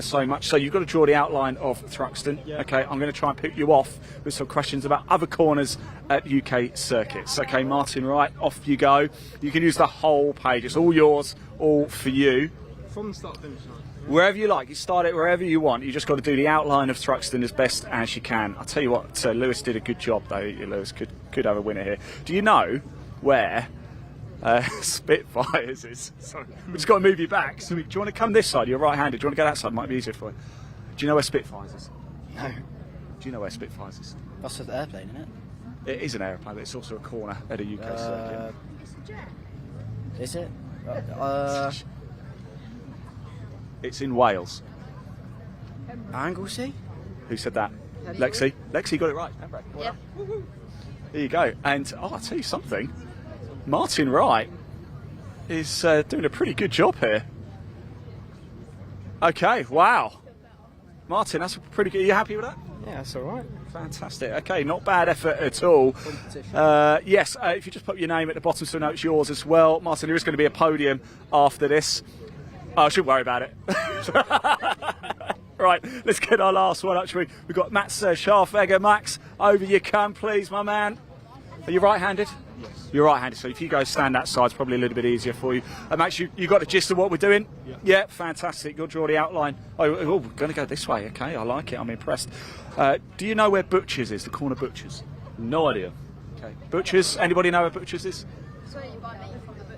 so much. So you've got to draw the outline of Thruxton. Yeah. Okay, I'm going to try and pick you off with some questions about other corners at UK circuits. Okay, Martin Wright, off you go. You can use the whole page. It's all yours, all for you.
From start to finish.
Wherever you like, you start it wherever you want. You just got to do the outline of Thruxton as best as you can. I'll tell you what, Lewis did a good job though. Lewis could have a winner here. Do you know where Spitfires is? Sorry, we've just got to move you back. So do you want to come this side? You're right-handed. Do you want to go that side? Might be easier for you. Do you know where Spitfires is?
No.
Do you know where Spitfires is?
That's an airplane, isn't it?
It is an aeroplane, but it's also a corner at a UK circuit.
Is it?
It's in Wales.
Anglesey?
Who said that? Lexi. Lexi got it right.
Yeah.
There you go. And I'll tell you something. Martin Wright is doing a pretty good job here. Okay, wow. Martin, that's pretty good. Are you happy with that?
Yeah, that's all right.
Fantastic. Okay, not bad effort at all. Yes, if you just put your name at the bottom so we know it's yours as well. Martin, there is going to be a podium after this. Oh, I shouldn't worry about it. Right, let's get our last one, actually. We've got Max Scharfegger. Max, over you come, please, my man. Are you right-handed? Yes. You're right-handed, so if you go stand that side, it's probably a little bit easier for you. Max, you got the gist of what we're doing? Yeah, fantastic. You'll draw the outline. Oh, we're going to go this way. Okay, I like it. I'm impressed. Do you know where Butchers is, the corner Butchers? No idea. Okay. Butchers, anybody know where Butchers is?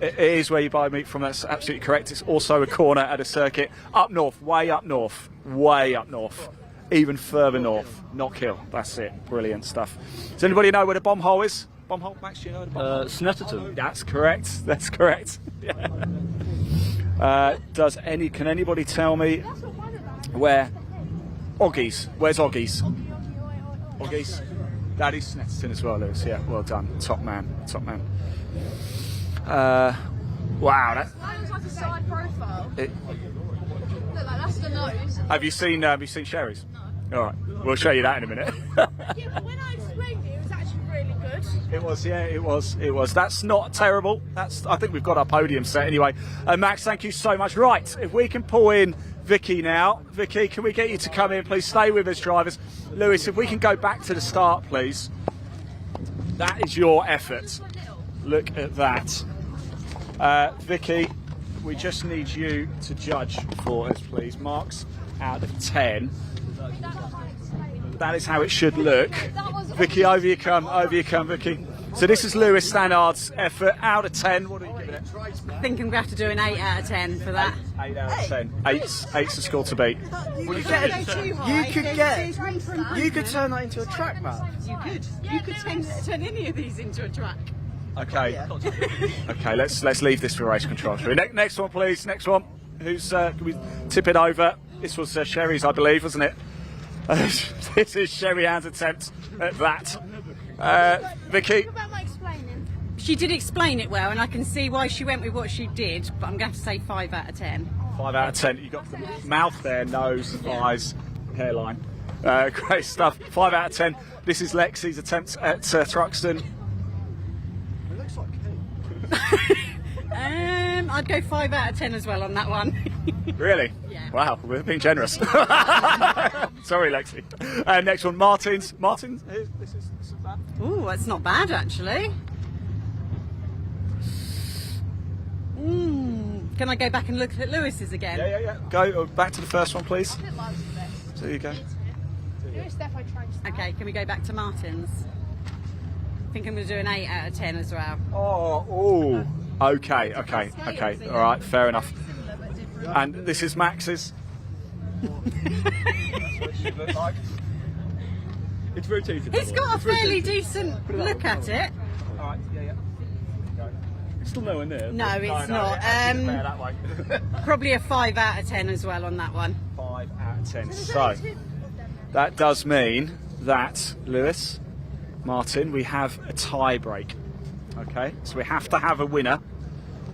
It is where you buy meat from, that's absolutely correct. It's also a corner at a circuit. Up north, way up north, even further north. Knockhill, that's it. Brilliant stuff. Does anybody know where the bomb hole is? Bomb hole, Max, do you know the bomb hole?
Snetterton.
That's correct, that's correct. Yeah. Can anybody tell me where Oggies, where's Oggies? Oggies? That is Snetterton as well, Lewis, yeah, well done. Top man, top man. Wow,
That was like a side profile. Look, like that's the nose.
Have you seen Sherry's? No. All right, we'll show you that in a minute.
Yeah, but when I explained it, it was actually really good.
It was, yeah, it was. That's not terrible. I think we've got our podium set anyway. Max, thank you so much. Right, if we can pull in Vicky now. Vicky, can we get you to come in, please? Stay with us, drivers. Lewis, if we can go back to the start, please. That is your effort. Look at that. Vicky, we just need you to judge for us, please. Marks out of 10. That is how it should look. Vicky, over you come, Vicky. So this is Lewis Stannard's effort out of 10. What are you giving it?
I think I'm going to have to do an 8 out of 10 for that.
8 out of 10. Eight's the score to beat.
You could turn that into a track map.
You could turn any of these into a track.
Okay. Okay, let's leave this for race control. Next one, please. Next one. Who's can we tip it over? This was Sherry's, I believe, wasn't it? This is Sherry Ann's attempt at that. Vicky.
She did explain it well, and I can see why she went with what she did, but I'm going to say 5 out of 10.
5 out of 10. You got the mouth there, nose, eyes, hairline. Great stuff. 5 out of 10. This is Lexi's attempt at Thruxton.
It looks like
I'd go 5 out of 10 as well on that one.
Really?
Yeah.
Wow, we're being generous. Sorry, Lexi. Next one, Martin's. Martin's. This is that.
Ooh, that's not bad actually. Can I go back and look at Lewis's again?
Yeah. Go back to the first one, please. So you go.
Okay, can we go back to Martin's? I think I'm going to do an 8 out of 10 as well.
Oh. Okay. All right, fair enough. And this is Max's.
It's rotated.
He's got a fairly decent look at it.
All right, yeah.
It's still nowhere near.
No, it's not.
That way.
Probably a 5 out of 10 as well on that one.
5 out of 10. So that does mean that Lewis, Martin, we have a tie break. Okay, so we have to have a winner.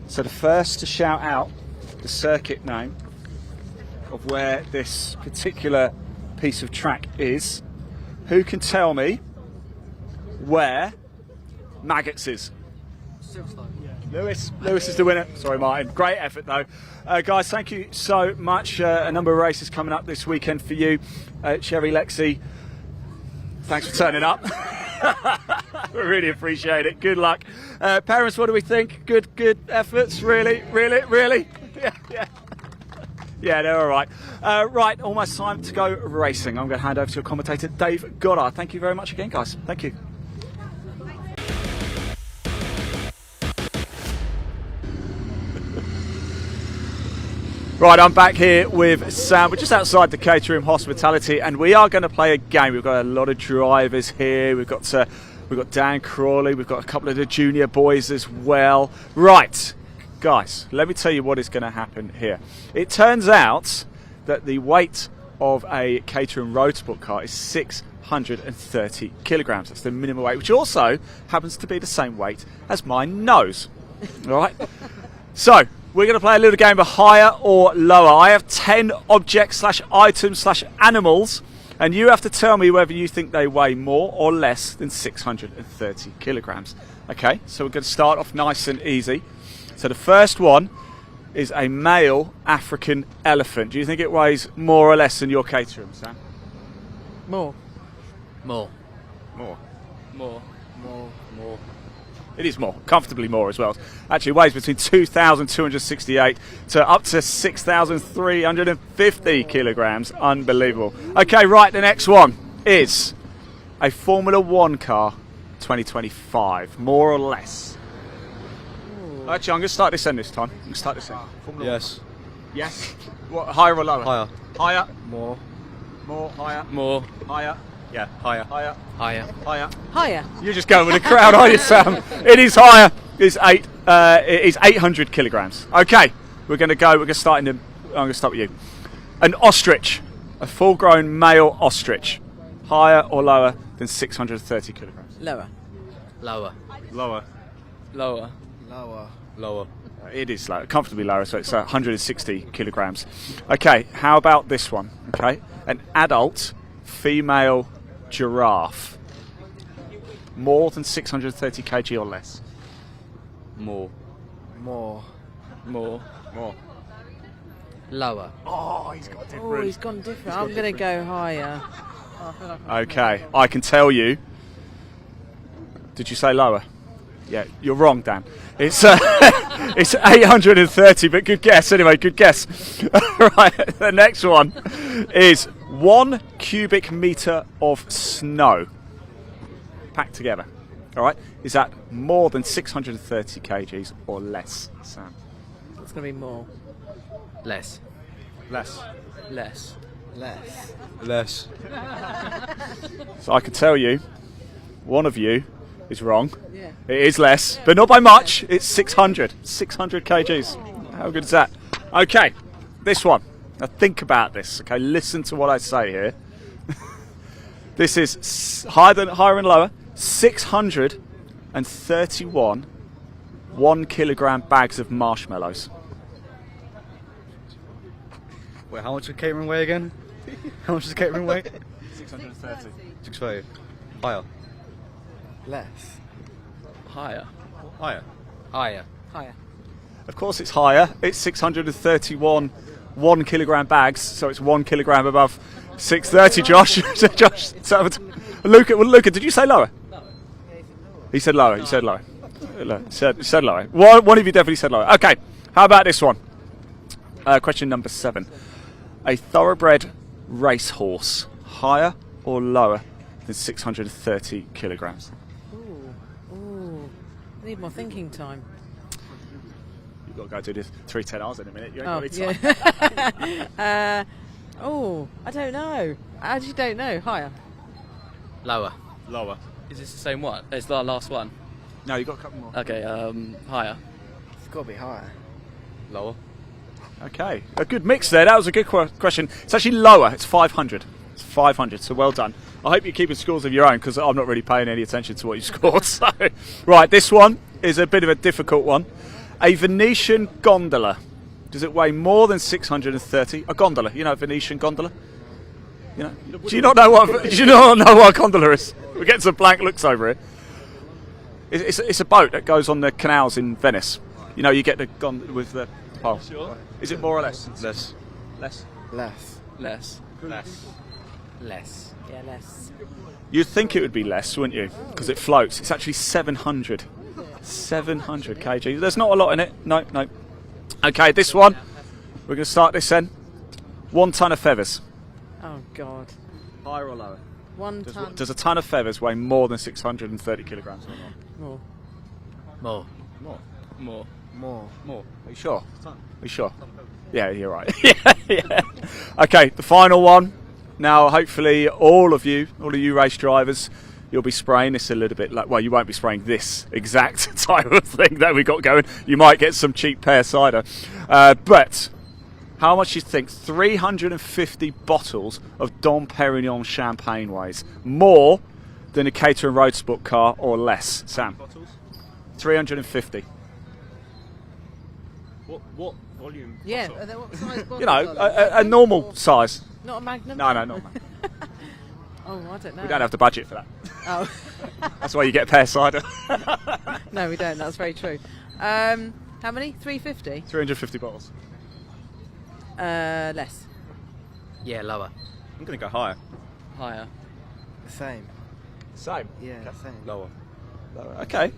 So the first to shout out the circuit name of where this particular piece of track is. Who can tell me where Maggots is? Lewis is the winner. Sorry, Martin. Great effort, though. Guys, thank you so much. A number of races coming up this weekend for you. Cherry Lexi, thanks for turning up. We really appreciate it. Good luck. Parents, what do we think? Good efforts? Really? Yeah, they're all right. Right, almost time to go racing. I'm going to hand over to your commentator, Dave Goddard. Thank you very much again, guys. Thank you. Right, I'm back here with Sam. We're just outside the Caterham Hospitality, and we are going to play a game. We've got a lot of drivers here. We've got Dan Crawley. We've got a couple of the junior boys as well. Right, guys, let me tell you what is going to happen here. It turns out that the weight of a Caterham Roadsport car is 630 kilograms. That's the minimum weight, which also happens to be the same weight as my nose. All right. So we're going to play a little game of higher or lower. I have 10 objects / items / animals, and you have to tell me whether you think they weigh more or less than 630 kilograms. Okay, so we're going to start off nice and easy. So the first one is a male African elephant. Do you think it weighs more or less than your Caterham, Sam?
More.
It is more, comfortably more as well. Actually, it weighs between 2,268 to up to 6,350 kilograms. Unbelievable. Okay, right, the next one is a Formula 1 car 2025, more or less. Ooh. Actually, I'm going to start this end this time.
Yes.
Yes? What, higher or lower?
Higher.
Higher?
More.
More, higher?
More.
Higher?
Yeah, higher.
Higher?
Higher.
Higher?
Higher.
You're just going with the crowd, are you, Sam? It is higher. It is 800 kilograms. Okay, we're going to start I'm going to start with you. An ostrich, a full-grown male ostrich, higher or lower than 630 kilograms?
Lower.
Lower.
Lower.
Lower.
Lower.
Lower.
It is lower, comfortably lower, so it's 160 kilograms. Okay, how about this one? Okay, an adult female giraffe, more than 630 kg or less?
More.
Lower.
Oh, he's got different.
Oh, he's gone different. I'm going to go higher.
Okay, I can tell you. Did you say lower? Yeah, you're wrong, Dan. It's it's 830, but good guess. Anyway, good guess. Right, the next one is 1 cubic meter of snow packed together. All right, is that more than 630 kgs or less, Sam?
It's going to be more.
Less.
Less.
Less.
Less.
Less.
So I can tell you, one of you is wrong.
Yeah.
It is less, but not by much. It's 600 kgs. How good is that? Okay, this one. Now think about this. Okay, listen to what I say here. This is higher and lower. 631 1 kilogram bags of marshmallows.
Wait, how much does Caterham weigh again? How much does Caterham weigh?
630.
630. Higher.
Less.
Higher.
Higher.
Of course it's higher. It's 631 1 kilogram bags, so it's 1 kilogram above 630, Josh. Luca, did you say lower? He said lower. You said lower. Said lower. One of you definitely said lower. Okay, how about this one? Question number 7. A thoroughbred racehorse, higher or lower than 630 kilograms?
Ooh. I need more thinking time.
You've got to go do this 310Rs in a minute. You ain't
Oh,
got any time.
yeah. I don't know. I actually don't know. Higher.
Lower.
Lower.
Is this the same one? It's the last one.
No, you've got a couple more.
Okay, higher.
It's got to be higher.
Lower.
Okay, a good mix there. That was a good question. It's actually lower. It's 500. It's 500, so well done. I hope you're keeping scores of your own because I'm not really paying any attention to what you scored. So, right, this one is a bit of a difficult one. A Venetian gondola.
Does it weigh more than 630? A gondola, you know, a Venetian gondola. You know, do you not know what? Do you not know what a gondola is? We get some blank looks over here. It's a boat that goes on the canals in Venice. You know, you get the gondola with the pole. Sure. Is it more or less?
Less.
Less.
Less.
Less.
Less. Less.
Yeah, less.
You'd think it would be less, wouldn't you? Because it floats. It's actually 700. 700 kg. There's not a lot in it. No, no. Okay, this one. We're going to start this then. 1 ton of feathers.
Oh, God.
Higher or lower?
1 ton.
Does a ton of feathers weigh more than 630 kilograms?
More.
More.
More.
More.
More. More. Are you sure? Are you sure? Yeah, you're right. yeah. Okay, the final one. Now, hopefully, all of you race drivers, you'll be spraying this a little bit. Well, you won't be spraying this exact type of thing that we got going. You might get some cheap pear cider. But how much do you think 350 bottles of Dom Perignon champagne weighs? More than a Caterham Roadsport car or less? Sam? 350.
What volume?
Yeah, what size bottles?
You know, a normal size.
Not a Magnum?
No, not a Magnum.
Oh, I don't know.
We don't have the budget for that.
Oh.
That's why you get pear cider.
No, we don't. That's very true. How many? 350?
350 bottles.
Less.
Yeah, lower.
I'm going to go higher.
Higher.
The same.
Same?
Yeah, same.
Lower.
Okay.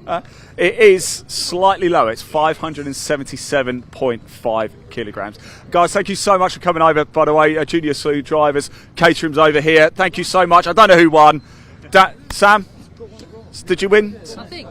It is slightly lower. It's 577.5 kilograms. Guys, thank you so much for coming over, by the way. Junior Saloon drivers, Caterham's over here. Thank you so much. I don't know who won. Sam? Did you win?
I think.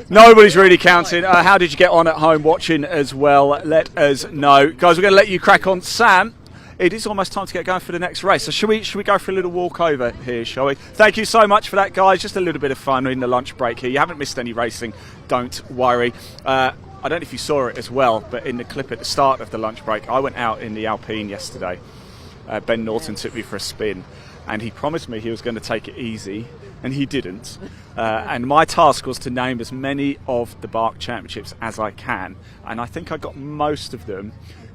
Nobody's really counting. How did you get on at home watching as well? Let us know. Guys, we're going to let you crack on. Sam, it is almost time to get going for the next race. So should we go for a little walk over here, shall we? Thank you so much for that, guys. Just a little bit of fun in the lunch break here. You haven't missed any racing. Don't worry. I don't know if you saw it as well, but in the clip at the start of the lunch break, I went out in the Alpine yesterday. Ben Norton took me for a spin, and he promised me he was going to take it easy, and he didn't. And my task was to name as many of the BARC championships as I can, and I think I got most of them.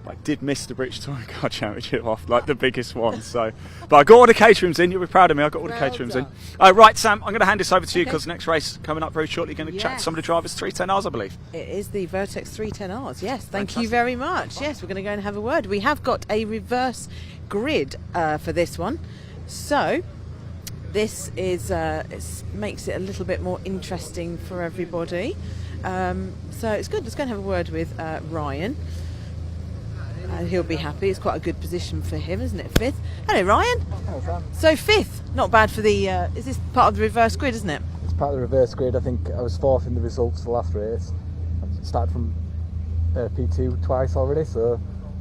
I did miss the British Touring Car Championship off, like the biggest one. So, but I got all the Caterhams in. You'll be proud of me. I got all the Caterhams in. Right, Sam, I'm going to hand this over to you because next race coming up very shortly. Going to chat to some of the drivers. 310Rs, I believe.
It is the Vertex 310Rs. Yes, thank you very much. Yes, we're going to go and have a word. We have got a reverse grid for this one, so this is makes it a little bit more interesting for everybody. So it's good. Let's go and have a word with Ryan. He'll be happy. It's quite a good position for him, isn't it? 5th. Hello, Ryan.
Hello, Sam.
So 5th, not bad for the. Is this part of the reverse grid, isn't it?
It's part of the reverse grid. I think I was 4th in the results for the last race. I've started from P2 twice already, so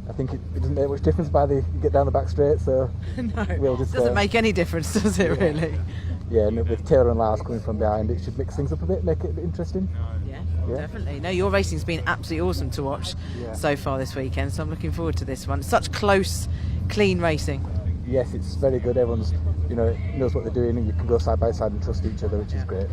I think it doesn't make much difference by you get down the back straight. So
no,
we'll just
doesn't make any difference, does it? Really?
Yeah, and with Taylor and Lars coming from behind, it should mix things up a bit, make it a bit interesting.
Yeah, definitely. No, your racing's been absolutely awesome to watch so far this weekend, so I'm looking forward to this one. Such close, clean racing.
Yes, it's very good. Everyone's, knows what they're doing, and you can go side by side and trust each other, which is great.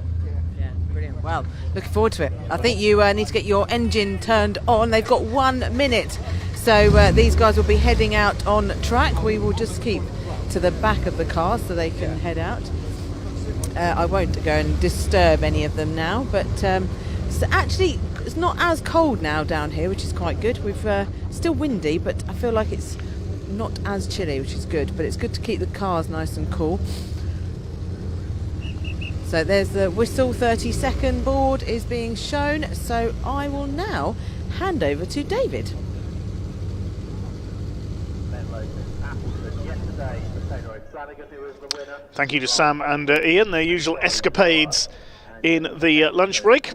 Yeah, brilliant. Well, looking forward to it. I think you need to get your engine turned on. They've got 1 minute, so these guys will be heading out on track. We will just keep to the back of the car so they can head out. I won't go and disturb any of them now, but so actually it's not as cold now down here, which is quite good. We've still windy, but I feel like it's not as chilly, which is good, but it's good to keep the cars nice and cool. So there's the whistle. 30-second board is being shown, so I will now hand over to David.
Thank you to Sam and Ian, their usual escapades in the lunch break.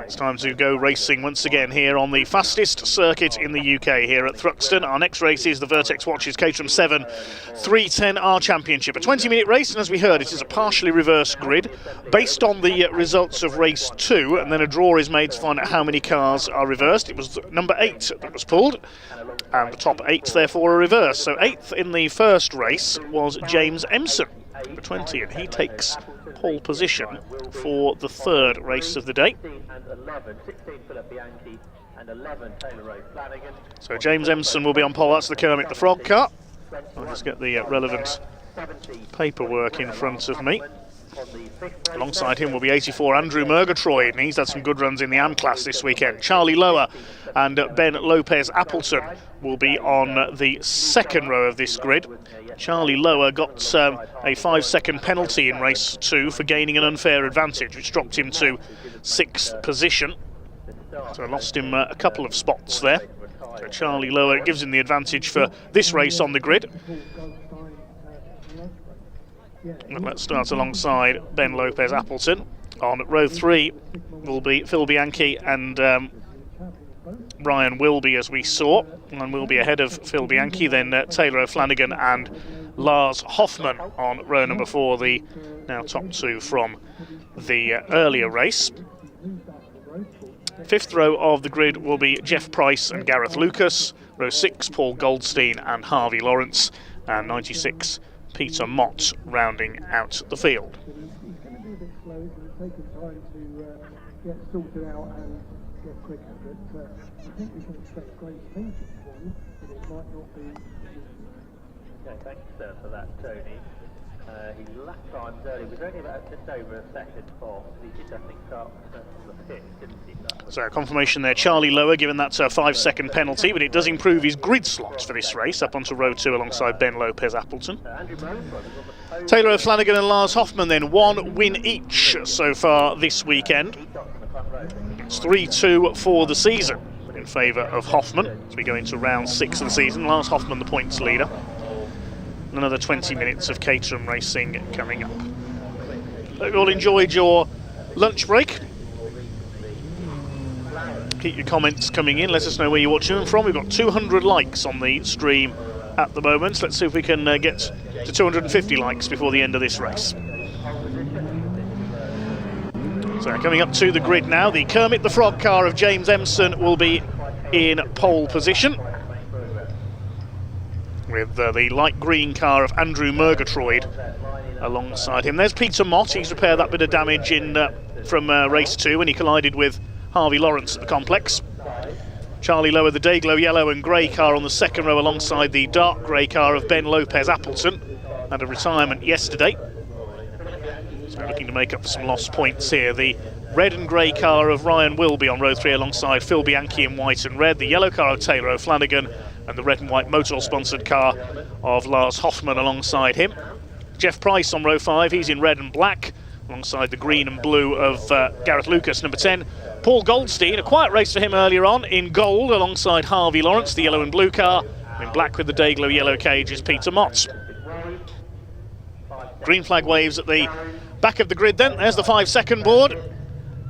It's time to go racing once again here on the fastest circuit in the UK here at Thruxton. Our next race is the Vertex Watches Caterham 7 310R Championship. A 20-minute race, and as we heard, it is a partially reverse grid based on the results of race 2, and then a draw is made to find out how many cars are reversed. It was number 8 that was pulled, and the top 8 therefore are reversed. So 8th in the first race was James Empson, number 20, and he takes pole position for the 3rd race of the day. So James Empson will be on pole. That's the Kermit the Frog car. I'll just get the relevant paperwork in front of me. Alongside him will be 84 Andrew Murgatroyd, and he's had some good runs in the AM class this weekend. Charlie Lower and Ben Lopez Appleton will be on the second row of this grid. Charlie Lower got a 5-second penalty in race 2 for gaining an unfair advantage, which dropped him to 6th position. So lost him a couple of spots there. So Charlie Lower gives him the advantage for this race on the grid. And let's start alongside Ben Lopez Appleton. On row 3 will be Phil Bianchi and Ryan Wilby, as we saw. And will be ahead of Phil Bianchi, then Taylor O'Flanagan and Lars Hoffman on row number 4, the now top 2 from the earlier race. 5th row of the grid will be Jeff Price and Gareth Lucas. Row 6, Paul Goldstein and Harvey Lawrence. And 96, Peter Mott rounding out the field.
Thanks, sir, for that, Tony. His lap times early was only about just over a second off. He did, I think, start from the 5th, didn't he?
So confirmation there, Charlie Lower, given that 5-second penalty, but it does improve his grid slots for this race, up onto row 2 alongside Ben Lopez Appleton. Taylor O'Flanagan and Lars Hoffman then, 1 win each so far this weekend. It's 3-2 for the season in favour of Hoffman as we go into round 6 of the season. Lars Hoffman the points leader. Another 20 minutes of Caterham racing coming up. Hope you all enjoyed your lunch break. Keep your comments coming in, let us know where you're watching them from. We've got 200 likes on the stream at the moment. Let's see if we can get to 250 likes before the end of this race. So coming up to the grid now, the Kermit the Frog car of James Empson will be in pole position, with the light green car of Andrew Murgatroyd alongside him. There's Peter Mott. He's repaired that bit of damage from race 2 when he collided with Harvey Lawrence at the complex. Charlie Lower, the Dayglow yellow and grey car on the second row alongside the dark grey car of Ben Lopez Appleton. Had a retirement yesterday, so looking to make up for some lost points here. The red and grey car of Ryan Wilby on row 3 alongside Phil Bianchi in white and red. The yellow car of Taylor O'Flanagan and the red and white Motor sponsored car of Lars Hoffman alongside him. Jeff Price on row 5, he's in red and black alongside the green and blue of Gareth Lucas, number 10. Paul Goldstein, a quiet race for him earlier on, in gold alongside Harvey Lawrence, the yellow and blue car. In black with the Dayglow yellow cage is Peter Mott. Green flag waves at the back of the grid then. There's the 5-second board.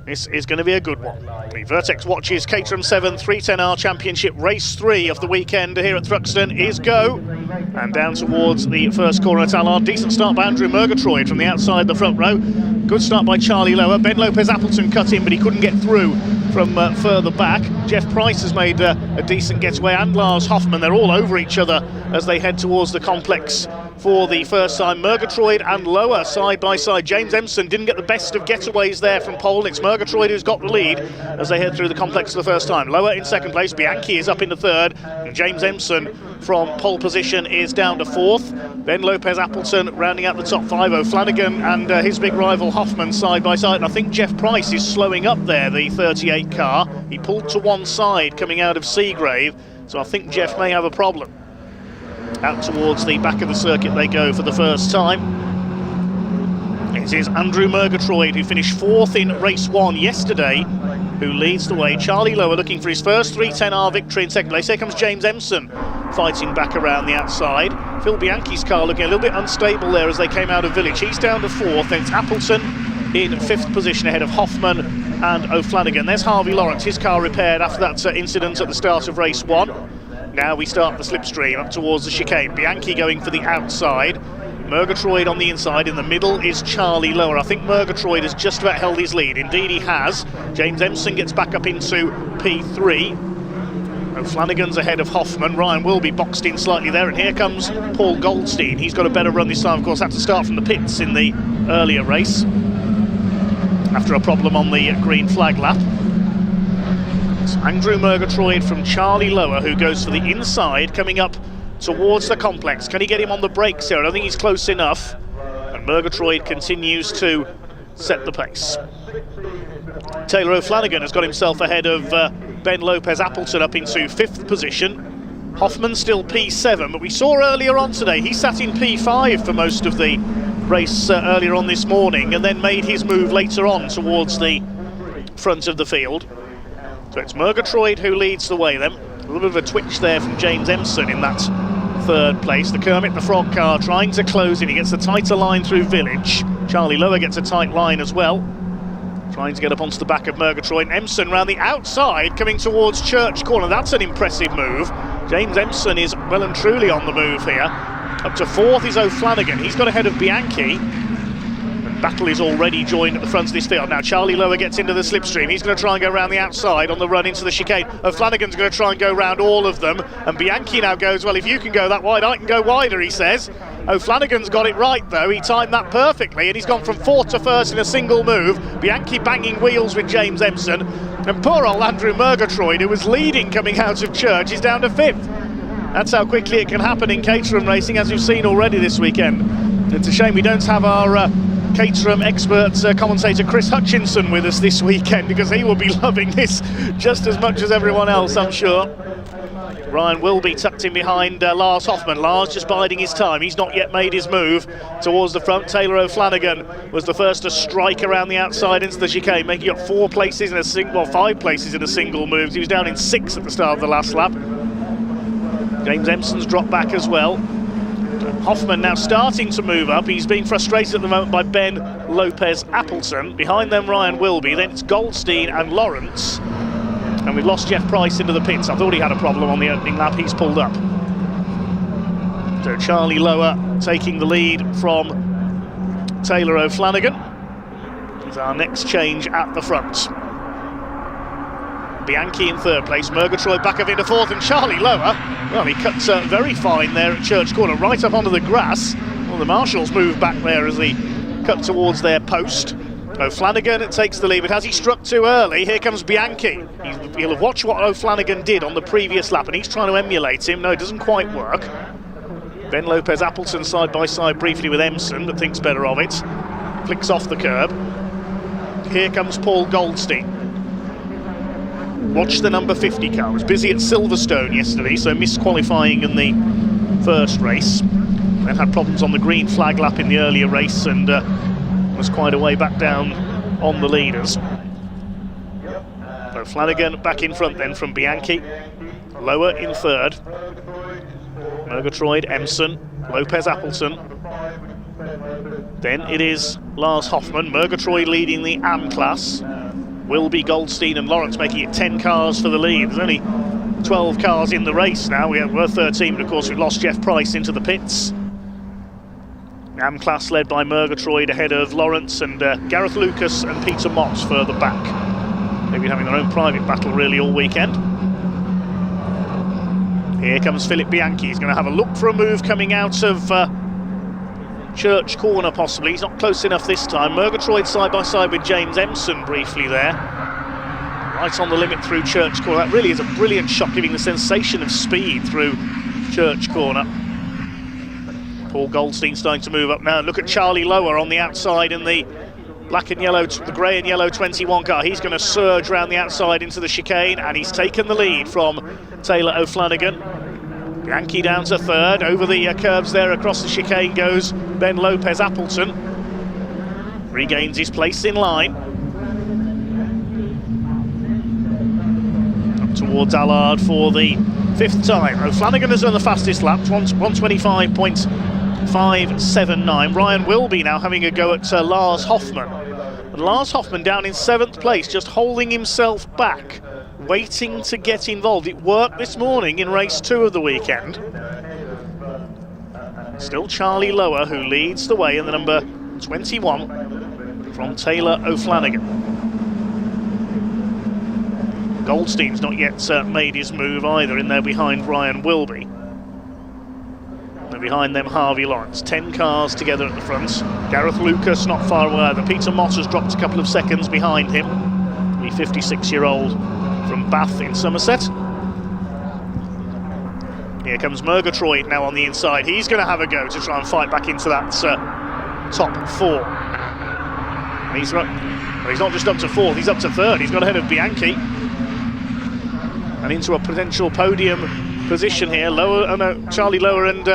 This is going to be a good one. The Vertex Watches Caterham 7 310R Championship Race 3 of the weekend here at Thruxton is go. And down towards the first corner at Allard. Decent start by Andrew Murgatroyd from the outside the front row. Good start by Charlie Lower. Ben Lopez Appleton cut in, but he couldn't get through from further back. Jeff Price has made a decent getaway, and Lars Hoffman. They're all over each other as they head towards the complex for the first time. Murgatroyd and Lower side by side. James Empson didn't get the best of getaways there from pole. It's Murgatroyd who's got the lead as they head through the complex for the first time. Lower in second place, Bianchi is up into third, and James Empson from pole position is down to fourth. Then Lopez Appleton rounding out the top 5. O'Flanagan and his big rival Hoffman side by side, and I think Jeff Price is slowing up there, the 38 car. He pulled to one side coming out of Seagrave, so I think Jeff may have a problem. Out towards the back of the circuit they go for the first time. It is Andrew Murgatroyd, who finished 4th in race 1 yesterday, who leads the way. Charlie Lower looking for his first 310R victory in second place. Here comes James Empson fighting back around the outside. Phil Bianchi's car looking a little bit unstable there as they came out of Village. He's down to 4th. Then it's Appleton in 5th position ahead of Hoffman and O'Flanagan. There's Harvey Lawrence, his car repaired after that incident at the start of race 1. Now we start the slipstream up towards the chicane. Bianchi going for the outside. Murgatroyd on the inside. In the middle is Charlie Lower. I think Murgatroyd has just about held his lead. Indeed he has. James Empson gets back up into P3. O'Flanagan's ahead of Hoffman. Ryan will be boxed in slightly there. And here comes Paul Goldstein. He's got a better run this time. Of course, had to start from the pits in the earlier race after a problem on the green flag lap. It's Andrew Murgatroyd from Charlie Lower, who goes for the inside, coming up towards the complex. Can he get him on the brakes here? I don't think he's close enough. And Murgatroyd continues to set the pace. Taylor O'Flanagan has got himself ahead of Ben Lopez Appleton up into 5th position. Hoffman still P7, but we saw earlier on today he sat in P5 for most of the race earlier on this morning, and then made his move later on towards the front of the field. So it's Murgatroyd who leads the way then. A little bit of a twitch there from James Empson in that 3rd place. The Kermit the Frog car trying to close in. He gets a tighter line through Village. Charlie Lower gets a tight line as well, trying to get up onto the back of Murgatroyd. Empson round the outside coming towards Church Corner. That's an impressive move. James Empson is well and truly on the move here. Up to 4th is O'Flanagan. He's got ahead of Bianchi. Battle is already joined at the front of this field. Now Charlie Lower gets into the slipstream. He's going to try and go around the outside on the run into the chicane. O'Flanagan's going to try and go round all of them. And Bianchi now goes, well, if you can go that wide, I can go wider, he says. O'Flanagan's got it right, though. He timed that perfectly, and he's gone from 4th to 1st in a single move. Bianchi banging wheels with James Empson. And poor old Andrew Murgatroyd, who was leading coming out of Church, is down to 5th. That's how quickly it can happen in Caterham racing, as we've seen already this weekend. It's a shame we don't have our Caterham expert commentator Chris Hutchinson with us this weekend, because he will be loving this just as much as everyone else, I'm sure. Ryan Wilby tucked in behind Lars Hoffman. Lars just biding his time. He's not yet made his move towards the front. Taylor O'Flanagan was the first to strike around the outside into the chicane, making up 4 places in a single, well, 5 places in a single move. He was down in 6 at the start of the last lap. James Empson's dropped back as well. Hoffman now starting to move up. He's being frustrated at the moment by Ben Lopez Appleton. Behind them Ryan Wilby, then it's Goldstein and Lawrence. And we've lost Jeff Price into the pits. I thought he had a problem on the opening lap. He's pulled up. So Charlie Lower taking the lead from Taylor O'Flanagan. Is our next change at the front. Bianchi in 3rd place, Murgatroyd back up into 4th, and Charlie Lower, well, he cuts very fine there at Church Corner, right up onto the grass. Well, the marshals move back there as he cut towards their post. O'Flanagan takes the lead, but has he struck too early? Here comes Bianchi. He'll have watched what O'Flanagan did on the previous lap, and he's trying to emulate him. No, it doesn't quite work. Ben Lopez Appleton side by side briefly with Empson, but thinks better of it. Flicks off the curb. Here comes Paul Goldstein. Watch the number 50 car. Was busy at Silverstone yesterday, so missed qualifying in the first race. Then had problems on the green flag lap in the earlier race, and was quite a way back down on the leaders. O'Flanagan back in front then from Bianchi. Lower in 3rd. Murgatroyd, Empson, Lopez Appleton. Then it is Lars Hoffman. Murgatroyd leading the AM class. Wilby, Goldstein and Lawrence making it 10 cars for the lead. There's only 12 cars in the race now. We're 13, but of course we've lost Jeff Price into the pits. AM class led by Murgatroyd ahead of Lawrence and Gareth Lucas and Peter Mott further back. They've been having their own private battle really all weekend. Here comes Philip Bianchi. He's going to have a look for a move coming out of Church Corner possibly. He's not close enough this time. Murgatroyd side by side with James Empson briefly there. Right on the limit through Church Corner. That really is a brilliant shot, giving the sensation of speed through Church Corner. Paul Goldstein starting to move up now. Look at Charlie Lower on the outside in the black and yellow, the grey and yellow 21 car. He's going to surge around the outside into the chicane, and he's taken the lead from Taylor O'Flanagan. Bianchi down to 3rd. Over the curbs there across the chicane goes Ben Lopez Appleton. Regains his place in line. Up towards Allard for the 5th time. O'Flanagan has done the fastest lap, 125.579. Ryan Wilby now having a go at Lars Hoffman. And Lars Hoffman down in 7th place, just holding himself back, waiting to get involved. It worked this morning in race 2 of the weekend. Still Charlie Lower who leads the way in the number 21 from Taylor O'Flanagan. Goldstein's not yet made his move either, in there behind Ryan Wilby. And behind them Harvey Lawrence. 10 cars together at the front. Gareth Lucas not far away either. Peter Mott has dropped a couple of seconds behind him. The 56-year-old from Bath in Somerset. Here comes Murgatroyd now on the inside. He's going to have a go to try and fight back into that top four. And he's not just up to fourth, he's up to third. He's got ahead of Bianchi. And into a potential podium position here. Charlie Lower and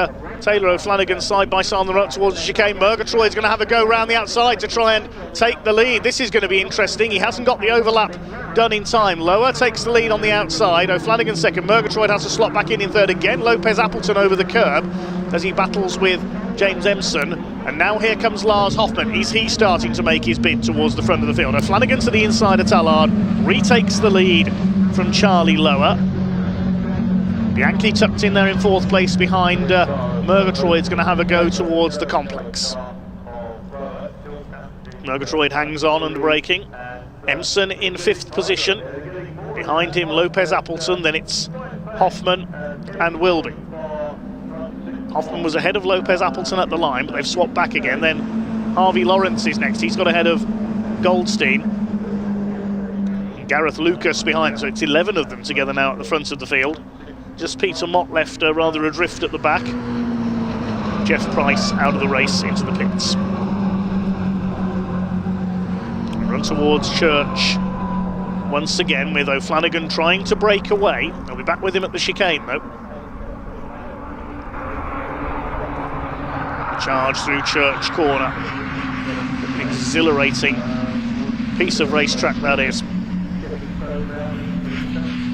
Taylor O'Flanagan side by side on the run towards the chicane. Murgatroyd's going to have a go round the outside to try and take the lead. This is going to be interesting. He hasn't got the overlap done in time. Lower takes the lead on the outside. O'Flanagan second. Murgatroyd has to slot back in third again. Lopez Appleton over the curb as he battles with James Empson. And now here comes Lars Hoffman. Is he starting to make his bid towards the front of the field? O'Flanagan to the inside of Tallard. Retakes the lead from Charlie Lower. Bianchi tucked in there in fourth place behind Murgatroyd's going to have a go towards the complex. Murgatroyd hangs on and braking. Empson in fifth position. Behind him Lopez Appleton, then it's Hoffman and Wilby. Hoffman was ahead of Lopez Appleton at the line, but they've swapped back again. Then Harvey Lawrence is next. He's got ahead of Goldstein. And Gareth Lucas behind, so it's 11 of them together now at the front of the field. Just Peter Mott left rather adrift at the back. Jeff Price out of the race into the pits. Run towards Church once again with O'Flanagan trying to break away. I'll be back with him at the chicane though. Charge through Church corner. Exhilarating piece of racetrack that is.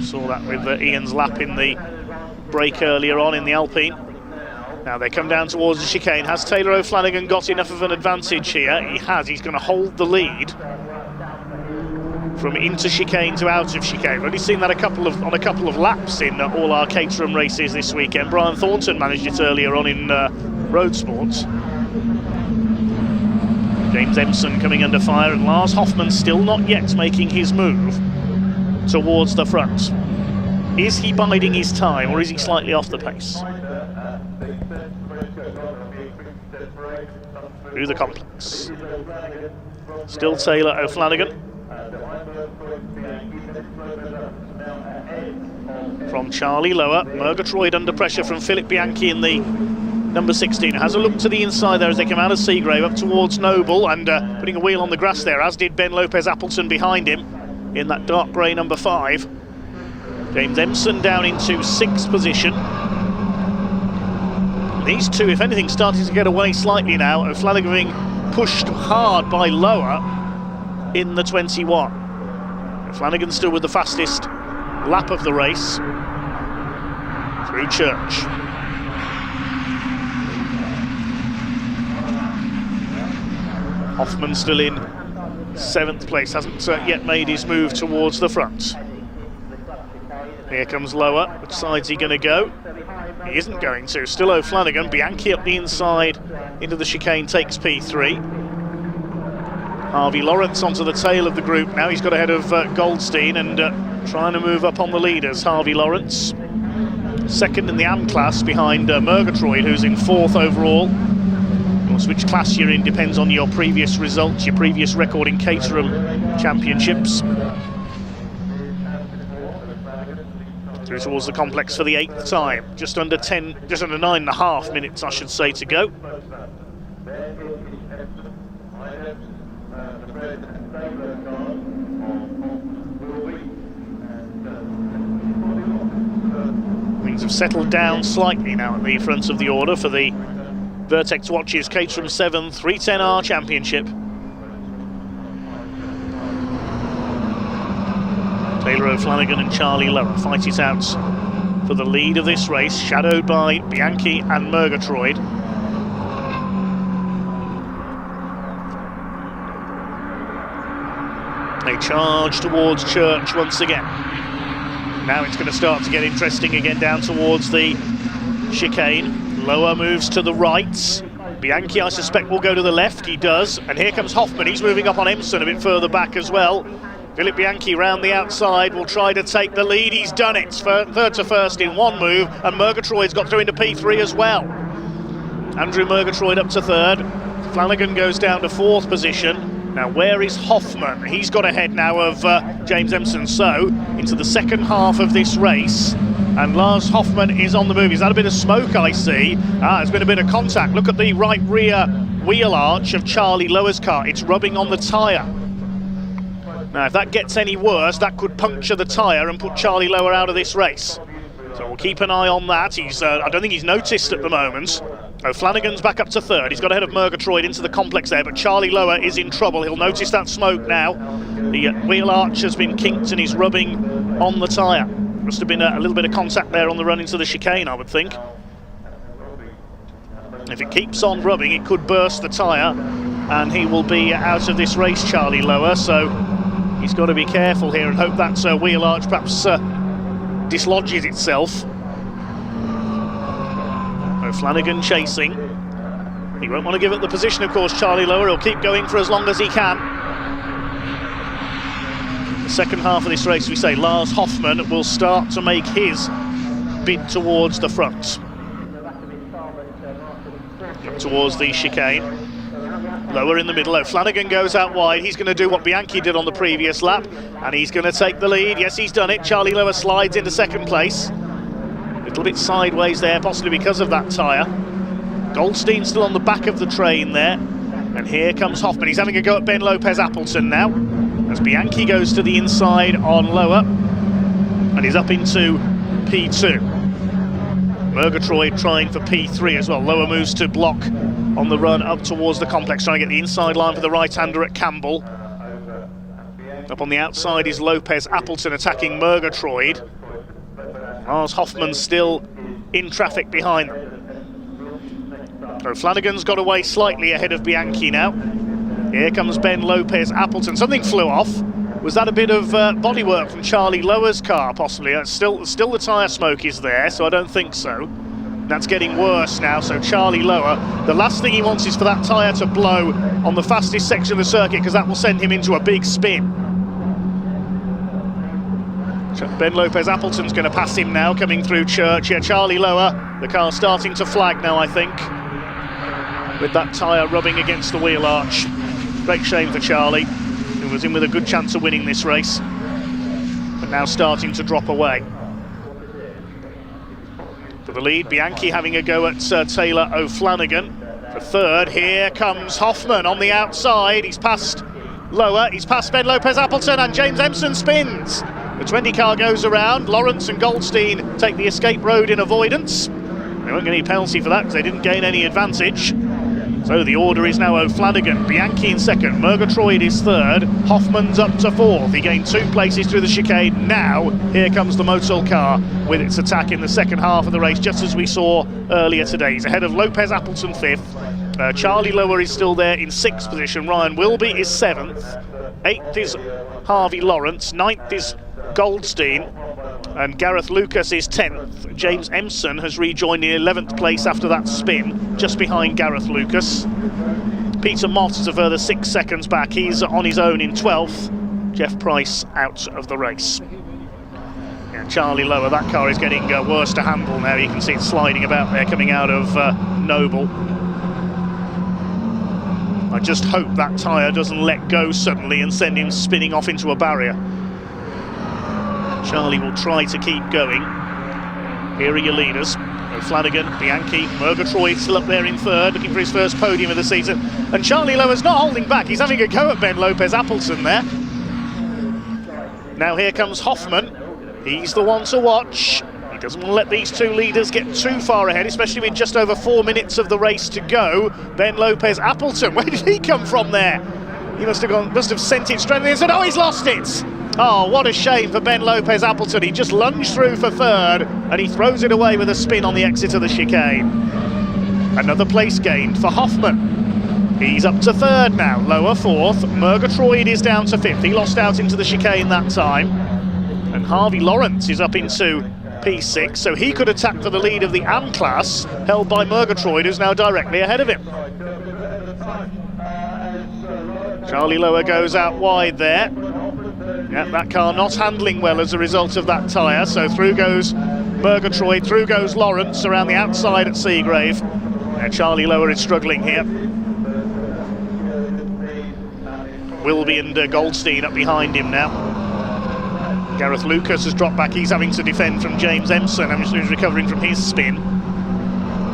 Saw that with Ian's lap in the break earlier on in the Alpine. Now they come down towards the chicane. Has Taylor O'Flanagan got enough of an advantage here? He has. He's going to hold the lead from into chicane to out of chicane. We've only seen that on a couple of laps in all our Caterham races this weekend. Brian Thornton managed it earlier on in Roadsport. James Empson coming under fire, and Lars Hoffman still not yet making his move towards the front. Is he biding his time, or is he slightly off the pace? Through the complex. Still Taylor O'Flanagan. From Charlie Lower. Murgatroyd under pressure from Philip Bianchi in the number 16. Has a look to the inside there as they come out of Seagrave up towards Noble, and putting a wheel on the grass there, as did Ben Lopez Appleton behind him in that dark grey number 5. James Empson down into 6th position. These two, if anything, starting to get away slightly now. O'Flanagan being pushed hard by Lower in the 21. O'Flanagan still with the fastest lap of the race. Through Church. Hoffman still in 7th place, hasn't yet made his move towards the front. Here comes Lower. Which side's he going to go? He isn't going to. Still O'Flanagan. Bianchi up the inside into the chicane takes P3. Harvey Lawrence onto the tail of the group now. He's got ahead of Goldstein and trying to move up on the leaders. Harvey Lawrence. Second in the AM class behind Murgatroyd, who's in 4th overall. Of course, which class you're in depends on your previous results, your previous record in Caterham Championships. Through towards the complex for the 8th time. Just under 9.5 minutes, I should say, to go. Things have settled down slightly now at the front of the order for the Vertex Watches Caterham 7 310R Championship. Taylor O'Flanagan and Charlie Lower fight it out for the lead of this race, shadowed by Bianchi and Murgatroyd. They charge towards Church once again. Now it's going to start to get interesting again down towards the chicane. Lower moves to the right. Bianchi, I suspect, will go to the left. He does. And here comes Hoffman. He's moving up on Empson a bit further back as well. Philip Bianchi round the outside will try to take the lead. He's done it. Third to first in one move. And Murgatroyd's got through into P3 as well. Andrew Murgatroyd up to 3rd. Flanagan goes down to 4th position. Now, where is Hoffman? He's got ahead now of James Empson, so into the second half of this race. And Lars Hoffman is on the move. Is that a bit of smoke I see? There's been a bit of contact. Look at the right rear wheel arch of Charlie Lower's car. It's rubbing on the tyre. Now, if that gets any worse, that could puncture the tyre and put Charlie Lower out of this race. So we'll keep an eye on that. He's, I don't think he's noticed at the moment. O'Flanagan's back up to third. He's got ahead of Murgatroyd into the complex there, but Charlie Lower is in trouble. He'll notice that smoke now. The wheel arch has been kinked and he's rubbing on the tyre. Must have been a little bit of contact there on the run into the chicane, I would think. If it keeps on rubbing, it could burst the tyre and he will be out of this race, Charlie Lower. So he's got to be careful here and hope that wheel arch perhaps dislodges itself. O'Flanagan chasing. He won't want to give up the position, of course, Charlie Lower. He'll keep going for as long as he can. The second half of this race, we say, Lars Hoffman will start to make his bid towards the front. Up towards the chicane. Lower in the middle. O'Flanagan goes out wide. He's going to do what Bianchi did on the previous lap, and he's going to take the lead. Yes, he's done it. Charlie Lower slides into second place. A little bit sideways there, possibly because of that tyre. Goldstein still on the back of the train there. And here comes Hoffman. He's having a go at Ben Lopez Appleton now, as Bianchi goes to the inside on Lower, and he's up into P2. Murgatroyd trying for P3 as well. Lower moves to block on the run up towards the complex, trying to get the inside line for the right-hander at Campbell. Up on the outside is Lopez Appleton attacking Murgatroyd. Lars Hoffman still in traffic behind them. O'Flanagan's got away slightly ahead of Bianchi now. Here comes Ben Lopez Appleton. Something flew off. Was that a bit of bodywork from Charlie Lower's car, possibly? Still the tyre smoke is there, so I don't think so. That's getting worse now, so Charlie Lower, the last thing he wants is for that tyre to blow on the fastest section of the circuit, because that will send him into a big spin. Ben Lopez Appleton's going to pass him now, coming through Church. Yeah, Charlie Lower, the car starting to flag now, I think, with that tyre rubbing against the wheel arch. Great shame for Charlie, who was in with a good chance of winning this race, but now starting to drop away. For the lead, Bianchi having a go at Taylor O'Flanagan. For third, here comes Hoffman on the outside. He's passed Lower, he's passed Ben Lopez Appleton, and James Empson spins. The 20 car goes around. Lawrence and Goldstein take the escape road in avoidance. They won't get any penalty for that because they didn't gain any advantage. So the order is now O'Flanagan, Bianchi in second, Murgatroyd is third, Hoffman's up to fourth. He gained 2 places through the chicane. Now, here comes the Motul car with its attack in the second half of the race, just as we saw earlier today. He's ahead of Lopez Appleton fifth. Charlie Lower is still there in sixth position. Ryan Wilby is seventh. Eighth is Harvey Lawrence. Ninth is Goldstein. And Gareth Lucas is 10th. James Empson has rejoined in 11th place after that spin, just behind Gareth Lucas. Peter Mott is a further 6 seconds back. He's on his own in 12th. Jeff Price out of the race. Yeah, Charlie Lower, that car is getting worse to handle now. You can see it sliding about there coming out of Noble. I just hope that tyre doesn't let go suddenly and send him spinning off into a barrier. Charlie will try to keep going. Here are your leaders. O'Flanagan, Bianchi, Murgatroyd still up there in third, looking for his first podium of the season. And Charlie Lower's not holding back. He's having a go at Ben Lopez Appleton there. Now here comes Hoffman. He's the one to watch. He doesn't want to let these two leaders get too far ahead, especially with just over 4 minutes of the race to go. Ben Lopez Appleton, where did he come from there? He must have sent it straight in and said, oh, he's lost it. Oh, what a shame for Ben Lopez Appleton. He just lunged through for third, and he throws it away with a spin on the exit of the chicane. Another place gained for Hoffman. He's up to third now, Lower fourth. Murgatroyd is down to fifth. He lost out into the chicane that time. And Harvey Lawrence is up into P6, so he could attack for the lead of the AM class, held by Murgatroyd, who's now directly ahead of him. Charlie Lower goes out wide there. Yeah, that car not handling well as a result of that tyre, so through goes Murgatroyd, through goes Lawrence around the outside at Seagrave. Charlie Lower is struggling here. Wilby and Goldstein up behind him now. Gareth Lucas has dropped back. He's having to defend from James Empson, who's recovering from his spin.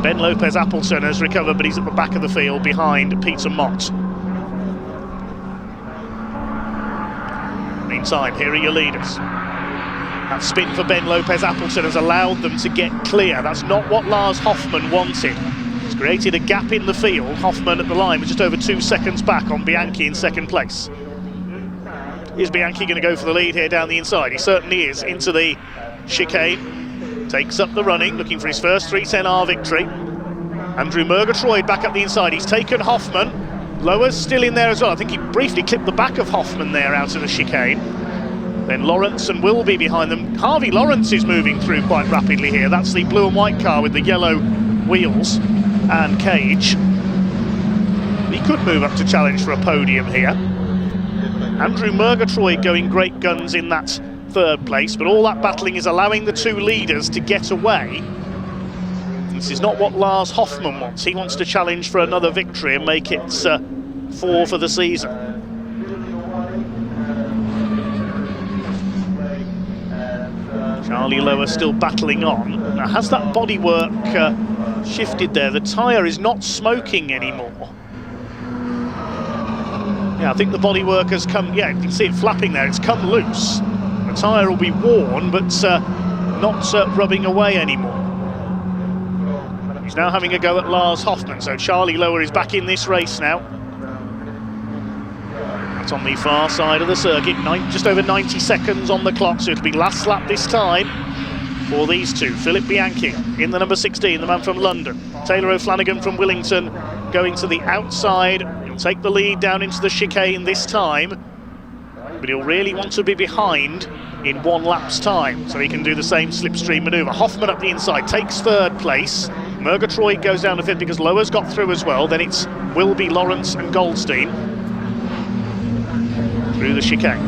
Ben Lopez Appleton has recovered, but he's at the back of the field behind Peter Mott. Meantime, here are your leaders. That spin for Ben Lopez Appleton has allowed them to get clear. That's not what Lars Hoffmann wanted. It's created a gap in the field. Hoffmann at the line was just over 2 seconds back on Bianchi in second place. Is Bianchi going to go for the lead here down the inside? He certainly is. Into the chicane. Takes up the running, looking for his first 310R victory. Andrew Murgatroyd back up the inside. He's taken Hoffmann. Lower's still in there as well. I think he briefly clipped the back of Hoffmann there out of the chicane. Then Lawrence and Wilby behind them. Harvey Lawrence is moving through quite rapidly here. That's the blue and white car with the yellow wheels and cage. He could move up to challenge for a podium here. Andrew Murgatroyd going great guns in that third place, but all that battling is allowing the two leaders to get away. This is not what Lars Hoffmann wants. He wants to challenge for another victory and make it 4 for the season. Charlie Lower still battling on. Now, has that bodywork shifted there? The tyre is not smoking anymore. Yeah, I think the bodywork has come, yeah, you can see it flapping there, it's come loose. The tyre will be worn, but not rubbing away anymore. He's now having a go at Lars Hoffmann, so Charlie Lower is back in this race now. That's on the far side of the circuit, just over 90 seconds on the clock, so it'll be last lap this time for these two. Philip Bianchi in the number 16, the man from London. Taylor O'Flanagan from Willington going to the outside. He'll take the lead down into the chicane this time, but he'll really want to be behind in 1 lap's time, so he can do the same slipstream manoeuvre. Hoffmann up the inside, takes third place. Murgatroyd goes down to 5th because Lower's got through as well. Then it's Wilby, Lawrence and Goldstein through the chicane.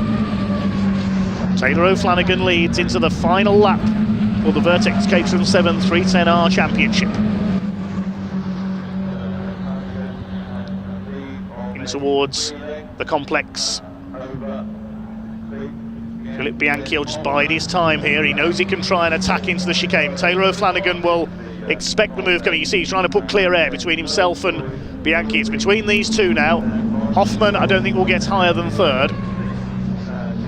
Taylor O'Flanagan leads into the final lap for the Vertex Caterham 7 310R Championship. In towards the complex. Philip Bianchi will just bide his time here. He knows he can try and attack into the chicane. Taylor O'Flanagan will expect the move coming. You see he's trying to put clear air between himself and Bianchi. It's between these two now. Hoffmann, I don't think, will get higher than third.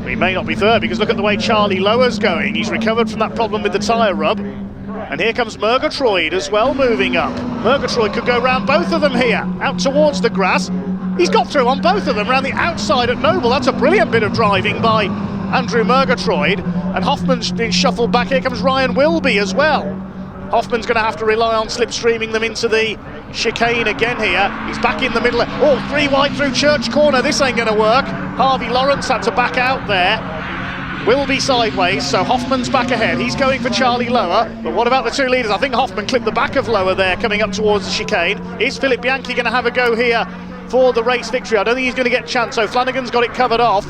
He may not be third because look at the way Charlie Lower's going. He's recovered from that problem with the tyre rub. And here comes Murgatroyd as well, moving up. Murgatroyd could go round both of them here, out towards the grass. He's got through on both of them, round the outside at Noble. That's a brilliant bit of driving by Andrew Murgatroyd. And Hoffmann's been shuffled back. Here comes Ryan Wilby as well. Hoffmann's going to have to rely on slipstreaming them into the chicane again here. He's back in the middle. Oh, 3 wide through Church Corner. This ain't going to work. Harvey Lawrence had to back out there. Wilby sideways, so Hoffmann's back ahead. He's going for Charlie Lower. But what about the two leaders? I think Hoffmann clipped the back of Lower there coming up towards the chicane. Is Philip Bianchi going to have a go here for the race victory? I don't think he's going to get a chance. So Flanagan's got it covered off.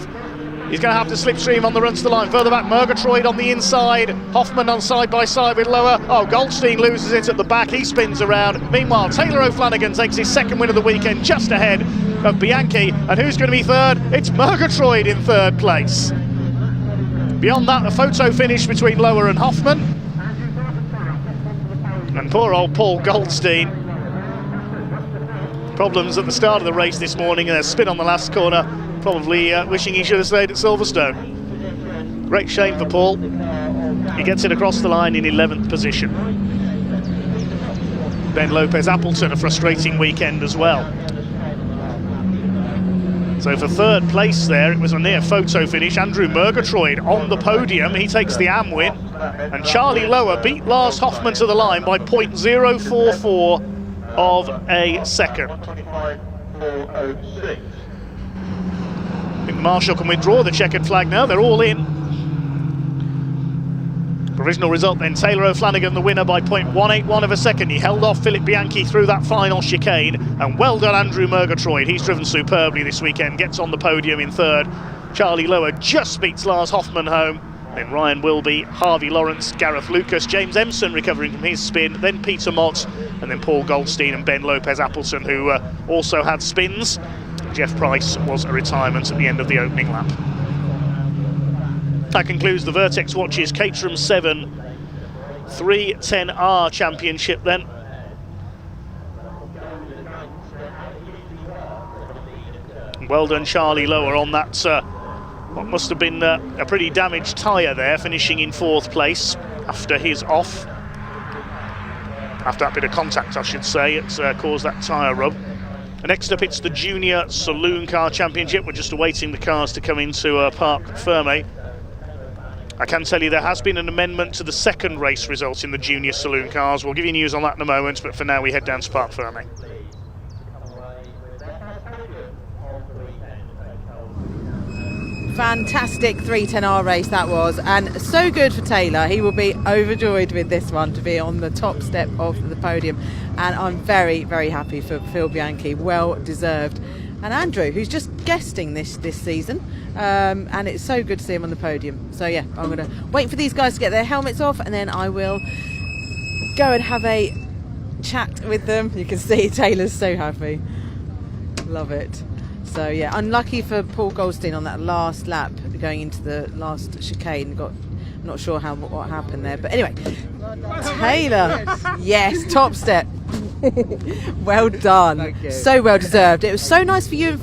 He's going to have to slipstream on the run to the line. Further back, Murgatroyd on the inside. Hoffmann on side by side with Lower. Oh, Goldstein loses it at the back. He spins around. Meanwhile, Taylor O'Flanagan takes his second win of the weekend just ahead of Bianchi. And who's going to be third? It's Murgatroyd in third place. Beyond that, a photo finish between Lower and Hoffmann. And poor old Paul Goldstein. Problems at the start of the race this morning and a spin on the last corner. Probably wishing he should have stayed at Silverstone. Great shame for Paul. He gets it across the line in 11th position. Ben Lopez Appleton, a frustrating weekend as well. So for third place there, it was a near photo finish. Andrew Murgatroyd on the podium. He takes the AM win. And Charlie Lower beat Lars Hoffmann to the line by 0.044 of a second. I think the marshal can withdraw the checkered flag now. They're all in. Provisional result then, Taylor O'Flanagan the winner by 0.181 of a second. He held off Philip Bianchi through that final chicane, and well done Andrew Murgatroyd. He's driven superbly this weekend, gets on the podium in third. Charlie Lower just beats Lars Hoffmann home. Then Ryan Wilby, Harvey Lawrence, Gareth Lucas, James Empson recovering from his spin, then Peter Mott, and then Paul Goldstein and Ben Lopez Appleton, who also had spins. Jeff Price was a retirement at the end of the opening lap. That concludes the Vertex Watches Caterham 7 310R Championship then. Well done Charlie Lower on that, what must have been a pretty damaged tyre there, finishing in 4th place after his off. After that bit of contact, I should say, it's caused that tyre rub. And next up, it's the Junior Saloon Car Championship. We're just awaiting the cars to come into Parc Ferme. I can tell you there has been an amendment to the second race result in the Junior Saloon Cars. We'll give you news on that in a moment, but for now we head down to Parc Ferme.
Fantastic 310R race that was, and so good for Taylor. He will be overjoyed with this one to be on the top step of the podium, and I'm very, very happy for Phil Bianchi. Well deserved. And Andrew, who's just guesting this season, and it's so good to see him on the podium. So yeah, I'm going to wait for these guys to get their helmets off, and then I will go and have a chat with them. You can see Taylor's so happy. Love it. So yeah, unlucky for Paul Goldstein on that last lap going into the last chicane. I'm not sure what happened there, but anyway, Taylor, yes, top step. Well done, so well deserved. It was so nice for you and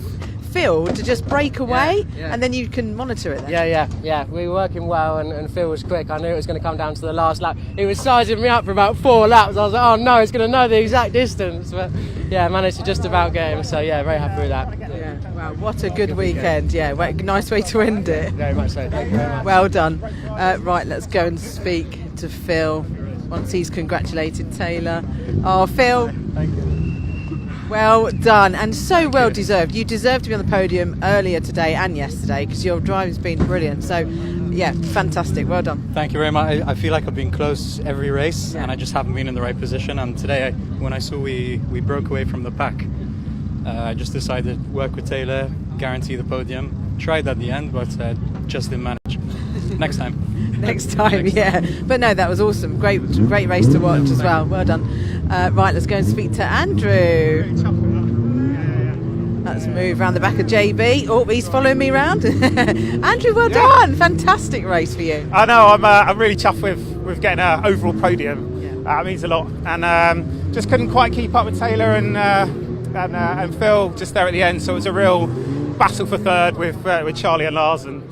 Phil to just break away, and then you can monitor it then.
Yeah, we were working well, and Phil was quick. I knew it was going to come down to the last lap. He was sizing me up for about 4 laps. I was like, oh no, it's going to know the exact distance, but yeah, I managed to just about get him, so yeah, very happy with that.
Yeah, wow, what a good weekend. Yeah, nice way to end it.
Very much so, thank you very much.
Well done. Right, let's go and speak to Phil once he's congratulated Taylor. Oh, Phil.
Thank you.
Well done, and so well deserved. You deserve to be on the podium earlier today and yesterday because your driving's been brilliant. So, yeah, fantastic. Well done.
Thank you very much. I feel like I've been close every race, and I just haven't been in the right position. And today, when I saw we broke away from the pack, I just decided to work with Taylor, guarantee the podium. Tried at the end, but just didn't manage. Next time.
Next time, yeah. But no, that was awesome. Great race to watch as well. Well done. Right, let's go and speak to Andrew. Let's move around the back of JB. Oh, he's following me around. Andrew, well done. Fantastic race for you.
I know. I'm really chuffed with getting an overall podium. Yeah. That means a lot. And just couldn't quite keep up with Taylor and Phil just there at the end. So it was a real battle for third with Charlie and Lars. And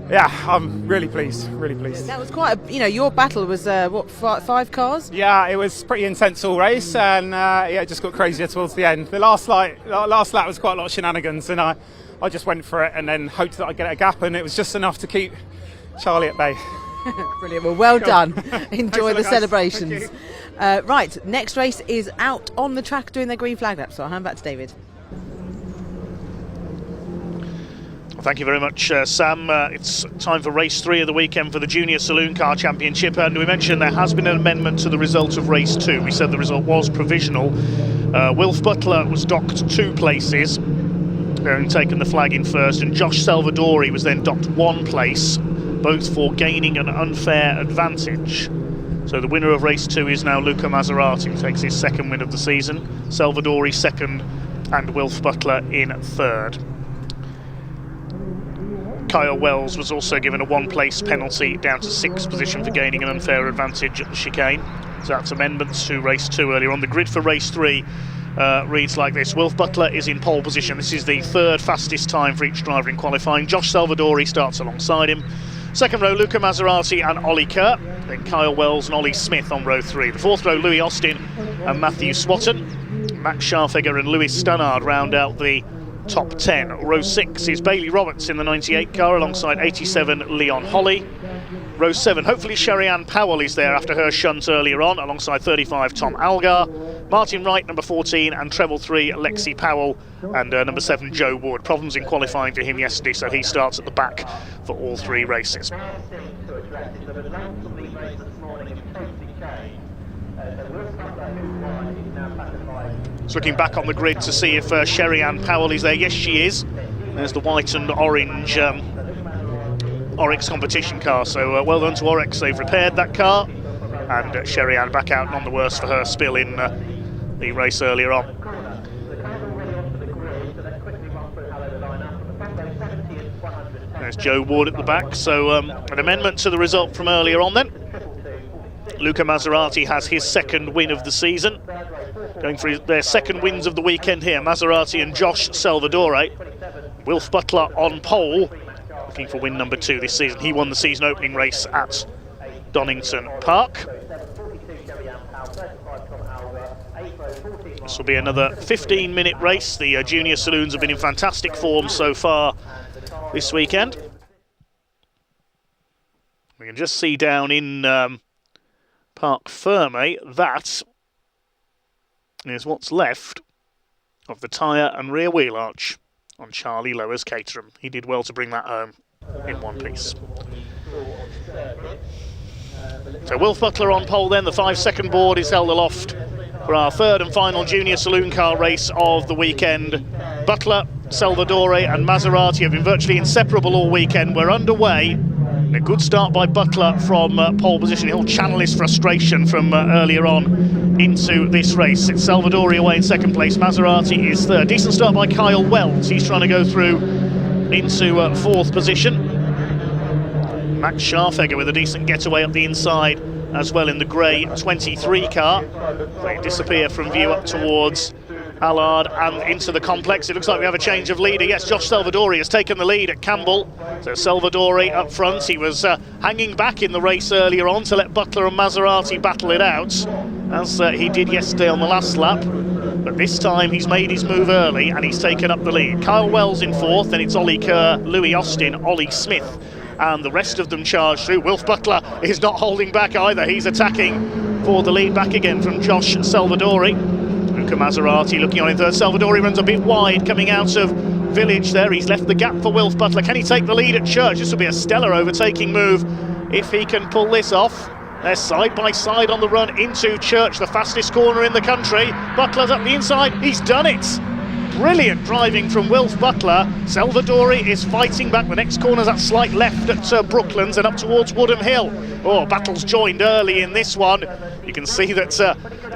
yeah, I'm really pleased.
That was quite your battle was, 5 cars?
Yeah, it was pretty intense all race, and it just got crazier towards the end. The last lap was quite a lot of shenanigans, and I just went for it and then hoped that I'd get a gap, and it was just enough to keep Charlie at bay.
Brilliant, well done. Enjoy the celebrations. Right, next race is out on the track doing their green flag lap, so I'll hand back to David.
Thank you very much, Sam. It's time for race 3 of the weekend for the Junior Saloon Car Championship, and we mentioned there has been an amendment to the result of race 2. We said the result was provisional. Wilf Butler was docked 2 places, having taken the flag in first, and Josh Salvadori was then docked 1 place, both for gaining an unfair advantage. So the winner of race 2 is now Luca Maserati, who takes his 2nd win of the season. Salvadori 2nd, and Wilf Butler in 3rd. Kyle Wells was also given a 1-place penalty down to 6th position for gaining an unfair advantage at the chicane. So that's amendments to race 2 earlier on. The grid for race 3 reads like this. Wilf Butler is in pole position. This is the 3rd fastest time for each driver in qualifying. Josh Salvadori starts alongside him. 2nd row, Luca Maserati and Ollie Kerr. Then Kyle Wells and Ollie Smith on row 3. The 4th row, Louis Austin and Matthew Swatton. Max Scharfegger and Lewis Stannard round out the top 10. Row 6 is Bailey Roberts in the 98 car alongside 87 Leon Holly. Row 7, hopefully Sherry-Ann Powell is there after her shunt earlier on alongside 35 Tom Algar. Martin Wright, number 14, and treble 3 Lexi Powell, and number 7 Joe Wood. Problems in qualifying for him yesterday, so he starts at the back for all 3 races. So looking back on the grid to see if Sherry-Ann Powell is there. Yes, she is. There's the white and orange Oryx competition car. So well done to Oryx. They've repaired that car. And Sherry-Ann back out, none the worse for her spill in the race earlier on. There's Joe Wood at the back, so an amendment to the result from earlier on then. Luca Maserati has his second win of the season. Going for their second wins of the weekend here, Maserati and Josh Salvadore. Wilf Butler on pole, looking for win number 2 this season. He won the season opening race at Donington Park. This will be another 15-minute race. The Junior Saloons have been in fantastic form so far this weekend. We can just see down in Parc Ferme that is what's left of the tyre and rear wheel arch on Charlie Lower's Caterham. He did well to bring that home in one piece. So Wilf Butler on pole then. The 5-second board is held aloft for our third and final Junior Saloon Car race of the weekend. Butler, Salvadore and Maserati have been virtually inseparable all weekend. We're underway. A good start by Butler from pole position. He'll channel his frustration from earlier on into this race. It's Salvadore away in second place. Maserati is third. Decent start by Kyle Wells. He's trying to go through into fourth position. Max Scharfegger with a decent getaway up the inside as well in the grey 23 car. They disappear from view up towards Allard and into the complex. It looks like we have a change of leader. Yes, Josh Salvadore has taken the lead at Campbell. So Salvadore up front. He was hanging back in the race earlier on to let Butler and Maserati battle it out, as he did yesterday on the last lap. But this time he's made his move early and he's taken up the lead. Kyle Wells in fourth, then it's Ollie Kerr, Louis Austin, Ollie Smith, and the rest of them charge through. Wilf Butler is not holding back either. He's attacking for the lead back again from Josh Salvadore. Luca Maserati looking on in third. Salvadore runs a bit wide coming out of Village there. He's left the gap for Wilf Butler. Can he take the lead at Church? This will be a stellar overtaking move if he can pull this off. They're side by side on the run into Church, the fastest corner in the country. Butler's up the inside. He's done it. Brilliant driving from Wilf Butler. Salvadore is fighting back. The next corner's that slight left at Brooklands and up towards Woodham Hill. Oh, battles joined early in this one. You can see that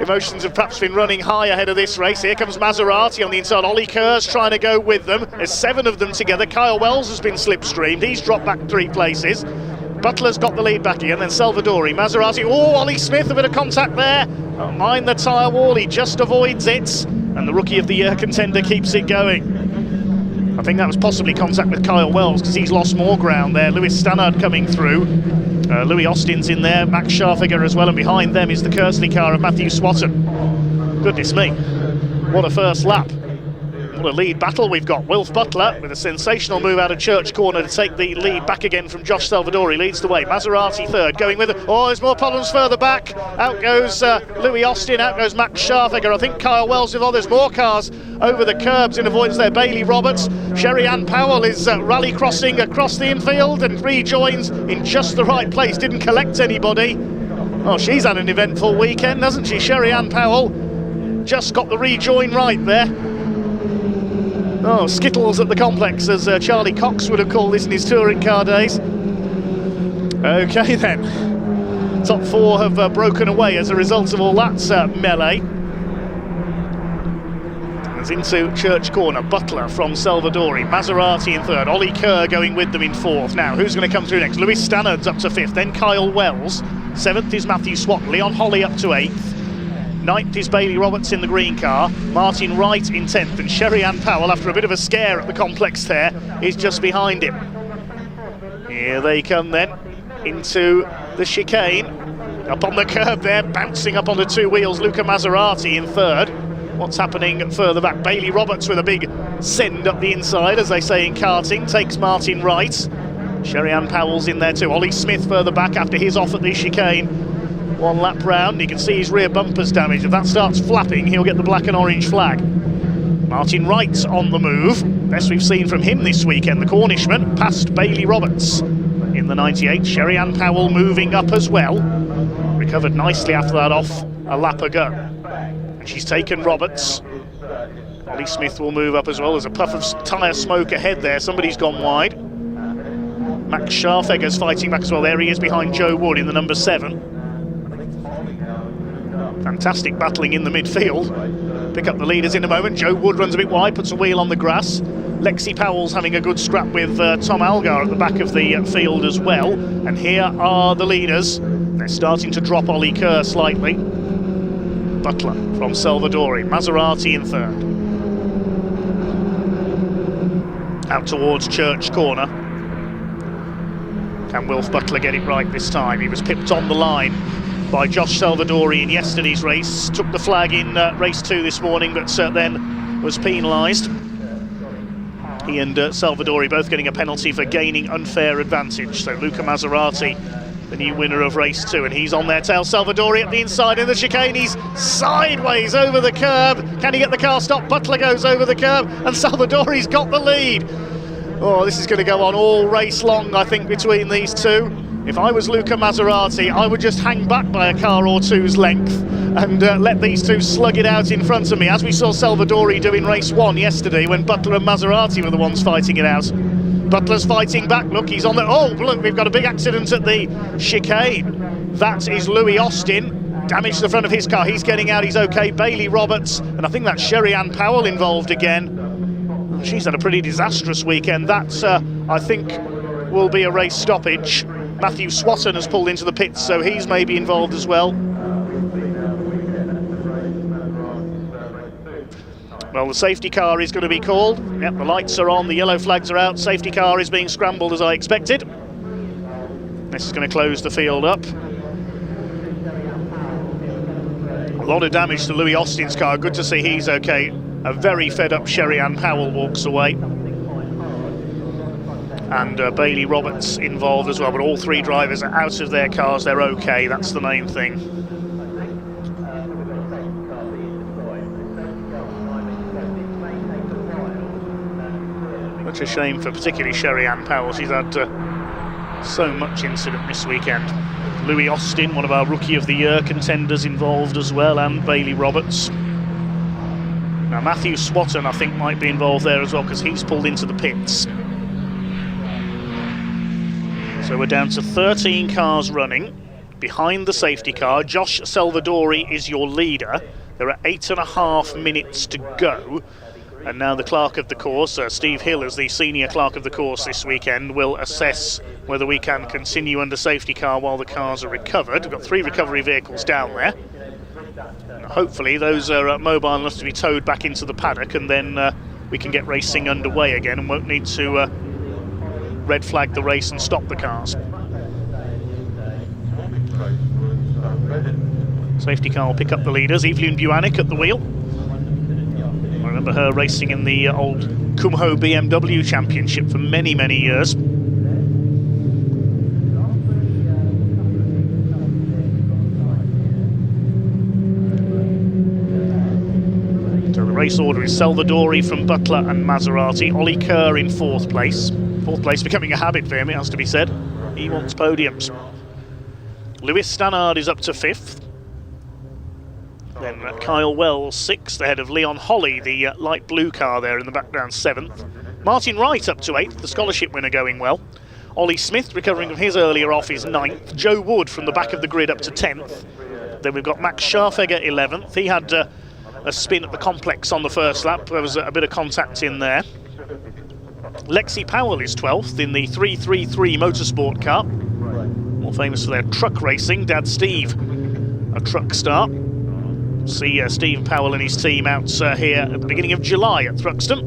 emotions have perhaps been running high ahead of this race. Here comes Maserati on the inside. Ollie Kerr's trying to go with them. There's 7 of them together. Kyle Wells has been slipstreamed. He's dropped back 3 places. Butler's got the lead back again, then Salvadore, Maserati. Oh, Ollie Smith, a bit of contact there. Don't mind the tyre wall, he just avoids it. And the Rookie of the Year contender keeps it going. I think that was possibly contact with Kyle Wells because he's lost more ground there. Lewis Stannard coming through. Louis Austin's in there, Max Scharfegger as well, and behind them is the Kersley car of Matthew Swatton. Goodness me, what a first lap. What a lead battle we've got. Wilf Butler with a sensational move out of Church Corner to take the lead back again from Josh Salvadore. He leads the way. Maserati third, going with it. Oh, there's more problems further back. Out goes Louis Austin, out goes Max Scharfegger. I think Kyle Wells with there's more cars over the curbs in avoidance there. Bailey Roberts. Sherry Ann Powell is rally crossing across the infield and rejoins in just the right place. Didn't collect anybody. Oh, she's had an eventful weekend, hasn't she? Sherry Ann Powell just got the rejoin right there. Oh, skittles at the complex, as Charlie Cox would have called this in his touring car days. Okay then, top 4 have broken away as a result of all that melee. As into Church Corner, Butler from Salvadore, Maserati in third, Ollie Kerr going with them in fourth. Now, who's going to come through next? Louis Stannard's up to fifth, then Kyle Wells. 7th is Matthew Swatton, Leon Holly up to 8th. 9th is Bailey Roberts in the green car, Martin Wright in 10th, and Sherry Ann Powell, after a bit of a scare at the complex there, is just behind him. Here they come then, into the chicane. Up on the curb there, bouncing up on the 2 wheels, Luca Maserati in third. What's happening further back? Bailey Roberts with a big send up the inside, as they say in karting, takes Martin Wright. Sherry Ann Powell's in there too. Ollie Smith further back after his off at the chicane. 1 lap round, you can see his rear bumper's damaged. If that starts flapping, he'll get the black and orange flag. Martin Wright's on the move. Best we've seen from him this weekend, the Cornishman, past Bailey Roberts in the 98. Sherry Ann Powell moving up as well. Recovered nicely after that off a lap ago. And she's taken Roberts. Ollie Smith will move up as well. There's a puff of tyre smoke ahead there. Somebody's gone wide. Max Scharfegger's fighting back as well. There he is behind Joe Wood in the number 7. Fantastic battling in the midfield. Pick up the leaders in a moment. Joe Wood runs a bit wide, puts a wheel on the grass. Lexi Powell's having a good scrap with Tom Algar at the back of the field as well. And here are the leaders. They're starting to drop Ollie Kerr slightly. Butler from Salvadori, Maserati in third. Out towards Church Corner. Can Wilf Butler get it right this time? He was pipped on the line by Josh Salvadori in yesterday's race. Took the flag in race 2 this morning, but then was penalised. He and Salvadori both getting a penalty for gaining unfair advantage. So Luca Maserati, the new winner of race 2, and he's on their tail. Salvadori at the inside in the chicane. He's sideways over the curb. Can he get the car stopped? Butler goes over the curb, and Salvadori's got the lead. Oh, this is going to go on all race long, I think, between these two. If I was Luca Maserati, I would just hang back by a car or two's length and let these two slug it out in front of me, as we saw Salvadori do in race 1 yesterday when Butler and Maserati were the ones fighting it out. Butler's fighting back. Look, he's on the... Oh, look, we've got a big accident at the chicane. That is Louis Austin. Damage to the front of his car. He's getting out. He's okay. Bailey Roberts. And I think that's Sherry-Ann Powell involved again. She's had a pretty disastrous weekend. That, I think, will be a race stoppage. Matthew Swatton has pulled into the pits, so he's maybe involved as well. Well, the safety car is going to be called. Yep, the lights are on, the yellow flags are out. Safety car is being scrambled as I expected. This is going to close the field up. A lot of damage to Louis Austin's car. Good to see he's okay. A very fed-up Sherry-Ann Powell walks away. And Bailey Roberts involved as well, but all three drivers are out of their cars. They're okay, that's the main thing. Such a shame for particularly Sherry-Ann Powell. She's had so much incident this weekend. Louis Austin, one of our Rookie of the Year contenders, involved as well, and Bailey Roberts. Now Matthew Swatton, I think, might be involved there as well, because he's pulled into the pits. So we're down to 13 cars running behind the safety car. Josh Salvadori is your leader. There are 8.5 minutes to go. And now the clerk of the course, Steve Hill, as the senior clerk of the course this weekend, will assess whether we can continue under safety car while the cars are recovered. We've got 3 recovery vehicles down there. And hopefully those are mobile enough to be towed back into the paddock, and then we can get racing underway again and won't need to red flag the race and stop the cars. Safety car will pick up the leaders. Evelyn Buanik at the wheel. I remember her racing in the old Kumho BMW Championship for many, many years. So the race order is Salvadori from Butler and Maserati. Ollie Kerr in 4th place. 4th place becoming a habit for him, it has to be said. He wants podiums. Lewis Stannard is up to 5th. Then Kyle Wells 6th, ahead of Leon Holly, the light blue car there in the background, 7th. Martin Wright up to 8th, the scholarship winner going well. Ollie Smith, recovering from his earlier off, is 9th. Joe Wood from the back of the grid up to 10th. Then we've got Max Scharfegger 11th. He had a spin at the complex on the first lap. There was a bit of contact in there. Lexi Powell is 12th in the 333 Motorsport car. More famous for their truck racing. Dad Steve, a truck star. See Steve Powell and his team out here at the beginning of July at Thruxton.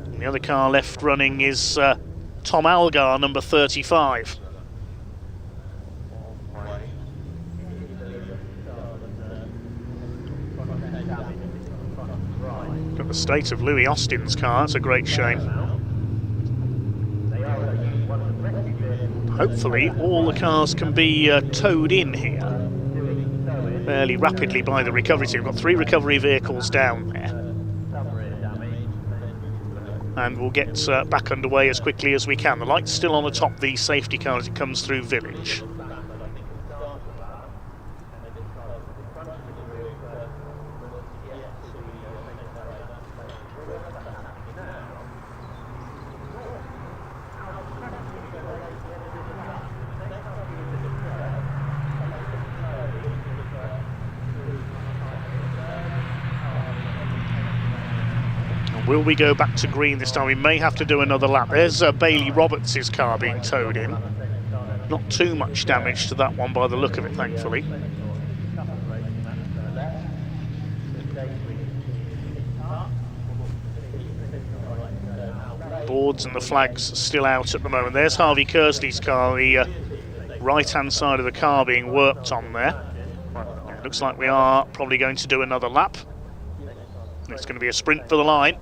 And the other car left running is Tom Algar, number 35. Got the state of Louis Austin's car, it's a great shame. Hopefully all the cars can be towed in here fairly rapidly by the recovery team. We've got 3 recovery vehicles down there. And we'll get back underway as quickly as we can. The light's still on atop the safety car as it comes through Village. Will we go back to green this time? We may have to do another lap. There's Bailey Roberts' car being towed in. Not too much damage to that one by the look of it, thankfully. Boards and the flags still out at the moment. There's Harvey Kersley's car, the right-hand side of the car being worked on there. It looks like we are probably going to do another lap. It's going to be a sprint for the line.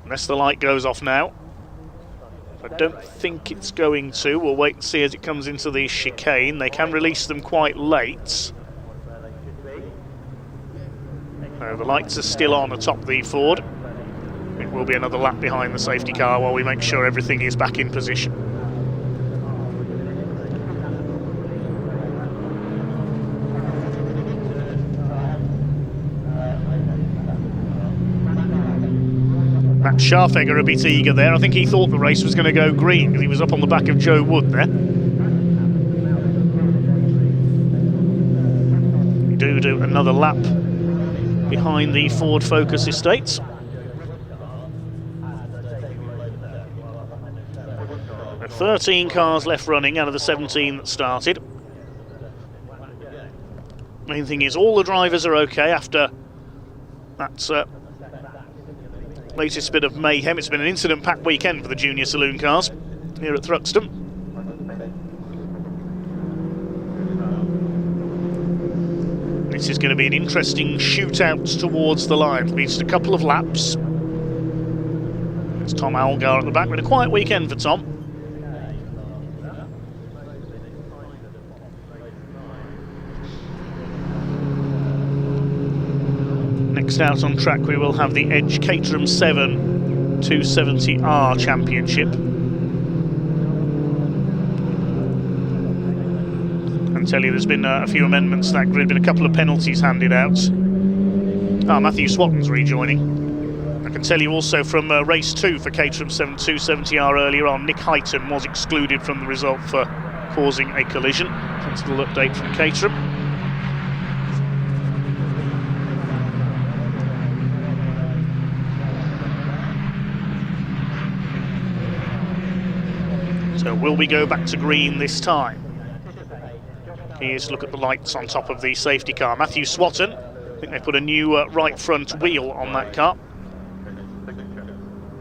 Unless the light goes off now. I don't think it's going to. We'll wait and see as it comes into the chicane. They can release them quite late. No, the lights are still on atop the Ford. It will be another lap behind the safety car while we make sure everything is back in position. Matt Scharfegger a bit eager there. I think he thought the race was going to go green because he was up on the back of Joe Wood there. We do another lap behind the Ford Focus estates. There are 13 cars left running out of the 17 that started. Main thing is all the drivers are okay after that latest bit of mayhem. It's been an incident-packed weekend for the Junior Saloon cars here at Thruxton. This is going to be an interesting shootout towards the line. It'll be just a couple of laps. It's Tom Algar at the back. But a quiet weekend for Tom. Next out on track we will have the Edge Caterham 7 270R Championship. I can tell you there's been a few amendments to that grid, been a couple of penalties handed out. Matthew Swatton's rejoining. I can tell you also from race 2 for Caterham 7 270R earlier on, Nick Heighton was excluded from the result for causing a collision. That's a little update from Caterham. So will we go back to green this time? Here's a look at the lights on top of the safety car. Matthew Swatton, I think they put a new right front wheel on that car.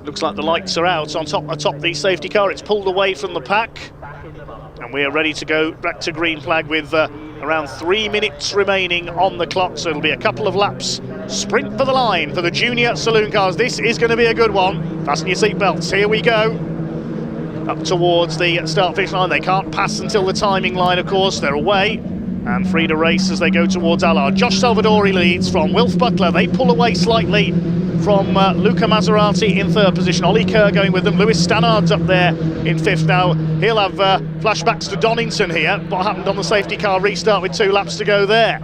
Looks like the lights are out on top atop the safety car. It's pulled away from the pack. And we are ready to go back to green flag with around 3 minutes remaining on the clock. So it'll be a couple of laps. Sprint for the line for the Junior Saloon cars. This is going to be a good one. Fasten your seatbelts. Here we go. Up towards the start-finish line. They can't pass until the timing line, of course. They're away and free to race as they go towards Allard. Josh Salvadori leads from Wilf Butler. They pull away slightly from Luca Maserati in third position. Ollie Kerr going with them. Lewis Stannard's up there in fifth now. He'll have flashbacks to Donington here. What happened on the safety car restart with 2 laps to go there.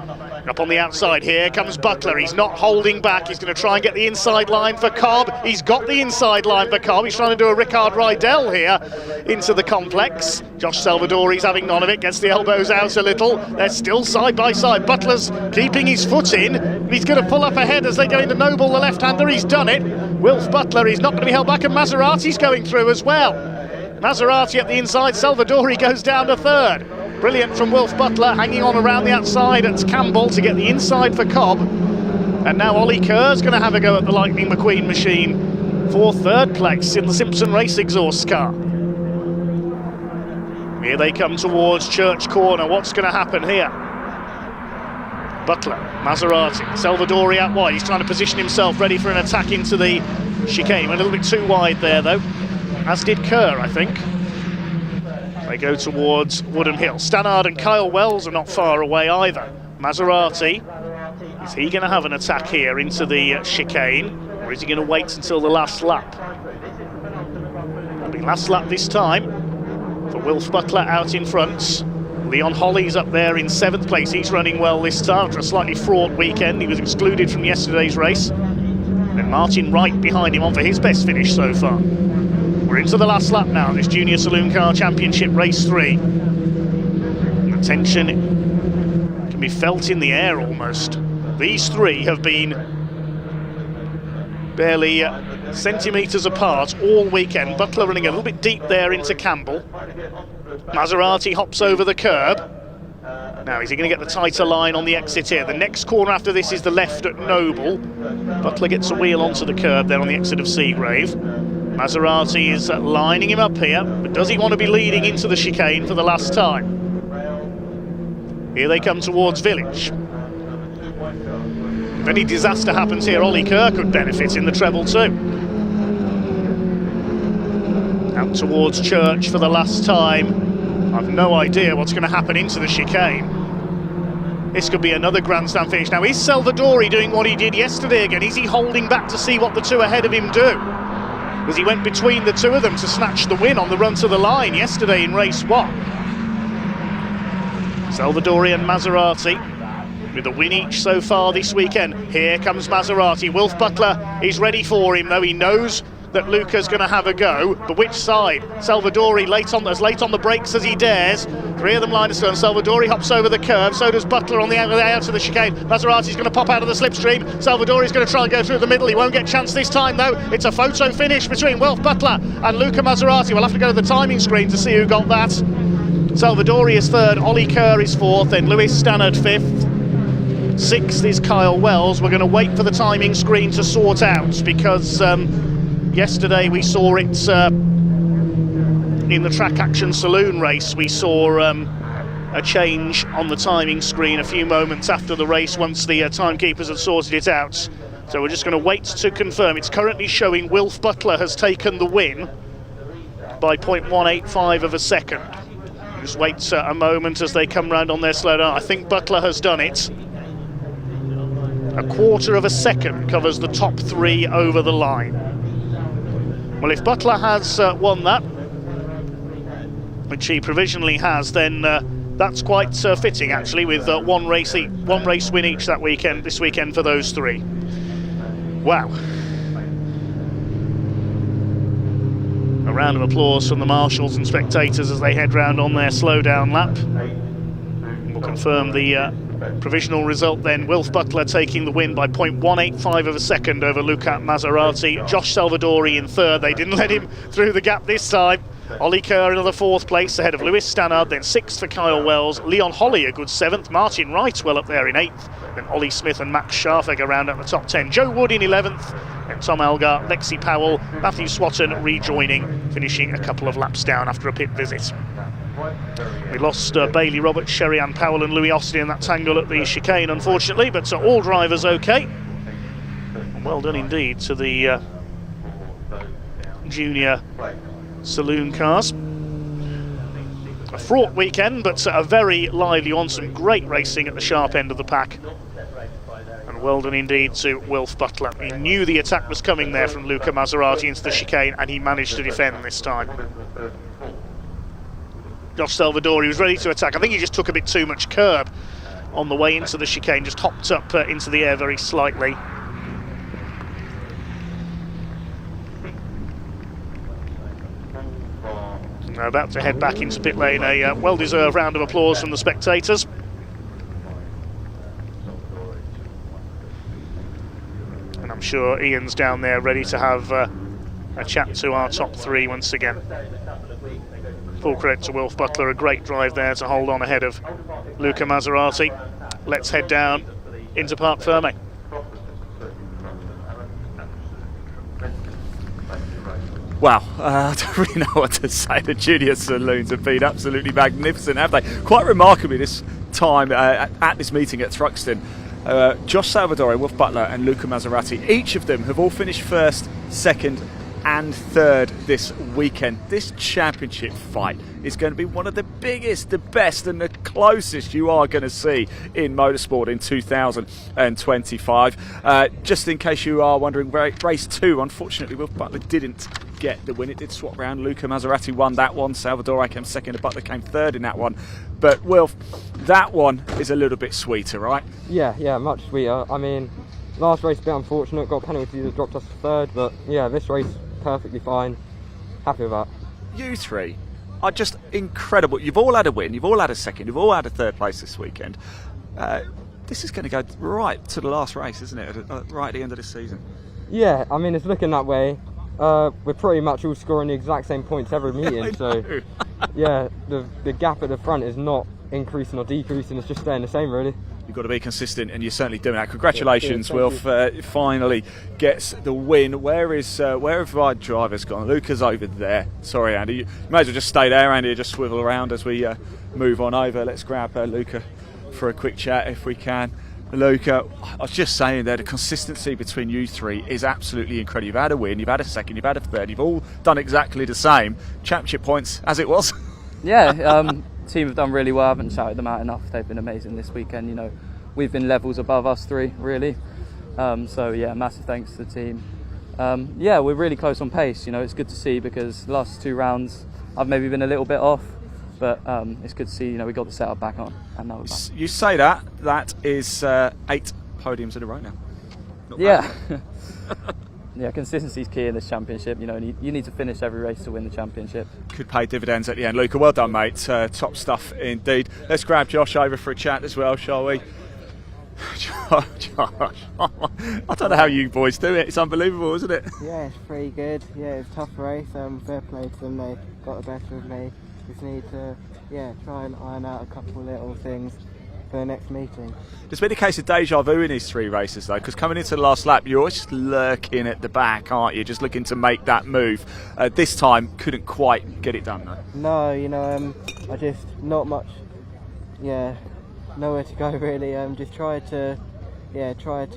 Up on the outside, here comes Butler. He's not holding back. He's going to try and get the inside line for Cobb. He's got the inside line for Cobb. He's trying to do a Rickard Rydell here into the complex. Josh Salvadori's having none of it. Gets the elbows out a little. They're still side by side. Butler's keeping his foot in. He's going to pull up ahead as they go into Noble, the left-hander. He's done it. Wilf Butler, he's not going to be held back, and Maserati's going through as well. Maserati at the inside. Salvadori goes down to third. Brilliant from Wilf Butler, hanging on around the outside at Campbell to get the inside for Cobb. And now Ollie Kerr's going to have a go at the Lightning McQueen machine for third place in the Simpson Race exhaust car. Here they come towards Church Corner. What's going to happen here? Butler, Maserati, Salvadori out wide. He's trying to position himself ready for an attack into the chicane. Went a little bit too wide there though, as did Kerr, I think. They go towards Woodham Hill. Stannard and Kyle Wells are not far away either. Maserati, is he going to have an attack here into the chicane, or is he going to wait until the last lap? It'll be last lap this time for Wilf Butler out in front. Leon Holly's up there in 7th place. He's running well this time after a slightly fraught weekend. He was excluded from yesterday's race. Then Martin Wright behind him on for his best finish so far. We're into the last lap now, this Junior Saloon Car Championship Race 3. The tension can be felt in the air almost. These three have been barely centimetres apart all weekend. Butler running a little bit deep there into Campbell. Maserati hops over the curb. Now, is he going to get the tighter line on the exit here? The next corner after this is the left at Noble. Butler gets a wheel onto the curb there on the exit of Seagrave. Maserati is lining him up here, but does he want to be leading into the chicane for the last time? Here they come towards Village. If any disaster happens here, Ollie Kerr could benefit in the treble too. Out towards Church for the last time. I've no idea what's going to happen into the chicane. This could be another grandstand finish. Now, is Salvadori doing what he did yesterday again? Is he holding back to see what the two ahead of him do? Because he went between the two of them to snatch the win on the run to the line yesterday in race 1. Salvadori and Maserati with a win each so far this weekend. Here comes Maserati. Wilf Butler is ready for him, though he knows that Luca's going to have a go. But which side? Salvadori as late on the brakes as he dares. 3 of them line astern. Salvadori hops over the curve. So does Butler on the out of the chicane. Maserati's going to pop out of the slipstream. Salvadori's going to try and go through the middle. He won't get a chance this time, though. It's a photo finish between Wilf Butler and Luca Maserati. We'll have to go to the timing screen to see who got that. Salvadori is 3rd. Ollie Kerr is 4th. Then Lewis Stannard 5th. 6th is Kyle Wells. We're going to wait for the timing screen to sort out, because yesterday we saw it in the Track Action Saloon race. We saw a change on the timing screen a few moments after the race once the timekeepers had sorted it out. So we're just going to wait to confirm. It's currently showing Wilf Butler has taken the win by 0.185 of a second. Just wait a moment as they come round on their slowdown. I think Butler has done it. A quarter of a second covers the top 3 over the line. Well, if Butler has won that, which he provisionally has, then that's quite fitting, actually, with one race win each this weekend for those 3. Wow. A round of applause from the marshals and spectators as they head round on their slowdown lap. We'll confirm the provisional result then. Wilf Butler taking the win by 0.185 of a second over Luca Maserati. Josh Salvadori in 3rd. They didn't let him through the gap this time. Ollie Kerr another 4th place ahead of Lewis Stannard, then 6th for Kyle Wells. Leon Holly a good 7th. Martin Wright well up there in 8th. Then Ollie Smith and Max Scharfeg around at the top 10. Joe Wood in 11th. And Tom Algar, Lexi Powell, Matthew Swatton rejoining, finishing a couple of laps down after a pit visit. We lost Bailey Roberts, Sherry-Ann Powell and Louis Austin in that tangle at the chicane, unfortunately, but all drivers okay. And well done indeed to the Junior Saloon Cars. A fraught weekend, but a very lively one. Some great racing at the sharp end of the pack. And well done indeed to Wilf Butler. He knew the attack was coming there from Luca Maserati into the chicane, and he managed to defend this time. Josh Salvadori was ready to attack. I think he just took a bit too much curb on the way into the chicane, just hopped up into the air very slightly. Now about to head back into pit lane. A well-deserved round of applause from the spectators. And I'm sure Ian's down there ready to have a chat to our top 3 once again. Full credit to Wilf Butler, a great drive there to hold on ahead of Luca Maserati. Let's head down into Parc Ferme.
Wow, I don't really know what to say. The Junior Saloons have been absolutely magnificent, have they? Quite remarkably this time at this meeting at Thruxton, Josh Salvadori, Wilf Butler and Luca Maserati, each of them have all finished 1st, 2nd and 3rd this weekend. This championship fight is going to be one of the biggest, the best and the closest you are going to see in motorsport in 2025. Just in case you are wondering, race 2, unfortunately Wilf Butler didn't get the win. It did swap round. Luca Maserati won that one. Salvadori came 2nd and Butler came 3rd in that one. But Wilf, that one is a little bit sweeter, right?
Yeah, much sweeter. I mean, last race a bit unfortunate, got penalties that dropped us to 3rd, but yeah, this race perfectly fine. Happy with that.
You 3 are just incredible. You've all had a win, you've all had a 2nd, you've all had a 3rd place this weekend. This is going to go right to the last race, isn't it? Right at the end of the season.
Yeah, I mean, it's looking that way. We're pretty much all scoring the exact same points every meeting, so yeah, the gap at the front is not increasing or decreasing, it's just staying the same really.
You've got to be consistent, and you're certainly doing that. Congratulations, Wilf. Finally gets the win. Where have our drivers gone? Luca's over there. Sorry, Andy. You may as well just stay there, Andy. Just swivel around as we move on over. Let's grab Luca for a quick chat if we can. Luca, I was just saying there, the consistency between you three is absolutely incredible. You've had a win, you've had a second, you've had a third. You've all done exactly the same. Championship points as it was.
Yeah. Team have done really well. I haven't shouted them out enough. They've been amazing this weekend. You know, we've been levels above us three, really. So yeah, massive thanks to the team. Yeah, we're really close on pace. You know, it's good to see because the last 2 rounds I've maybe been a little bit off, but it's good to see. You know, we got the setup back on, and now we're back.
You say that is 8 podiums in a row now. Not
yeah. Yeah, consistency is key in this championship. You know, you need to finish every race to win the championship.
Could pay dividends at the end. Luca, well done, mate. Top stuff indeed. Let's grab Josh over for a chat as well, shall we? Josh, I don't know how you boys do it. It's unbelievable, isn't it?
Yeah, it's pretty good. Yeah, it's a tough race. Fair play to them. They got the better of me. Just need to, try and iron out a couple of little things for the next meeting.
There's been a case of deja vu in these 3 races though, because coming into the last lap you're always just lurking at the back, aren't you, just looking to make that move. This time couldn't quite get it done though.
No, you know, I just not much, nowhere to go really. Just tried to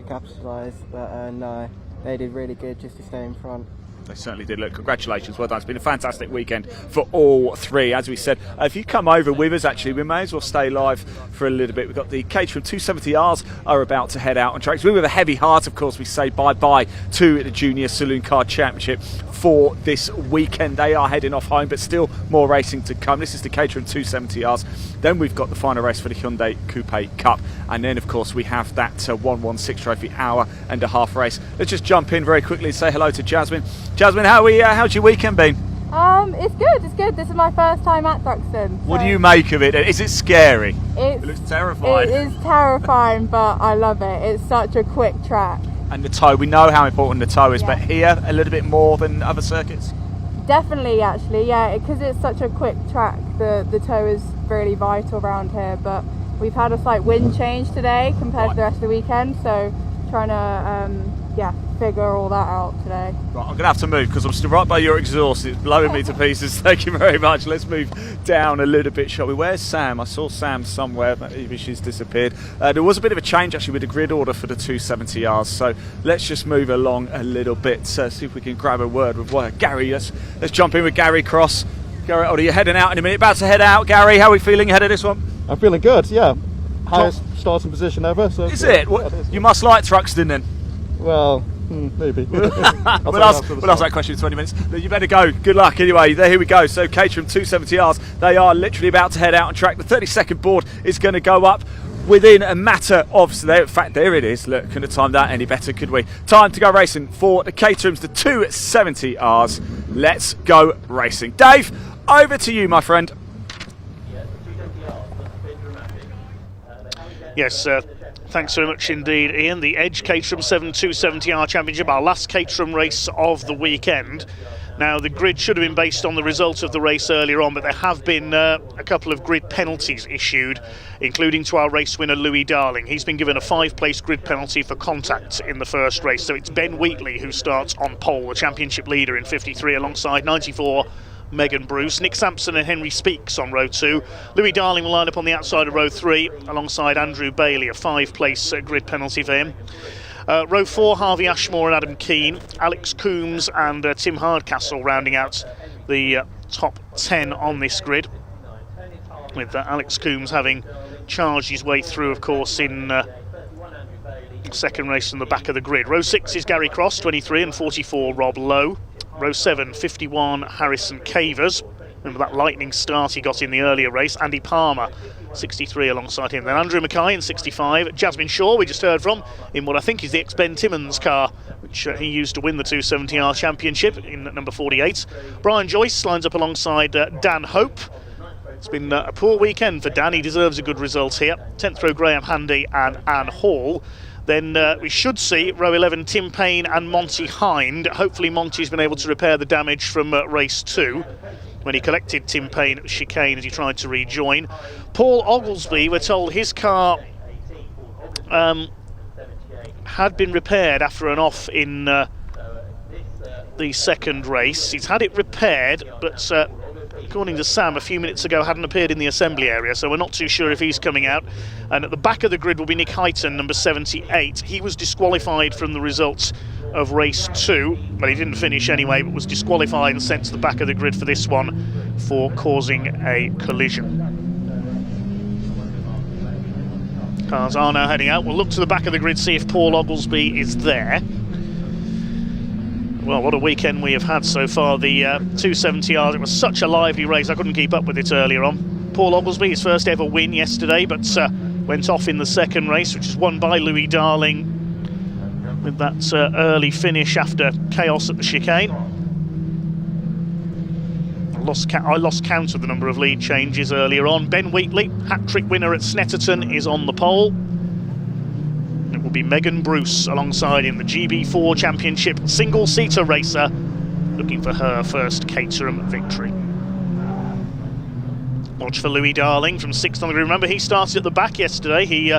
capitalise, but no, they did really good just to stay in front.
They certainly did. Look, congratulations, well done. It's been a fantastic weekend for all 3. As we said, if you come over with us, actually, we may as well stay live for a little bit. We've got the Caterham 270Rs are about to head out on tracks. We, with a heavy heart, of course, we say bye-bye to the Junior Saloon Car Championship for this weekend. They are heading off home, but still more racing to come. This is the Caterham 270Rs. Then we've got the final race for the Hyundai Coupe Cup. And then, of course, we have that 116 trophy hour-and-a-half race. Let's just jump in very quickly and say hello to Jasmine. Jasmine, how's your weekend been?
It's good. This is my first time at Thruxton.
What do you make of it? Is it scary? It looks terrifying.
It is terrifying, but I love it. It's such a quick track.
And the toe, we know how important the toe is, but here a little bit more than other circuits?
Definitely, actually, yeah, because it's such a quick track, the toe is really vital around here, but we've had a slight wind change today compared to the rest of the weekend, so trying to figure all that out today.
Right, I'm going to have to move because I'm still right by your exhaust. It's blowing me to pieces. Thank you very much. Let's move down a little bit, shall we? Where's Sam? I saw Sam somewhere. Maybe she's disappeared. There was a bit of a change actually with the grid order for the 270Rs. So let's just move along a little bit. See if we can grab a word with Gary. Let's jump in with Gary Cross. Gary, you're heading out in a minute. About to head out. Gary, how are we feeling ahead of this one?
I'm feeling good. Yeah, highest starting position ever. So
is it? You must like Thruxton then.
Well, maybe.
we'll ask that question in 20 minutes. You better go. Good luck anyway. Here we go. So Caterham 270Rs, they are literally about to head out on track. The 30-second board is going to go up within a matter of... in fact, there it is. Look, couldn't have timed that any better, could we? Time to go racing for the Caterhams, the 270Rs. Let's go racing. Dave, over to you, my friend.
Yes, thanks very much indeed, Ian. The Edge Caterham 270R Championship, our last Caterham race of the weekend. Now, the grid should have been based on the result of the race earlier on, but there have been a couple of grid penalties issued, including to our race winner, Louis Darling. He's been given a 5-place grid penalty for contact in the first race. So it's Ben Wheatley who starts on pole, the championship leader in 53, alongside 94, Megan Bruce. Nick Sampson and Henry Speaks on row 2. Louis Darling will line up on the outside of row 3 alongside Andrew Bailey, a 5-place grid penalty for him. Row 4, Harvey Ashmore and Adam Keane, Alex Coombs and Tim Hardcastle rounding out the top 10 on this grid, with Alex Coombs having charged his way through, of course, in second race from the back of the grid. Row 6 is Gary Cross, 23, and 44, Rob Lowe. Row 7, 51, Harrison Cavers. Remember that lightning start he got in the earlier race. Andy Palmer, 63, alongside him. Then Andrew Mackay in 65. Jasmine Shaw, we just heard from, in what I think is the ex-Ben Timmons car, which he used to win the 270R Championship, in number 48. Brian Joyce lines up alongside Dan Hope. It's been a poor weekend for Dan. He deserves a good result here. 10th row, Graham Handy and Anne Hall. then we should see row 11 Tim Payne and Monty Hind. Hopefully Monty's been able to repair the damage from race 2 when he collected Tim Payne at the chicane as he tried to rejoin. Paul Oglesby, we're told his car had been repaired after an off in the second race. He's had it repaired, but according to Sam a few minutes ago hadn't appeared in the assembly area, so we're not too sure if he's coming out. And at the back of the grid will be Nick Heighton, number 78. He was disqualified from the results of race 2, but he didn't finish anyway, but was disqualified and sent to the back of the grid for this one for causing a collision. Cars are now heading out. We'll look to the back of the grid, see if Paul Oglesby is there. Well, what a weekend we have had so far. The 270Rs, it was such a lively race, I couldn't keep up with it earlier on. Paul Oglesby, his first ever win yesterday, but went off in the second race, which was won by Louis Darling with that early finish after chaos at the chicane. I lost count of the number of lead changes earlier on. Ben Wheatley, hat-trick winner at Snetterton, is on the pole. It will be Megan Bruce alongside him, the GB4 Championship single-seater racer, looking for her first Caterham victory. Watch for Louis Darling from 6th on the grid. Remember, he started at the back yesterday. He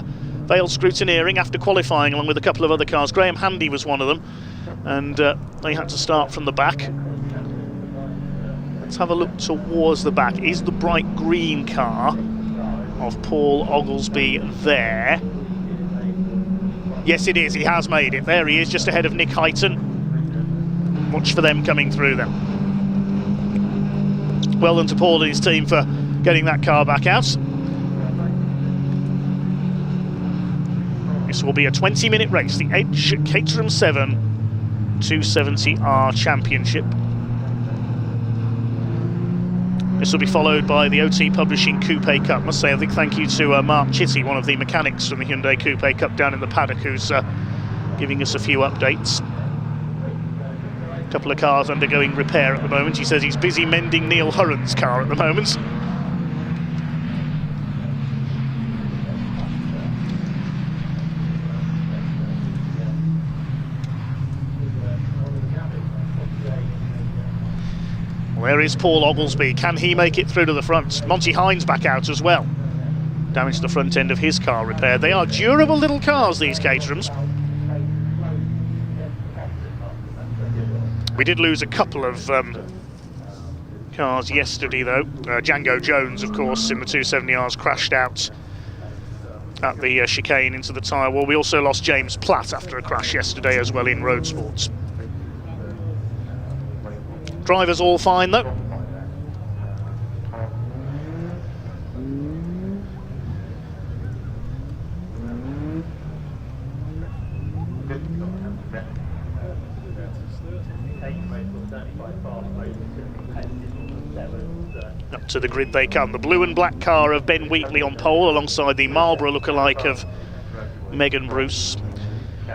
failed scrutineering after qualifying along with a couple of other cars. Graham Handy was one of them, and they had to start from the back. Let's have a look towards the back. Is the bright green car of Paul Oglesby there? Yes, it is. He has made it. There he is, just ahead of Nick Heighton. Watch for them coming through then. Well done to Paul and his team for getting that car back out. This will be a 20-minute race, the Edge Caterham 7 270R Championship. This will be followed by the OT Publishing Coupe Cup. I must say a big thank you to Mark Chitty, one of the mechanics from the Hyundai Coupe Cup down in the paddock, who's giving us a few updates. A couple of cars undergoing repair at the moment. He says he's busy mending Neil Hurren's car at the moment. Where is Paul Oglesby? Can he make it through to the front? Monty Hind's back out as well. Damage to the front end of his car repaired. They are durable little cars, these Caterhams. We did lose a couple of cars yesterday, though. Django Jones, of course, in the 270Rs crashed out at the chicane into the tyre wall. We also lost James Platt after a crash yesterday as well in Roadsport. Drivers all fine though. Up to the grid they come. The blue and black car of Ben Wheatley on pole alongside the Marlborough lookalike of Megan Bruce.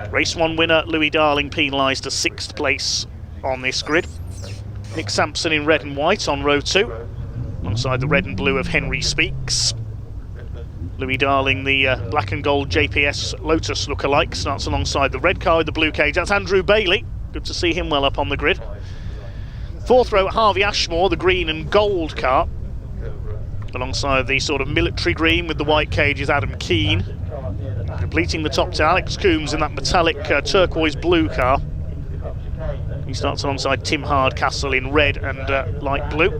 Race 1 winner Louis Darling penalised to 6th place on this grid. Nick Sampson in red and white on row 2, alongside the red and blue of Henry Speaks. Louis Darling, the black and gold JPS Lotus lookalike, starts alongside the red car with the blue cage. That's Andrew Bailey. Good to see him well up on the grid. 4th row, Harvey Ashmore, the green and gold car, alongside the sort of military green with the white cage is Adam Keane. Completing the top to Alex Coombs in that metallic turquoise blue car. He starts alongside Tim Hardcastle in red and light blue.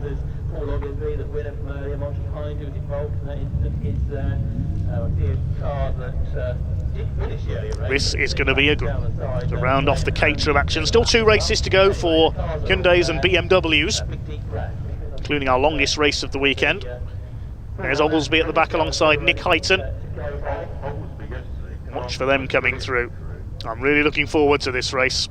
This is going to be a good one to round off the Caterham action. Still 2 races to go for Hyundais and BMWs, including our longest race of the weekend. There's Oglesby at the back alongside Nick Heighton. Watch for them coming through. I'm really looking forward to this race.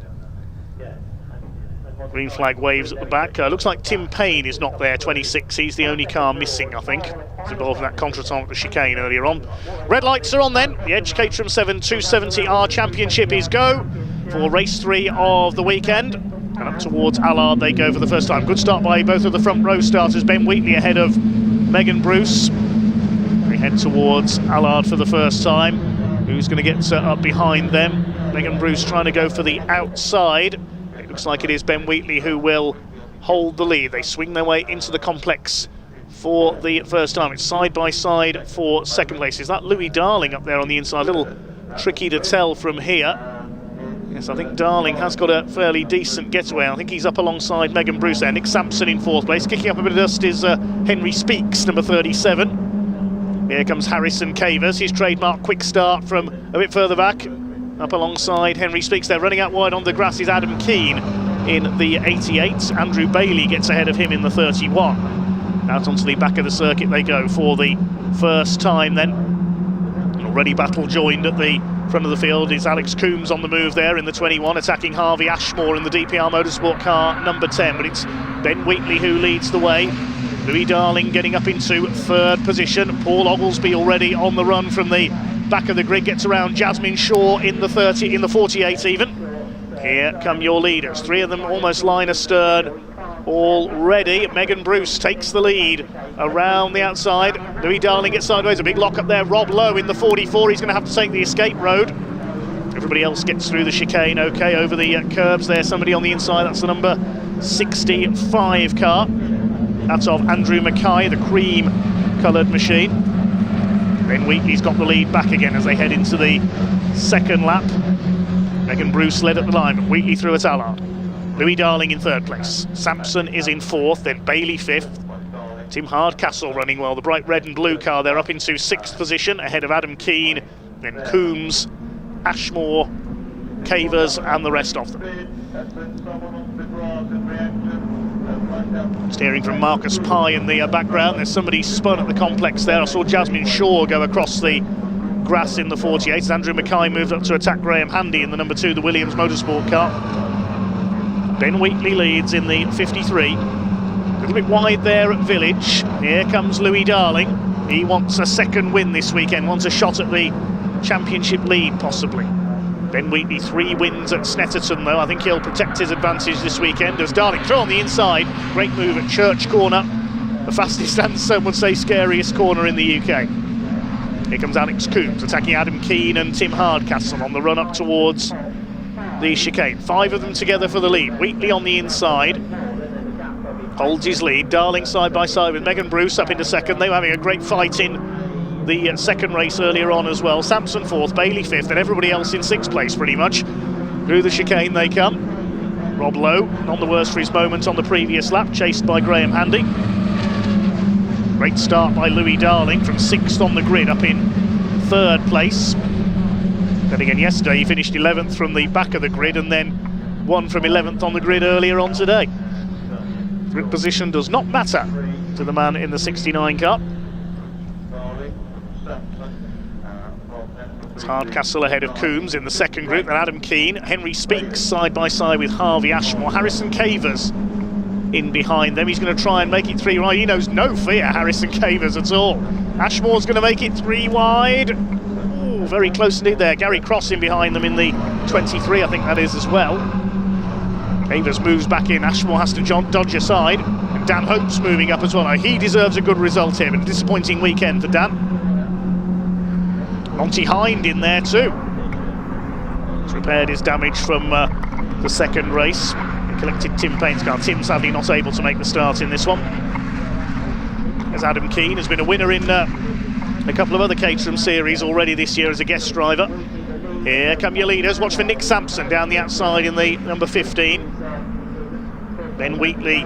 Green flag waves at the back. Looks like Tim Payne is not there, 26. He's the only car missing, I think. He's involved in that contretemps at the chicane earlier on. Red lights are on then. The Edge Caterham 7 270R Championship is go for race 3 of the weekend. And up towards Allard they go for the first time. Good start by both of the front row starters. Ben Wheatley ahead of Megan Bruce. We head towards Allard for the first time. who's going to get up behind them. Megan Bruce trying to go for the outside. It looks like it is Ben Wheatley who will hold the lead. They swing their way into the complex for the first time. It's side by side for second place. Is that Louis Darling up there on the inside? A little tricky to tell from here. Yes, I think Darling has got a fairly decent getaway. I think he's up alongside Megan Bruce there. Nick Sampson in fourth place. Kicking up a bit of dust is Henry Speaks, number 37. Here comes Harrison Cavers. His trademark quick start from a bit further back. Up alongside Henry Speaks there. Running out wide on the grass is Adam Keane in the 88. Andrew Bailey gets ahead of him in the 31. Out onto the back of the circuit they go for the first time then. Already battle joined at the front of the field is Alex Coombs on the move there in the 21, attacking Harvey Ashmore in the DPR Motorsport car number 10, but it's Ben Wheatley who leads the way. Louis Darling getting up into third position. Paul Oglesby already on the run from the back of the grid, gets around Jasmine Shaw in the 30, in the 48 even. Here come your leaders, three of them almost line astern already. Megan Bruce takes the lead around the outside. Louis Darling gets sideways, a big lock up there. Rob Lowe in the 44, he's going to have to take the escape road. Everybody else gets through the chicane okay over the curbs there. Somebody on the inside, that's the number 65 car. That's of Andrew Mackay, the cream coloured machine. Ben Wheatley's got the lead back again as they head into the second lap. Megan Bruce led at the line, but Wheatley through at Allard. Louis Darling in third place. Sampson is in fourth, then Bailey fifth. Tim Hardcastle running well. The bright red and blue car, they're up into sixth position, ahead of Adam Keane, then Coombs, Ashmore, Cavers, and the rest of them. Just hearing from Marcus Pye in the background. There's somebody spun at the complex there. I saw Jasmine Shaw go across the grass in the 48. Andrew Mackay moved up to attack Graham Handy in the number 2, the Williams Motorsport car. Ben Wheatley leads in the 53. A little bit wide there at Village. Here comes Louis Darling. He wants a second win this weekend, wants a shot at the championship lead possibly. Ben Wheatley 3 wins at Snetterton though. I think he'll protect his advantage this weekend as Darling throw on the inside. Great move at Church Corner. The fastest and some would say scariest corner in the UK. Here comes Alex Coombs attacking Adam Keane and Tim Hardcastle on the run up towards the chicane. 5 of them together for the lead. Wheatley on the inside holds his lead. Darling side by side with Megan Bruce up into second. They were having a great fight in the second race earlier on as well. Sampson fourth, Bailey fifth, and everybody else in sixth place pretty much. Through the chicane they come. Rob Lowe, none the worse for his moment on the previous lap, chased by Graham Handy. Great start by Louis Darling from 6th on the grid up in 3rd place. Then again yesterday he finished 11th from the back of the grid and then won from 11th on the grid earlier on today. Grid position does not matter to the man in the 69 car. It's Hardcastle ahead of Coombs in the second group, and Adam Keane. Henry Speaks side by side with Harvey Ashmore. Harrison Cavers in behind them. He's going to try and make it 3 wide. He knows no fear, Harrison Cavers, at all. Ashmore's going to make it 3 wide. Ooh, very close indeed there. Gary Cross in behind them in the 23, I think that is as well. Cavers moves back in. Ashmore has to dodge aside. And Dan Hope's moving up as well. Now, he deserves a good result here, but a disappointing weekend for Dan. Monty Hind in there too. He's repaired his damage from the second race. He collected Tim Payne's car. Tim sadly not able to make the start in this one. As Adam Keane has been a winner in a couple of other Caterham series already this year as a guest driver. Here come your leaders. Watch for Nick Sampson down the outside in the number 15. Ben Wheatley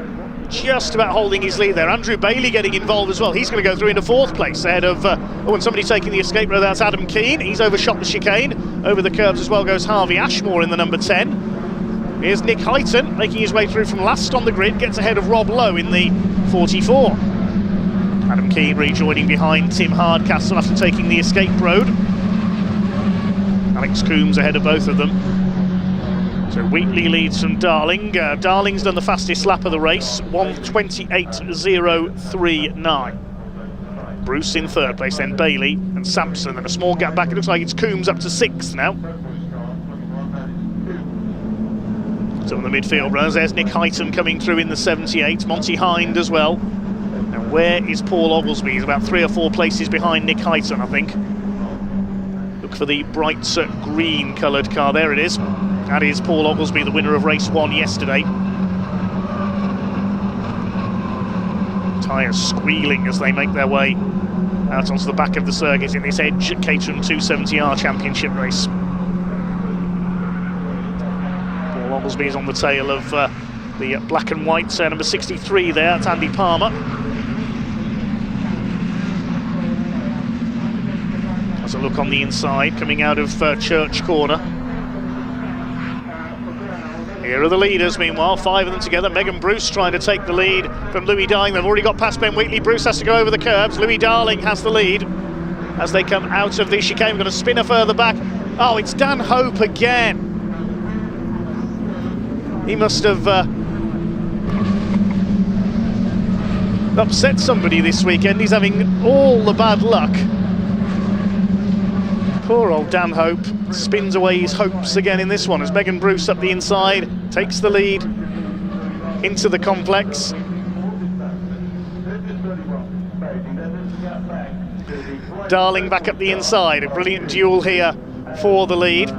just about holding his lead there. Andrew Bailey getting involved as well. He's going to go through into 4th place ahead of and somebody taking the escape road. That's Adam Keane. He's overshot the chicane. Over the curbs as well goes Harvey Ashmore in the number 10. Here's Nick Heighton making his way through from last on the grid. Gets ahead of Rob Lowe in the 44. Adam Keane rejoining behind Tim Hardcastle after taking the escape road. Alex Coombs ahead of both of them. So Wheatley leads from Darling. Darling's done the fastest lap of the race, 1:28.039. Bruce in 3rd place, then Bailey and Sampson, and a small gap back. It looks like it's Coombs up to 6th now. So on the midfield runners, there's Nick Heighton coming through in the 78, Monty Hind as well. And where is Paul Oglesby? He's about 3 or 4 places behind Nick Heighton, I think. Look for the bright green coloured car. There it is. That is Paul Oglesby, the winner of race 1 yesterday. Tyres squealing as they make their way out onto the back of the circuit in this Edge Caterham 270R Championship race. Paul Oglesby is on the tail of the black and white number 63 there. That's Andy Palmer. Has a look on the inside coming out of Church Corner. Here are the leaders, meanwhile, 5 of them together. Megan Bruce trying to take the lead from Louis Darling. They've already got past Ben Wheatley. Bruce has to go over the curbs. Louis Darling has the lead as they come out of the chicane. We're going to spin her further back. Oh, it's Dan Hope again. He must have upset somebody this weekend. He's having all the bad luck. Poor old Dan Hope spins away his hopes again in this one as Megan Bruce up the inside takes the lead into the complex. Darling back up the inside, a brilliant duel here for the lead.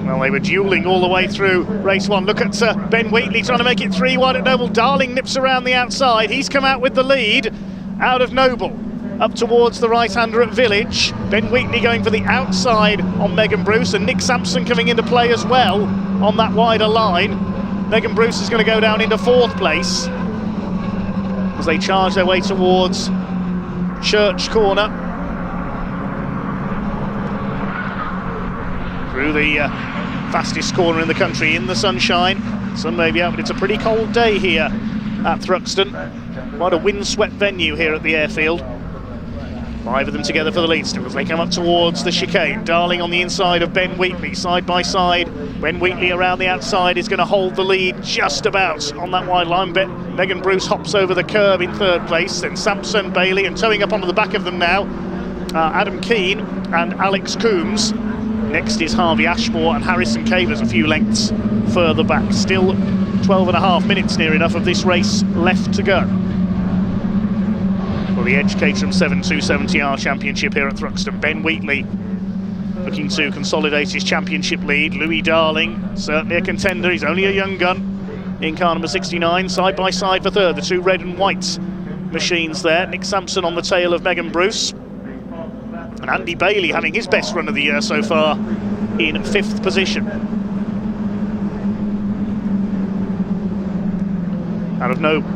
Well, they were duelling all the way through race 1. Look at Ben Wheatley trying to make it 3 wide at Noble. Darling nips around the outside. He's come out with the lead out of Noble. Up towards the right-hander at Village. Ben Wheatley going for the outside on Megan Bruce, and Nick Sampson coming into play as well on that wider line. Megan Bruce is going to go down into 4th place as they charge their way towards Church Corner. Through the fastest corner in the country in the sunshine. Sun may be out, but it's a pretty cold day here at Thruxton. Quite a windswept venue here at the airfield. 5 of them together for the lead still as they come up towards the chicane. Darling on the inside of Ben Wheatley, side by side. Ben Wheatley around the outside is going to hold the lead just about on that wide line bit. Megan Bruce hops over the curb in 3rd place. Then Sampson, Bailey, and towing up onto the back of them now, Adam Keane and Alex Coombs. Next is Harvey Ashmore and Harrison Cavers a few lengths further back. Still 12.5 minutes near enough of this race left to go. For the Edge Caterham 270R Championship here at Thruxton. Ben Wheatley looking to consolidate his championship lead. Louis Darling, certainly a contender. He's only a young gun in car number 69. Side by side for 3rd, the 2 red and white machines there. Nick Sampson on the tail of Megan Bruce. And Andy Bailey having his best run of the year so far in 5th position. Out of Noble.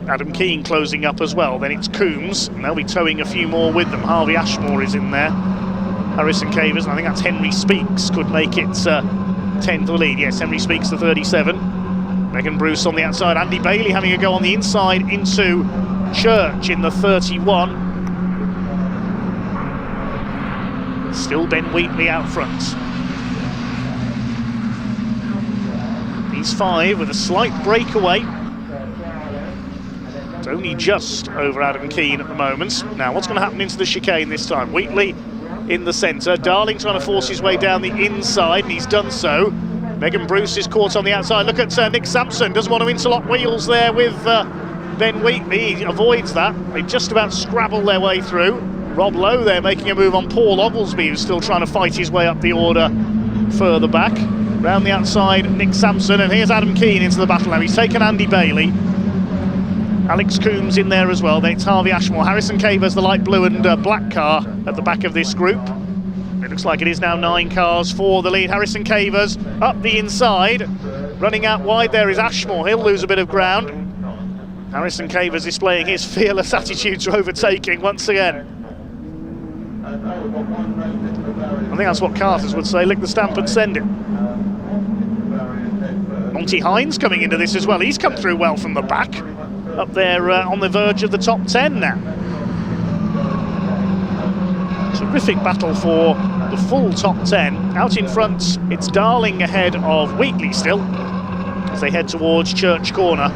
Adam Keane closing up as well. Then it's Coombs, and they'll be towing a few more with them. Harvey Ashmore is in there. Harrison Cavers, and I think that's Henry Speaks, could make it 10 for the lead. Yes, Henry Speaks, the 37. Megan Bruce on the outside. Andy Bailey having a go on the inside into Church in the 31. Still Ben Wheatley out front. These 5 with a slight breakaway. It's only just over Adam Keane at the moment. Now, what's going to happen into the chicane this time? Wheatley in the centre. Darling trying to force his way down the inside, and he's done so. Megan Bruce is caught on the outside. Look at Nick Sampson. Doesn't want to interlock wheels there with Ben Wheatley. He avoids that. They just about scrabble their way through. Rob Lowe there making a move on Paul Oglesby, who's still trying to fight his way up the order further back. Round the outside, Nick Sampson, and here's Adam Keane into the battle now. He's taken Andy Bailey. Alex Coombs in there as well. Then it's Harvey Ashmore. Harrison Cavers, the light blue and black car at the back of this group. It looks like it is now 9 cars for the lead. Harrison Cavers up the inside. Running out wide there is Ashmore. He'll lose a bit of ground. Harrison Cavers displaying his fearless attitude to overtaking once again. I think that's what Carters would say. Lick the stamp and send it. Monty Hines coming into this as well. He's come through well from the back. Up there on the verge of the top 10 now. Terrific battle for the full top 10. Out in front, it's Darling ahead of Wheatley still, as they head towards Church Corner.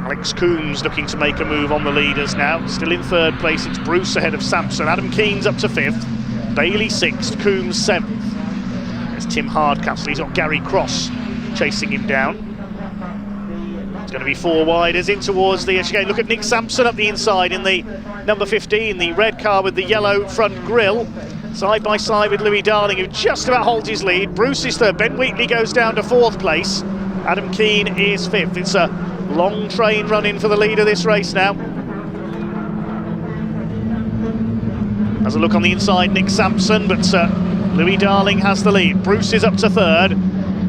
Alex Coombs looking to make a move on the leaders now. Still in 3rd place, it's Bruce ahead of Sampson. Adam Keane's up to 5th. Bailey 6th, Coombs 7th. There's Tim Hardcastle, he's got Gary Cross chasing him down. Going to be 4 wide as in towards the chicane. Look at Nick Sampson up the inside in the number 15, the red car with the yellow front grille. Side by side with Louis Darling, who just about holds his lead. Bruce is third. Ben Wheatley goes down to 4th place. Adam Keane is 5th. It's a long train running for the lead of this race now. Has a look on the inside, Nick Sampson, but Louis Darling has the lead. Bruce is up to 3rd.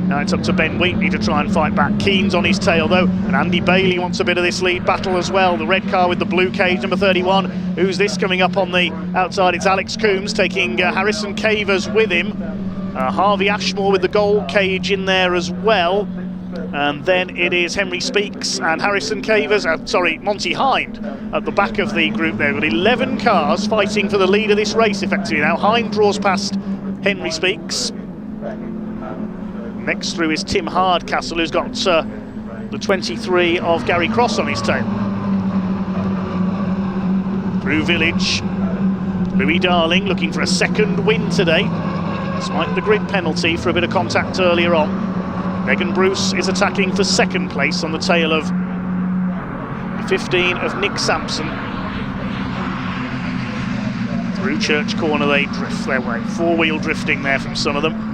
Now it's up to Ben Wheatley to try and fight back. Keane's on his tail though, and Andy Bailey wants a bit of this lead battle as well. The red car with the blue cage, number 31. Who's this coming up on the outside? It's Alex Coombs taking Harrison Cavers with him. Harvey Ashmore with the gold cage in there as well. And then it is Henry Speaks and Harrison Cavers, Monty Hind at the back of the group there. We've got 11 cars fighting for the lead of this race effectively now. Hind draws past Henry Speaks. Next through is Tim Hardcastle, who's got the 23 of Gary Cross on his tail. Through Village, Louis Darling looking for a 2nd win today, despite the grid penalty for a bit of contact earlier on. Megan Bruce is attacking for 2nd place on the tail of 15 of Nick Sampson. Through Church Corner they drift their way, 4-wheel drifting there from some of them.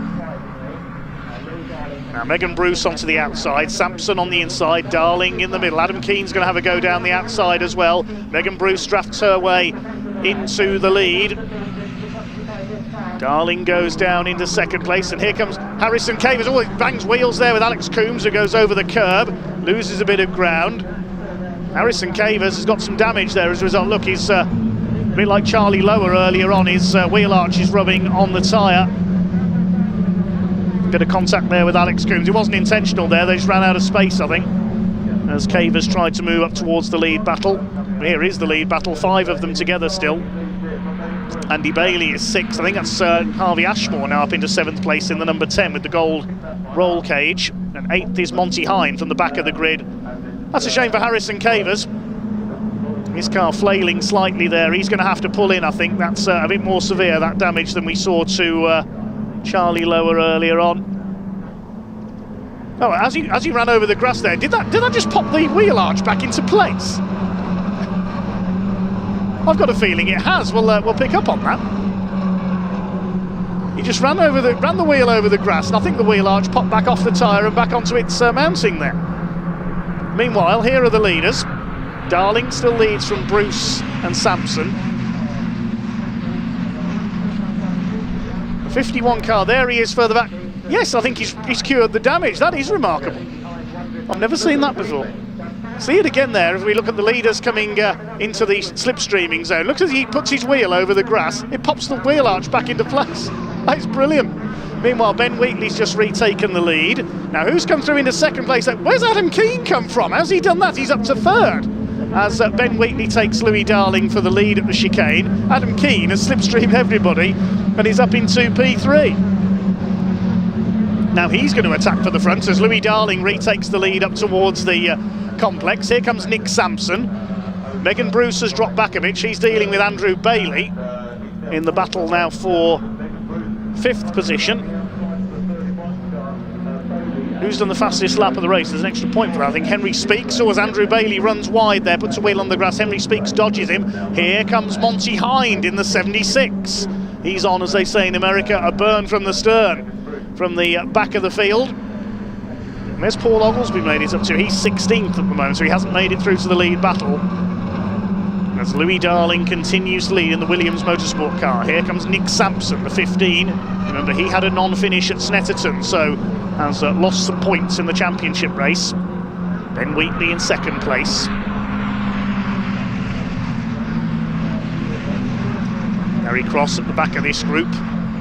Now Megan Bruce onto the outside, Sampson on the inside, Darling in the middle. Adam Keane's going to have a go down the outside as well. Megan Bruce drafts her way into the lead. Darling goes down into 2nd place, and here comes Harrison Cavers. Oh, he bangs wheels there with Alex Coombs, who goes over the curb, loses a bit of ground. Harrison Cavers has got some damage there as a result. Look, he's a bit like Charlie Lower earlier on. His wheel arch is rubbing on the tyre. Bit of contact there with Alex Coombs. It wasn't intentional there, they just ran out of space, I think, as Cavers tried to move up towards the lead battle. Here is the lead battle, 5 of them together still. Andy Bailey is 6th. I think that's Harvey Ashmore now up into 7th place in the number 10 with the gold roll cage. And 8th is Monty Hind from the back of the grid. That's a shame for Harrison Cavers. His car flailing slightly there. He's going to have to pull in, I think. That's a bit more severe, that damage, than we saw to Charlie Lower earlier on. Oh, as he ran over the grass there, did that just pop the wheel arch back into place? I've got a feeling it has. We'll pick up on that. He just ran the wheel over the grass, and I think the wheel arch popped back off the tyre and back onto its mounting there. Meanwhile, here are the leaders. Darling still leads from Bruce and Sampson. The 51 car, there he is further back. Yes, I think he's cured the damage. That is remarkable. I've never seen that before. See it again there as we look at the leaders coming into the slipstreaming zone. Look as he puts his wheel over the grass, it pops the wheel arch back into place. That's brilliant. Meanwhile, Ben Wheatley's just retaken the lead. Now, who's come through into 2nd place? Where's Adam Keane come from? How's he done that? He's up to 3rd. As Ben Wheatley takes Louis Darling for the lead at the chicane. Adam Keane has slipstreamed everybody and he's up into P3. Now he's going to attack for the front as Louis Darling retakes the lead up towards the complex. Here comes Nick Sampson. Megan Bruce has dropped back a bit. She's dealing with Andrew Bailey in the battle now for 5th position. Who's done the fastest lap of the race? There's an extra point for that. I think Henry Speaks, or as Andrew Bailey runs wide there, puts a wheel on the grass. Henry Speaks dodges him. Here comes Monty Hind in the 76. He's on, as they say in America, a burn from the stern, from the back of the field. And there's Paul Oglesby made it up to. He's 16th at the moment, so he hasn't made it through to the lead battle. As Louis Darling continues to lead in the Williams Motorsport car. Here comes Nick Sampson, the 15. Remember, he had a non-finish at Snetterton, so has lost some points in the championship race. Ben Wheatley in 2nd place. Harry Cross at the back of this group.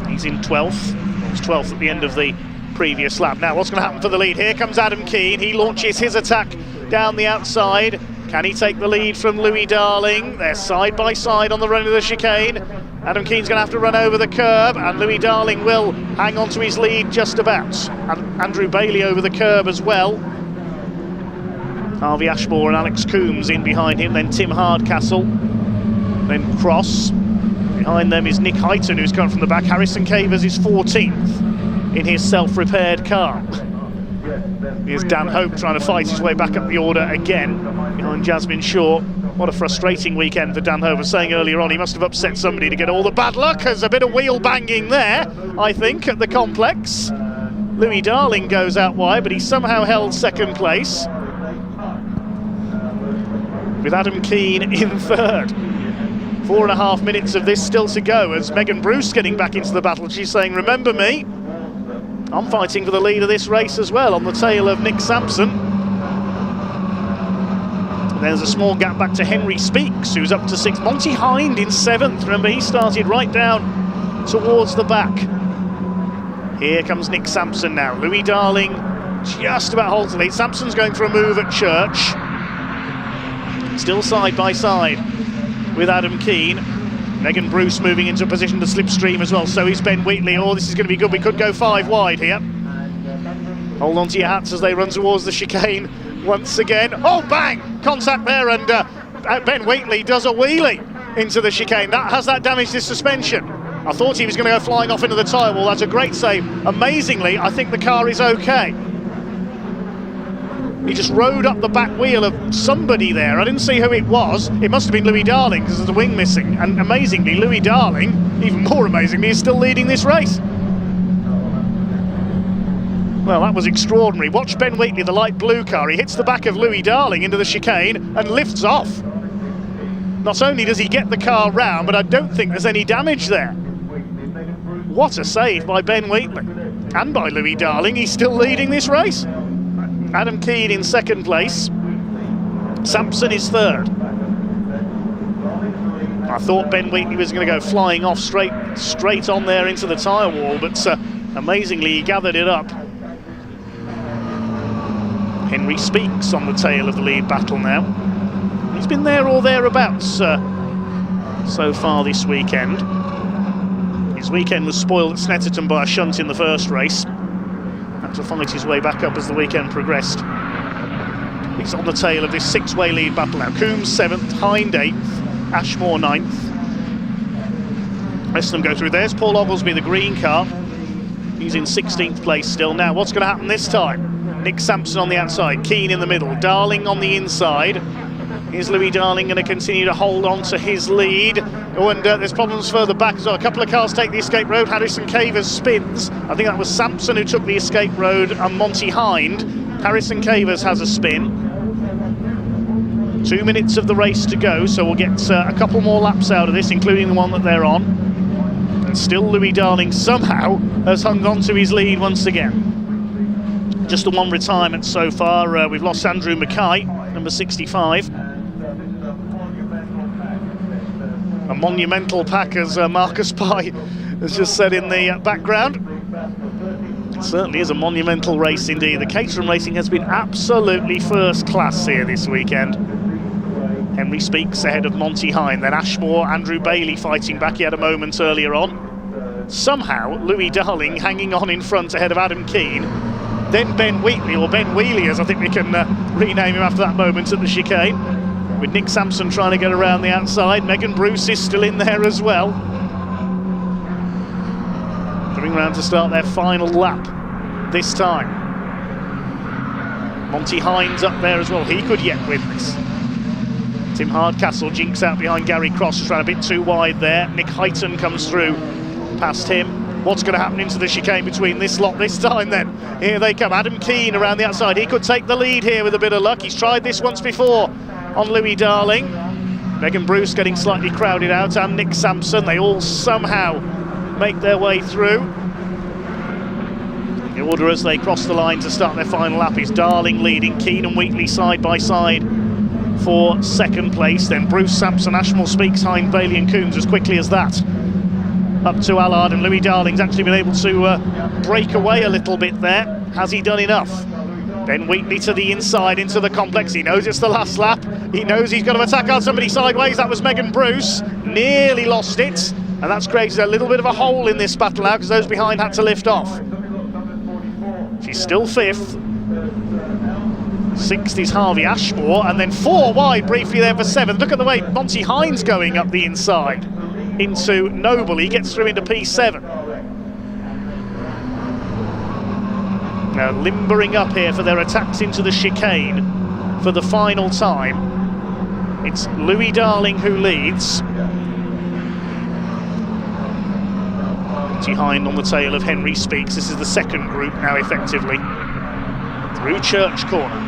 He's in 12th. He was 12th at the end of the previous lap. Now, what's going to happen for the lead? Here comes Adam Keane. He launches his attack down the outside. Can he take the lead from Louis Darling? They're side by side on the run of the chicane. Adam Keane's going to have to run over the curb, and Louis Darling will hang on to his lead just about. And Andrew Bailey over the curb as well. Harvey Ashmore and Alex Coombs in behind him, then Tim Hardcastle, then Cross. Behind them is Nick Heighton, who's come from the back. Harrison Cavers is 14th in his self-repaired car. Here's Dan Hope trying to fight his way back up the order again behind Jasmine Shaw. What a frustrating weekend for Dan Hope. I was saying earlier on, he must have upset somebody to get all the bad luck. There's a bit of wheel banging there, I think, at the complex. Louis Darling goes out wide, but he somehow held second place, with Adam Keane in third. 4.5 minutes of this still to go as Megan Bruce getting back into the battle. She's saying, remember me, I'm fighting for the lead of this race as well, on the tail of Nick Sampson. There's a small gap back to Henry Speaks, who's up to 6th. Monty Hind in 7th. Remember, he started right down towards the back. Here comes Nick Sampson now. Louis Darling just about holds the lead. Sampson's going for a move at Church. Still side by side with Adam Keane. Megan Bruce moving into a position to slipstream as well. So is Ben Wheatley. Oh, this is going to be good. We could go 5 wide here. Hold on to your hats as they run towards the chicane once again. Oh, bang! Contact there, and Ben Wheatley does a wheelie into the chicane. Has that damaged his suspension? I thought he was going to go flying off into the tyre wall. That's a great save. Amazingly, I think the car is okay. He just rode up the back wheel of somebody there. I didn't see who it was. It must have been Louis Darling, because there's a wing missing. And amazingly, Louis Darling, even more amazingly, is still leading this race. Well, that was extraordinary. Watch Ben Wheatley, the light blue car. He hits the back of Louis Darling into the chicane and lifts off. Not only does he get the car round, but I don't think there's any damage there. What a save by Ben Wheatley. And by Louis Darling. He's still leading this race. Adam Keane in 2nd place. Sampson is 3rd. I thought Ben Wheatley was going to go flying off straight on there into the tyre wall, but amazingly he gathered it up. Henry Speaks on the tail of the lead battle now. He's been there or thereabouts so far this weekend. His weekend was spoiled at Snetterton by a shunt in the first race. Had to fight his way back up as the weekend progressed. He's on the tail of this 6-way lead battle now. Coombs 7th, Hind 8th, Ashmore 9th. The rest of them go through. There's Paul Oglesby, the green car. He's in 16th place still. Now, what's going to happen this time? Nick Sampson on the outside, Keane in the middle, Darling on the inside. Is Louis Darling going to continue to hold on to his lead? Oh, and there's problems further back as well. A couple of cars take the escape road. Harrison Cavers spins. I think that was Sampson who took the escape road and Monty Hind. Harrison Cavers has a spin. 2 minutes of the race to go, so we'll get a couple more laps out of this, including the one that they're on. And still Louis Darling somehow has hung on to his lead once again. Just the one retirement so far. We've lost Andrew Mackay, number 65. A monumental pack, as Marcus Pye has just said in the background. It certainly is a monumental race indeed. The Caterham racing has been absolutely first class here this weekend. Henry Speaks ahead of Monty Hind, then Ashmore, Andrew Bailey fighting back. He had a moment earlier on. Somehow Louis Darling hanging on in front ahead of Adam Keane. Then Ben Wheatley, or Ben Wheatley as I think we can rename him after that moment at the chicane, with Nick Sampson trying to get around the outside. Megan Bruce is still in there as well. Coming round to start their final lap this time. Monty Hind's up there as well. He could yet win this. Tim Hardcastle jinks out behind Gary Cross, just ran a bit too wide there. Nick Heighton comes through past him. What's going to happen into the chicane between this lot this time then? Here they come. Adam Keane around the outside. He could take the lead here with a bit of luck. He's tried this once before on Louis Darling. Megan Bruce getting slightly crowded out, and Nick Sampson. They all somehow make their way through. The order as they cross the line to start their final lap is Darling leading, Keane and Wheatley side by side for 2nd place. Then Bruce, Sampson, Ashmore, Speaks, Hind, Bailey and Coombs as quickly as that. Up to Allard, and Louis Darling's actually been able to break away a little bit there. Has he done enough? Ben Wheatley to the inside into the complex. He knows it's the last lap. He knows he's got to attack on somebody sideways. That was Megan Bruce. Nearly lost it. And that's created a little bit of a hole in this battle now because those behind had to lift off. She's still 5th. 6th is Harvey Ashmore. And then 4 wide briefly there for 7th. Look at the way Monty Hind's going up the inside into Noble. He gets through into P7. Now limbering up here for their attacks into the chicane for the final time. It's Louis Darling who leads. Behind on the tail of Henry Speaks. This is the second group now effectively. Through Church Corner.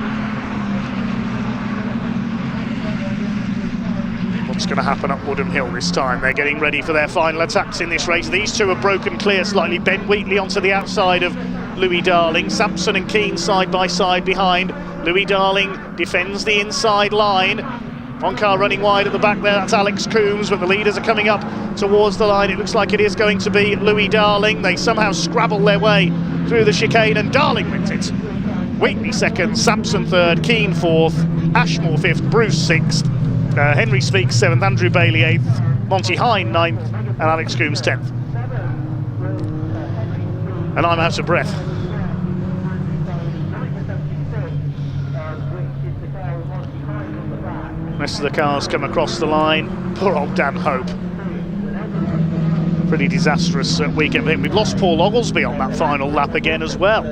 What's going to happen up Woodham Hill this time? They're getting ready for their final attacks in this race. These two have broken clear slightly. Ben Wheatley onto the outside of Louis Darling. Sampson and Keane side by side behind. Louis Darling defends the inside line. One car running wide at the back there, that's Alex Coombs, but the leaders are coming up towards the line. It looks like it is going to be Louis Darling. They somehow scrabble their way through the chicane and Darling wins it. Wheatley second, Sampson third, Keane fourth, Ashmore fifth, Bruce sixth, Henry Speaks seventh, Andrew Bailey eighth, Monty Hine ninth, and Alex Coombs 10th. And I'm out of breath. Rest of the cars come across the line. Poor old Dan Hope. Pretty disastrous weekend for him. We've lost Paul Oglesby on that final lap again as well.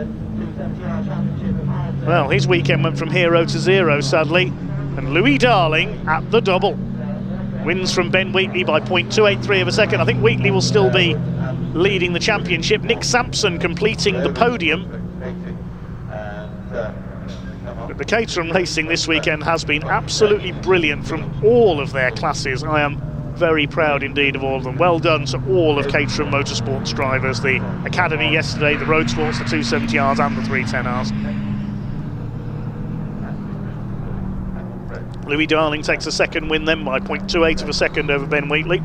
Well, his weekend went from hero to zero, sadly. And Louis Darling at the double. Wins from Ben Wheatley by 0.283 of a second. I think Wheatley will still be leading the championship. Nick Sampson completing the podium. But the Caterham racing this weekend has been absolutely brilliant from all of their classes. I am very proud indeed of all of them. Well done to all of Caterham Motorsport's drivers. The Academy yesterday, the Roadsports, the 270Rs and the 310Rs. Louis Darling takes a second win then by 0.28 of a second over Ben Wheatley.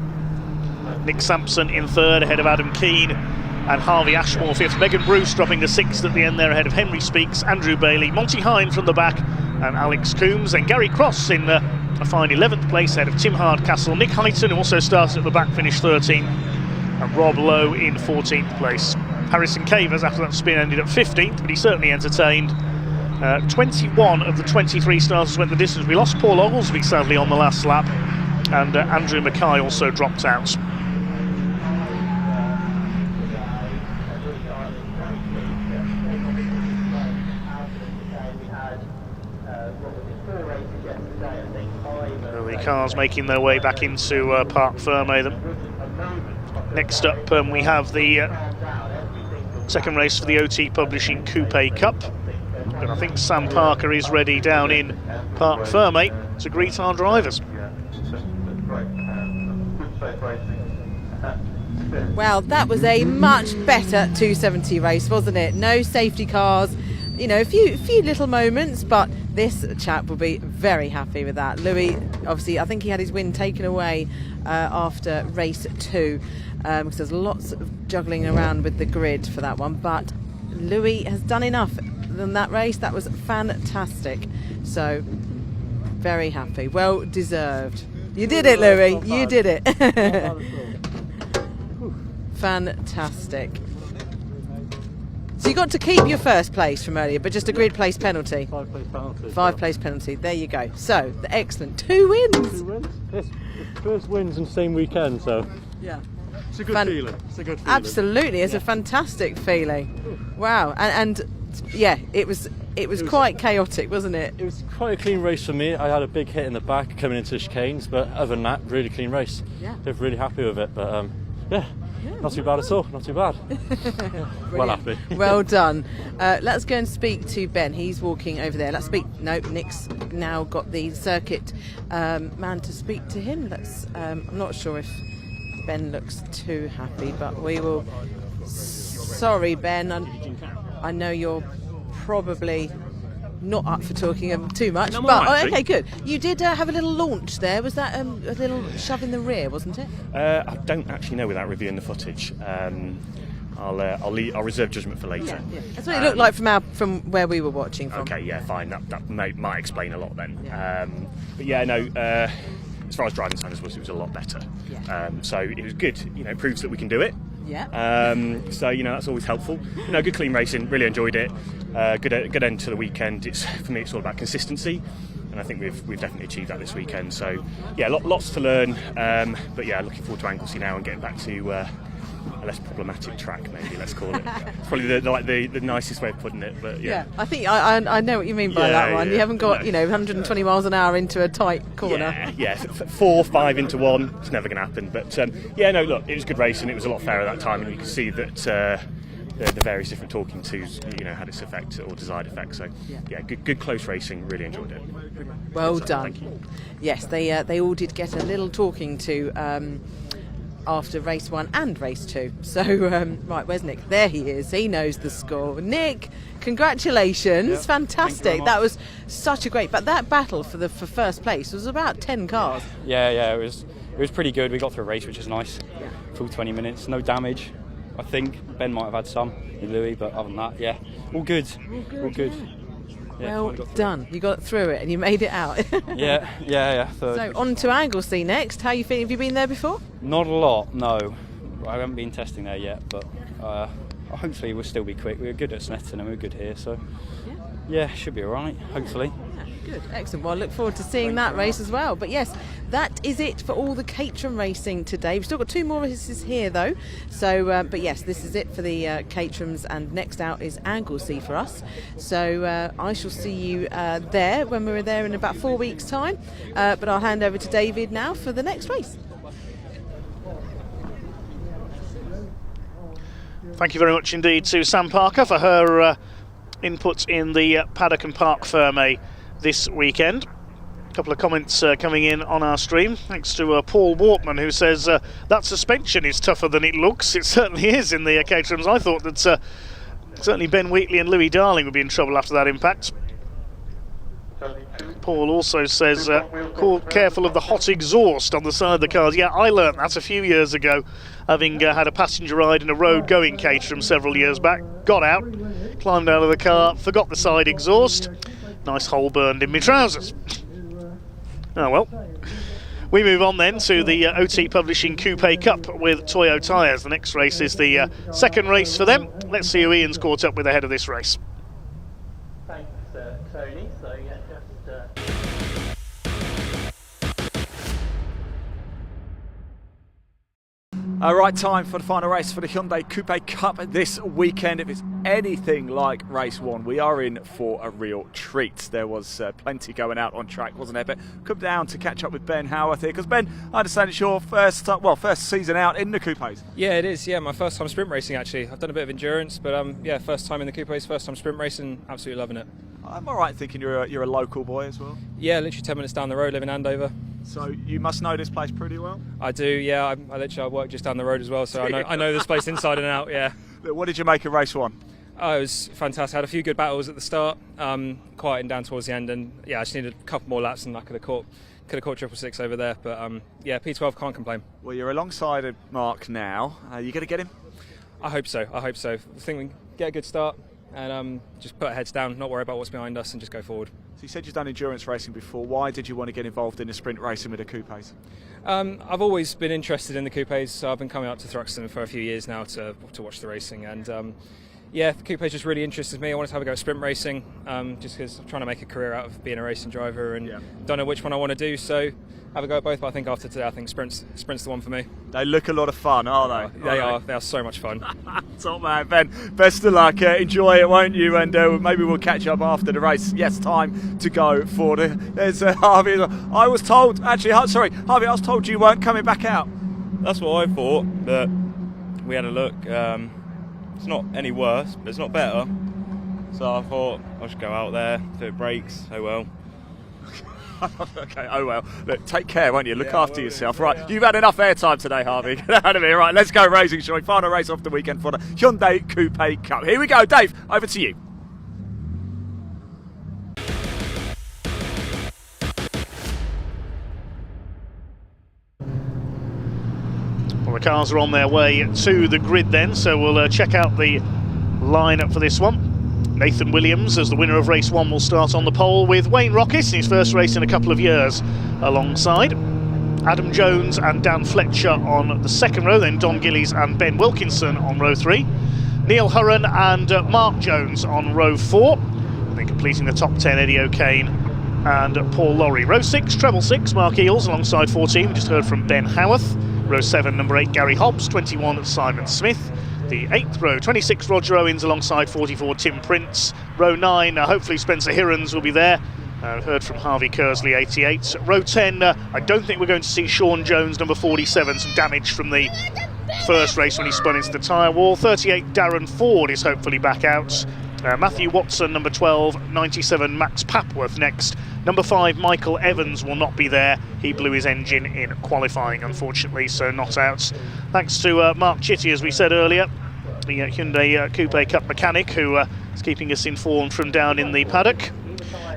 Nick Sampson in third ahead of Adam Keane and Harvey Ashmore fifth. Megan Bruce dropping to sixth at the end there ahead of Henry Speaks, Andrew Bailey, Monty Hine from the back and Alex Coombs. And Gary Cross in a fine 11th place ahead of Tim Hardcastle. Nick Heighton, who also started at the back, finished 13th, and Rob Lowe in 14th place. Harrison Cavers after that spin ended at 15th, but he certainly entertained. 21 of the 23 starters went the distance. We lost Paul Oglesby sadly on the last lap, and Andrew Mackay also dropped out. The cars making their way back into Parc Fermé then. Next up we have the second race for the OT Publishing Coupe Cup. And I think Sam Parker is ready down in Parc Fermé to greet our drivers.
Well, that was a much better 270 race, wasn't it? No safety cars, you know, a few little moments, but this chap will be very happy with that. Louis, obviously, I think he had his win taken away after race 2, because there's lots of juggling around with the grid for that one, but Louis has done enough in that race. That was fantastic. So, very happy. Well deserved. You did it, Louis. You did it. Fantastic. So you got to keep your first place from earlier, but just a grid place penalty.
5 place penalty.
5 place penalty. There you go. So, excellent. 2 wins.
2 wins. Yes. First wins in the same weekend, so.
Yeah.
It's a good feeling. It's a good feeling.
Absolutely. It's a fantastic feeling. Wow. And yeah, it was quite chaotic, wasn't it?
It was quite a clean race for me. I had a big hit in the back coming into the chicanes, but other than that, really clean race.
Yeah.
They're really happy with it, but yeah, not too bad at all. Not too bad. Well happy.
Well done. Let's go and speak to Ben. He's walking over there. Let's speak. No, Nick's now got the circuit man to speak to him. Let's. I'm not sure if Ben looks too happy, but we will. Sorry, Ben. I know you're probably not up for talking too much, but okay, good. You did have a little launch there. Was that a little shove in the rear, wasn't it?
I don't actually know without reviewing the footage. I'll reserve judgment for later.
Yeah. That's what it looked like from where we were watching from.
Okay, yeah, fine. That might explain a lot then. Yeah. But yeah, no. As far as driving standards was, it was a lot better. Yeah. So it was good. You know, it proves that we can do it.
Yeah.
So you know that's always helpful. You know, good clean racing. Really enjoyed it. Good end to the weekend. For me, it's all about consistency, and I think we've definitely achieved that this weekend. So yeah, lots to learn. But yeah, looking forward to Anglesey now and getting back to less problematic track, maybe, let's call it. It's probably the nicest way of putting it, but yeah.
I think I know what you mean by that one.
Yeah.
You haven't got 120 miles an hour into a tight corner.
Yeah, 4, 5 into 1, it's never going to happen. But look, it was good racing. It was a lot fairer that time, and you can see that the various different talking tos, had its effect or desired effect. So good close racing. Really enjoyed it.
Well
So,
done.
Thank you.
Yes, they all did get a little talking to after race 1 and race 2. So right, where's Nick? There he is. He knows the score. Nick, congratulations!
Yep.
Fantastic. That was such a great. But that battle for first place was about 10 cars.
Yeah, it was pretty good. We got through a race, which is nice. Full 20 minutes, no damage. I think Ben might have had some in Louis, but other than that, all good. All good. Yeah,
Well done. You got through it and you made it out.
yeah.
So on to Anglesey next. How are you feeling? Have you been there before?
Not a lot, no. I haven't been testing there yet, but hopefully we'll still be quick. We were good at Snetterton and we were good here, so should be all right, hopefully.
Good, excellent. Well, I look forward to seeing that race as well. But yes, that is it for all the Caterham racing today. We've still got 2 more races here though. So, but yes, this is it for the Caterhams, and next out is Anglesey for us. So I shall see you there when we're there in about 4 weeks' time. But I'll hand over to David now for the next race.
Thank you very much indeed to Sam Parker for her input in the Paddock and Park Ferme this weekend. A couple of comments coming in on our stream, thanks to Paul Wortman, who says that suspension is tougher than it looks. It certainly is in the Caterhams. I thought that certainly Ben Wheatley and Louis Darling would be in trouble after that impact. Paul also says, careful of the hot exhaust on the side of the cars. Yeah, I learnt that a few years ago, having had a passenger ride in a road-going Caterham several years back. Got out, climbed out of the car, forgot the side exhaust. Nice hole burned in my trousers. Oh well. We move on then to the OT Publishing Coupe Cup with Toyo tyres. The next race is the second race for them. Let's see who Ian's caught up with ahead of this race.
Thanks, Tony. So yeah, just
Right, time for the final race for the Hyundai Coupe Cup this weekend. If it's anything like race 1, we are in for a real treat. There was plenty going out on track, wasn't there? But come down to catch up with Ben Howarth here, because Ben, I understand it's your first season out in the coupes.
Yeah, it is. Yeah, my first time sprint racing actually. I've done a bit of endurance, but first time in the coupes, first time sprint racing. Absolutely loving it.
I'm all right thinking you're a local boy as well.
Yeah, literally 10 minutes down the road, live in Andover.
So you must know this place pretty well.
I do. Yeah, I work just down the road as well, so I know this place inside and out. Yeah.
What did you make of race 1?
Oh, it was fantastic. I had a few good battles at the start, quieting down towards the end, and I just needed a couple more laps, and I could have caught 666 over there. But P12 can't complain.
Well, you're alongside Mark now. Are you going to get him?
I hope so. I think we can get a good start and just put our heads down, not worry about what's behind us, and just go forward.
So you said you've done endurance racing before. Why did you want to get involved in the sprint racing with the coupes?
I've always been interested in the coupes, so I've been coming up to Thruxton for a few years now to watch the racing, and the coupes just really interested me. I wanted to have a go at sprint racing, just because I'm trying to make a career out of being a racing driver, and don't know which one I want to do, so have a go at both. But I think after today, I think sprint's the one for me.
They look a lot of fun, aren't they?
They are so much fun.
Top man, Ben. Best of luck. Enjoy it, won't you? And maybe we'll catch up after the race. Yes, time to go for the. There's Harvey. I was told, Harvey, I was told you weren't coming back out.
That's what I thought, but we had a look. It's not any worse, but it's not better. So I thought I should go out there. If it breaks, oh well.
Okay, oh well. Look, take care, won't you? Look after yourself. Right, you've had enough airtime today, Harvey. Get out of here. Right, let's go racing, shall we? Final race off the weekend for the Hyundai Coupe Cup. Here we go. Dave, over to you.
Well, the cars are on their way to the grid then, so we'll check out the lineup for this one. Nathan Williams, as the winner of race 1, will start on the pole with Wayne Rockett in his first race in a couple of years alongside. Adam Jones and Dan Fletcher on the second row, then Don Gillies and Ben Wilkinson on row 3. Neil Hurren and Mark Jones on row 4. Then completing the top 10, Eddie O'Kane and Paul Lorry. Row 6, treble 6, Mark Eales alongside 14. We just heard from Ben Howarth. row 7, number 8 Gary Hobbs, 21 Simon Smith. The 8th row, 26 Roger Owens alongside 44 Tim Prince. Row 9, hopefully Spencer Hirons will be there. Heard from Harvey Kersley, 88. Row 10, I don't think we're going to see Sean Jones, number 47, some damage from the first race when he spun into the tyre wall. 38 Darren Ford is hopefully back out. Matthew Watson, number 12, 97 Max Papworth next. Number 5 Michael Evans will not be there. He blew his engine in qualifying, unfortunately, so not out. Thanks to Mark Chitty, as we said earlier, the Hyundai Coupe Cup mechanic, who is keeping us informed from down in the paddock.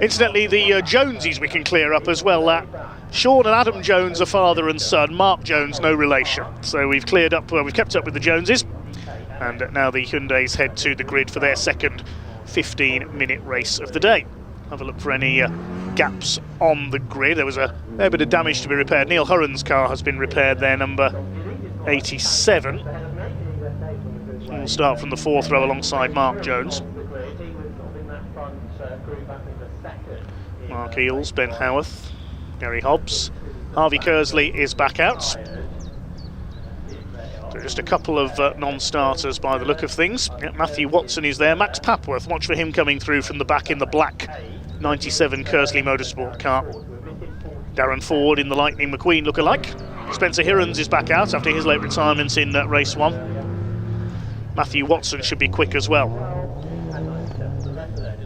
Incidentally, the Jonesies we can clear up as well. Sean and Adam Jones are father and son. Mark Jones, no relation. So we've cleared up, we've kept up with the Joneses. And now the Hyundais head to the grid for their second 15-minute race of the day. Have a look for any gaps on the grid. There was a fair bit of damage to be repaired. Neil Hurren's car has been repaired there, number 87. We'll start from the 4th row alongside Mark Jones. Mark Eels, Ben Howarth, Gary Hobbs. Harvey Kersley is back out. So just a couple of non-starters by the look of things. Matthew Watson is there. Max Papworth, watch for him coming through from the back in the black 97 Kersley Motorsport car. Darren Ford in the Lightning McQueen look-alike. Spencer Hirons is back out after his late retirement in race 1. Matthew Watson should be quick as well.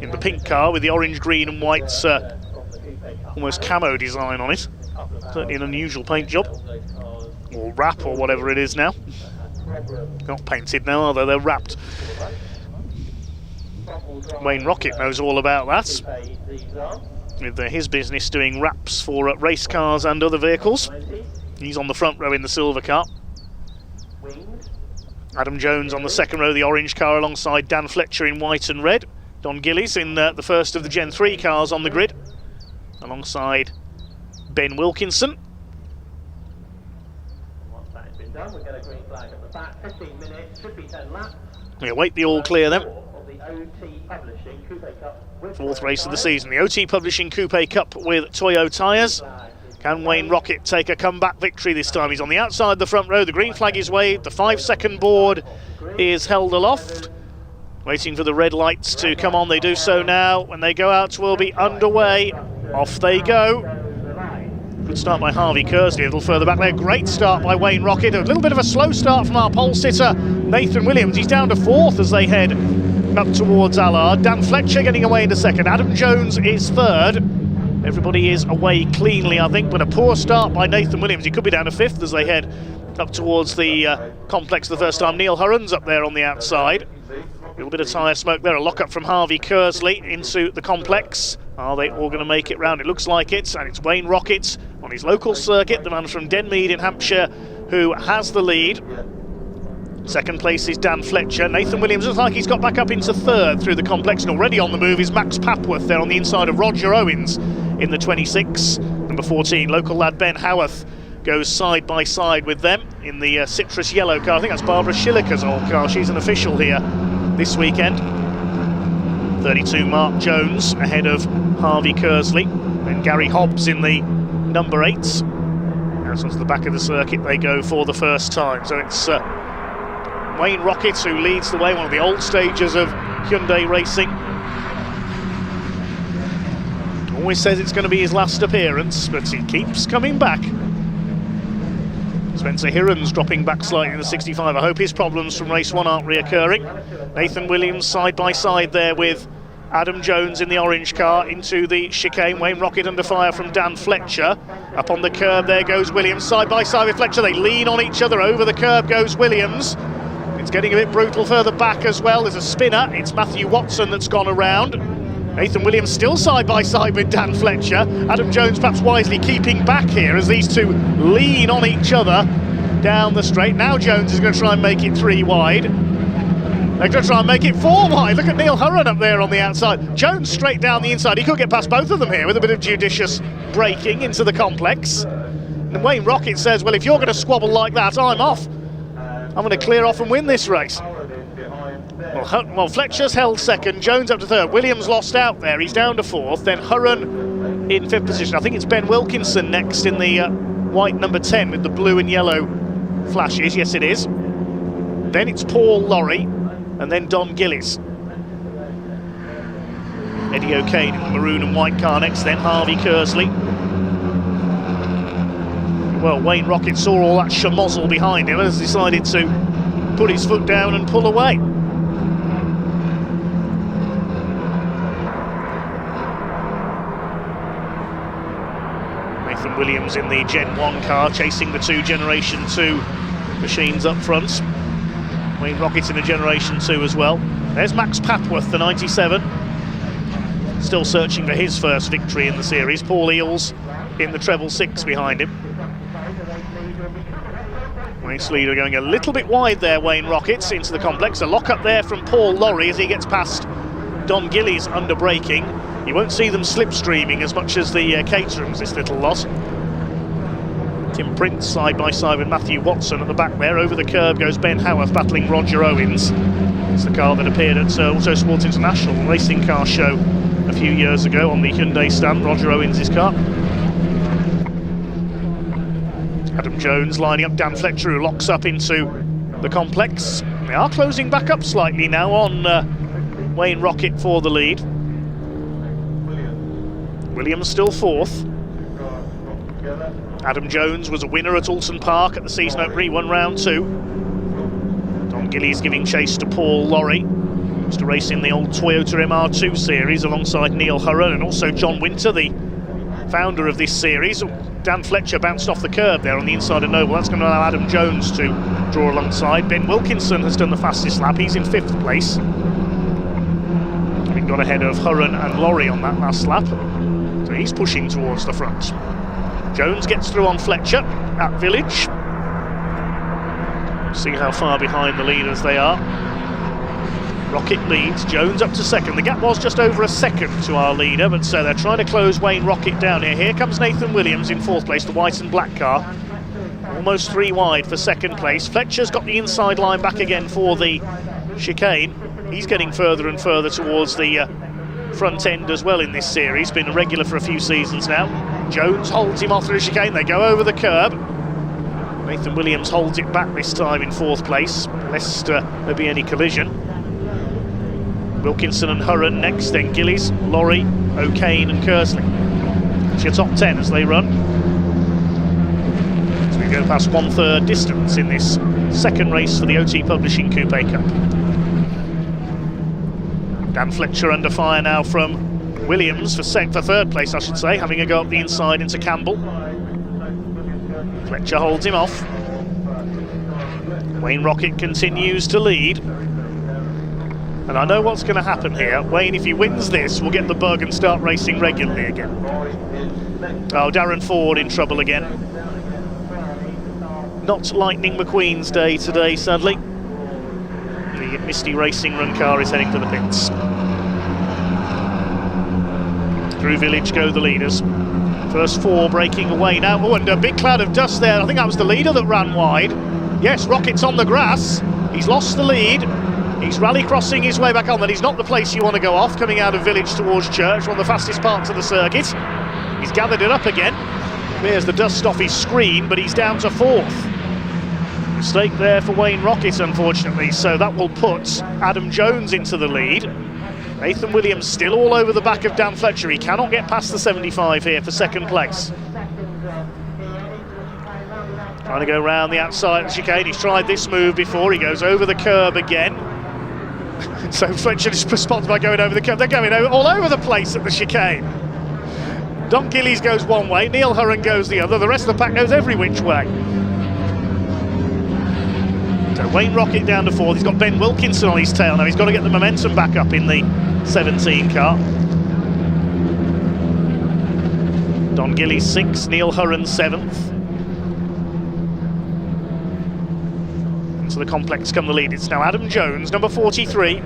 In the pink car with the orange, green and white almost camo design on it. Certainly an unusual paint job. Or wrap, or whatever it is now. Not painted now, although they're wrapped. Wayne Rocket knows all about that, with his business doing wraps for race cars and other vehicles. He's on the front row in the silver car. Adam Jones on the 2nd row, the orange car, alongside Dan Fletcher in white and red. Don Gillies in the first of the Gen 3 cars on the grid, alongside Ben Wilkinson. We await the all clear then. 4th race of the season, the OT Publishing Coupe Cup with Toyo tyres. Can Wayne Rocket take a comeback victory this time? He's on the outside of the front row, the green flag is waved, the 5-second board is held aloft. Waiting for the red lights to come on, they do so now. When they go out, we'll be underway. Off they go. Good start by Harvey Kersley, a little further back there. Great start by Wayne Rocket. A little bit of a slow start from our pole sitter, Nathan Williams. He's down to 4th as they head up towards Allard. Dan Fletcher getting away into 2nd. Adam Jones is 3rd. Everybody is away cleanly, I think, but a poor start by Nathan Williams. He could be down to 5th as they head up towards the complex for the first time. Neil Hurren's up there on the outside. A little bit of tyre smoke there, a lock-up from Harvey Kersley into the complex. Are they all going to make it round? It looks like it, and it's Wayne Rocket on his local circuit, the man from Denmead in Hampshire, who has the lead. 2nd place is Dan Fletcher. Nathan Williams looks like he's got back up into 3rd through the complex, and already on the move is Max Papworth there on the inside of Roger Owens in the 26. Number 14, local lad Ben Howarth goes side by side with them in the citrus yellow car. I think that's Barbara Schilliker's old car. She's an official here this weekend. 32 Mark Jones ahead of Harvey Kersley, and Gary Hobbs in the number 8. Now onto the back of the circuit they go for the first time. So it's Wayne Rocket who leads the way, one of the old stages of Hyundai racing. Always says it's going to be his last appearance, but he keeps coming back. Spencer Hirons dropping back slightly in the 65. I hope his problems from race 1 aren't reoccurring. Nathan Williams side by side there with Adam Jones in the orange car into the chicane. Wayne Rocket under fire from Dan Fletcher. Up on the curb there goes Williams side by side with Fletcher. They lean on each other. Over the curb goes Williams. It's getting a bit brutal further back as well. There's a spinner. It's Matthew Watson that's gone around. Nathan Williams still side by side with Dan Fletcher. Adam Jones perhaps wisely keeping back here as these two lean on each other down the straight. Now Jones is going to try and make it 3 wide. They're going to try and make it 4 wide. Look at Neil Hurren up there on the outside. Jones straight down the inside. He could get past both of them here with a bit of judicious braking into the complex. And Wayne Rocket says, well, if you're going to squabble like that, I'm off. I'm going to clear off and win this race. Well, Fletcher's held 2nd, Jones up to 3rd. Williams lost out there, he's down to 4th. Then Hurren in 5th position. I think it's Ben Wilkinson next in the white number 10 with the blue and yellow flashes. Yes, it is. Then it's Paul Lorry, and then Dom Gillies. Eddie O'Kane in the maroon and white car next, then Harvey Kersley. Well, Wayne Rocket saw all that schmozzle behind him and has decided to put his foot down and pull away. Nathan Williams in the Gen 1 car, chasing the two Generation 2 machines up front. Wayne Rocket in a Generation 2 as well. There's Max Papworth, the 97. Still searching for his first victory in the series. Paul Eales in the treble 6 behind him. Race leader going a little bit wide there, Wayne Rockets into the complex. A lock up there from Paul Lorry as he gets past Dom Gillies under braking. You won't see them slipstreaming as much as the Caterhams, this little lot. Tim Prince side by side with Matthew Watson at the back there. Over the curb goes Ben Howarth battling Roger Owens. It's the car that appeared at Autosport International Racing Car Show a few years ago on the Hyundai stand, Roger Owens' car. Adam Jones lining up Dan Fletcher, who locks up into the complex. They are closing back up slightly now on Wayne Rocket for the lead. Williams still fourth. Adam Jones was a winner at Alton Park at the season opener. He won round 2. Don Gillies giving chase to Paul Lorry. Used to race in the old Toyota MR2 series alongside Neil Hurren and also John Winter, the founder of this series. Dan Fletcher bounced off the curb there on the inside of Noble. That's going to allow Adam Jones to draw alongside. Ben Wilkinson has done the fastest lap. He's in 5th place. He got ahead of Hurren and Lorry on that last lap. So he's pushing towards the front. Jones gets through on Fletcher at Village. See how far behind the leaders they are. Rocket leads, Jones up to second. The gap was just over a second to our leader, but so they're trying to close Wayne Rocket down here. Here comes Nathan Williams in 4th place, the white and black car. Almost 3 wide for 2nd place. Fletcher's got the inside line back again for the chicane. He's getting further and further towards the front end as well in this series. Been a regular for a few seasons now. Jones holds him off through the chicane. They go over the curb. Nathan Williams holds it back this time in 4th place, lest there be any collision. Wilkinson and Hurren next, then Gillies, Lorry, O'Kane and Kersley. It's your top 10 as they run. As we go past 1/3 distance in this second race for the OT Publishing Coupe Cup. Dan Fletcher under fire now from Williams for 3rd place, I should say, having a go up the inside into Campbell. Fletcher holds him off. Wayne Rocket continues to lead. And I know what's going to happen here. Wayne, if he wins this, will get the bug and start racing regularly again. Oh, Darren Ford in trouble again. Not Lightning McQueen's day today, sadly. The Misty Racing Run car is heading for the pits. Through Village go the leaders. First 4 breaking away now. Oh, and a big cloud of dust there. I think that was the leader that ran wide. Yes, Rocket's on the grass. He's lost the lead. He's rally crossing his way back on. That is not the place you want to go off, coming out of Village towards Church, one of the fastest parts of the circuit. He's gathered it up again. There's the dust off his screen, but he's down to 4th. Mistake there for Wayne Rocket, unfortunately, so that will put Adam Jones into the lead. Nathan Williams still all over the back of Dan Fletcher. He cannot get past the 75 here for 2nd place. Trying to go round the outside of the chicane. He's tried this move before. He goes over the curb again. So Fletcher just responds by going over the curb. They're going all over the place at the chicane. Don Gillies goes one way, Neil Hurren goes the other. The rest of the pack goes every which way. So Wayne Rocket down to 4th. He's got Ben Wilkinson on his tail now. He's got to get the momentum back up in the 17 car. Don Gillies 6th, Neil Hurren 7th. Into the complex come the lead. It's now Adam Jones, number 43,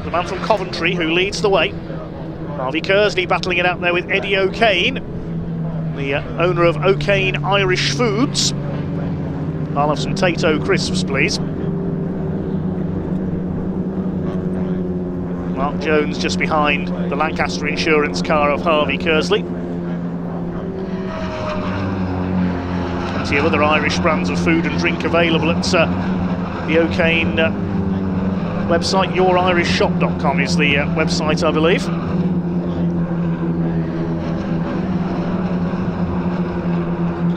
the man from Coventry, who leads the way. Harvey Kersley battling it out there with Eddie O'Kane, the owner of O'Kane Irish Foods. I'll have some Tato crisps, please. Mark Jones just behind the Lancaster Insurance car of Harvey Kersley. plenty of other Irish brands of food and drink available at the O'Kane website. YourIrishShop.com is the website, I believe.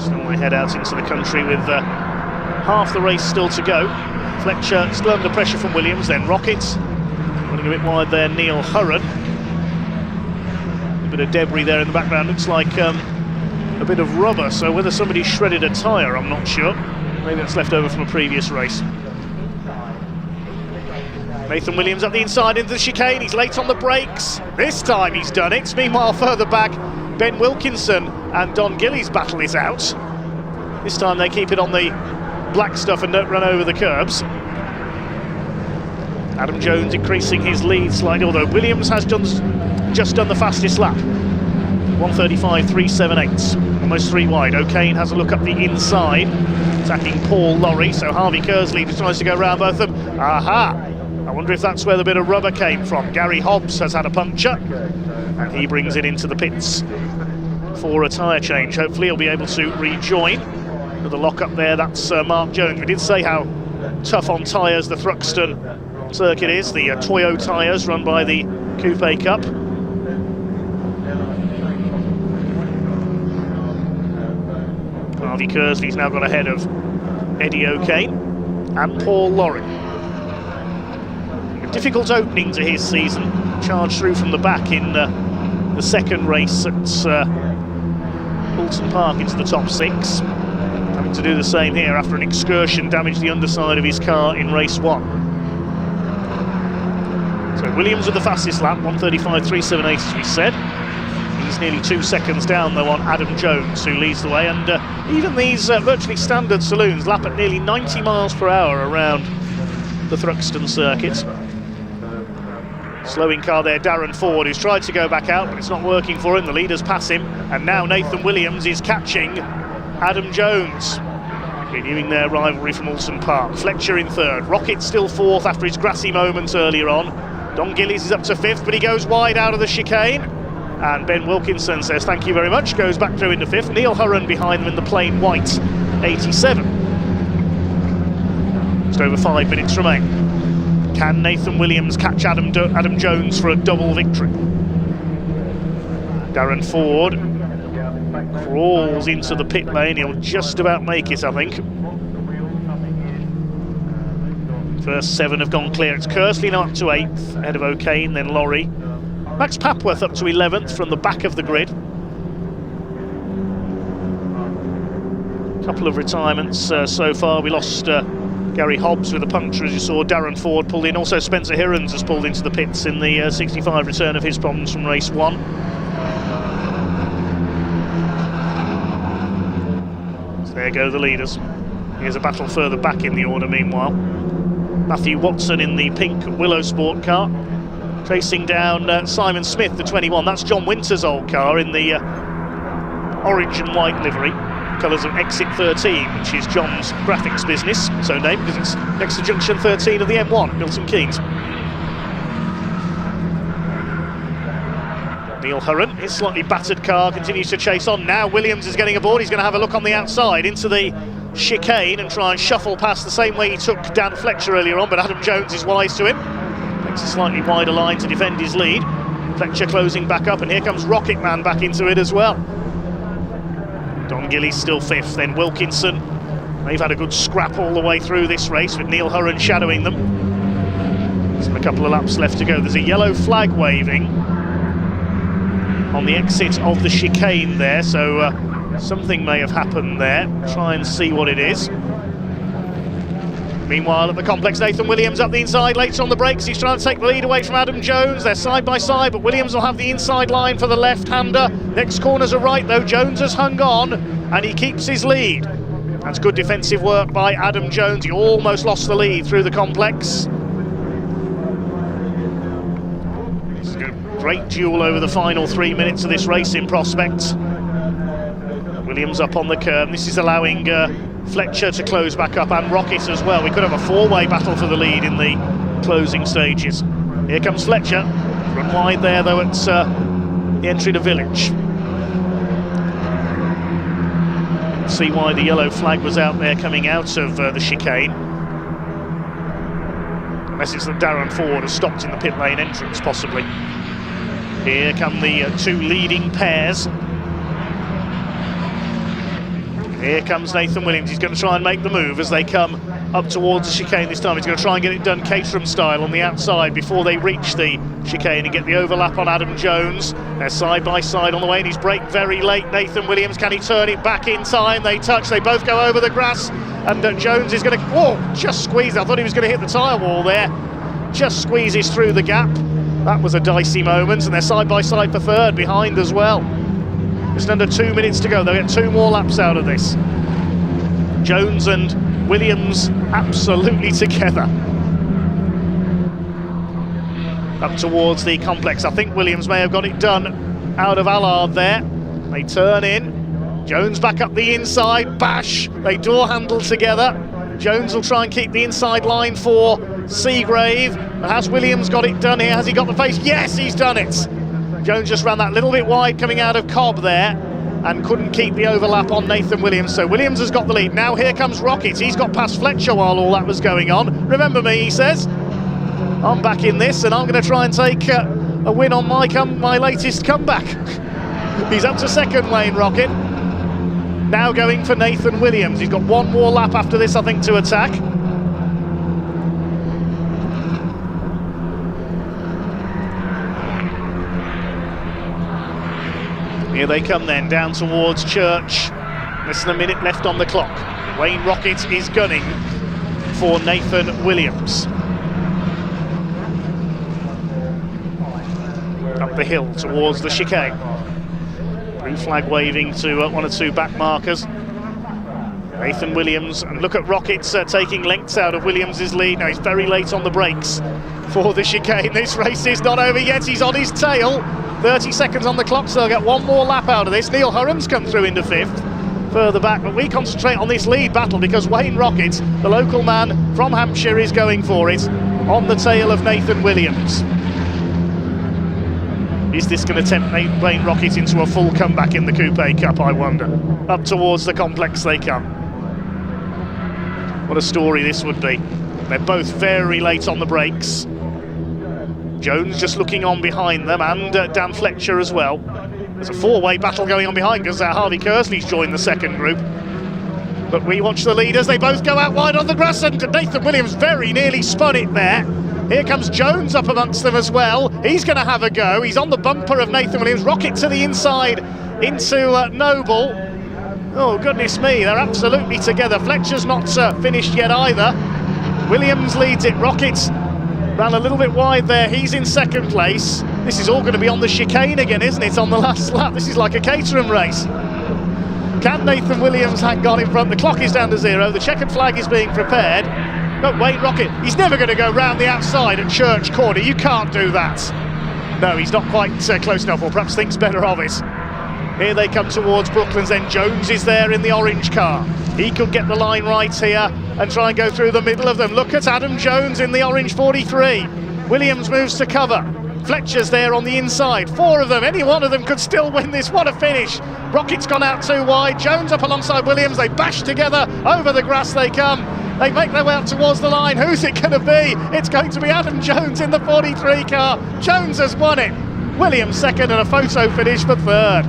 So we head out into the country with half the race still to go. Fletcher still under pressure from Williams, then Rocket. Running a bit wide there, Neil Hurren. A bit of debris there in the background, looks like a bit of rubber, so whether somebody shredded a tyre, I'm not sure. Maybe that's left over from a previous race. Nathan Williams up the inside into the chicane, he's late on the brakes. This time he's done it. Meanwhile, further back, Ben Wilkinson and Don Gillies' battle is out. This time they keep it on the black stuff and don't run over the curbs. Adam Jones increasing his lead slightly, although Williams has just done the fastest lap. 1:35.378, almost 3 wide. O'Kane has a look up the inside, attacking Paul Lorry, so Harvey Kersley tries to go round both of them. Aha! I wonder if that's where the bit of rubber came from. Gary Hobbs has had a puncture, and he brings it into the pits for a tyre change. Hopefully he'll be able to rejoin. With the lock up there, that's Mark Jones. We did say how tough on tyres the Thruxton circuit is, the Toyo tyres run by the Coupe Cup. Harvey Kersley's now got ahead of Eddie O'Kane and Paul Lorry. A difficult opening to his season, charged through from the back in the second race at Oulton Park into the top 6. Having to do the same here after an excursion damaged the underside of his car in race 1. So Williams with the fastest lap, 1:35.378 as we said. He's nearly 2 seconds down though on Adam Jones, who leads the way, and even these virtually standard saloons lap at nearly 90 miles per hour around the Thruxton circuit. Slowing car there, Darren Ford, who's tried to go back out, but it's not working for him. The leaders pass him, and now Nathan Williams is catching Adam Jones, renewing their rivalry from Oulton Park. Fletcher in third, Rocket still fourth after his grassy moments earlier on. Don Gillies is up to fifth, but he goes wide out of the chicane. And Ben Wilkinson says thank you very much, goes back through into fifth. Neil Hurren behind them in the plain white, 87. Just over 5 minutes remain. Can Nathan Williams catch Adam Jones for a double victory? Darren Ford crawls into the pit lane, he'll just about make it, I think. First 7 have gone clear. It's Kersley now up to 8th, ahead of O'Kane, then Lorry. Max Papworth up to 11th from the back of the grid. Couple of retirements so far. We lost Gary Hobbs with a puncture, as you saw. Darren Ford pulled in. Also Spencer Hirons has pulled into the pits in the 65 return of his problems from race 1. So there go the leaders. Here's a battle further back in the order meanwhile. Matthew Watson in the pink Willow Sport car, chasing down Simon Smith, the 21. That's John Winter's old car in the orange and white livery, colours of Exit 13, which is John's graphics business, so named because it's next to junction 13 of the M1, Milton Keynes. Neil Hurren, his slightly battered car, continues to chase on. Now Williams is getting aboard. He's going to have a look on the outside into the chicane and try and shuffle past the same way he took Dan Fletcher earlier on, but Adam Jones is wise to him. Makes a slightly wider line to defend his lead. Fletcher closing back up, and here comes Rocket Man back into it as well. Don Gillies still 5th, then Wilkinson. They've had a good scrap all the way through this race with Neil Hurren shadowing them. There's a couple of laps left to go. There's a yellow flag waving on the exit of the chicane there, so something may have happened there. Try and see what it is. Meanwhile at the complex, Nathan Williams up the inside, later on the brakes. He's trying to take the lead away from Adam Jones. They're side by side, but Williams will have the inside line for the left-hander. Next corner's a right though. Jones has hung on and he keeps his lead. That's good defensive work by Adam Jones. He almost lost the lead through the complex. It's a great duel over the final 3 minutes of this race in prospect. Williams up on the curb. This is allowing Fletcher to close back up, and Rocket as well. We could have a 4-way battle for the lead in the closing stages. Here comes Fletcher. Run wide there though at the entry to Village. see why the yellow flag was out there coming out of the chicane. Unless it's that Darren Ford has stopped in the pit lane entrance, possibly. Here come the two leading pairs. Here comes Nathan Williams. He's going to try and make the move as they come up towards the chicane this time. He's going to try and get it done Caterham style on the outside before they reach the chicane and get the overlap on Adam Jones. They're side by side on the way, and he's braked very late. Nathan Williams, can he turn it back in time? They touch, they both go over the grass, and Jones is going to, just squeeze. I thought he was going to hit the tyre wall there. Just squeezes through the gap. That was a dicey moment, and they're side by side for third behind as well. Just under 2 minutes to go. They'll get 2 more laps out of this. Jones and Williams absolutely together. Up towards the complex. I think Williams may have got it done out of Allard there. They turn in. Jones back up the inside. Bash. They door handle together. Jones will try and keep the inside line for Seagrave. Has Williams got it done here? Has he got the face? Yes, he's done it. Jones just ran that little bit wide coming out of Cobb there and couldn't keep the overlap on Nathan Williams. So Williams has got the lead. Now here comes Rocket. He's got past Fletcher while all that was going on. Remember me, he says. I'm back in this and I'm going to try and take a win on my latest comeback. He's up to second lane, Rocket. Now going for Nathan Williams. He's got 1 more lap after this, I think, to attack. Here they come then, down towards Church. Less than a minute left on the clock. Wayne Rocket is gunning for Nathan Williams. Up the hill towards the chicane. Blue flag waving to 1 or 2 back markers. Nathan Williams, and look at Rockets taking lengths out of Williams' lead. Now he's very late on the brakes for the chicane. This race is not over yet, he's on his tail. 30 seconds on the clock, so they'll get 1 more lap out of this. Neil Hurren's come through into 5th, further back, but we concentrate on this lead battle because Wayne Rocket, the local man from Hampshire, is going for it on the tail of Nathan Williams. Is this going to tempt Wayne Rocket into a full comeback in the Coupe Cup, I wonder? Up towards the complex they come. What a story this would be. They're both very late on the brakes. Jones just looking on behind them, and Dan Fletcher as well. There's a 4-way battle going on behind because Harvey Kersley's joined the second group. But we watch the leaders, they both go out wide on the grass, and Nathan Williams very nearly spun it there. Here comes Jones up amongst them as well. He's going to have a go. He's on the bumper of Nathan Williams. Rocket to the inside into Noble. Oh, goodness me, they're absolutely together. Fletcher's not finished yet either. Williams leads it. Rocket's ran a little bit wide there. He's in second place. This is all going to be on the chicane again, isn't it, on the last lap? This is like a Caterham race. Can Nathan Williams hang on in front? The clock is down to 0. The checkered flag is being prepared. But Wayne Rocket, he's never going to go round the outside at Church Corner. You can't do that. No, he's not quite close enough, or perhaps thinks better of it. Here they come towards Brooklands, then Jones is there in the orange car. He could get the line right here and try and go through the middle of them. Look at Adam Jones in the orange 43. Williams moves to cover. Fletcher's there on the inside. 4 of them, any one of them could still win this. What a finish. Rocket's gone out too wide. Jones up alongside Williams. They bash together. Over the grass they come. They make their way out towards the line. Who's it going to be? It's going to be Adam Jones in the 43 car. Jones has won it. Williams second, and a photo finish for third.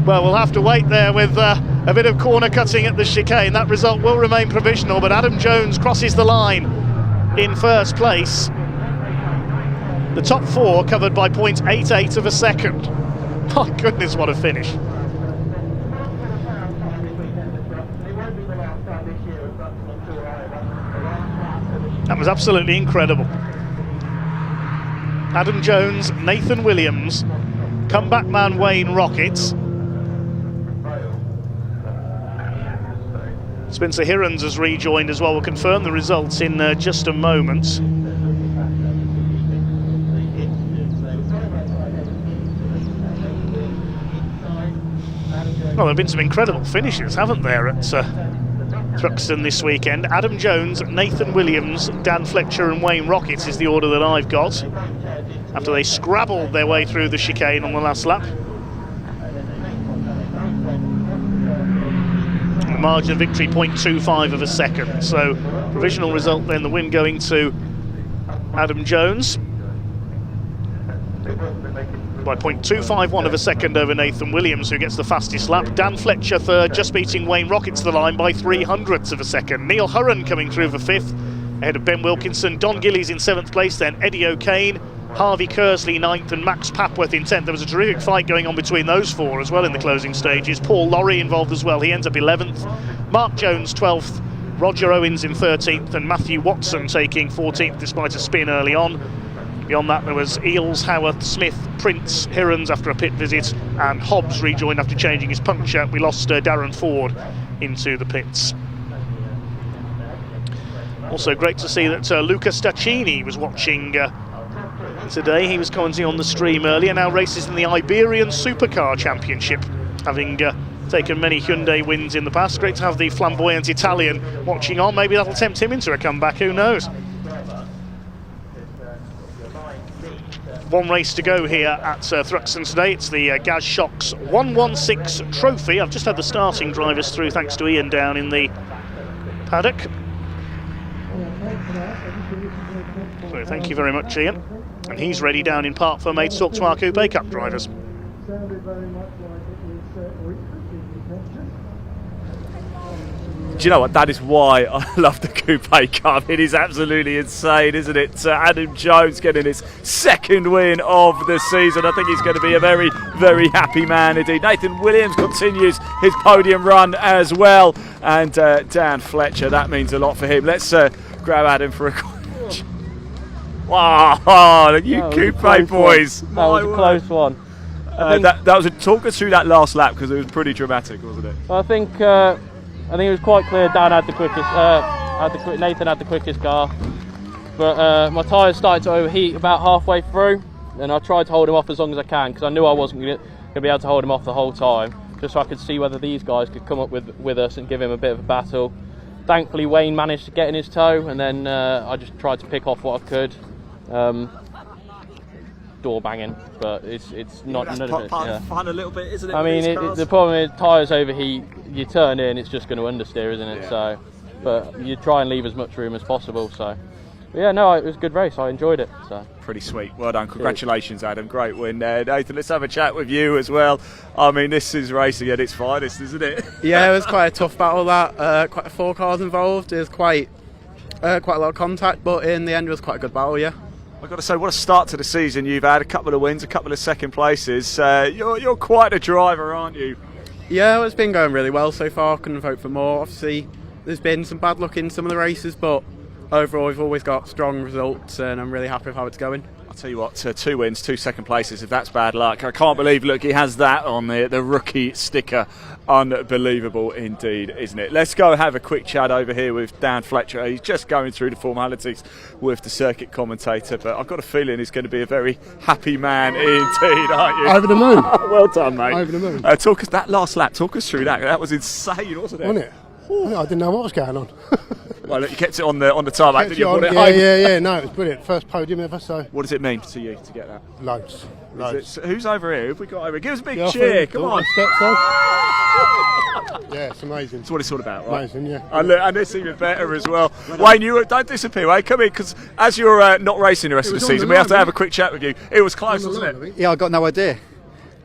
Well, we'll have to wait there with a bit of corner cutting at the chicane. That result will remain provisional, but Adam Jones crosses the line in first place. The top 4 covered by 0.88 of a second. My goodness, what a finish. That was absolutely incredible. Adam Jones, Nathan Williams, comeback man Wayne Rockets. Spencer Hirons has rejoined as well. We'll confirm the results in just a moment. Well, there have been some incredible finishes, haven't there, at Thruxton this weekend. Adam Jones, Nathan Williams, Dan Fletcher and Wayne Rockets is the order that I've got, after they scrabbled their way through the chicane on the last lap. margin of victory 0.25 of a second. So provisional result then, the win going to Adam Jones by 0.251 of a second over Nathan Williams, who gets the fastest lap. Dan Fletcher third, just beating Wayne Rocket to the line by 0.03 of a second. Neil Hurren coming through for fifth, ahead of Ben Wilkinson. Don Gillies in seventh place, then Eddie O'Kane, Harvey Kersley ninth, and Max Papworth in 10th. There was a terrific fight going on between those four as well in the closing stages. Paul Laurie involved as well, he ends up 11th. Mark Jones 12th, Roger Owens in 13th, and Matthew Watson taking 14th despite a spin early on. Beyond that, there was Eels, Howarth, Smith, Prince, Hirons after a pit visit, and Hobbs rejoined after changing his puncture. We lost Darren Ford into the pits. Also great to see that Luca Staccini was watching today. He was commenting on the stream earlier. Now races in the Iberian Supercar Championship, having taken many Hyundai wins in the past. Great to have the flamboyant Italian watching on. Maybe that'll tempt him into a comeback, who knows. One race to go here at Thruxton today. It's the Gaz Shocks 116 Trophy. I've just had the starting drivers through thanks to Ian down in the paddock. So thank you very much, Ian. And he's ready down in Park Fermé to talk to our Coupe Cup drivers.
Do you know what? That is why I love the Coupe Cup. It is absolutely insane, isn't it? Adam Jones getting his second win of the season. I think he's going to be a very, very happy man indeed. Nathan Williams continues his podium run as well. And Dan Fletcher, that means a lot for him. Let's grab Adam for a quick. Wow, you Coupe boys.
That was a close one.
That was talk us through that last lap, because it was pretty dramatic, wasn't it?
I think it was quite clear Dan had the quickest, Nathan had the quickest car, but my tyres started to overheat about halfway through, and I tried to hold him off as long as I can, because I knew I wasn't going to be able to hold him off the whole time, just so I could see whether these guys could come up with us and give him a bit of a battle. Thankfully Wayne managed to get in his toe, and then I just tried to pick off what I could. Door banging, but it's not none of it.
Part of fun a little bit, isn't it?
I mean, the problem is tyres overheat. You turn in, it's just going to understeer, isn't it?
Yeah.
So, but you try and leave as much room as possible. So, but yeah, no, it was a good race. I enjoyed it. So
pretty sweet. Well done. Congratulations, Adam. Great win. Nathan, let's have a chat with you as well. I mean, this is racing at its finest, isn't it?
Yeah, it was quite a tough battle. That quite 4 cars involved. It was quite a lot of contact, but in the end, it was quite a good battle. Yeah.
I've got to say, what a start to the season you've had. A couple of wins, a couple of second places. You're quite a driver, aren't you?
Yeah, it's been going really well so far. Couldn't vote for more. Obviously, there's been some bad luck in some of the races, but overall we've always got strong results, and I'm really happy with how it's going.
I'll tell you what, 2 wins, 2 second places, if that's bad luck. I can't believe, look, he has that on the rookie sticker. Unbelievable indeed, isn't it? Let's go have a quick chat over here with Dan Fletcher. He's just going through the formalities with the circuit commentator, but I've got a feeling he's going to be a very happy man indeed, aren't you?
Over the moon.
Well done, mate.
Over the moon.
That last lap, talk us through that. That was insane, wasn't it?
Wasn't it? I didn't know what was going on.
Well, look, you kept it on the tarmac, didn't you? Brought it
yeah,
home.
yeah, no, it was brilliant. First podium ever, so.
What does it mean to you to get that?
Loads.
Who's over here? Who have we got over here? Give us a big cheer, come on.
Yeah, it's amazing.
That's what it's all about, right?
Amazing, yeah.
And it's even better as well. Wayne, don't disappear, Wayne. Come in, because as you're not racing the rest of the season, we have to have a quick chat with you. It was close, wasn't it?
Yeah, I got no idea.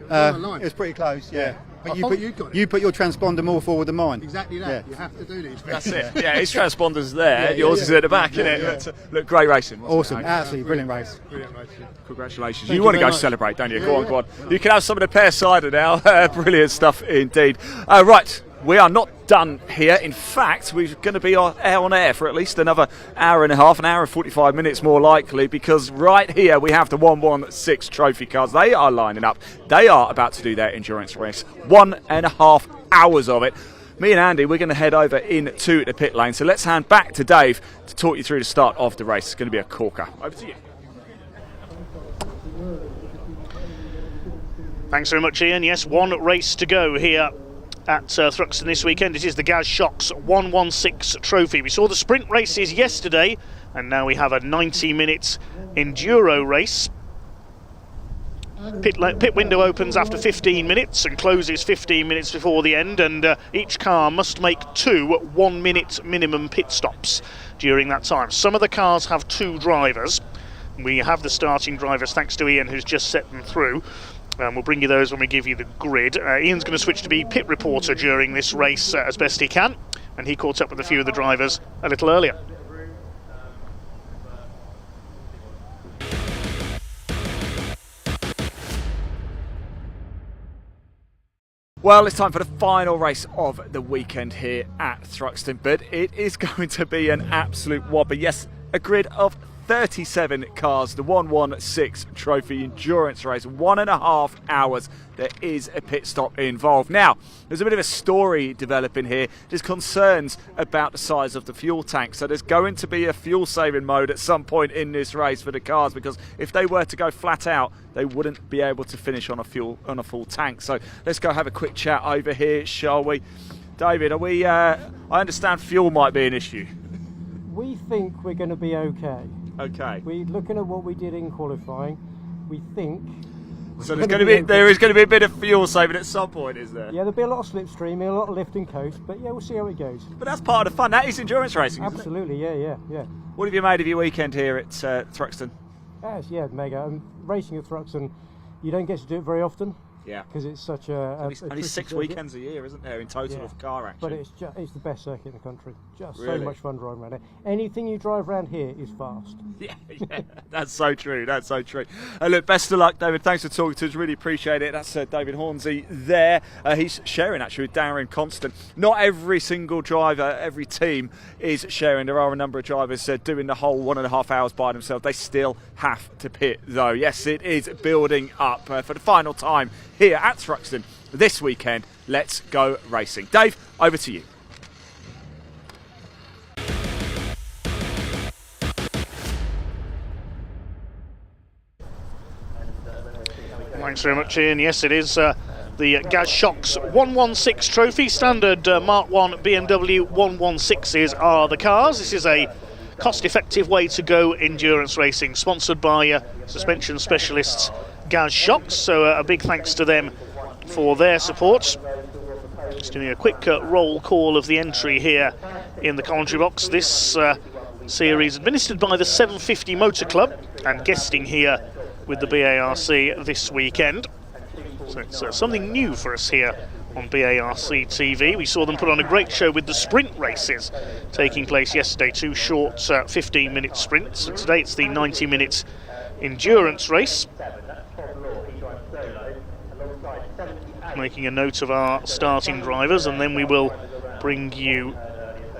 It was pretty close, yeah. But you put your transponder more forward than mine.
Exactly that. Yeah. You have to do these.
That's it. Yeah, his transponder's there. Yours is at the back, isn't it? Look, great racing.
Awesome. Absolutely brilliant race.
Brilliant race.
Congratulations. You want to go celebrate, don't you? Go on. You can have some of the pear cider now. Brilliant stuff indeed. Right. We are not done here. In fact, we're going to be on air for at least another hour and a half, an hour and 45 minutes more likely, because right here we have the 116 trophy cars. They are lining up. They are about to do their endurance race. 1.5 hours of it. Me and Andy, we're going to head over into the pit lane. So let's hand back to Dave to talk you through the start of the race. It's going to be a corker. Over to you.
Thanks very much, Ian. Yes, one race to go here at Thruxton this weekend. It is the Gaz Shocks 116 Trophy. We saw the sprint races yesterday, and now we have a 90-minute enduro race. Pit window opens after 15 minutes and closes 15 minutes before the end, and each car must make 2 1-minute minimum pit stops during that time. Some of the cars have 2 drivers. We have the starting drivers thanks to Ian, who's just set them through. We'll bring you those when we give you the grid. Ian's going to switch to be pit reporter during this race as best he can, and he caught up with a few of the drivers a little earlier.
Well, it's time for the final race of the weekend here at Thruxton, but it is going to be an absolute whopper. Yes, a grid of 37 cars, the 116 Trophy Endurance Race, 1.5 hours. There is a pit stop involved. Now, there's a bit of a story developing here. There's concerns about the size of the fuel tank, so there's going to be a fuel saving mode at some point in this race for the cars, because if they were to go flat out, they wouldn't be able to finish on a full tank. So let's go have a quick chat over here, shall we? David, are we? I understand fuel might be an issue.
We think we're going to be okay.
Okay.
We're looking at what we did in qualifying. We think.
So there is going to be a bit of fuel saving at some point, is there?
Yeah, there'll be a lot of slipstream, a lot of lift and coast, but yeah, we'll see how it goes.
But that's part of the fun. That is endurance racing, isn't it?
Absolutely, yeah.
What have you made of your weekend here at Thruxton?
Yeah, mega. Racing at Thruxton, you don't get to do it very often.
Yeah.
Because it's such
only 6 weekends a year, isn't there, in total of car action?
But it's the best circuit in the country. Just
really?
So much fun driving around it. Anything you drive around here is fast.
Yeah, that's so true. That's so true. Look, best of luck, David. Thanks for talking to us. Really appreciate it. That's David Hornsey there. He's sharing actually with Darren Constant. Not every single driver, every team is sharing. There are a number of drivers doing the whole 1.5 hours by themselves. They still have to pit, though. Yes, it is building up for the final time here at Thruxton this weekend. Let's go racing. Dave, over to you.
Thanks very much, Ian. Yes, it is the Gaz Shocks 116 Trophy. Standard Mark 1 BMW 116s are the cars. This is a cost-effective way to go endurance racing, sponsored by suspension specialists Gaz Shocks, so a big thanks to them for their support. Just doing a quick roll call of the entry here in the commentary box. This series administered by the 750 Motor Club and guesting here with the BARC this weekend. So it's something new for us here on BARC TV. We saw them put on a great show with the sprint races taking place yesterday, 2 short 15-minute sprints. So today it's the 90-minute endurance race. Making a note of our starting drivers, and then we will bring you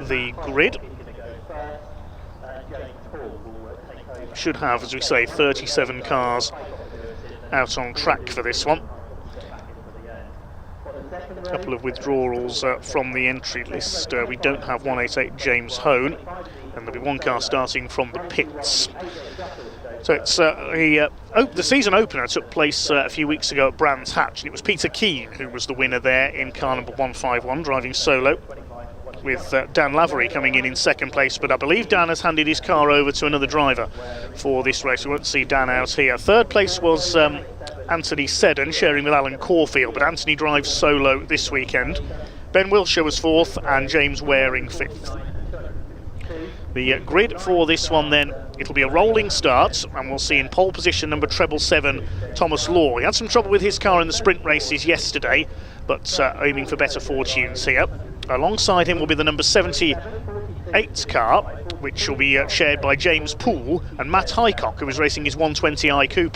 the grid. Should have, as we say, 37 cars out on track for this one. A couple of withdrawals from the entry list. We don't have 188 James Hone, and there'll be 1 car starting from the pits. So it's the season opener took place a few weeks ago at Brands Hatch, and it was Peter Keane who was the winner there in car number 151, driving solo, with Dan Lavery coming in second place. But I believe Dan has handed his car over to another driver for this race. We won't see Dan out here. Third place was Anthony Seddon, sharing with Alan Caulfield, but Anthony drives solo this weekend. Ben Wilshire was 4th and James Waring 5th. The grid for this one then, it'll be a rolling start, and we'll see in pole position number 777 Thomas Law. He had some trouble with his car in the sprint races yesterday, but aiming for better fortunes here. Alongside him will be the number 78 car, which will be shared by James Poole and Matt Highcock, who was racing his 120i Coupe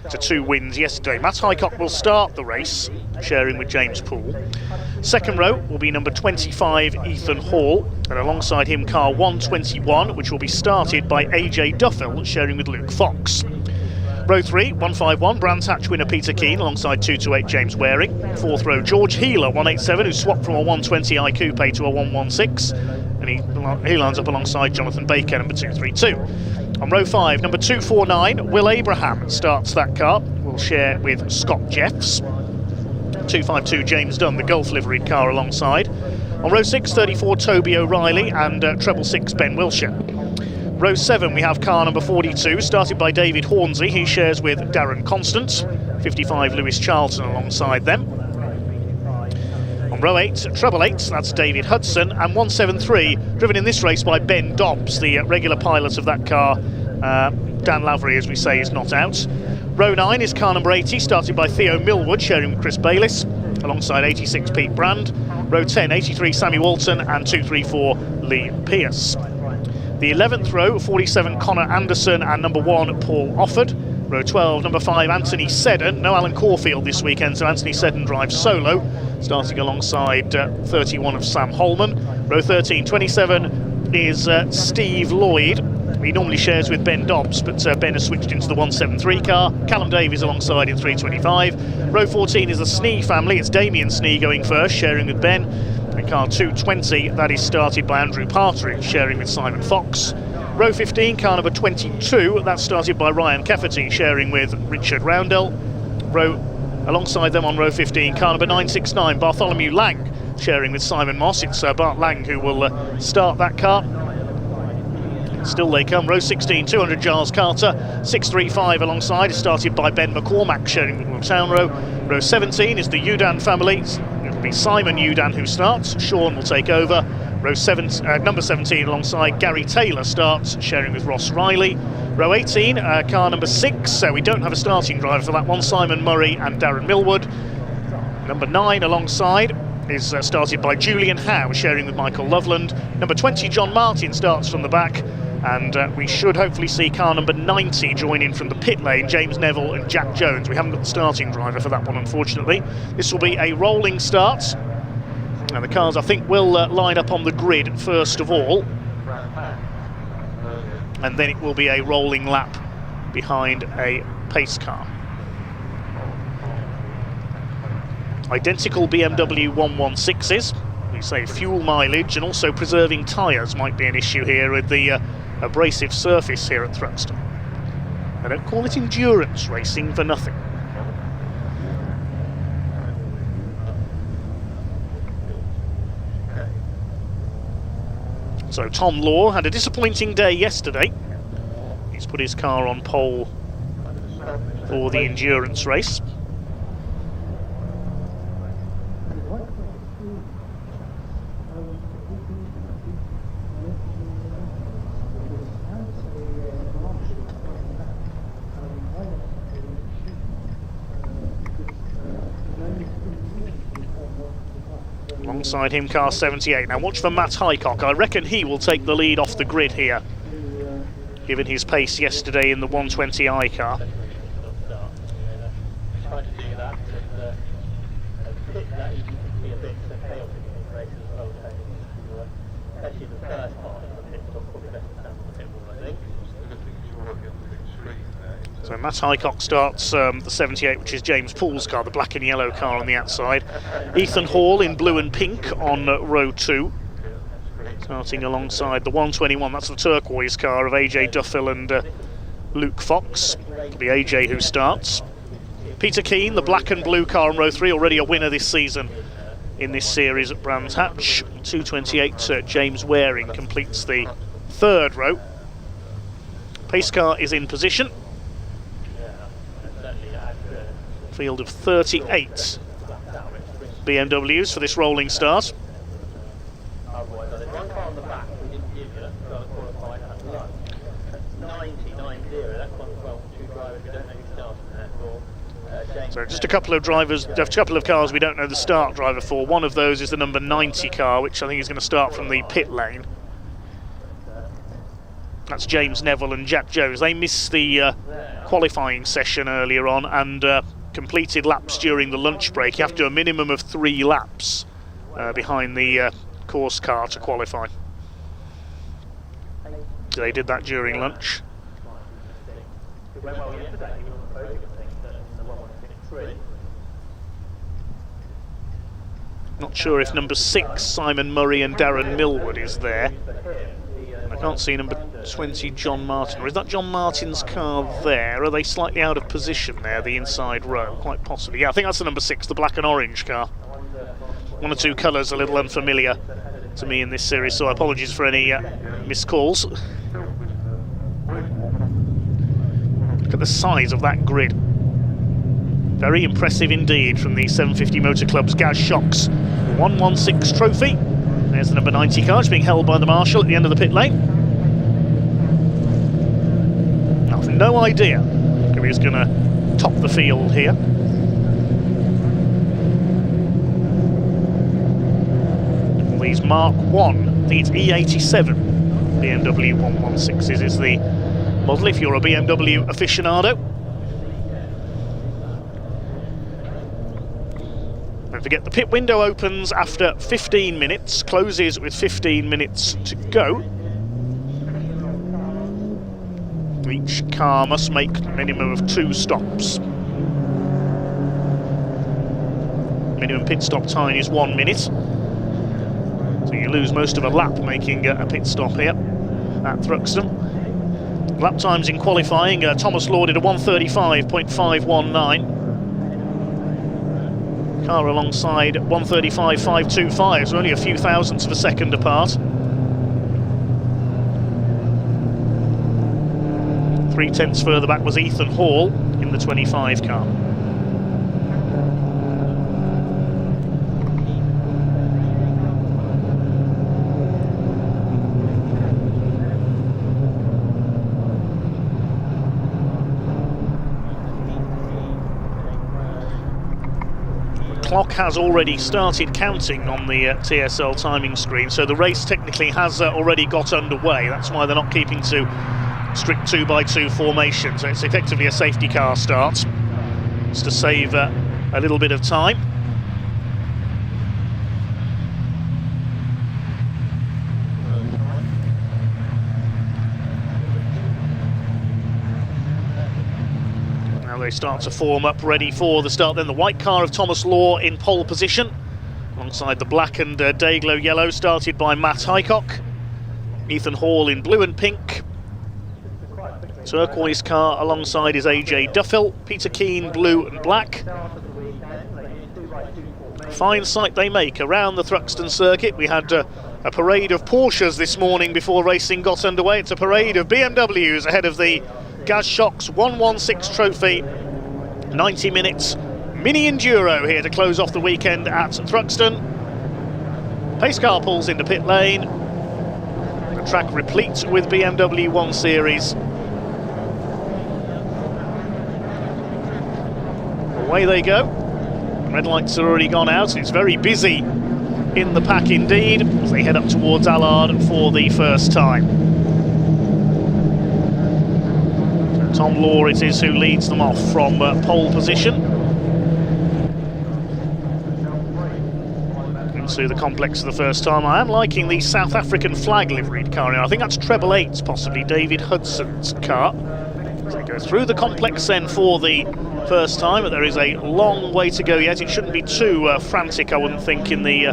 to 2 wins yesterday. Matt Highcock will start the race, sharing with James Poole. Second row will be number 25 Ethan Hall, and alongside him car 121, which will be started by AJ Duffel, sharing with Luke Fox. Row 3, 151, Brands Hatch winner Peter Keane alongside 228 James Waring. 4th row, George Healer, 187, who swapped from a 120i Coupe to a 116, and he lines up alongside Jonathan Baker, number 232. On row 5, number 249, Will Abraham starts that car. We'll share with Scott Jeffs. 252 James Dunn, the Gulf liveried car alongside. On row 6, 34 Toby O'Reilly and treble 6 Ben Wilshire. Row 7 we have car number 42, started by David Hornsey. He shares with Darren Constant. 55 Lewis Charlton alongside them. On row 8, treble 8, that's David Hudson, and 173, driven in this race by Ben Dobbs, the regular pilot of that car. Dan Lavery, as we say, is not out. Row 9 is car number 80, started by Theo Millwood, sharing with Chris Bayliss, alongside 86 Pete Brand. Row 10, 83 Sammy Walton, and 234 Lee Pearce. The 11th row, 47 Connor Anderson, and number 1 Paul Offord. Row 12, number 5 Anthony Seddon. No Alan Caulfield this weekend, so Anthony Seddon drives solo, starting alongside 31 of Sam Holman. Row 13, 27 is Steve Lloyd. He normally shares with Ben Dobbs, but Ben has switched into the 173 car. Callum Davies alongside in 325. Row 14 is the Snee family. It's Damien Snee going first, sharing with Ben. And car 220, that is started by Andrew Partridge, sharing with Simon Fox. Row 15, car number 22, that's started by Ryan Cafferty, sharing with Richard Roundell. Alongside them on row 15, car number 969, Bartholomew Lang, sharing with Simon Moss. It's Bart Lang who will start that car. Still they come. Row 16, 200 Giles Carter, 635 alongside, is started by Ben McCormack, sharing with Will Townrow. Row 17 is the Udan family. It'll be Simon Udan who starts. Sean will take over. Row 7, number 17 alongside Gary Taylor starts, sharing with Ross Riley. Row 18, car number 6, so we don't have a starting driver for that one, Simon Murray and Darren Millwood. Number 9 alongside is started by Julian Howe, sharing with Michael Loveland. Number 20, John Martin, starts from the back, and we should hopefully see car number 90 join in from the pit lane, James Neville and Jack Jones. We haven't got the starting driver for that one, unfortunately. This will be a rolling start. And the cars, I think, will line up on the grid first of all, and then it will be a rolling lap behind a pace car. Identical BMW 116s. We say fuel mileage and also preserving tyres might be an issue here with the abrasive surface here at Thruxton. I don't call it endurance racing for nothing. So Tom Law had a disappointing day yesterday. He's put his car on pole for the endurance race. Alongside him, car 78. Now watch for Matt Highcock. I reckon he will take the lead off the grid here, given his pace yesterday in the 120i car. So Matt Highcock starts the 78, which is James Pool's car, the black and yellow car on the outside. Ethan Hall in blue and pink on row 2, starting alongside the 121. That's the turquoise car of AJ Duffill and Luke Fox. It'll be AJ who starts. Peter Keane, the black and blue car on row 3, already a winner this season in this series at Brands Hatch. 228, James Waring completes the third row. Pace car is in position. Field of 38 BMWs for this rolling start. So just a couple of drivers, a couple of cars we don't know the start driver for. One of those is the number 90 car, which I think is going to start from the pit lane. That's James Neville and Jack Jones. They missed the qualifying session earlier on and completed laps during the lunch break. You have to do a minimum of 3 laps behind the course car to qualify. They did that during lunch. Not sure if number 6, Simon Murray and Darren Millwood, is there. I can't see number 20, John Martin. Or is that John Martin's car there? Are they slightly out of position there, the inside row? Quite possibly. Yeah, I think that's the number 6, the black and orange car. One or two colours a little unfamiliar to me in this series, so apologies for any missed calls. Look at the size of that grid. Very impressive indeed from the 750 Motor Club's Gaz Shocks 116 trophy. There's the number 90 car, it's being held by the marshal at the end of the pit lane. I've no idea who is going to top the field here. All these Mark 1, these E87 BMW 116s is the model if you're a BMW aficionado. Don't forget, the pit window opens after 15 minutes, closes with 15 minutes to go. Each car must make a minimum of 2 stops. Minimum pit stop time is 1 minute. So you lose most of a lap making a pit stop here at Thruxton. Lap times in qualifying, Thomas Law did a 1:35.519. Car alongside 1:35.525, so only a few thousandths of a second apart. 3/10 further back was Ethan Hall in the 25 car. Clock has already started counting on the TSL timing screen, so the race technically has already got underway. That's why they're not keeping to strict 2x2 formation, so it's effectively a safety car start, just to save a little bit of time. They start to form up ready for the start. Then the white car of Thomas Law in pole position alongside the black and day-glow yellow started by Matt Highcock. Ethan Hall in blue and pink. Turquoise car alongside is AJ Duffill. Peter Keane blue and black. Fine sight they make around the Thruxton circuit. We had a parade of Porsches this morning before racing got underway. It's a parade of BMWs ahead of the Gaz Shocks 116 trophy, 90 minutes mini enduro here to close off the weekend at Thruxton. Pace car pulls into pit lane. The track replete with BMW 1 Series. Away they go. Red lights are already gone out. It's very busy in the pack indeed as they head up towards Allard for the first time. Tom Law it is who leads them off from pole position into the complex for the first time. I am liking the South African flag liveried car now. I think that's Treble 8's, possibly David Hudson's car. So it goes through the complex then for the first time, but there is a long way to go yet. It shouldn't be too frantic, I wouldn't think, in the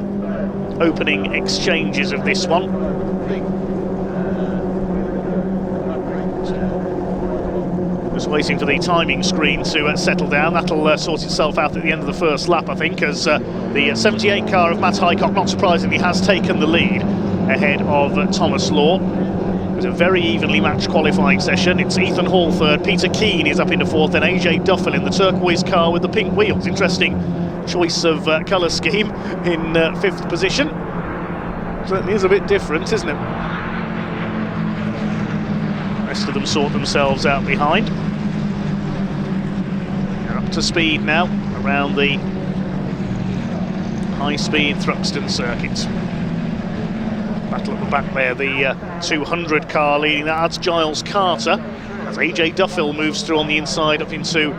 opening exchanges of this one. Just waiting for the timing screen to settle down. That'll sort itself out at the end of the first lap, I think, as the 78 car of Matt Highcock, not surprisingly, has taken the lead ahead of Thomas Law. It was a very evenly matched qualifying session. It's Ethan Hall third, Peter Keane is up into fourth, then AJ Duffill in the turquoise car with the pink wheels. Interesting choice of colour scheme in fifth position. Certainly is a bit different, isn't it? The rest of them sort themselves out behind. They're up to speed now around the high-speed Thruxton circuit. Battle at the back there, the 200 car leading that. That's Giles Carter as AJ Duffill moves through on the inside up into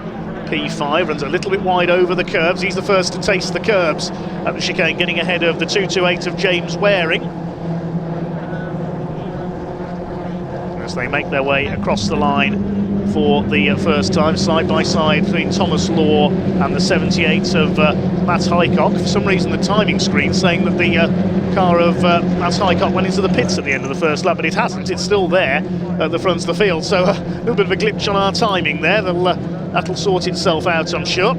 P5, runs a little bit wide over the curbs. He's the first to taste the curbs at the chicane, getting ahead of the 228 of James Waring as they make their way across the line for the first time, side by side between Thomas Law and the 78 of Matt Highcock. For some reason the timing screen saying that the car of Matt Highcock went into the pits at the end of the first lap, but it hasn't. It's still there at the front of the field, so a little bit of a glitch on our timing there. That'll sort itself out, I'm sure.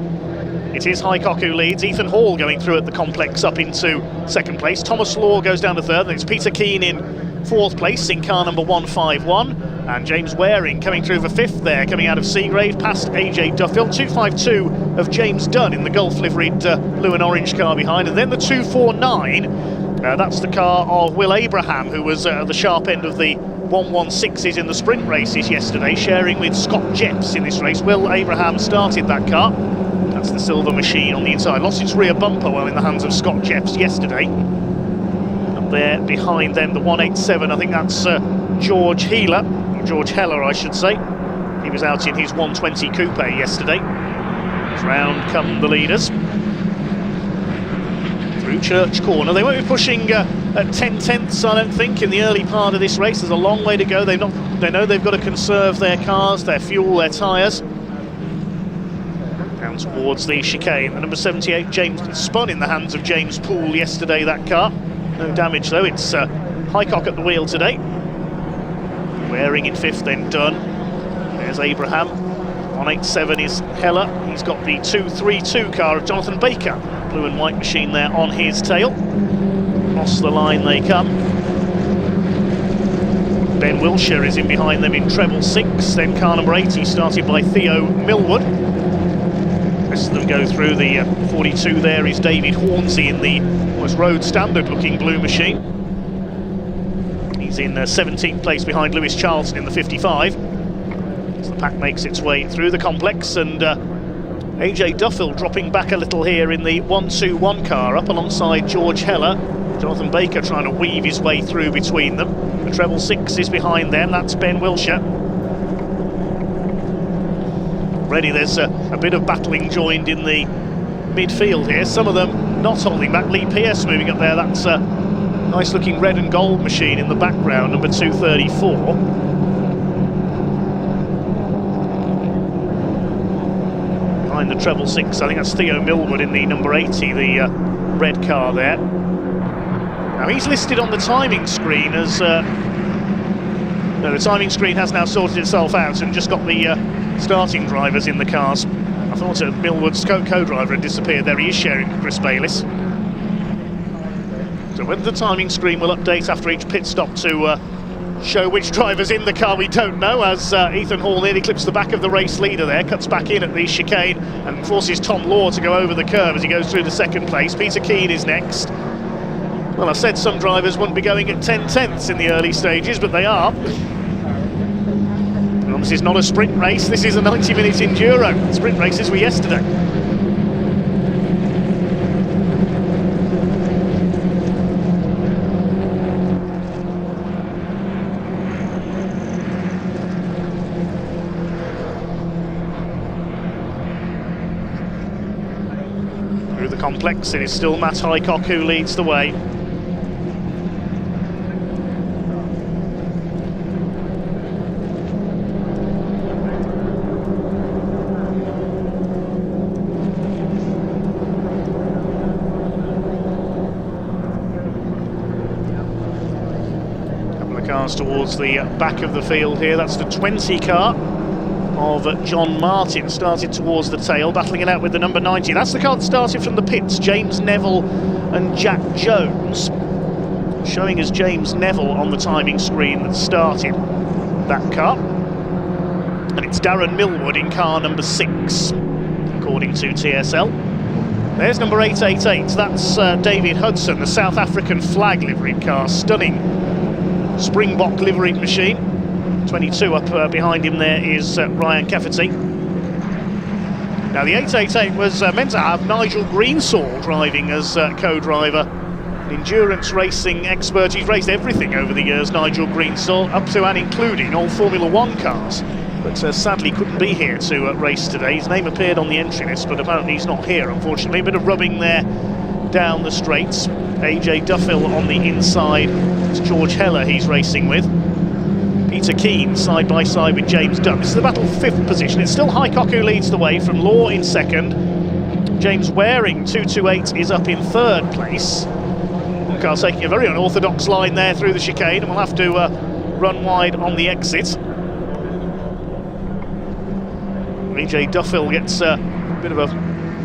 It is Highcock who leads. Ethan Hall going through at the complex up into second place. Thomas Law goes down to third, and it's Peter Keane in fourth place in car number 151. And James Waring coming through for fifth there, coming out of Seagrave, past AJ Duffield. 252 of James Dunn in the Gulf liveried blue and orange car behind. And then the 249, that's the car of Will Abraham, who was at the sharp end of the 116s in the sprint races yesterday, sharing with Scott Jepps in this race. Will Abraham started that car. That's the silver machine on the inside. Lost its rear bumper while in the hands of Scott Jepps yesterday. Up there behind them, the 187, I think that's George Heller, I should say. He was out in his 120 coupe yesterday. Round come the leaders. Through Church Corner. They won't be pushing at 10 tenths, I don't think, in the early part of this race. There's a long way to go. They know they've got to conserve their cars, their fuel, their tyres. Down towards the chicane. The number 78, James, spun in the hands of James Poole yesterday, that car. No damage though. It's Highcock at the wheel today. Waring in fifth, then Dunn. There's Abraham. 187 is Heller. He's got the 232 car of Jonathan Baker. Blue and white machine there on his tail. Across the line they come. Ben Wilshire is in behind them in treble 6. Then car number 80 started by Theo Millwood. The rest of them go through. The 42 there is David Hornsey in the almost road standard looking blue machine. He's in 17th place behind Lewis Charlton in the 55. As the pack makes its way through the complex, and AJ Duffield dropping back a little here in the 121 car, up alongside George Heller. Jonathan Baker trying to weave his way through between them. The treble 6 is behind them, that's Ben Wilshire. Already there's a bit of battling joined in the midfield here, some of them not holding back. Lee Pearce moving up there, that's a nice looking red and gold machine in the background, number 234. Behind the treble 6, I think that's Theo Millwood in the number 80, the red car there. Now he's listed on the timing screen as... no, the timing screen has now sorted itself out and just got the starting drivers in the cars. I thought Millwood's co-driver had disappeared there. He is sharing with Chris Bayliss. So whether the timing screen will update after each pit stop to show which driver's in the car, we don't know, as Ethan Hall nearly clips the back of the race leader there, cuts back in at the chicane and forces Tom Law to go over the curve as he goes through to second place. Peter Keane is next. Well, I said some drivers wouldn't be going at 10 tenths in the early stages, but they are. Well, this is not a sprint race, this is a 90-minute enduro. Sprint races were yesterday. Through the complex, it is still Matt Highcock who leads the way. Cars towards the back of the field here. That's the 20 car of John Martin, started towards the tail, battling it out with the number 90. That's the car that started from the pits, James Neville and Jack Jones. Showing as James Neville on the timing screen that started that car. And it's Darren Millwood in car number 6, according to TSL. There's number 888, that's David Hudson, the South African flag liveried car, stunning Springbok liveried machine. 22 up behind him there is Ryan Cafferty. Now the 888 was meant to have Nigel Greensall driving as co-driver. An endurance racing expert. He's raced everything over the years, Nigel Greensall, up to and including all Formula 1 cars. But sadly couldn't be here to race today. His name appeared on the entry list, but apparently he's not here, unfortunately. A bit of rubbing there down the straights. AJ Duffield on the inside. It's George Heller he's racing with. Peter Keane side by side with James Dunn. This is the battle for 5th position. It's still Highcock who leads the way, from Law in 2nd. James Waring, 228, is up in 3rd place. One car taking a very unorthodox line there through the chicane, and we'll have to run wide on the exit. AJ Duffield gets a bit of a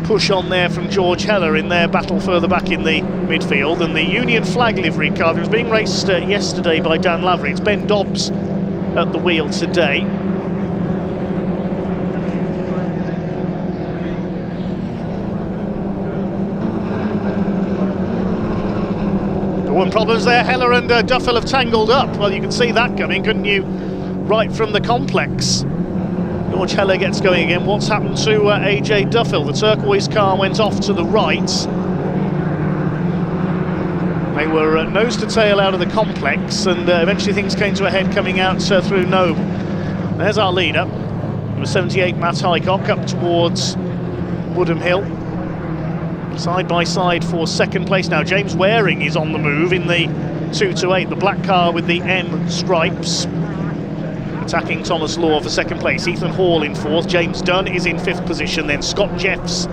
push on there from George Heller in their battle further back in the midfield. And the Union flag livery car that was being raced yesterday by Dan Lavery, it's Ben Dobbs at the wheel today. One problems there, Heller and Duffel have tangled up. Well, you can see that coming, couldn't you? Right from the complex. George Heller gets going again. What's happened to AJ Duffel? The turquoise car went off to the right. They were nose to tail out of the complex, and eventually things came to a head coming out through Noble. There's our leader, number 78, Matt Highcock, up towards Woodham Hill. Side by side for second place now. James Waring is on the move in the 228, the black car with the M stripes. Attacking Thomas Law for second place. Ethan Hall in fourth. James Dunn is in fifth position. Then Scott Jeffs.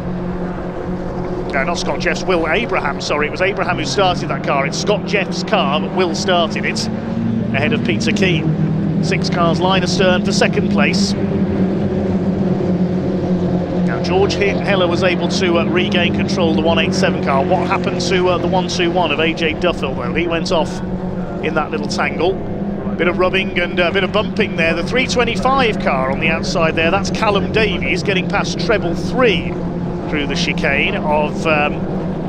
No, not Scott Jeffs, Will Abraham, sorry. It was Abraham who started that car. It's Scott Jeffs' car, but Will started it ahead of Peter Keane. 6 cars line astern for second place. Now, George Heller was able to regain control of the 187 car. What happened to the 121 of AJ Duffel, though? He went off in that little tangle. Bit of rubbing and a bit of bumping there. The 325 car on the outside there, that's Callum Davies getting past treble 3 through the chicane of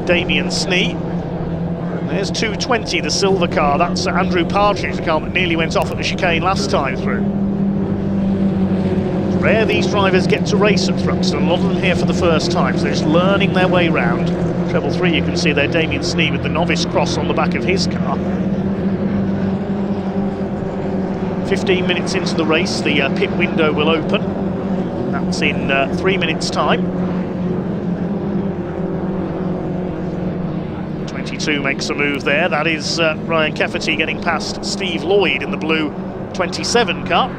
Damien Snee. There's 220, the silver car. That's Andrew Partridge, the car that nearly went off at the chicane last time through. It's rare these drivers get to race at Thruxton. A lot of them here for the first time, so they're just learning their way round. Treble 3, you can see there, Damien Snee with the novice cross on the back of his car. 15 minutes into the race, the pit window will open. That's in 3 minutes' time. 22 makes a move there. That is Ryan Cafferty getting past Steve Lloyd in the blue 27 car.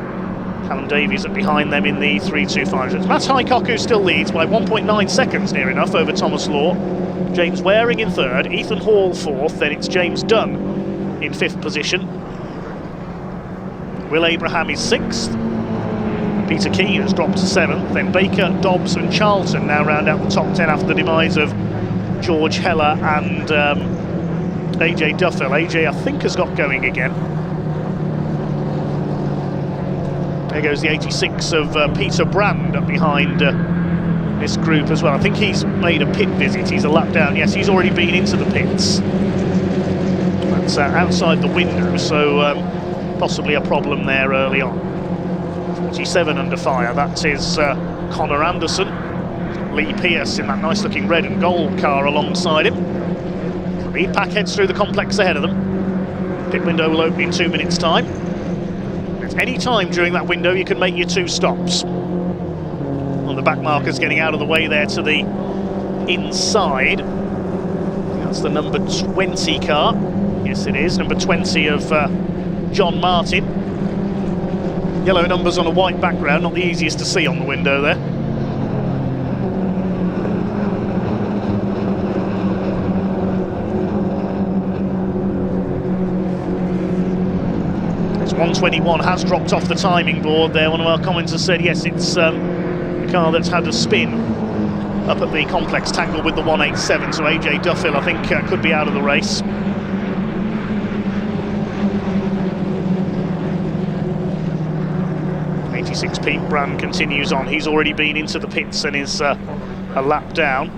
Callum Davies up behind them in the 325. It's Matt Highcock who still leads by 1.9 seconds, near enough, over Thomas Law. James Waring in third, Ethan Hall fourth, then it's James Dunn in fifth position. Will Abraham is sixth. Peter Keane has dropped to seventh. Then Baker, Dobbs and Charlton now round out the top 10 after the demise of George Heller and AJ Duffel. AJ, I think, has got going again. There goes the 86 of Peter Brand up behind this group as well. I think he's made a pit visit. He's a lap down. Yes, he's already been into the pits. That's outside the window, so possibly a problem there early on. 47 under fire. That is Connor Anderson. Lee Pearce in that nice looking red and gold car alongside him. The lead pack heads through the complex ahead of them. Pit window will open in 2 minutes' time. At any time during that window you can make your 2 stops. On the back markers getting out of the way there to the inside. That's the number 20 car. Yes, it is. Number 20 of John Martin. Yellow numbers on a white background, not the easiest to see on the window there. It's 121 has dropped off the timing board there. One of our commenters said yes, it's a car that's had a spin up at the complex, tangled with the 187, so AJ Duffel I think could be out of the race. 86 Pete Brand continues on. He's already been into the pits and is a lap down.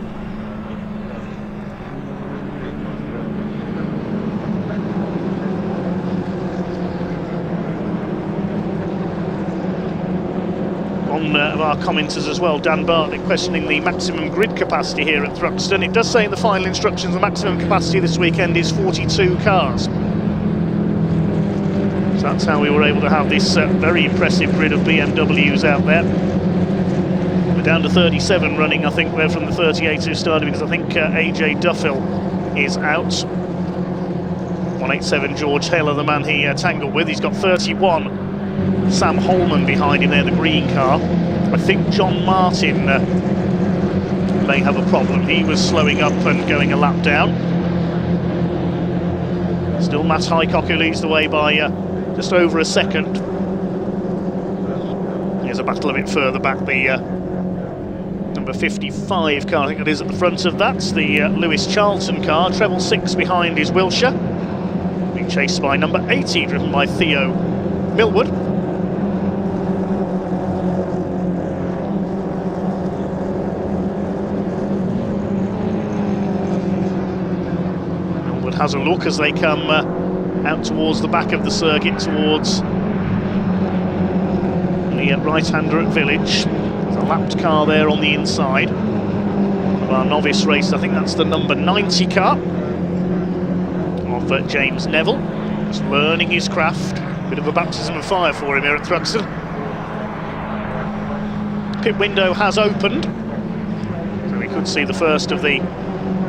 One of our commenters as well, Dan Bartlett, questioning the maximum grid capacity here at Thruxton. It does say in the final instructions the maximum capacity this weekend is 42 cars. That's how we were able to have this very impressive grid of BMWs out there. We're down to 37 running, I think, we're from the 38 who started, because I think AJ Duffel is out. 187 George Heller, the man he tangled with. He's got 31 Sam Holman behind him there, the green car. I think John Martin may have a problem. He was slowing up and going a lap down. Still Matt Highcock who leads the way by just over a second. Here's a battle a bit further back. The number number 55 car, I think it is at the front of that, the Lewis Charlton car, treble 6 behind is Wilshire, being chased by number 80, driven by Theo Millwood. Millwood has a look as they come out towards the back of the circuit, towards the right-hander at Village. There's a lapped car there on the inside. Of our novice race, I think that's the number 90 car of James Neville. He's learning his craft. Bit of a baptism of fire for him here at Thruxton. Pit window has opened, so we could see the first of the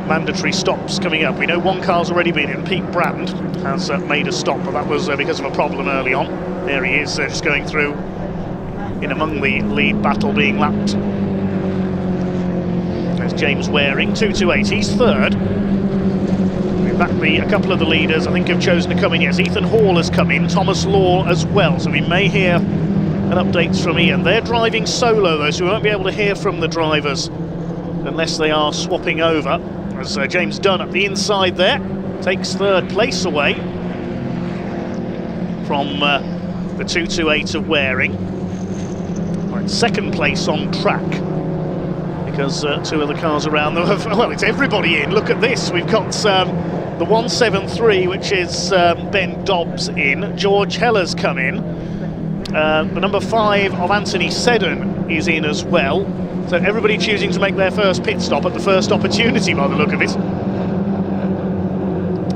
mandatory stops coming up. We know one car's already been in. Pete Brand has made a stop, but that was because of a problem early on. There he is, just going through in among the lead battle, being lapped. There's James Waring, 228, he's third. In fact, a couple of the leaders I think have chosen to come in. Yes, Ethan Hall has come in, Thomas Law as well, so we may hear an update from Ian. They're driving solo though, so we won't be able to hear from the drivers unless they are swapping over. As James Dunn up the inside there takes third place away from the 228 of Waring. Second place on track because two of the cars around them have, well, it's everybody in. Look at this, we've got the 173, which is Ben Dobbs in. George Heller's come in. The number 5 of Anthony Seddon is in as well. So everybody choosing to make their first pit stop at the first opportunity by the look of it.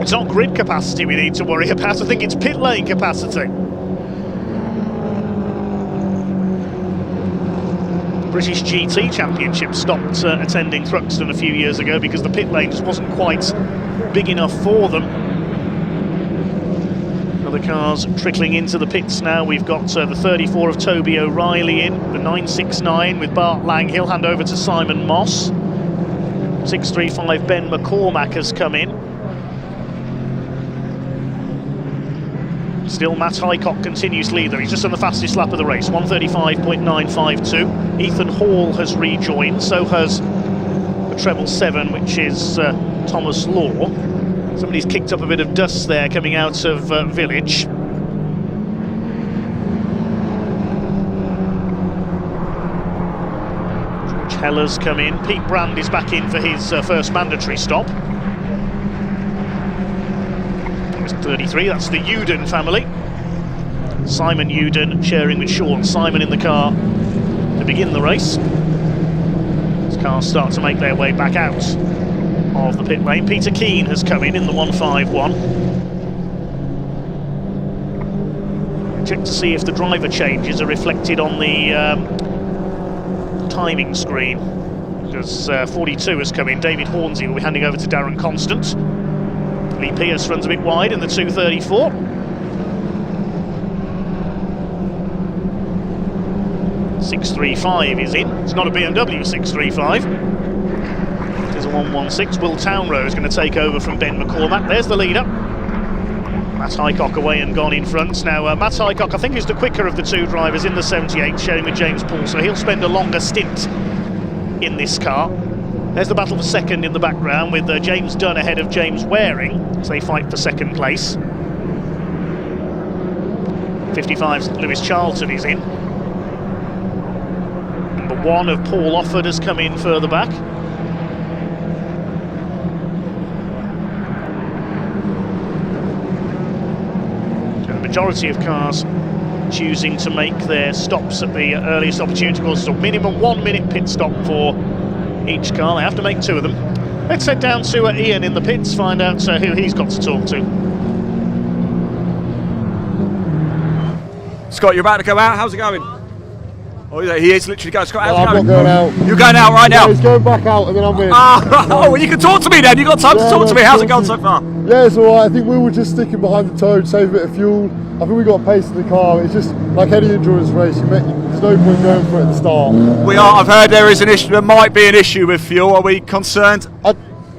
It's not grid capacity we need to worry about, I think it's pit lane capacity. British GT Championship stopped attending Thruxton a few years ago because the pit lane just wasn't quite big enough for them. Other cars trickling into the pits now. We've got the 34 of Toby O'Reilly in, the 969 with Bart Lang, he'll hand over to Simon Moss. 635 Ben McCormack has come in. Still Matt Hycock continues leader, he's just on the fastest lap of the race, 135.952. Ethan Hall has rejoined, so has the treble 7, which is Thomas Law. Somebody's kicked up a bit of dust there coming out of Village. George Heller's come in, Pete Brand is back in for his first mandatory stop. 33, that's the Uden family. Simon Uden sharing with Sean Simon in the car to begin the race. As cars start to make their way back out of the pit lane. Peter Keane has come in the 151. Check to see if the driver changes are reflected on the timing screen, because 42 has come in. David Hornsey will be handing over to Darren Constant. Lee Pierce runs a bit wide in the 234. .635 is in. It's not a BMW 635. It is a 116. Will Townrow is going to take over from Ben McCormack. There's the leader. Matt Hycock away and gone in front. Now, Matt Hycock, I think, is the quicker of the two drivers in the 78, sharing with James Paul, so he'll spend a longer stint in this car. There's the battle for second in the background with James Dunn ahead of James Waring as they fight for second place. 55's Lewis Charlton is in. Number 1 of Paul Offord has come in further back. So the majority of cars choosing to make their stops at the earliest opportunity courses, so minimum 1 minute pit stop for each car. They have to make 2 of them. Let's head down to Ian in the pits, find out who he's got to talk to.
Scott, you're about to go out. How's it going? Oh, he is literally going. Scott, how's it going?
I'm not going out.
You're going out right now?
He's going back out and then I'm in.
Oh, well, you can talk to me then. You've got time to talk to me. How's it going so far?
Yeah, it's alright. I think we were just sticking behind the toe to save a bit of fuel. I think we got pace in the car. It's just like any endurance race, there's no point going for it at the start.
We are. I've heard there is an issue. There might be an issue with fuel. Are we concerned?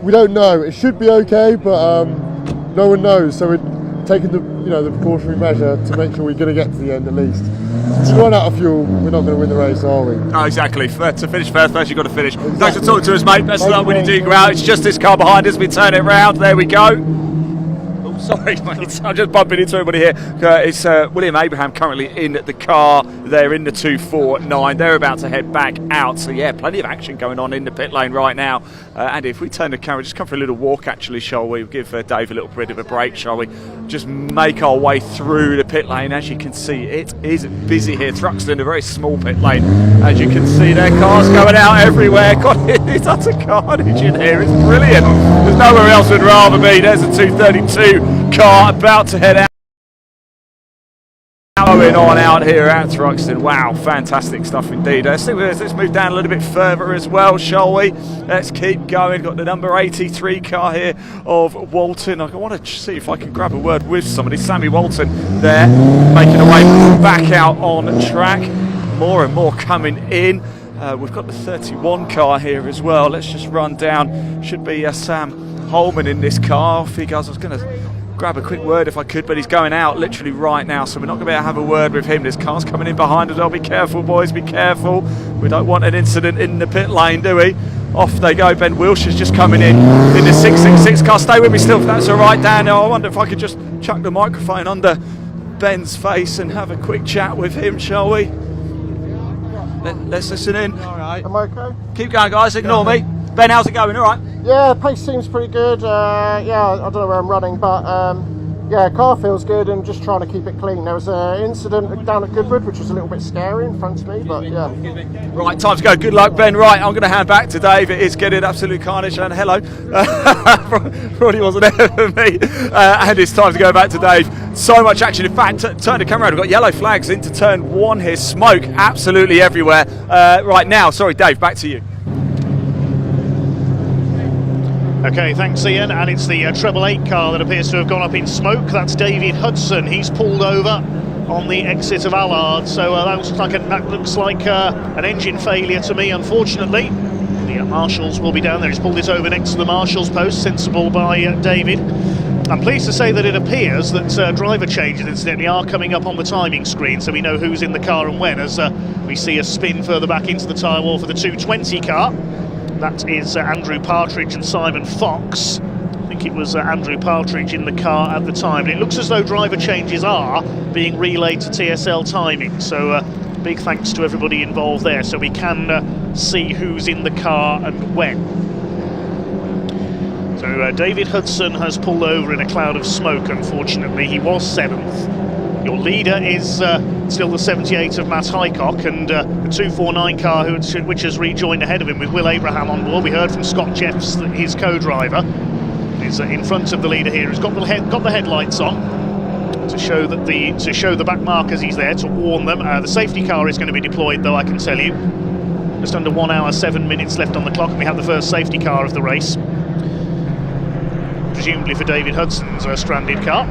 We don't know. It should be okay, but no one knows. So taking the precautionary measure to make sure we're going to get to the end at least. If we run out of fuel, we're not going to win the race, are we?
Oh, exactly. To finish first you've got to finish. Exactly. Thanks for talking to us, mate. Best of luck when you do go out. It's just this car behind us. We turn it round. There we go. Sorry, mate, I'm just bumping into everybody here. It's William Abraham currently in the car. They're in the 249. They're about to head back out. So, yeah, plenty of action going on in the pit lane right now. And if we turn the camera, just come for a little walk, actually, shall we? We'll give Dave a little bit of a break, shall we? Just make our way through the pit lane. As you can see, it is busy here. Thruxton, a very small pit lane. As you can see, their cars going out everywhere. God, it's utter carnage in here. It's brilliant. There's nowhere else we'd rather be. There's a 232 car about to head out. Going on out here at Thruxton. Wow, fantastic stuff indeed. Let's move down a little bit further as well, shall we? Let's keep going. Got the number 83 car here of Walton. I want to see if I can grab a word with somebody. Sammy Walton there, making her way back out on track. More and more coming in. We've got the 31 car here as well. Let's just run down. Should be Sam Holman in this car. Off he goes. I was going to grab a quick word if I could, but he's going out literally right now, so we're not going to be able to have a word with him. There's cars coming in behind us. Oh, be careful, boys, be careful. We don't want an incident in the pit lane, do we? Off they go. Ben Wilshire's just coming in the 666 car. Stay with me still if that's all right, Dan. I wonder if I could just chuck the microphone under Ben's face and have a quick chat with him, shall we? Let's listen in.
All right. Am I okay?
Keep going, guys. Ignore me. Ben, how's it going? All right?
Yeah, pace seems pretty good. Yeah, I don't know where I'm running, but yeah, car feels good and just trying to keep it clean. There was an incident down at Goodwood, which was a little bit scary in front of me, but yeah.
Right, time to go. Good luck, Ben. Right, I'm going to hand back to Dave. It is getting absolute carnage. And hello. Probably wasn't there for me. And it's time to go back to Dave. So much action. In fact, turn the camera around. We've got yellow flags into turn 1 here. Smoke absolutely everywhere. Right now, sorry, Dave, back to you.
Okay, thanks Ian, and it's the treble 8 car that appears to have gone up in smoke. That's David Hudson. He's pulled over on the exit of Allard, so that looks like an engine failure to me, unfortunately. The marshals will be down there. He's pulled it over next to the marshals post, sensible by David. I'm pleased to say that it appears that driver changes incidentally are coming up on the timing screen, so we know who's in the car and when, as we see a spin further back into the tyre wall for the 220 car. That is Andrew Partridge and Simon Fox. I think it was Andrew Partridge in the car at the time. But it looks as though driver changes are being relayed to TSL timing. So big thanks to everybody involved there. So we can see who's in the car and when. So David Hudson has pulled over in a cloud of smoke, unfortunately. He was 7th. Your leader is still the 78 of Matt Hycock, and the 249 car which has rejoined ahead of him with Will Abraham on board. We heard from Scott Jeffs that his co-driver is in front of the leader here. He's got the headlights on to show the back markers he's there to warn them. The safety car is going to be deployed, though, I can tell you. Just under 1 hour 7 minutes left on the clock, and we have the first safety car of the race, presumably for David Hudson's stranded car.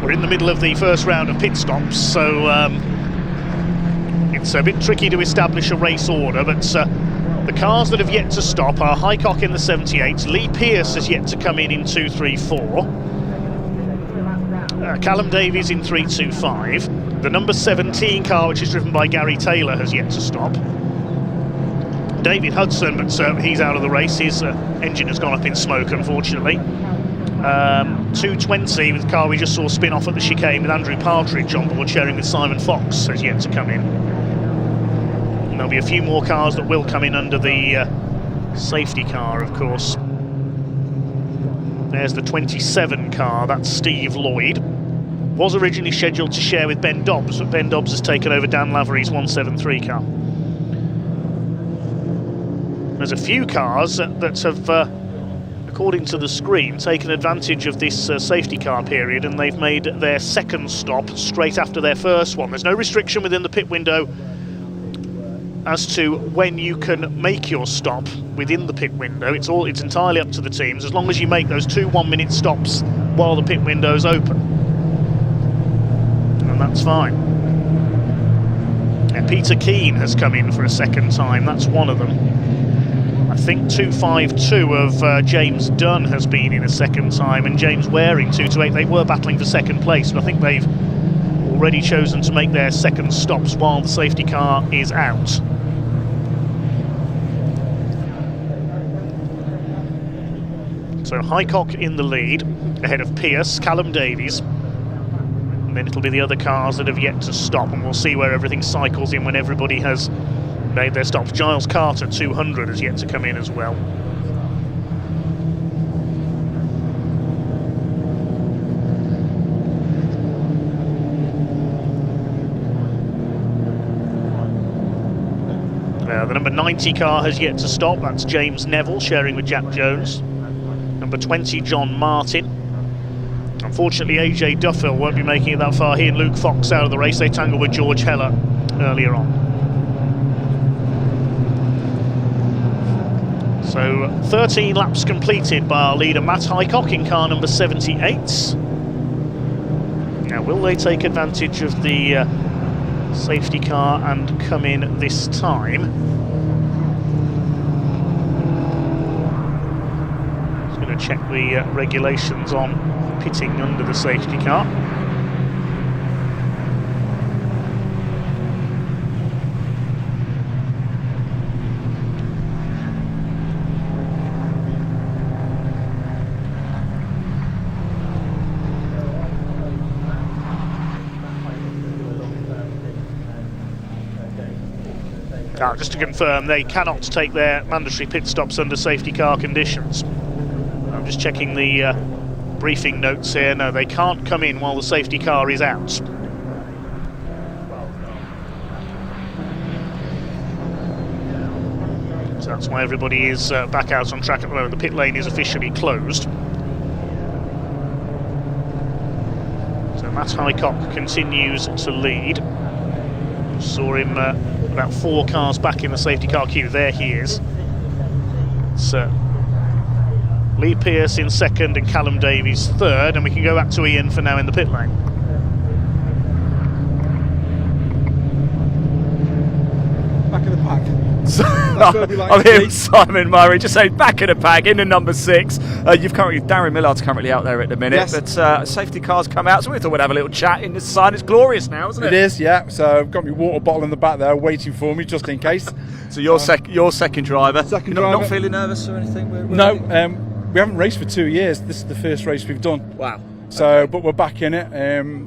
We're in the middle of the first round of pit stops, so it's a bit tricky to establish a race order, but the cars that have yet to stop are Hycock in the 78, Lee Pearce has yet to come in 234, Callum Davies in 325, the number 17 car, which is driven by Gary Taylor, has yet to stop. David Hudson, but he's out of the race. His engine has gone up in smoke, unfortunately. 220 with the car we just saw spin off at the chicane with Andrew Partridge on board, sharing with Simon Fox, has yet to come in. And there'll be a few more cars that will come in under the safety car, of course. There's the 27 car, that's Steve Lloyd. Was originally scheduled to share with Ben Dobbs, but Ben Dobbs has taken over Dan Lavery's 173 car. There's a few cars that have, according to the screen, taken advantage of this safety car period, and they've made their second stop straight after their first one. There's no restriction within the pit window as to when you can make your stop within the pit window. It's entirely up to the teams, as long as you make those 2 1-minute stops while the pit window's open, and that's fine. And Peter Keane has come in for a second time. That's one of them. I think 252 of James Dunn has been in a second time, and James Waring 228. They were battling for second place, but I think they've already chosen to make their second stops while the safety car is out. So Highcock in the lead, ahead of Pierce, Callum Davies, and then it'll be the other cars that have yet to stop, and we'll see where everything cycles in when everybody has made their stops. Giles Carter, 200, has yet to come in as well. The number 90 car has yet to stop. That's James Neville sharing with Jack Jones. Number 20, John Martin. Unfortunately, AJ Duffield won't be making it that far. He and Luke Fox out of the race. They tangled with George Heller earlier on. So 13 laps completed by our leader Matt Highcock in car number 78. Now, will they take advantage of the safety car and come in this time? Just going to check the regulations on pitting under the safety car. Just to confirm, they cannot take their mandatory pit stops under safety car conditions. I'm just checking the briefing notes here. No, they can't come in while the safety car is out. So that's why everybody is back out on track at the moment. The pit lane is officially closed. So Matt Highcock continues to lead. Saw him about 4 cars back in the safety car queue. There he is. So Lee Pearce in second and Callum Davies third, and we can go back to Ian for now in the pit lane.
Back of the pack.
So, I'm here with Simon Murray, just saying back of the pack in the number 6. Darren Millard's currently out there at the minute, yes. But safety car's come out, so we thought we'd have a little chat in the sun. It's glorious now, isn't it?
It is, yeah. So I've got my water bottle in the back there waiting for me just in case.
So you're second driver. Not feeling nervous or anything?
No, we haven't raced for 2 years. This is the first race we've done.
Wow.
So, okay. But we're back in it.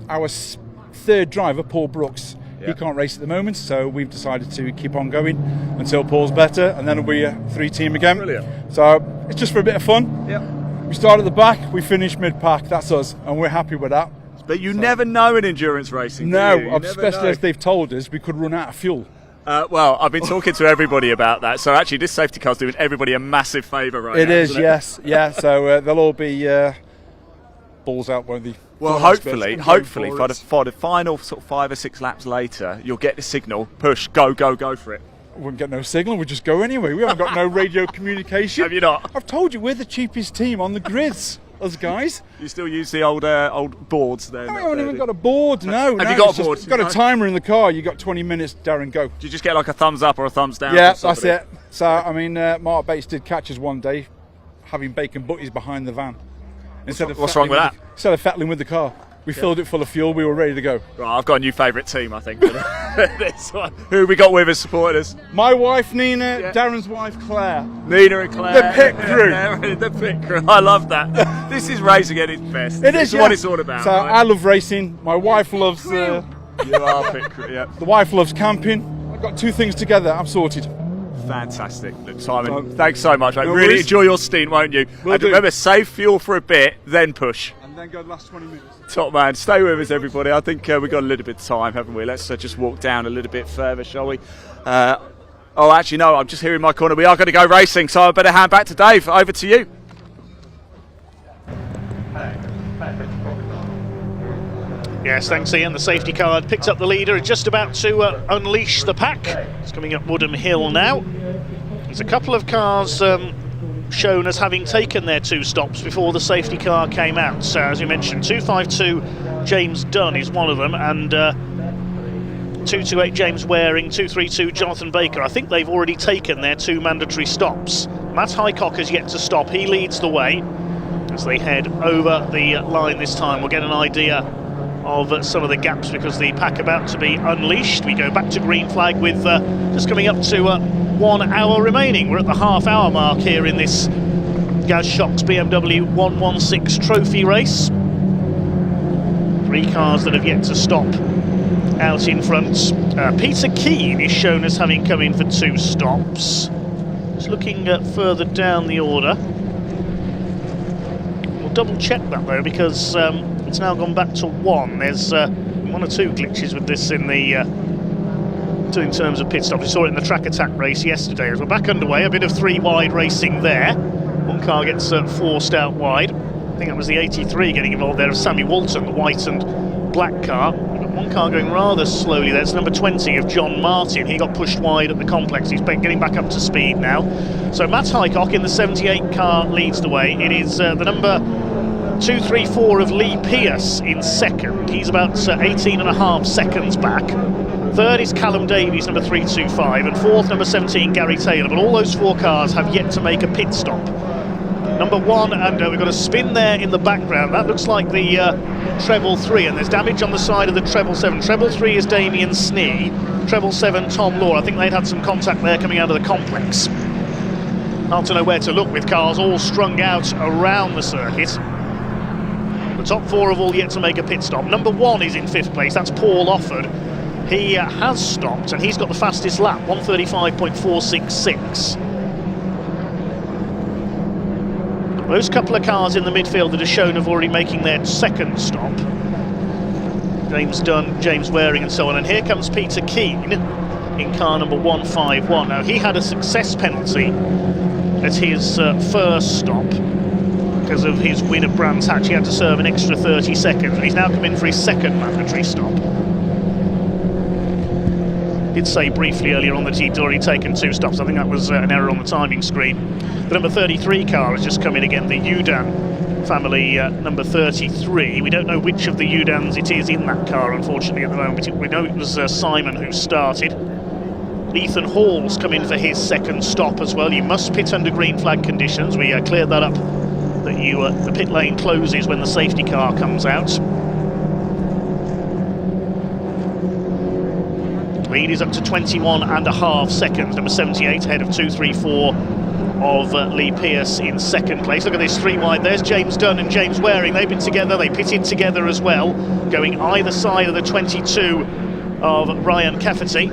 Our third driver, Paul Brooks, he can't race at the moment, so we've decided to keep on going until Paul's better, and then it'll be a 3-team again.
Brilliant.
So it's just for a bit of fun.
Yeah.
We start at the back, we finish mid-pack. That's us, and we're happy with that.
But you never know in endurance racing.
No, especially as they've told us, we could run out of fuel.
Well, I've been talking to everybody about that. So actually, this safety car's doing everybody a massive favour right now.
It is, yes, yeah. So they'll all be balls out, won't they?
Well, hopefully, for the final sort of 5 or 6 laps later, you'll get the signal, push, go for it.
We wouldn't get no signal, we just go anyway. We haven't got no radio communication.
Have you not?
I've told you, we're the cheapest team on the grids, us guys.
You still use the old boards there?
No, we haven't even got a board, no.
Have you got a board?
You've got a timer in the car, you got 20 minutes, Darren, go.
Do you just get like a thumbs up or a thumbs down?
Yeah, that's it. So, I mean, Mark Bates did catch us one day having bacon butties behind the van.
What's wrong with that?
Instead of fettling with the car. We filled it full of fuel, we were ready to go.
Right, I've got a new favourite team, I think, for this one. Who have we got with us supporting us?
My wife, Nina, Darren's wife, Claire.
Nina and Claire.
The pit crew.
The pit crew, I love that. This is racing at its best.
It is,
what it's all about.
So
right?
I love racing, my wife loves...
You are pit crew, yeah.
The wife loves camping. I've got 2 things together, I'm sorted.
Fantastic. Look, Simon, thanks so much, mate. Really enjoy your stint, won't you? And remember, save fuel for a bit, then push.
And then go the last 20 minutes.
Top man. Stay with us, everybody. I think we've got a little bit of time, haven't we? Let's just walk down a little bit further, shall we? Oh, actually, no, I'm just here in my corner. We are going to go racing, so I better hand back to Dave. Over to you.
Yes, thanks Ian. The safety car had picked up the leader, just about to unleash the pack. It's coming up Woodham Hill now. There's a couple of cars shown as having taken their 2 stops before the safety car came out. So as you mentioned, 252 James Dunn is one of them, and 228 James Waring, 232 Jonathan Baker. I think they've already taken their 2 mandatory stops. Matt Highcock has yet to stop. He leads the way as they head over the line this time. We'll get an idea of some of the gaps because the pack about to be unleashed. We go back to green flag with just coming up to 1 hour remaining. We're at the half-hour mark here in this Gaz Shocks BMW 116 trophy race. 3 cars that have yet to stop out in front. Peter Keane is shown as having come in for 2 stops. Just looking further down the order. We'll double check that though because it's now gone back to 1. There's 1 or 2 glitches with this in the in terms of pit stops. We saw it in the track attack race yesterday as we're back underway. A bit of 3 wide racing there. 1 car gets forced out wide. I think it was the 83 getting involved there of Sammy Walton, the white and black car. 1 car going rather slowly there. It's number 20 of John Martin. He got pushed wide at the complex. He's getting back up to speed now. So Matt Highcock in the 78 car leads the way. It is the number 234 of Lee Pearce in second. He's about 18.5 seconds back. Third is Callum Davies, number 325, and fourth, number 17, Gary Taylor. But all those 4 cars have yet to make a pit stop. Number 1, and we've got a spin there in the background. That looks like the treble 3, and there's damage on the side of the treble 7. Treble 3 is Damien Snee. Treble 7, Tom Law. I think they'd had some contact there coming out of the complex. Hard to know where to look with cars all strung out around the circuit. The top 4 have all yet to make a pit stop. Number 1 is in 5th place. That's Paul Offord. He has stopped, and he's got the fastest lap, 1:35.466. Those couple of cars in the midfield that are shown have already making their 2nd stop. James Dunn, James Waring and so on. And here comes Peter Keane in car number 151. Now, he had a success penalty at his first stop because of his win at Brands Hatch. He had to serve an extra 30 seconds. And he's now come in for his 2nd mandatory stop. Did say briefly earlier on that he'd already taken 2 stops. I think that was an error on the timing screen. The number 33 car has just come in again, the Udan family number 33. We don't know which of the Udans it is in that car, unfortunately, at the moment. We know it was Simon who started. Ethan Hall's come in for his 2nd stop as well. You must pit under green flag conditions. We cleared that up, that the pit lane closes when the safety car comes out. Lead is up to 21.5 seconds. Number 78 ahead of 234 of Lee Pearce in 2nd place. Look at this 3 wide. There's James Dunn and James Waring. They've been together. They pitted together as well, going either side of the 22 of Ryan Cafferty.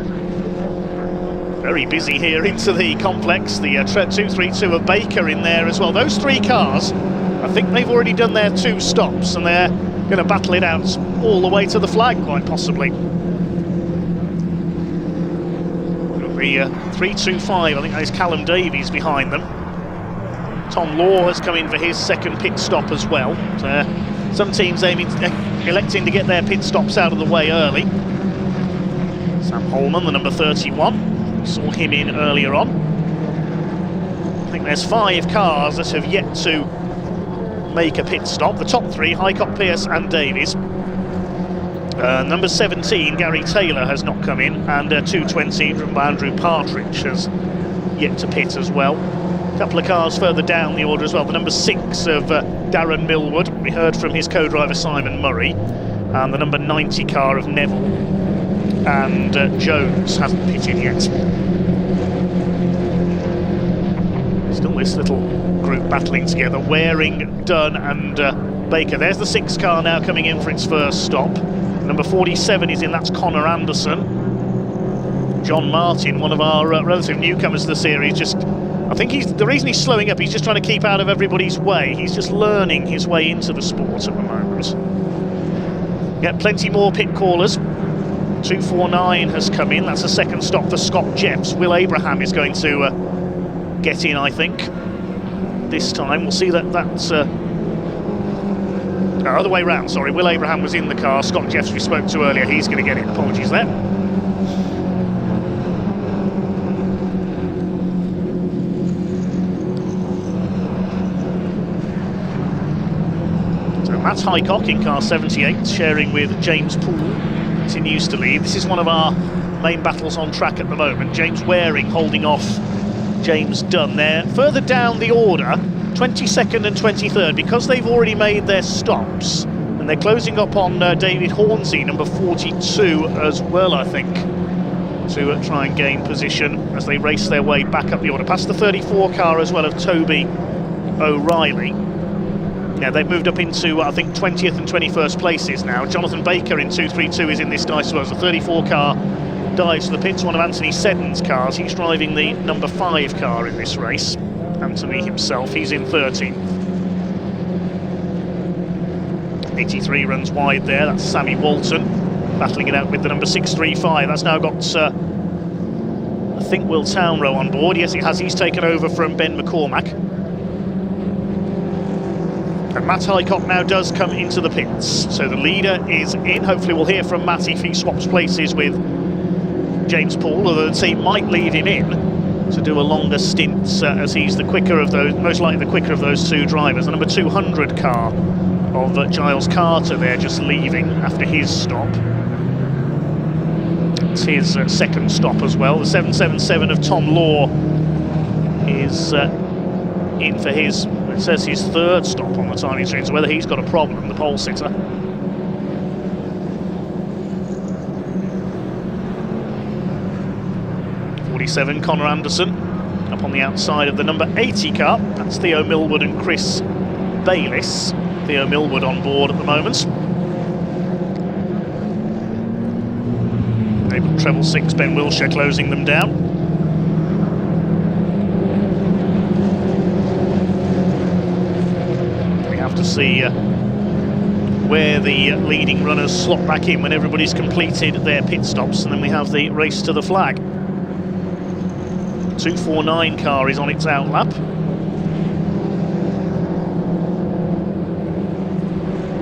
Very busy here into the complex. The 232 of Baker in there as well. Those 3 cars, I think they've already done their 2 stops, and they're going to battle it out all the way to the flag, quite possibly. The 325, I think that is Callum Davies behind them. Tom Law has come in for his 2nd pit stop as well. So, some teams electing to get their pit stops out of the way early. Sam Holman, the number 31, saw him in earlier on. I think there's 5 cars that have yet to make a pit stop. The top 3, Highcock, Pearce and Davies. Number 17, Gary Taylor, has not come in, and 220, driven by Andrew Partridge, has yet to pit as well. A couple of cars further down the order as well. The number 6 of Darren Millwood, we heard from his co-driver Simon Murray, and the number 90 car of Neville and Jones hasn't pitted yet. Still this little group battling together. Waring, Dunn and Baker. There's the 6 car now coming in for its first stop. Number 47 is in, that's Connor Anderson. John Martin, one of our relative newcomers to the series, I think the reason he's slowing up, he's just trying to keep out of everybody's way. He's just learning his way into the sport at the moment. Yeah, plenty more pit callers. 249 has come in, that's a 2nd stop for Scott Jeffs. Will Abraham is going to get in, I think, this time. We'll see that's... other way round, sorry. Will Abraham was in the car. Scott Jeffs we spoke to earlier, he's going to get it. Apologies there. So Matt Highcock in car 78, sharing with James Poole, continues to lead. This is one of our main battles on track at the moment. James Waring holding off James done there. Further down the order, 22nd and 23rd, because they've already made their stops, and they're closing up on David Hornsey, number 42 as well, I think, to try and gain position as they race their way back up the order. Past the 34 car as well of Toby O'Reilly. Yeah, they've moved up into, I think, 20th and 21st places now. Jonathan Baker in 232 is in this dice as well. The 34 car dives to the pits, one of Anthony Seddon's cars. He's driving the number 5 car in this race. Anthony himself, he's in 13th. 83 runs wide there, that's Sammy Walton, battling it out with the number 635. That's now got, I think, Will Townrow on board. Yes, it has. He's taken over from Ben McCormack. And Matt Highcock now does come into the pits. So the leader is in. Hopefully we'll hear from Matt if he swaps places with James Paul, although the team might leave him in to do a longer stint as he's the quicker of those, most likely the quicker of those two drivers. The number 200 car of Giles Carter there just leaving after his stop. It's his second stop as well. The 777 of Tom Law is in for his, it says his third stop on the timing screen, so whether he's got a problem, the pole sitter. Connor Anderson up on the outside of the number 80 car. That's Theo Millwood and Chris Bayliss. Theo Millwood on board at the moment. Able treble 6, Ben Wilshire closing them down. We have to see where the leading runners slot back in when everybody's completed their pit stops, and then we have the race to the flag. 249 car is on its outlap.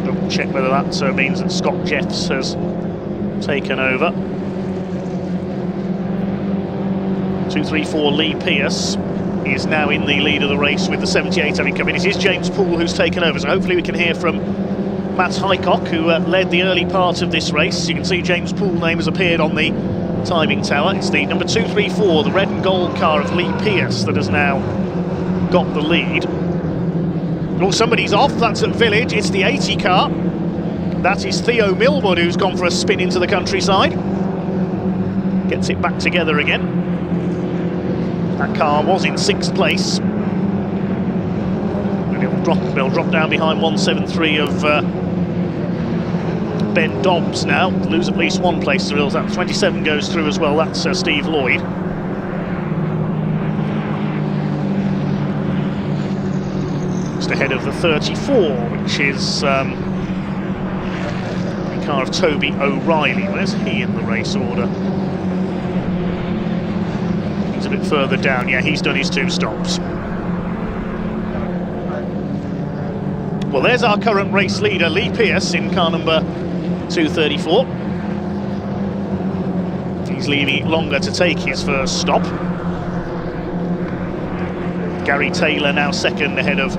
Double check whether that means that Scott Jeffs has taken over. 234 Lee Pearce is now in the lead of the race with the 78 having come in. It is James Poole who's taken over, so hopefully we can hear from Matt Highcock, who led the early part of this race. You can see James Poole's name has appeared on the timing tower. It's the number 234, the red and gold car of Lee Pearce, that has now got the lead. Oh, somebody's off. That's at Village. It's the 80 car. That is Theo Millwood, who's gone for a spin into the countryside. Gets it back together again. That car was in 6th place. And it'll drop down behind 173 of Ben Dobbs now, lose at least one place. That 27 goes through as well. That's Steve Lloyd. Just ahead of the 34, which is the car of Toby O'Reilly. Where's he in the race order? He's a bit further down. Yeah, he's done his 2 stops. Well, there's our current race leader, Lee Pearce, in car number 234. He's leaving it longer to take his first stop. Gary Taylor now second ahead of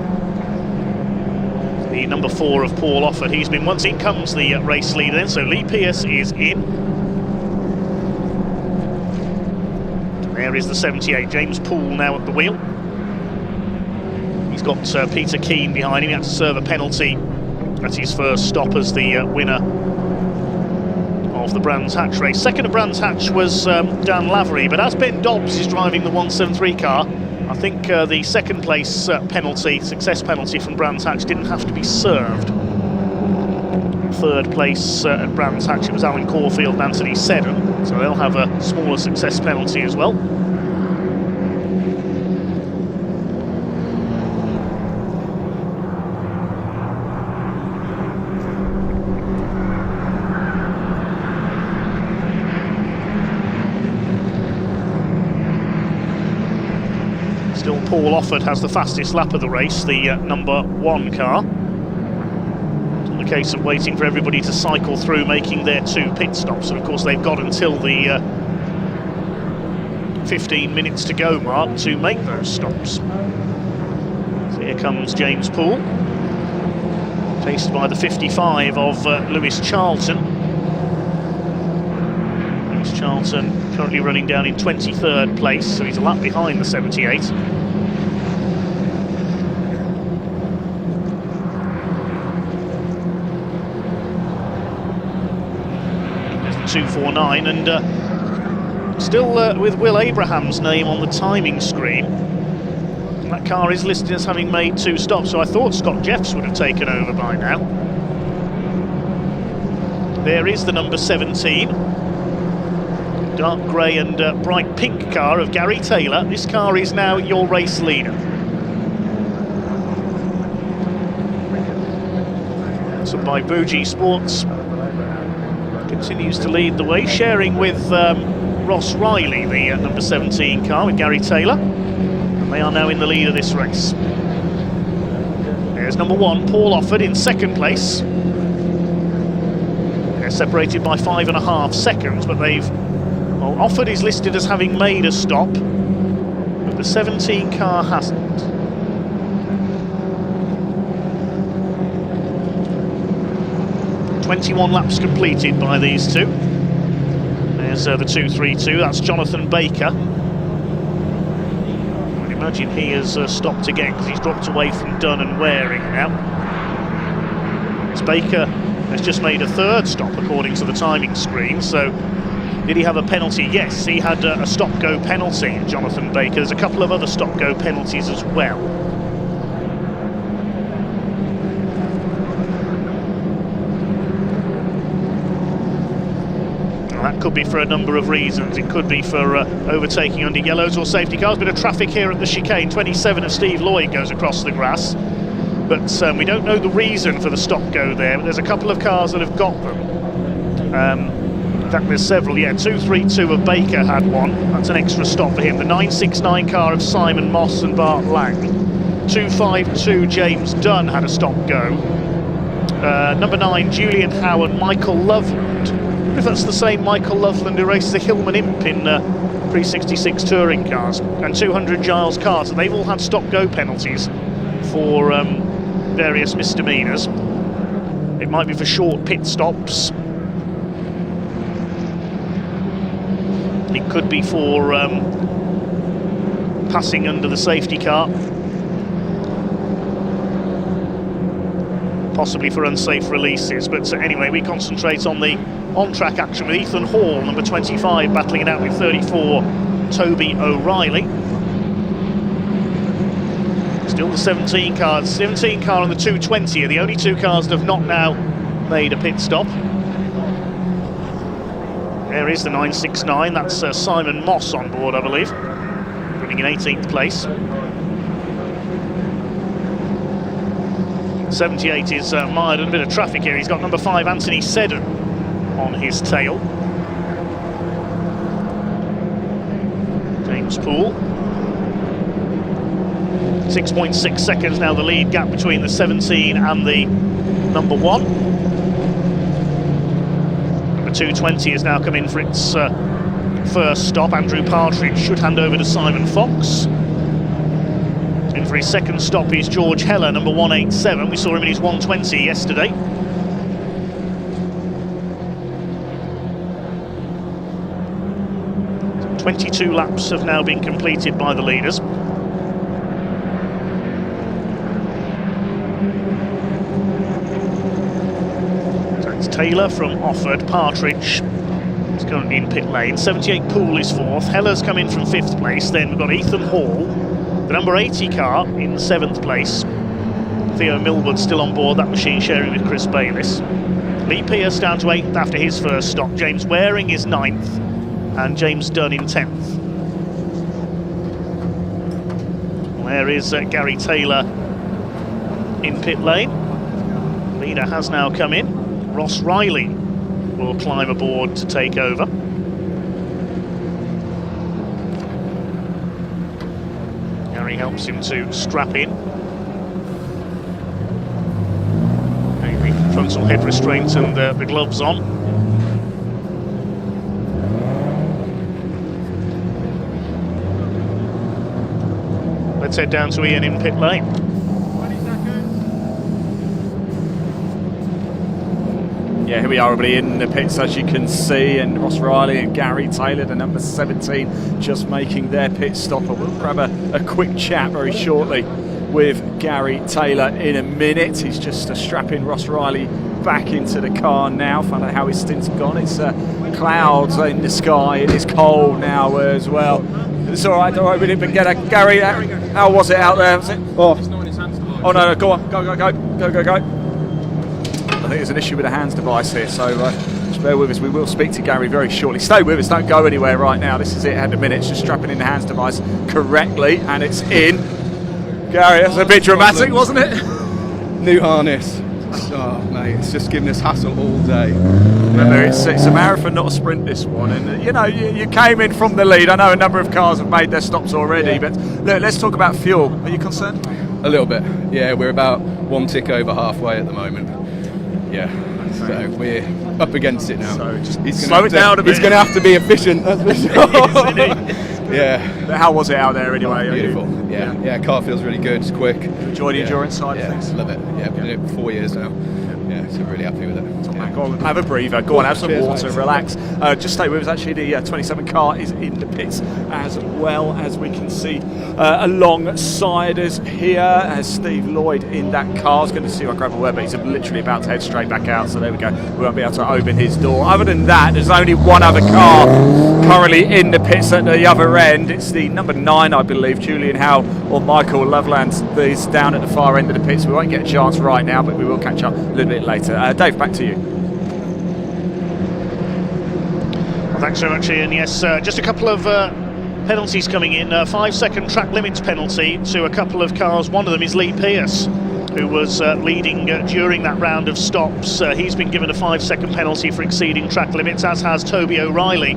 the number 4 of Paul Offord. He's been, once in comes the race leader then, so Lee Pearce is in. And there is the 78, James Poole now at the wheel. He's got Peter Keane behind him. He had to serve a penalty at his first stop as the winner of the Brands Hatch race. Second of Brands Hatch was Dan Lavery, but as Ben Dobbs is driving the 173 car, I think the second place penalty, success penalty from Brands Hatch didn't have to be served. Third place at Brands Hatch, it was Alan Caulfield and Anthony Seddon, so they'll have a smaller success penalty as well. Paul Offord has the fastest lap of the race, the number 1 car. It's a case of waiting for everybody to cycle through, making their 2 pit stops, and of course they've got until the 15 minutes to go mark to make those stops. So here comes James Poole, chased by the 55 of Lewis Charlton. Lewis Charlton currently running down in 23rd place, so he's a lap behind the 78. There's the 249, and still with Will Abraham's name on the timing screen. And that car is listed as having made 2 stops, so I thought Scott Jeffs would have taken over by now. There is the number 17. Dark grey and bright pink car of Gary Taylor. This car is now your race leader. So by Bougie Sports continues to lead the way, sharing with Ross Riley the number 17 car with Gary Taylor. And they are now in the lead of this race. There's number 1, Paul Offord, in 2nd place. They're separated by 5.5 seconds, but they've... Well, Offord is listed as having made a stop, but the 17 car hasn't. "21 laps completed by these two. There's the 232, that's Jonathan Baker. I would imagine he has stopped again because he's dropped away from Dunn and Waring now. As Baker has just made a 3rd stop according to the timing screen, so did he have a penalty? Yes, he had a stop-go penalty, Jonathan Baker. There's a couple of other stop-go penalties as well. Well, that could be for a number of reasons. It could be for overtaking under yellows or safety cars. Bit of traffic here at the chicane. 27 of Steve Lloyd goes across the grass. But we don't know the reason for the stop-go there. But there's a couple of cars that have got them. In fact, there's several. Yeah, 232 of Baker had one. That's an extra stop for him. The 969 car of Simon Moss and Bart Lang. 252 James Dunn had a stop-go. Number 9 Julian Howe and Michael Loveland. I wonder if that's the same Michael Loveland who races the Hillman Imp in pre-66 touring cars. And 200 Giles Carter. They've all had stop-go penalties for various misdemeanours. It might be for short pit stops. It could be for passing under the safety car. Possibly for unsafe releases. But anyway, we concentrate on the on-track action with Ethan Hall, number 25, battling it out with 34, Toby O'Reilly. Still the 17 cars. 17 car and the 220 are the only 2 cars that have not now made a pit stop. There is the 969, that's Simon Moss on board, I believe, running in 18th place. 78 is mired in a bit of traffic here. He's got number 5, Anthony Seddon, on his tail. James Poole. 6.6 seconds now the lead gap between the 17 and the number 1. 220 has now come in for its first stop. Andrew Partridge should hand over to Simon Fox. In for his second stop is George Heller, number 187. We saw him in his 120 yesterday. So 22 laps have now been completed by the leaders. Taylor from Offord, Partridge is currently in pit lane. 78 Poole is 4th, Heller's come in from 5th place. Then we've got Ethan Hall, the number 80 car, in 7th place. Theo Millwood still on board that machine, sharing with Chris Bayliss. Lee Pierce down to 8th after his first stop. James Waring is 9th and James Dunn in 10th. Well, there is Gary Taylor in pit lane. Leader has now come in. Ross Riley will climb aboard to take over. Gary helps him to strap in. The frontal head restraint and the gloves on. Let's head down to Ian in pit lane.
Yeah, here we are, everybody in the pits, as you can see, and Ross Riley and Gary Taylor, the number 17, just making their pit stop. And we'll grab a quick chat very shortly with Gary Taylor in a minute. He's just strapping Ross Riley back into the car now. Find out how his stint's gone. It's clouds in the sky. It is cold now as well. It's all right, we didn't get Gary, how was it out there? Was it? Oh no, go on, go. I think there's an issue with the hands device here, so just bear with us. We will speak to Gary very shortly. Stay with us, don't go anywhere right now. This is it at the minute. It's just strapping in the hands device correctly, and it's in. Gary, that's a bit dramatic, wasn't it?
New harness. Oh, mate, it's just giving us hassle all day.
Remember, it's a marathon, not a sprint, this one. And, you know, you came in from the lead. I know a number of cars have made their stops already, but look, let's talk about fuel. Are you concerned?
A little bit, yeah. We're about one tick over halfway at the moment. Yeah, so we're up against it now.
So just slow it down a bit.
He's going to have to be efficient, that's for sure. Yeah.
But how was it out there anyway?
Beautiful. Yeah, car feels really good. It's quick.
Enjoy the endurance side of things.
Love it. Yeah, been doing it for 4 years now. Yeah, so really happy with it.
Go on, have a breather. Go on, have some water, relax. Just stay with us. Actually, the 27 car is in the pits as well, as we can see alongside us here. As Steve Lloyd in that car. I was going to see if I grab a word, but he's literally about to head straight back out. So there we go. We won't be able to open his door. Other than that, there's only one other car currently in the pits at the other end. It's the number 9, I believe, Julian Howe or Michael Loveland. He's down at the far end of the pits. We won't get a chance right now, but we will catch up a little bit later. Dave, back to you.
Well, thanks very much, Ian. Yes, just a couple of penalties coming in. 5-second track limits penalty to a couple of cars. One of them is Lee Pearce, who was leading during that round of stops. He's been given a 5-second penalty for exceeding track limits, as has Toby O'Reilly,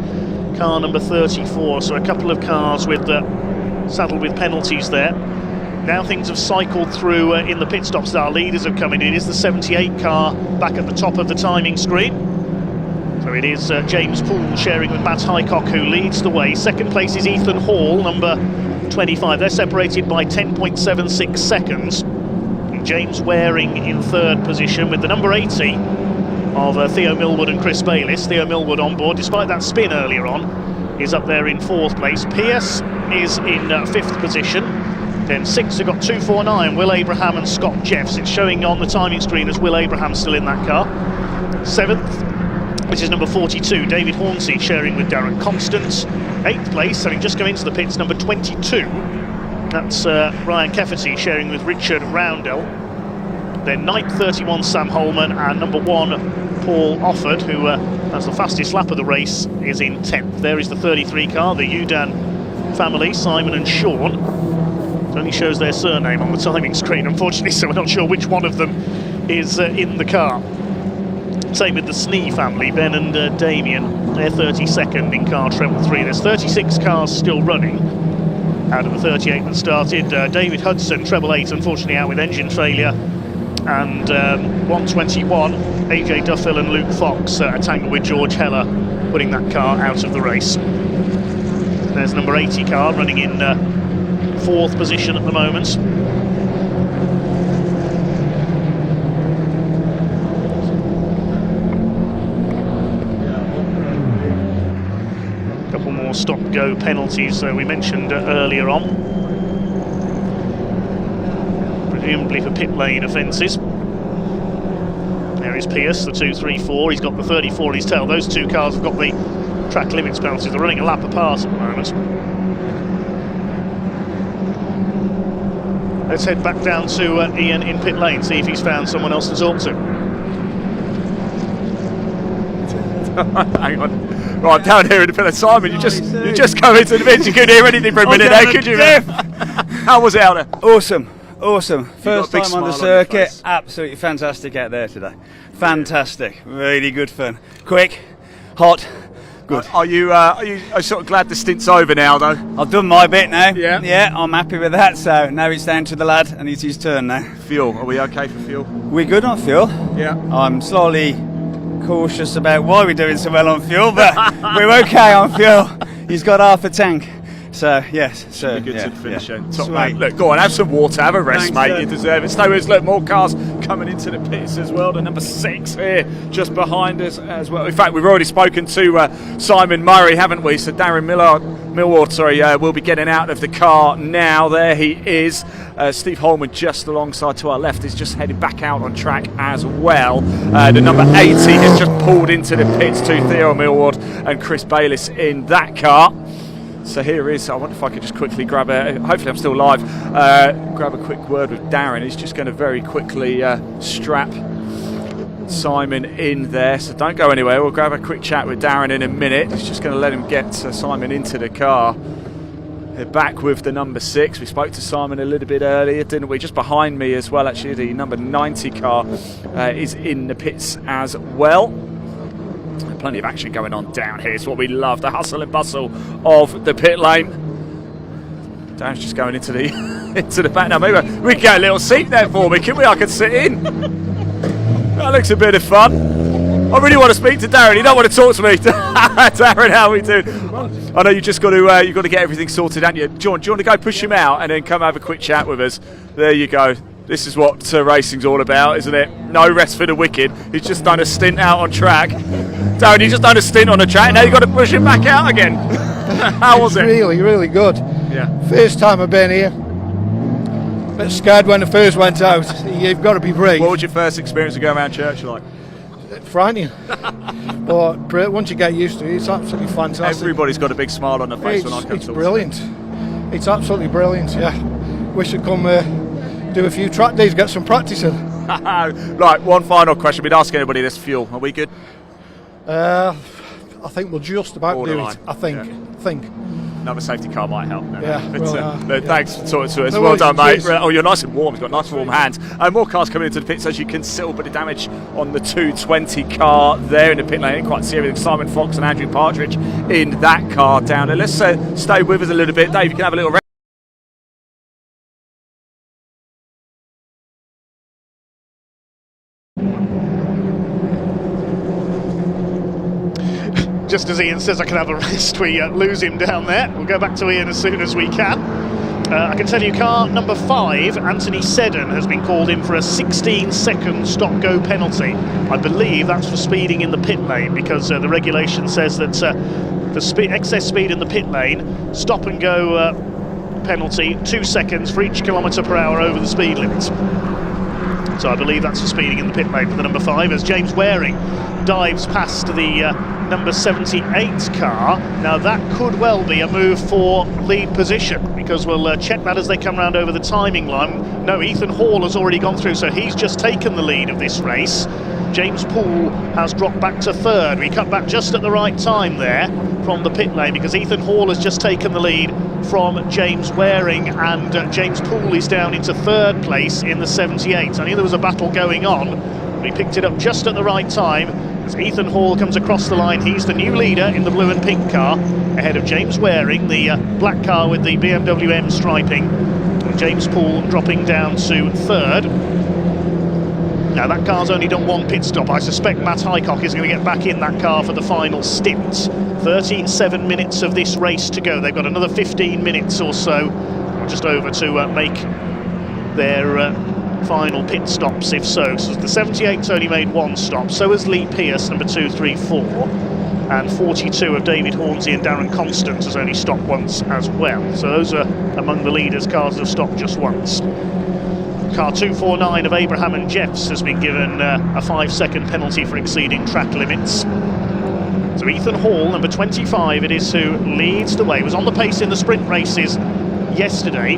car number 34. So a couple of cars with saddled with penalties there. Now things have cycled through in the pit stops that our leaders have come in. It is the 78 car back at the top of the timing screen. So it is James Poole sharing with Matt Hycock, who leads the way. Second place is Ethan Hall, number 25. They're separated by 10.76 seconds. James Waring in third position with the number 80 of Theo Millwood and Chris Bayliss. Theo Millwood on board, despite that spin earlier on, is up there in fourth place. Pearce is in fifth position. Then sixth, we've got 249, Will Abraham and Scott Jeffs. It's showing on the timing screen as Will Abraham still in that car. Seventh, which is number 42, David Hornsey sharing with Darren Constance. Eighth place, having just come into the pits, number 22. That's Ryan Kefferty sharing with Richard Roundell. Then ninth, 31, Sam Holman, and number 1, Paul Offord, who has the fastest lap of the race, is in 10th. There is the 33 car, the Udan family, Simon and Sean. It only shows their surname on the timing screen, unfortunately, so we're not sure which one of them is in the car. Same with the Snee family, Ben and Damien. They're 32nd in car treble 3. There's 36 cars still running out of the 38 that started. David Hudson, treble 8, unfortunately out with engine failure. And 121, AJ Duffill and Luke Fox, a tangle with George Heller, putting that car out of the race. There's number 80 car running in fourth position at the moment. Couple more stop-go penalties we mentioned earlier on, presumably for pit lane offences. There is Pearce, the 234. He's got the 34 in his tail. Those two cars have got the track limits penalties. They're running a lap apart at the moment. Let's head back down to Ian in pit lane, see if he's found someone else to talk to.
Hang on. Right, down here in the pit lane. Simon, you just come into the pits. You couldn't hear anything for a minute there, could you? How was it out there?
Awesome. First time on the circuit. Absolutely fantastic out there today. Fantastic. Really good fun. Quick, hot. Good.
Are you sort of glad the stint's over now, though?
I've done my bit now. Yeah, I'm happy with that. So now it's down to the lad, and it's his turn now.
Fuel. Are we okay for fuel?
We're good on fuel.
Yeah.
I'm slowly cautious about why we're doing so well on fuel, but we're okay on fuel. He's got half a tank. So yes, so
Should be good
yeah,
to finish
yeah.
in. Top
Sweet.
mate, look, go on, have some water, have a rest,
Thanks,
mate.
sir.
You deserve it. Stay with us. Look, more cars coming into the pits as well. The number 6 here, just behind us as well. In fact, we've already spoken to Simon Murray, haven't we? So Darren Millward, will be getting out of the car now. There he is. Steve Holman just alongside to our left is just heading back out on track as well. The number 80 has just pulled into the pits to Theo Millward and Chris Bayliss in that car. So here is, I wonder if I could just quickly grab hopefully I'm still live, grab a quick word with Darren. He's just going to very quickly strap Simon in there, so don't go anywhere. We'll grab a quick chat with Darren in a minute. He's just going to let him get Simon into the car. They're back with the number 6. We spoke to Simon a little bit earlier, didn't we? Just behind me as well, actually, the number 90 car is in the pits as well. Plenty of action going on down here. It's what we love, the hustle and bustle of the pit lane. Darren's just going into the into the back now. Maybe we can get a little seat there for me, can we? I can sit in. That looks a bit of fun. I really want to speak to Darren. You don't want to talk to me. Darren, how are we doing? I know you just got to you've got to get everything sorted, haven't you? John, do you want to go push him out and then come have a quick chat with us? There you go. This is what racing's all about, isn't it? No rest for the wicked. He's just done a stint out on track. Darren, you just done a stint on the track. Now you've got to push him back out again. How was it?
Really, really good.
Yeah.
First time I've been here. Bit scared when I first went out. You've got to be brave.
What was your first experience of going around church like?
Frightening. But once you get used to it, it's absolutely fantastic.
Everybody's got a big smile on their face when I come
It's
to
brilliant. It's absolutely brilliant, yeah. Wish I'd come do a few track days, get some practice in.
Right, one final question. We'd ask anybody this fuel. Are we good?
I think we'll just about do
Borderline.
it. I think.
Another safety car might help. No,
Yeah,
but,
well,
thanks for talking to us.
No
Well
worries,
done, mate.
cheers.
Oh, you're nice and warm. You've got nice warm hands. More cars coming into the pits, as you can see. A bit of damage on the 220 car there in the pit lane. I didn't quite see everything. Simon Fox and Andrew Partridge in that car down there. Let's stay with us a little bit. Dave, you can have a little rest.
Just as Ian says I can have a rest, we lose him down there. We'll go back to Ian as soon as we can. I can tell you car number 5, Anthony Seddon, has been called in for a 16-second stop-go penalty. I believe that's for speeding in the pit lane, because the regulation says that for excess speed in the pit lane, stop-and-go penalty, 2 seconds for each kilometre per hour over the speed limit. So I believe that's for speeding in the pit lane for the number 5, as James Waring dives past the number 78 car. Now that could well be a move for lead position, because we'll check that as they come round over the timing line. No, Ethan Hall has already gone through, so he's just taken the lead of this race. James Poole has dropped back to 3rd. We cut back just at the right time there from the pit lane, because Ethan Hall has just taken the lead from James Waring, and James Poole is down into 3rd place in the 78. I knew there was a battle going on, but he picked it up just at the right time as Ethan Hall comes across the line. He's the new leader in the blue and pink car, ahead of James Waring, the black car with the BMW M striping, and James Poole dropping down to 3rd. Now that car's only done 1 pit stop. I suspect Matt Highcock is going to get back in that car for the final stint. 13.7 minutes of this race to go. They've got another 15 minutes or so, or just over, to make their final pit stops, if so. So the 78's only made 1 stop, so has Lee Pearce, number 2, 3, 4. And 42 of David Hornsey and Darren Constance has only stopped once as well. So those are among the leaders' cars that have stopped just once. Car 249 of Abraham and Jeffs has been given a 5-second penalty for exceeding track limits. So Ethan Hall, number 25, it is who leads the way. He was on the pace in the sprint races yesterday.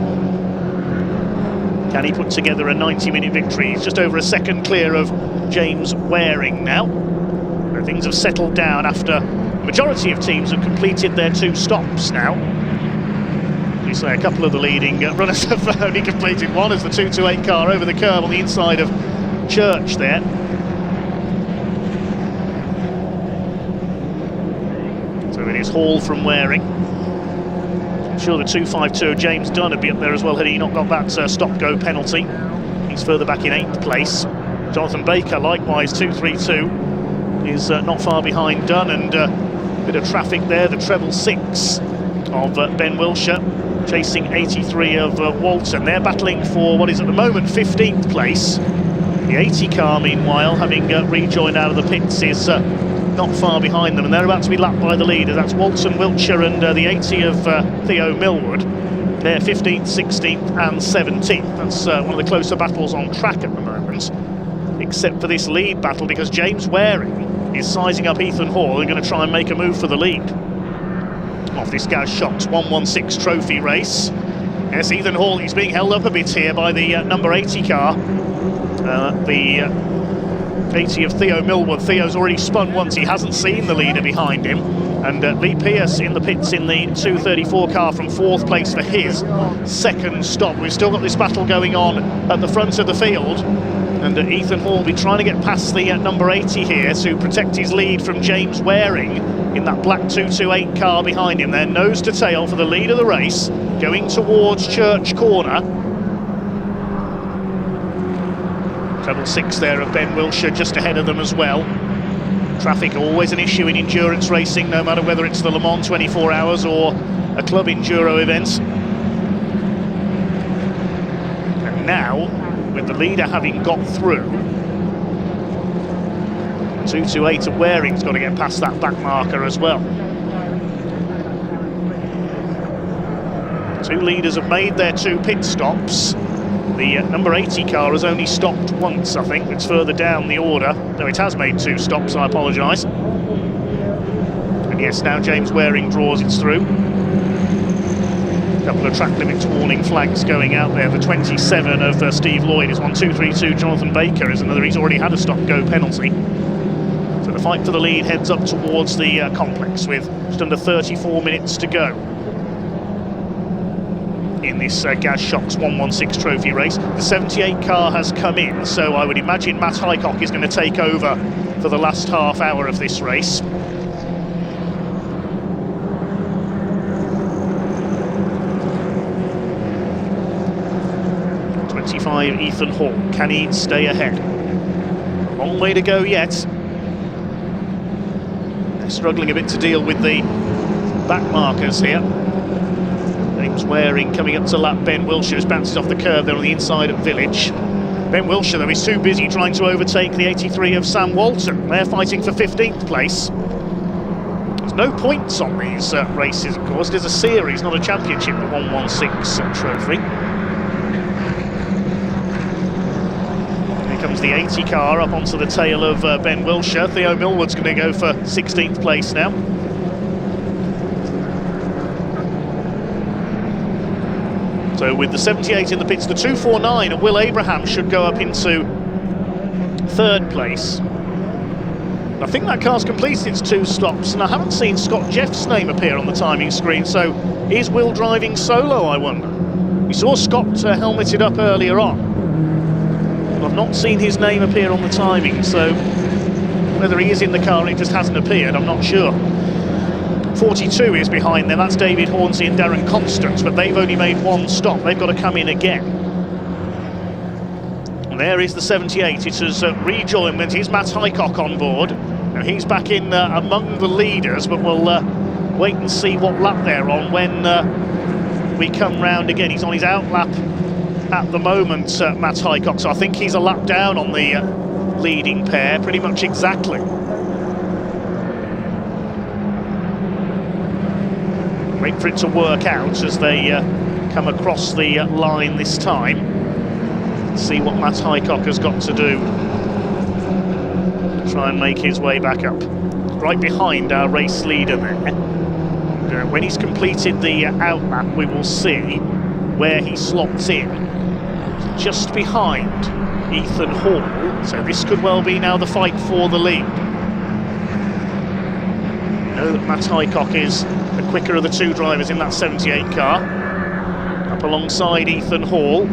Can he put together a 90-minute victory? He's just over a second clear of James Waring now. But things have settled down after the majority of teams have completed their 2 stops now. We say a couple of the leading runners have only completed 1, as the 228 car over the curb on the inside of Church there. So it is Hall from Waring. I'm sure the 252 of James Dunn would be up there as well had he not got that stop-go penalty. He's further back in 8th place. Jonathan Baker, likewise, 232, is not far behind Dunn, and a bit of traffic there, the treble 6 of Ben Wilshire, chasing 83 of Walton. They're battling for what is at the moment 15th place. The 80 car, meanwhile, having rejoined out of the pits, is not far behind them, and they're about to be lapped by the leaders. That's Walton, Wiltshire, and the 80 of Theo Millwood. They're 15th, 16th and 17th. That's one of the closer battles on track at the moment, except for this lead battle, because James Waring is sizing up Ethan Hall and going to try and make a move for the lead. Off this Gaz Shocks 116 trophy race. Yes, Ethan Hall is being held up a bit here by the number 80 car. The 80 of Theo Millwood. Theo's already spun once, he hasn't seen the leader behind him. And Lee Pearce in the pits in the 234 car from 4th place for his second stop. We've still got this battle going on at the front of the field. And Ethan Hall will be trying to get past the number 80 here to protect his lead from James Waring in that black 228 car behind him. They're nose to tail for the lead of the race, going towards Church Corner. Treble 6 there of Ben Wilshire just ahead of them as well. Traffic always an issue in endurance racing, no matter whether it's the Le Mans 24 Hours or a club enduro event. And now, with the leader having got through, 228 of Waring's got to get past that back marker as well. Two leaders have made their 2 pit stops. The number 80 car has only stopped once, I think. It's further down the order, though it has made 2 stops, I apologise. And yes, now James Waring draws it through. A couple of track limits warning flags going out there. The 27 of Steve Lloyd is 1-2-3-2. Jonathan Baker is another. He's already had a stop-go penalty. So the fight for the lead heads up towards the complex with just under 34 minutes to go in this Gaz Shocks 116 trophy race. The 78 car has come in, so I would imagine Matt Highcock is going to take over for the last half hour of this race. Ethan Hall, can he stay ahead? Long way to go yet. They're struggling a bit to deal with the back markers here. James Waring coming up to lap Ben Wilshire, who's bounces off the curb there on the inside of Village. Ben Wilshire, though, is too busy trying to overtake the 83 of Sam Walton. They're fighting for 15th place. There's no points on these races, of course. There's a series, not a championship, the 116 trophy. Comes the 80 car up onto the tail of Ben Wilshire. Theo Millwood's going to go for 16th place now. So with the 78 in the pits, the 249 of Will Abraham should go up into 3rd place. I think that car's completed its 2 stops, and I haven't seen Scott Jeff's name appear on the timing screen, so is Will driving solo, I wonder? We saw Scott helmeted up earlier on. I've not seen his name appear on the timing, so whether he is in the car and it just hasn't appeared, I'm not sure. 42 is behind them, that's David Hornsey and Darren Constance, but they've only made 1 stop, they've got to come in again. And there is the 78, it has rejoined, and here's Matt Highcock on board. Now he's back in among the leaders, but we'll wait and see what lap they're on when we come round again. He's on his out lap at the moment, Matt Highcock, so I think he's a lap down on the leading pair, pretty much exactly. Wait for it to work out as they come across the line this time. Let's see what Matt Highcock has got to do to try and make his way back up. Right behind our race leader there. And, when he's completed the out lap, we will see where he slots in. Just behind Ethan Hall, so this could well be now the fight for the lead. You know that Matt Highcock is the quicker of the 2 drivers in that 78 car. Up alongside Ethan Hall.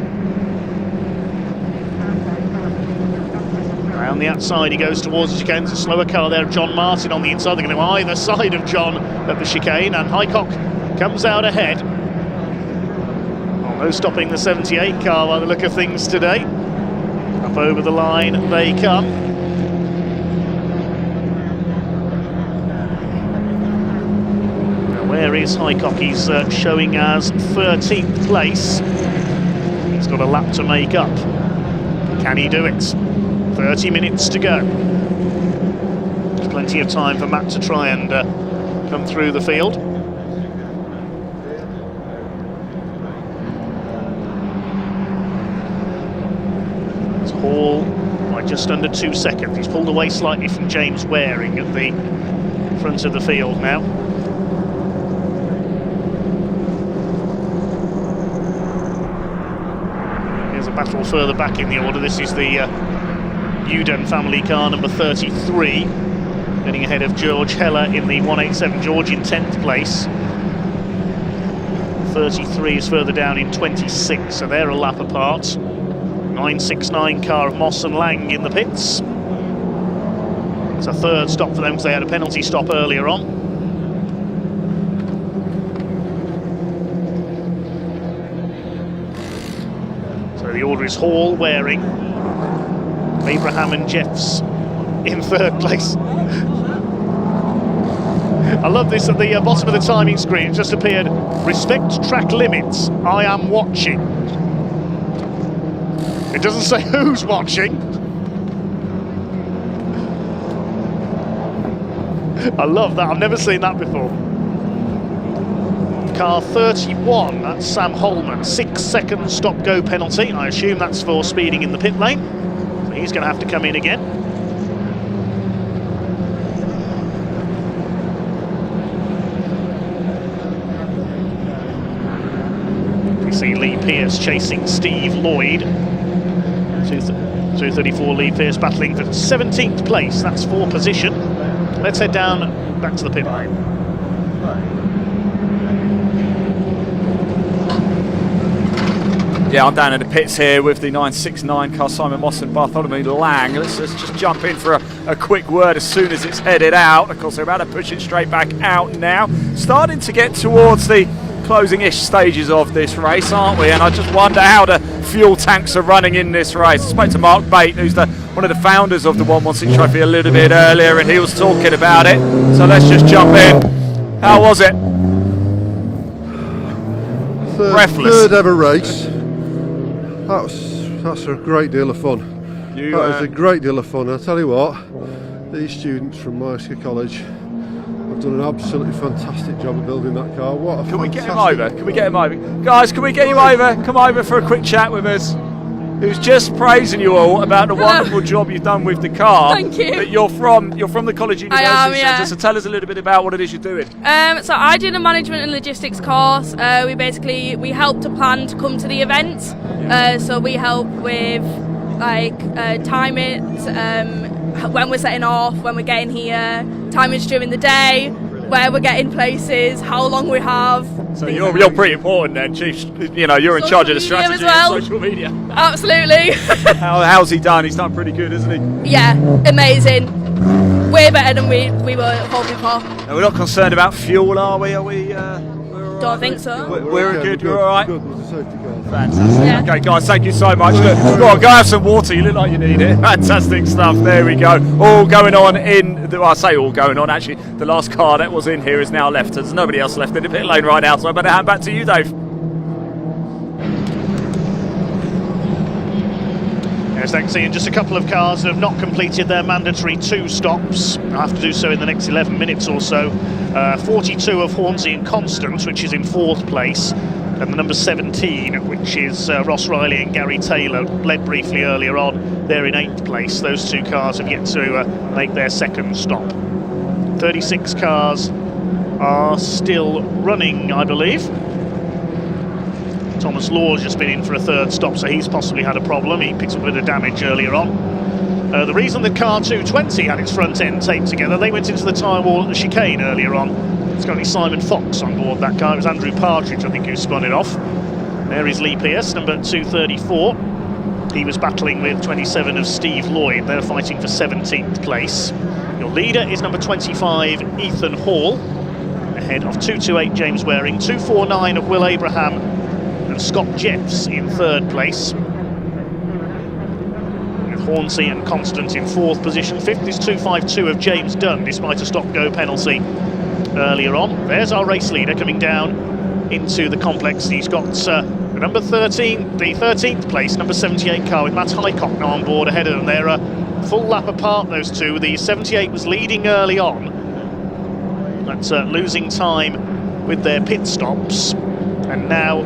Around the outside he goes towards the chicane. There's a slower car there, John Martin on the inside. They're going to either side of John at the chicane, and Highcock comes out ahead. No stopping the 78 car by the look of things today. Up over the line they come. Now where Chris Highcock, he's showing as 13th place. He's got a lap to make up. Can he do it? 30 minutes to go. There's plenty of time for Matt to try and come through the field. It's Hall by just under 2 seconds. He's pulled away slightly from James Waring at the front of the field now. Here's a battle further back in the order. This is the Uden family car, number 33, getting ahead of George Heller in the 187. George in 10th place. 33 is further down in 26, so they're a lap apart. 969 car of Moss and Lang in the pits. It's a third stop for them because they had a penalty stop earlier on. So the order is Hall, Waring, Abraham and Jeffs in third place. I love this at the bottom of the timing screen. It just appeared, respect track limits, I am watching. It doesn't say who's watching. I love that, I've never seen that before. Car 31, that's Sam Holman, 6-second stop-go penalty. I assume that's for speeding in the pit lane. So he's going to have to come in again. We see Lee Pearce chasing Steve Lloyd. 234 Lee Pearce battling for 17th place, that's for position. Let's head down back to the pit lane.
Yeah, I'm down in the pits here with the 969 car, Simon Moss and Bartholomew Lang. Let's just jump in for a quick word as soon as it's headed out. Of course, they're about to push it straight back out now. Starting to get towards the closing-ish stages of this race, aren't we? And I just wonder how the fuel tanks are running in this race. I spoke to Mark Bate, who's one of the founders of the 116 Trophy a little bit earlier, and he was talking about it. So let's just jump in. How was it? Breathless.
Third ever race. That's a great deal of fun. That was a great deal of fun. I'll tell you what, these students from Meisker College have done an absolutely fantastic job of building that car. What a
Can we get him over? Can we get him over? Guys, can we get him over? Come over for a quick chat with us. Who's just praising you all about the wonderful job you've done with the car.
Thank you.
But you're from the College University
I am, yeah.
Centre, so tell us a little bit about what it is you're doing.
So I did a management and logistics course. We help to plan to come to the event. So we help with time it, when we're setting off, when we're getting here, timings during the day, where we're getting places, how long we have.
So you're pretty important then, Chief. You know, you're in charge of the strategy
as well.
and social media.
Absolutely.
How's he done? He's done pretty good, isn't he?
Yeah, amazing. Way better than we were hoping for.
Now, we're not concerned about fuel, are we?
Don't think so.
We're good. We're all right.
Good with the safety car.
Fantastic.
Yeah.
Okay, guys, thank you so much. Look, go have some water. You look like you need it. Fantastic stuff. There we go. All going on I say all going on. Actually, the last car that was in here is now left. There's nobody else left in the pit lane right now, so I better hand back to you, Dave.
Yes, thanks, Ian. Just a couple of cars that have not completed their mandatory 2 stops. I'll have to do so in the next 11 minutes or so. 42 of Hornsey and Constance, which is in 4th place, and the number 17, which is Ross Riley and Gary Taylor, led briefly earlier on. They're in 8th place. Those 2 cars have yet to make their 2nd stop. 36 cars are still running, I believe. Thomas Law's just been in for a 3rd stop, so he's possibly had a problem. He picked up a bit of damage earlier on. The reason that car 220 had its front end taped together, they went into the tyre wall at the chicane earlier on. It's currently Simon Fox on board that car. It was Andrew Partridge, I think, who spun it off. There is Lee Pearce, number 234. He was battling with 27 of Steve Lloyd. They're fighting for 17th place. Your leader is number 25, Ethan Hall, ahead of 228 James Waring, 249 of Will Abraham, and Scott Jeffs in 3rd place. With Hornsey and Constant in 4th position. 5th is 252 of James Dunn, despite a stop-go penalty earlier on. There's our race leader coming down into the complex. He's got number 13, the 13th place, number 78 car with Matt Highcock now on board ahead of them. They're a full lap apart, those two. The 78 was leading early on, but losing time with their pit stops. And now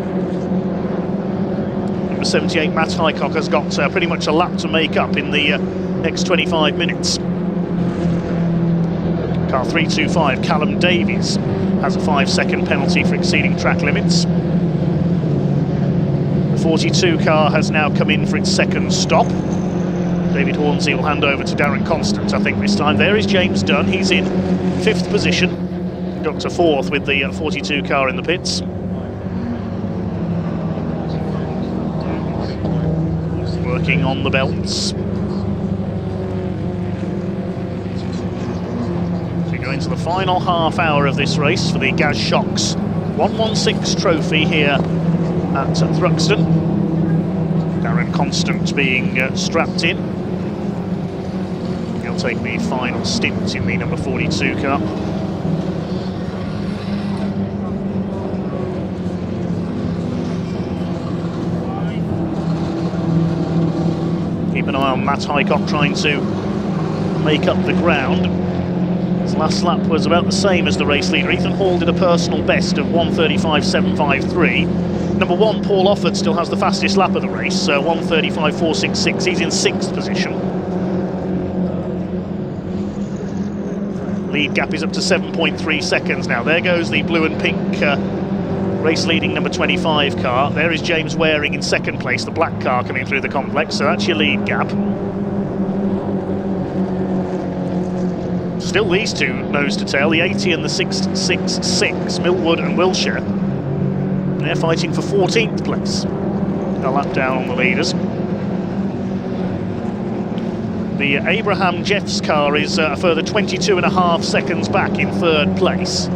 number 78 Matt Highcock has got pretty much a lap to make up in the next 25 minutes. Car 325, Callum Davies, has a 5-second penalty for exceeding track limits. The 42 car has now come in for its second stop. David Hornsey will hand over to Darren Constant, I think, this time. There is James Dunn. He's in 5th position. Got to 4th with the 42 car in the pits. Working on the belts. Into the final half hour of this race for the Gaz Shocks 116 trophy here at Thruxton. Darren Constant being strapped in. He'll take the final stint in the number 42 car. Keep an eye on Matt Highcock trying to make up the ground. His last lap was about the same as the race leader. Ethan Hall did a personal best of 1:35.753. Number 1, Paul Offord, still has the fastest lap of the race, 1:35.466. He's in 6th position. Lead gap is up to 7.3 seconds now. There goes the blue and pink race leading number 25 car. There is James Waring in 2nd place, the black car coming through the complex, so that's your lead gap. Still these two nose to tail, the 80 and the 666, Millwood and Wilshire. They're fighting for 14th place. A lap down on the leaders. The Abraham Jeffs car is a further 22.5 seconds back in 3rd place.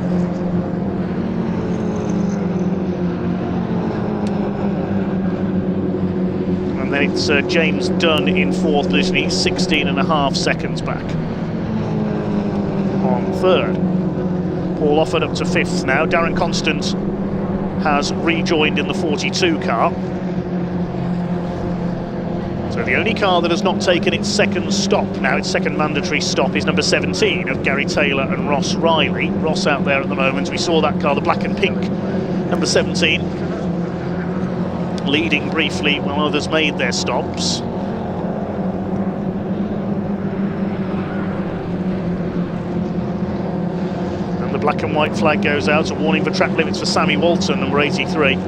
And then it's James Dunn in 4th position. He's 16.5 seconds back on 3rd. Paul Offord up to 5th now. Darren Constant has rejoined in the 42 car. So the only car that has not taken its second stop now, its second mandatory stop, is number 17 of Gary Taylor and Ross Riley. Ross out there at the moment. We saw that car, the black and pink, number 17, leading briefly while others made their stops. And the black and white flag goes out, a warning for track limits for Sammy Walton, number 83.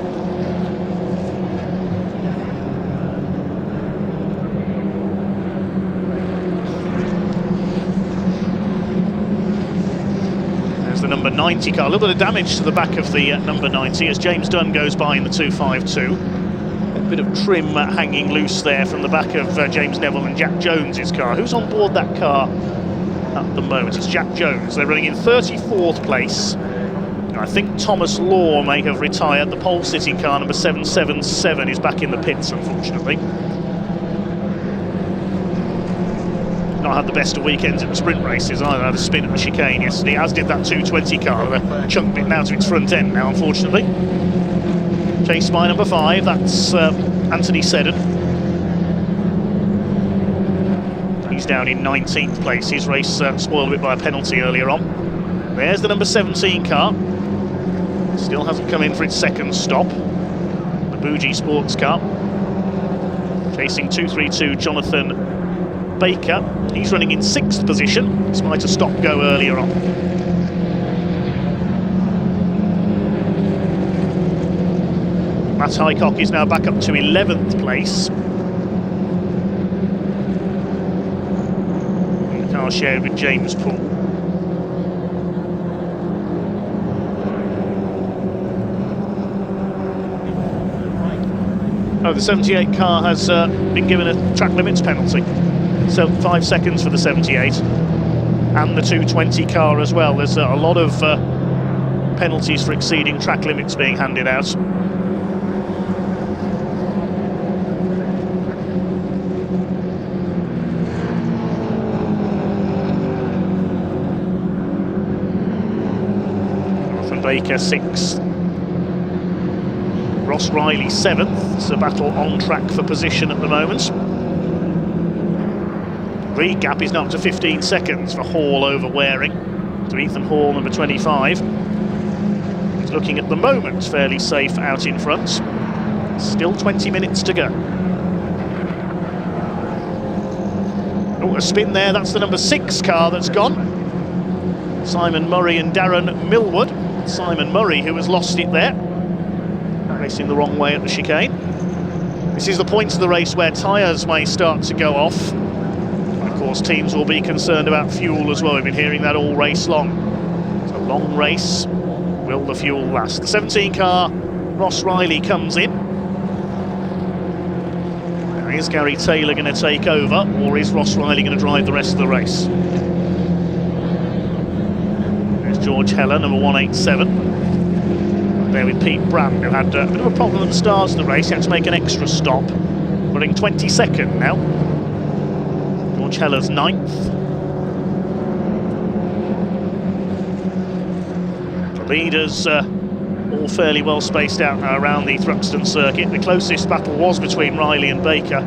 The number 90 car, a little bit of damage to the back of the number 90 as James Dunn goes by in the 252. A bit of trim hanging loose there from the back of James Neville and Jack Jones's car. Who's on board that car at the moment? It's Jack Jones. They're running in 34th place. I think Thomas Law may have retired. The pole sitting car, number 777, is back in the pits, unfortunately. Not had the best of weekends at the sprint races. I had a spin at the chicane yesterday, as did that 220 car with a chunk bit now to its front end now, unfortunately. Chased by number 5, that's Anthony Seddon. He's down in 19th place. His race spoiled a bit by a penalty earlier on. There's the number 17 car. Still hasn't come in for its second stop. The Bougie Sports car. Chasing 232 Jonathan Baker. He's running in 6th position, despite a stop-go earlier on. Matt Highcock is now back up to 11th place. And the car shared with James Poole. Oh, the 78 car has been given a track limits penalty. So 5 seconds for the 78 and the 220 car as well. There's a lot of penalties for exceeding track limits being handed out. Baker 6th. Ross Riley 7th. It's a battle on track for position at the moment. Lead gap is now up to 15 seconds for Hall over Waring to Ethan Hall, number 25. He's looking at the moment fairly safe out in front. Still 20 minutes to go. Oh, a spin there, that's the number 6 car that's gone. Simon Murray and Darren Millwood. Simon Murray, who has lost it there, racing the wrong way at the chicane. This is the point of the race where tyres may start to go off. And of course, teams will be concerned about fuel as well. We've been hearing that all race long. It's a long race. Will the fuel last? The 17 car, Ross Riley, comes in. Now, is Gary Taylor going to take over, or is Ross Riley going to drive the rest of the race? There's George Heller, number 187. There with Pete Brand, who had a bit of a problem at the start of the race. He had to make an extra stop. Running 22nd now. George Heller's 9th. The leaders all fairly well spaced out now around the Thruxton circuit. The closest battle was between Riley and Baker.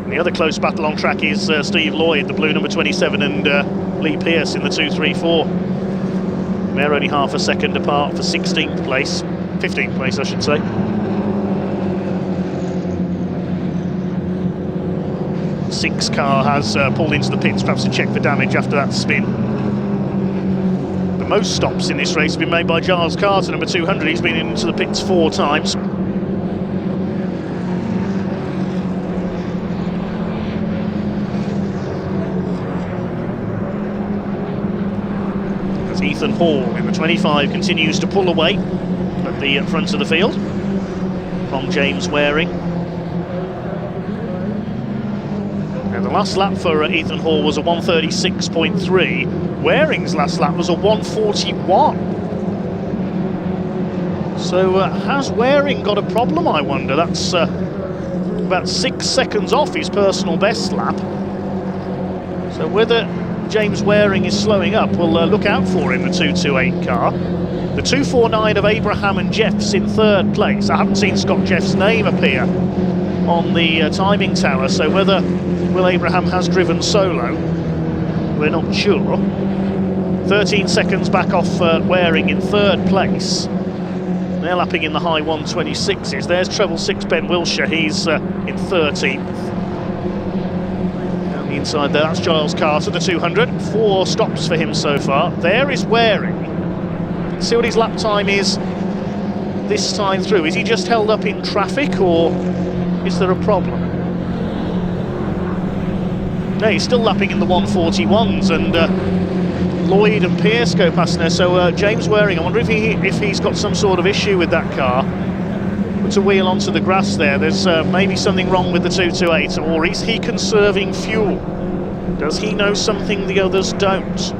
And the other close battle on track is Steve Lloyd, the blue number 27, and Lee Pearce in the 2-3-4. They're only half a second apart for 16th place, 15th place I should say. Six car has pulled into the pits, perhaps to check for damage after that spin. The most stops in this race have been made by Giles Carter, number 200. He's been into the pits 4 times. Ethan Hall in the 25 continues to pull away at the front of the field from James Waring. And the last lap for Ethan Hall was a 1:36.3. Waring's last lap was a 1:41. So has Waring got a problem, I wonder? That's about 6 seconds off his personal best lap. So whether James Waring is slowing up, we'll look out for him, the 228 car. The 249 of Abraham and Jeffs in 3rd place. I haven't seen Scott Jeff's name appear on the timing tower, so whether Will Abraham has driven solo, we're not sure. 13 seconds back off Waring in 3rd place. They're lapping in the high 126s. There's treble 6 Ben Wilshire, he's in 13th. Inside there, that's Giles Carter, the 200. 4 stops for him so far. There is Waring. Let's see what his lap time is this time through. Is he just held up in traffic, or is there a problem? No, he's still lapping in the 141s, and Lloyd and Pearce go past there. So James Waring, I wonder if he's got some sort of issue with that car. Puts a wheel onto the grass there. There's maybe something wrong with the 228, or is he conserving fuel? Does he know something the others don't?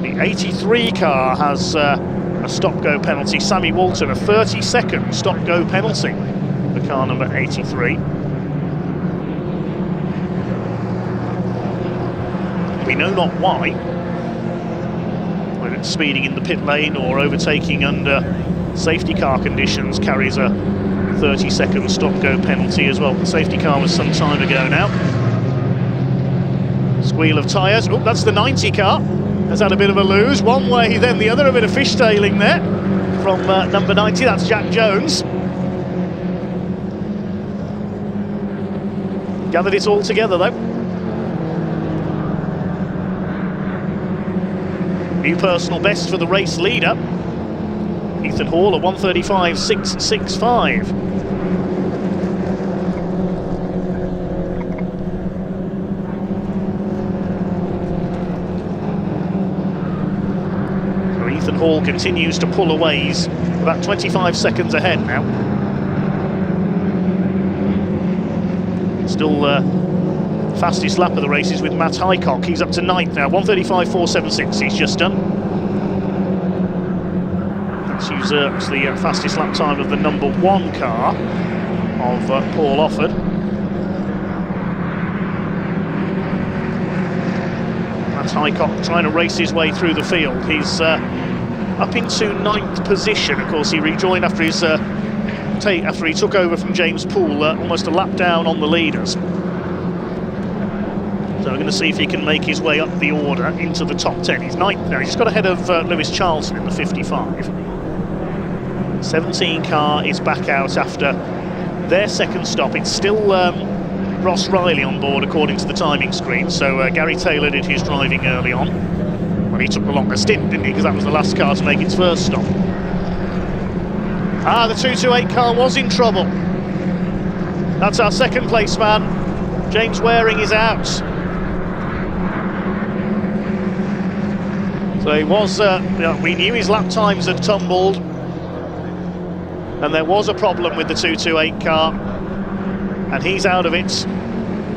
The 83 car has a stop-go penalty. Sammy Walton, a 30-second stop-go penalty for car number 83. We know not why. Whether it's speeding in the pit lane or overtaking under safety car conditions carries a 30-second stop-go penalty as well. The safety car was some time ago now. Squeal of tyres. Oh, that's the 90 car. Has had a bit of a lose. One way, then the other. A bit of fishtailing there from number 90. That's Jack Jones. Gathered it all together though. New personal best for the race leader. Ethan Hall at 1:35.665. So Ethan Hall continues to pull away. He's about 25 seconds ahead now. Still fastest lap of the race is with Matt Highcock. He's up to 9th now, 1:35.476 he's just done. That's usurps the fastest lap time of the number 1 car of Paul Offord. Highcock trying to race his way through the field. He's up into 9th position. Of course, he rejoined after his after he took over from James Poole, almost a lap down on the leaders. So we're going to see if he can make his way up the order into the top 10. He's 9th now. He's got ahead of Lewis Charlton in the 55. 17 car is back out after their second stop. It's still Ross Riley on board according to the timing screen. So Gary Taylor did his driving early on. Well, he took the longer stint, didn't he? Because that was the last car to make its first stop. The 228 car was in trouble. That's our second place man. James Waring is out. So he was, we knew his lap times had tumbled, and there was a problem with the 228 car, and he's out of it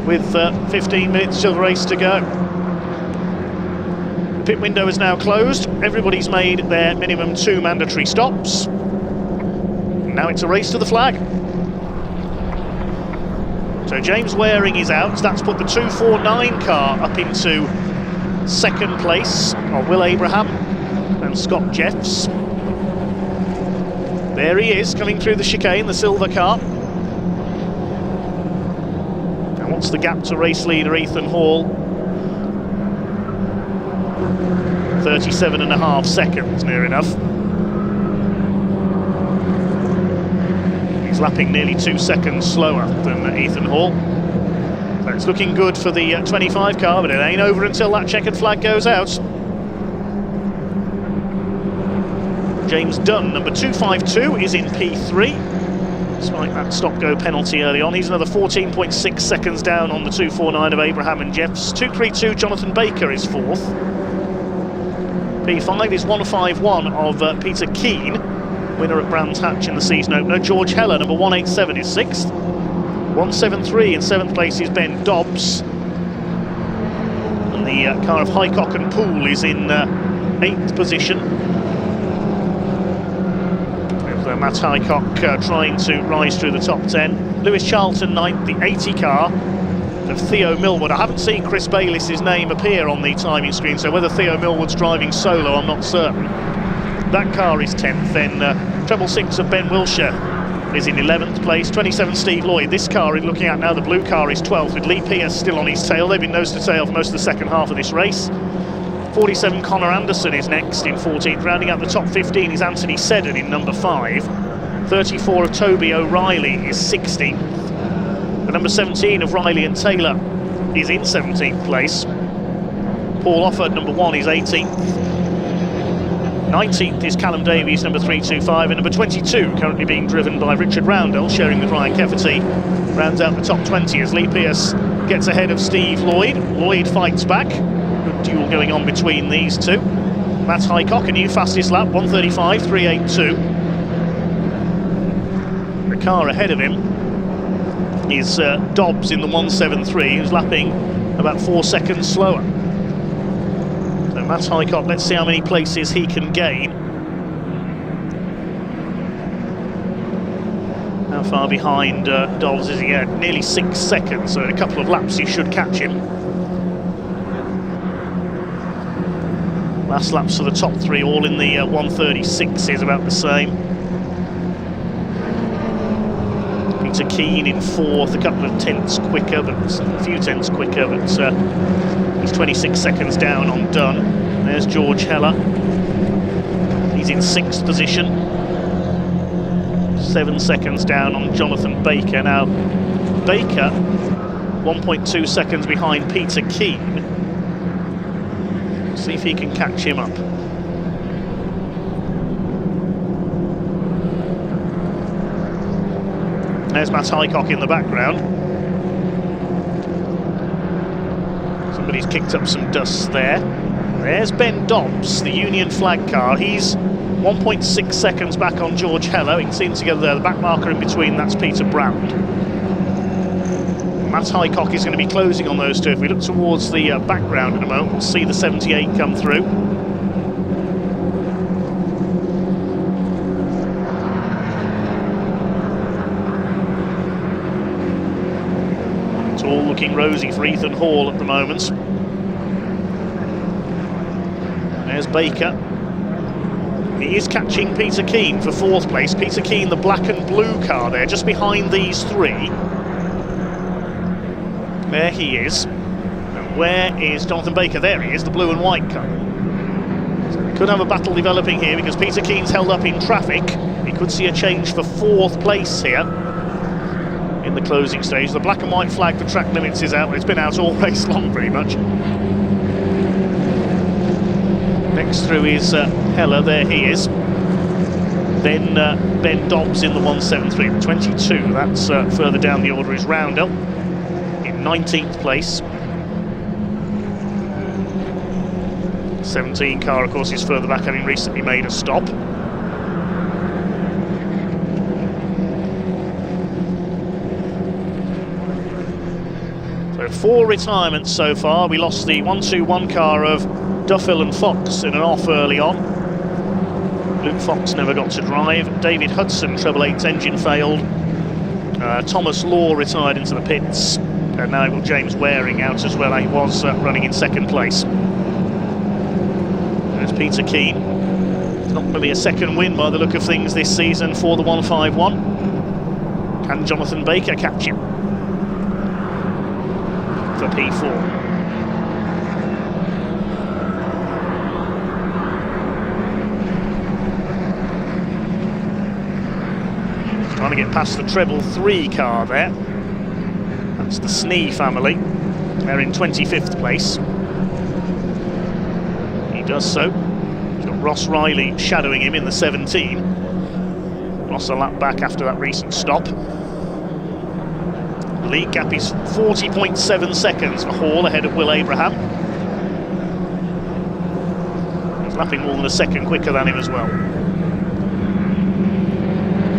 with 15 minutes till the race to go. The pit window is now closed. Everybody's made their minimum 2 mandatory stops. Now it's a race to the flag. So James Waring is out. That's put the 249 car up into second place of Will Abraham and Scott Jeffs. There he is coming through the chicane, the silver car. And what's the gap to race leader Ethan Hall? 37.5 seconds, near enough. He's lapping nearly 2 seconds slower than Ethan Hall. So it's looking good for the 25 car, but it ain't over until that checkered flag goes out. James Dunn, number 252, is in P3. Despite that stop-go penalty early on, he's another 14.6 seconds down on the 249 of Abraham and Jeffs. 232, Jonathan Baker is 4th. P5 is 151 of Peter Keane, winner at Brands Hatch in the season opener. George Heller, number 187, is 6th. 173 in 7th place is Ben Dobbs. And the car of Highcock and Poole is in 8th position. With Matt Highcock trying to rise through the top 10. Lewis Charlton 9th, the 80 car of Theo Millwood. I haven't seen Chris Bayliss's name appear on the timing screen, so whether Theo Millwood's driving solo, I'm not certain. That car is 10th. Then treble 6 of Ben Wilshire is in 11th place. 27 Steve Lloyd. This car is looking at now, the blue car is 12th with Lee Pearce still on his tail. They've been nose to tail for most of the second half of this race. 47 Connor Anderson is next in 14th. Rounding out the top 15 is Anthony Seddon in number 5. 34 of Toby O'Reilly is 16th. The number 17 of Riley and Taylor is in 17th place. Paul Offord, number 1, is 18th. 19th is Callum Davies, number 325, and number 22 currently being driven by Richard Roundell, sharing with Ryan Cafferty. Rounds out the top 20 as Lee Pearce gets ahead of Steve Lloyd. Lloyd fights back. Good duel going on between these two. Matt Highcock, a new fastest lap, 1:35.382. The car ahead of him is Dobbs in the 173, who's lapping about 4 seconds slower. So Matt Highcock, let's see how many places he can gain. How far behind Dobbs is he? Yeah, nearly 6 seconds, so in a couple of laps he should catch him. Last laps for the top 3, all in the 136 is about the same. Peter Keane in 4th, a couple of tenths quicker, but a few tenths quicker, but he's 26 seconds down on Dunn. There's George Heller. He's in 6th position. 7 seconds down on Jonathan Baker. Now, Baker, 1.2 seconds behind Peter Keane. See if he can catch him up. There's Matt Highcock in the background. Somebody's kicked up some dust there. There's Ben Dobbs, the Union flag car. He's 1.6 seconds back on George Heller. You can see him together there. The back marker in between, that's Peter Brand. Matt Highcock is going to be closing on those two. If we look towards the background in a moment, we'll see the 78 come through. It's all looking rosy for Ethan Hall at the moment. There's Baker. He is catching Peter Keane for 4th place. Peter Keane, the black and blue car there, just behind these three. There he is. And where is Jonathan Baker? There he is, the blue and white car. So we could have a battle developing here because Peter Keane's held up in traffic. We could see a change for 4th place here in the closing stage. The black and white flag for track limits is out. It's been out all race long, pretty much. Next through is Heller, there he is. Then Ben Dobbs in the 173, 22. That's further down the order is Roundel in 19th place. 17 car, of course, is further back, having recently made a stop. So 4 retirements so far. We lost the 121 car of Duffield and Fox in an off early on. Luke Fox never got to drive. David Hudson, treble 8's engine failed. Thomas Law retired into the pits. And now we've got James Waring out as well. He was running in 2nd place. There's Peter Keane. It's not going to be a second win by the look of things this season for the 151. Can Jonathan Baker catch him for P4? Trying to get past the treble 3 car there. That's the Snee family. They're in 25th place. He does so. He's got Ross Riley shadowing him in the 17. Lost a lap back after that recent stop. The lead gap is 40.7 seconds for Hall ahead of Will Abraham. He's lapping more than a second quicker than him as well.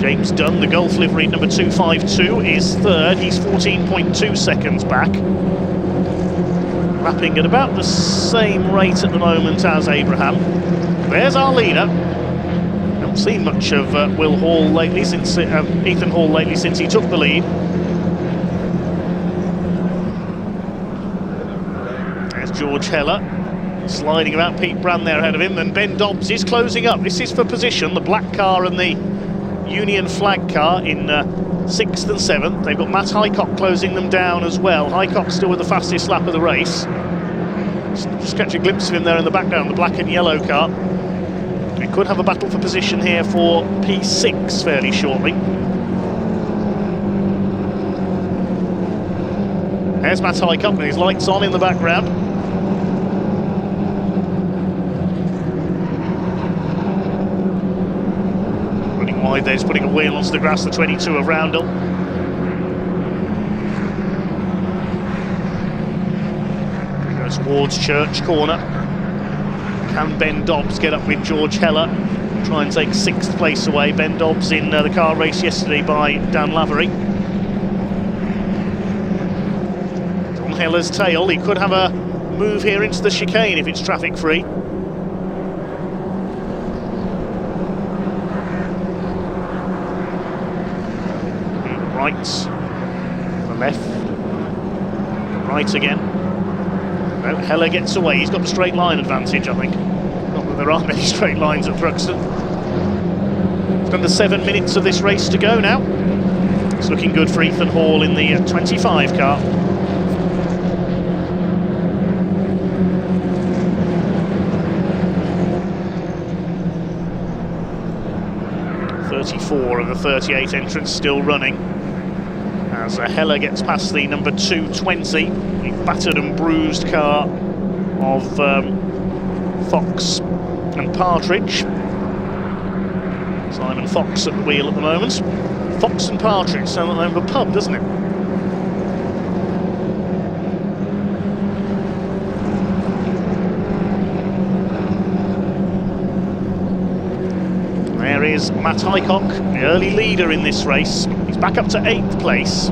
James Dunn, the Gulf livery number 252, is 3rd. He's 14.2 seconds back. Lapping at about the same rate at the moment as Abraham. There's our leader. Haven't seen much of Will Hall lately, since Ethan Hall lately, since he took the lead. There's George Heller sliding about. Pete Brand there ahead of him, and Ben Dobbs is closing up. This is for position. The black car and the Union flag car in 6th and 7th. They've got Matt Highcock closing them down as well. Highcock still with the fastest lap of the race. Just catch a glimpse of him there in the background, the black and yellow car. We could have a battle for position here for P6 fairly shortly. There's Matt Highcock with his lights on in the background. Wide there, he's putting a wheel onto the grass, the 22 of Roundel. He goes towards Church Corner. Can Ben Dobbs get up with George Heller? Try and take 6th place away. Ben Dobbs in the car race yesterday by Dan Lavery. On Heller's tail, he could have a move here into the chicane if it's traffic free. Right, the left, right again. No, Heller gets away. He's got the straight line advantage, I think. Not that there are many straight lines at Thruxton. It's under 7 minutes of this race to go now. It's looking good for Ethan Hall in the 25 car. .34 of the 38 entrants still running. As Heller gets past the number 220, the battered and bruised car of Fox and Partridge. Simon Fox at the wheel at the moment. Fox and Partridge sound like the name of a pub, doesn't it? There is Matt Highcock, the early leader in this race. He's back up to 8th place.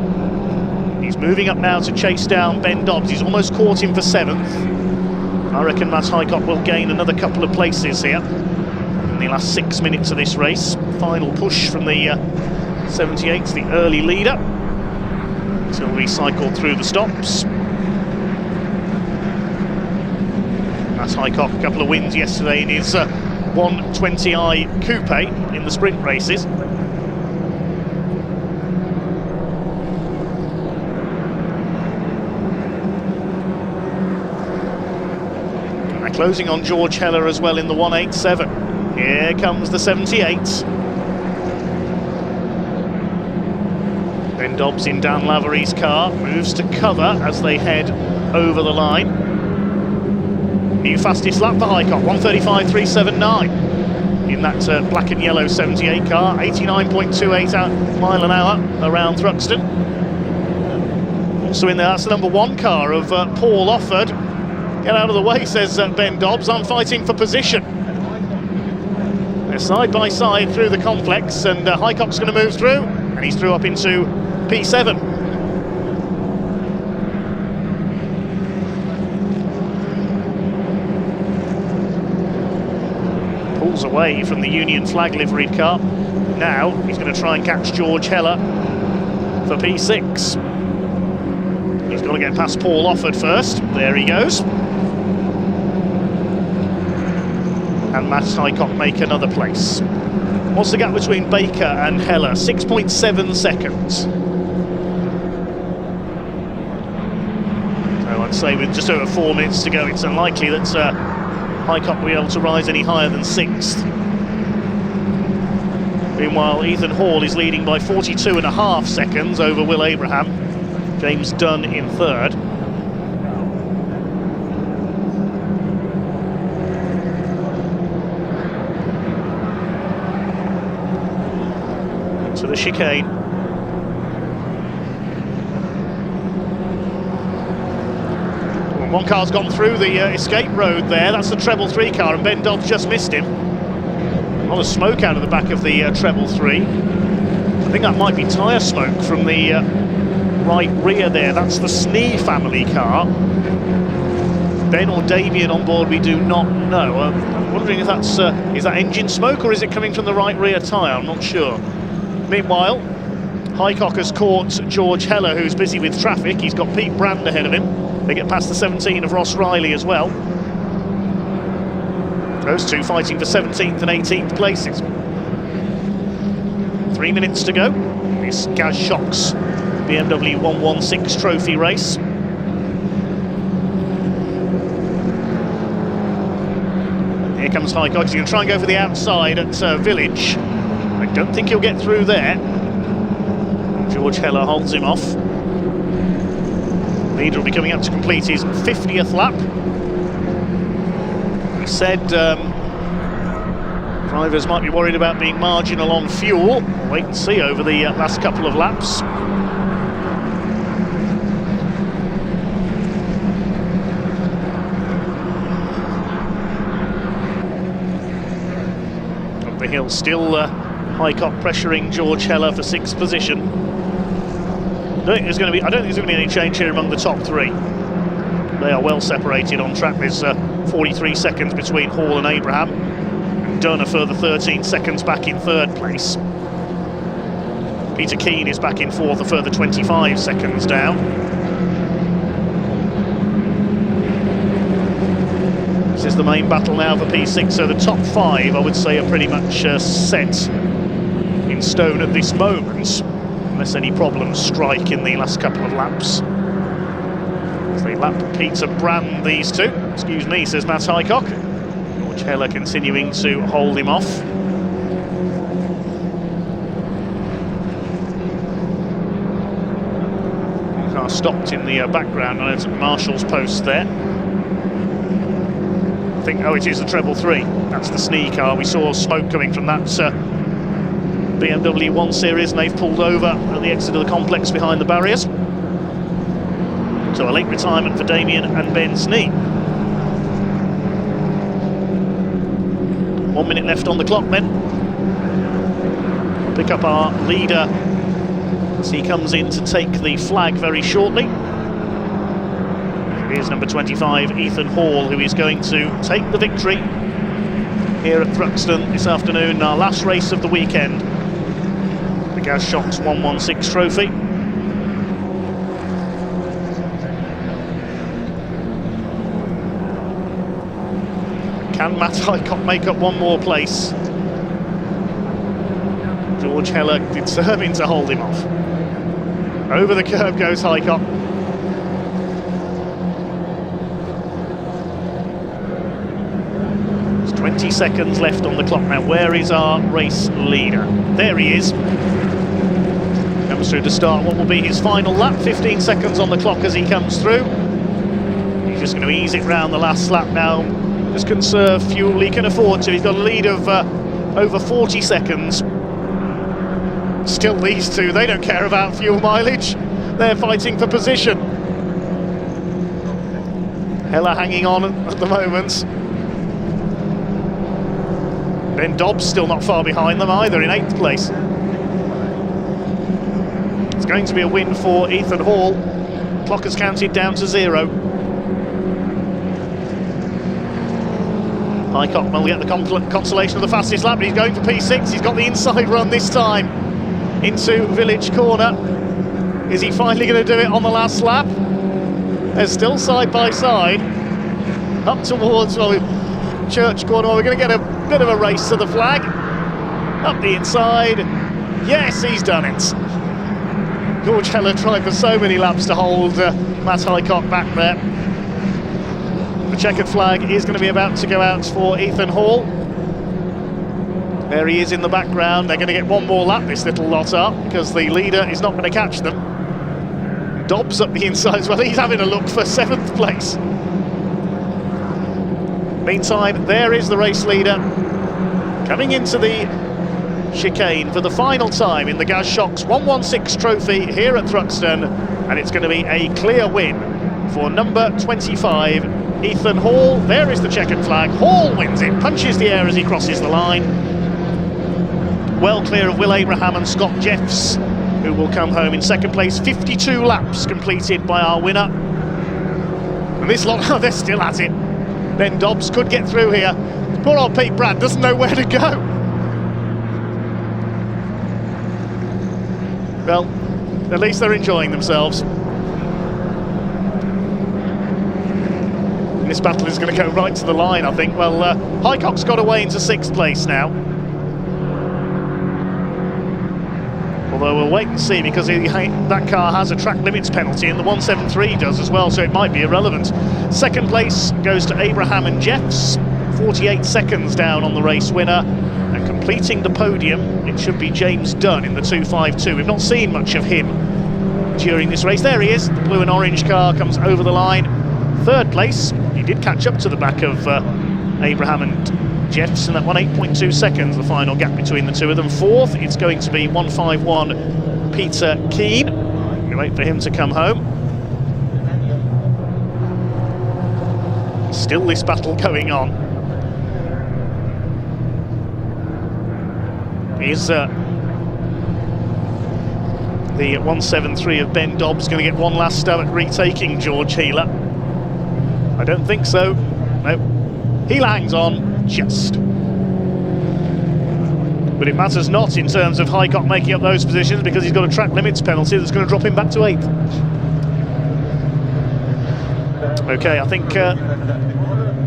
He's moving up now to chase down Ben Dobbs. He's almost caught him for 7th. I reckon Matt Highcock will gain another couple of places here in the last 6 minutes of this race. Final push from the 78, the early leader, until we cycle through the stops. That's Highcock, a couple of wins yesterday in his 120i Coupe in the sprint races. And they're closing on George Heller as well in the 187. Here comes the 78. Ben Dobbs in Dan Lavery's car, moves to cover as they head over the line. New fastest lap for Highcock, 1:35.379 in that black and yellow 78 car, 89.28 mile an hour around Thruxton. Also in there, that's the number 1 car of Paul Offord. Get out of the way, says Ben Dobbs, I'm fighting for position. They're side by side through the complex, and Highcock's going to move through, and he's through up into P7. Pulls away from the Union flag liveried car. Now he's going to try and catch George Heller for P6. He's got to get past Paul Offord first. There he goes. And Matt Highcock make another place. What's the gap between Baker and Heller? 6.7 seconds. So I'd say with just over 4 minutes to go, it's unlikely that Highcock will be able to rise any higher than 6th. Meanwhile, Ethan Hall is leading by 42.5 seconds over Will Abraham. James Dunn in 3rd. To the chicane. Well, one car's gone through the escape road there. That's the treble 3 car, and Ben Dobbs just missed him. A lot of smoke out of the back of the treble 3. I think that might be tyre smoke from the right rear there. That's the Snee family car. Ben or Damien on board, we do not know. I'm wondering if that's is that engine smoke, or is it coming from the right rear tyre? I'm not sure. Meanwhile, Highcock has caught George Heller, who's busy with traffic. He's got Pete Brand ahead of him. They get past the 17 of Ross Riley as well. Those two fighting for 17th and 18th places. 3 minutes to go. This Gaz Shocks BMW 116 trophy race. Here comes Highcock. He's going to try and go for the outside at Village. I don't think he'll get through there. George Heller holds him off. Leader will be coming up to complete his 50th lap. He said drivers might be worried about being marginal on fuel. We'll wait and see over the last couple of laps. Up the hill still Highcock pressuring George Heller for 6th position. I don't think there's going to be any change here among the top 3. They are well separated on track. There's 43 seconds between Hall and Abraham. And Dunn a further 13 seconds back in 3rd place. Peter Keane is back in 4th, a further 25 seconds down. This is the main battle now for P6, so the top 5 I would say are pretty much set in stone at this moment, unless any problems strike in the last couple of laps. As they lap Peter Brand, these two. Excuse me, says Matt Highcock. George Heller continuing to hold him off. Car stopped in the background, and it's Marshall's post there. I think, oh, it is the treble 3. That's the Snee car. We saw smoke coming from that BMW 1 Series, and they've pulled over at the exit of the complex behind the barriers. So a late retirement for Damien and Ben Snee. 1 minute left on the clock then. Pick up our leader as he comes in to take the flag very shortly. Here's number 25, Ethan Hall, who is going to take the victory here at Thruxton this afternoon, our last race of the weekend. The Gaz Shocks 116 trophy. Can Matt Hycock make up one more place? George Heller determined to hold him off. Over the curb goes Hycock. There's 20 seconds left on the clock now. Where is our race leader? There he is. Comes through to start what will be his final lap. 15 seconds on the clock as he comes through. He's just going to ease it round the last lap now. Just conserve fuel, he can afford to. He's got a lead of over 40 seconds. Still these two, they don't care about fuel mileage. They're fighting for position. Heller hanging on at the moment. Ben Dobbs still not far behind them either, in 8th place. It's going to be a win for Ethan Hall. Clock has counted down to 0. Hycock will get the consolation of the fastest lap, but he's going for P6. He's got the inside run this time into Village Corner. Is he finally going to do it on the last lap? They're still side by side. Up towards Church Corner. We're going to get a bit of a race to the flag. Up the inside. Yes, he's done it. George Heller tried for so many laps to hold Matt Hycock back there. The checkered flag is going to be about to go out for Ethan Hall. There he is in the background. They're going to get one more lap, this little lot up, because the leader is not going to catch them. Dobbs up the inside as well. He's having a look for 7th place. Meantime, there is the race leader coming into the chicane for the final time in the Gaz Shocks 116 trophy here at Thruxton, and it's going to be a clear win for number 25. Ethan Hall. There is the checkered flag. Hall wins it, punches the air as he crosses the line. Well clear of Will Abraham and Scott Jeffs, who will come home in 2nd place. 52 laps completed by our winner. And this lot, they're still at it. Ben Dobbs could get through here. Poor old Pete Brad doesn't know where to go. Well, at least they're enjoying themselves. This battle is going to go right to the line, I think. Well, Hycock's got away into 6th place now. Although we'll wait and see, because that car has a track limits penalty, and the 173 does as well, so it might be irrelevant. 2nd place goes to Abraham and Jeffs, 48 seconds down on the race winner. And completing the podium, it should be James Dunn in the 252. We've not seen much of him during this race. There he is. The blue and orange car comes over the line. 3rd place. He did catch up to the back of Abraham and Jeffs, and that 8.2 seconds, the final gap between the two of them. 4th, it's going to be 151 Peter Keane. We wait for him to come home. Still this battle going on. Is the 173 of Ben Dobbs going to get one last stab at retaking George Heller? I don't think so. No. Heller hangs on just. But it matters not in terms of Hycock making up those positions, because he's got a track limits penalty that's going to drop him back to 8th. Okay, I think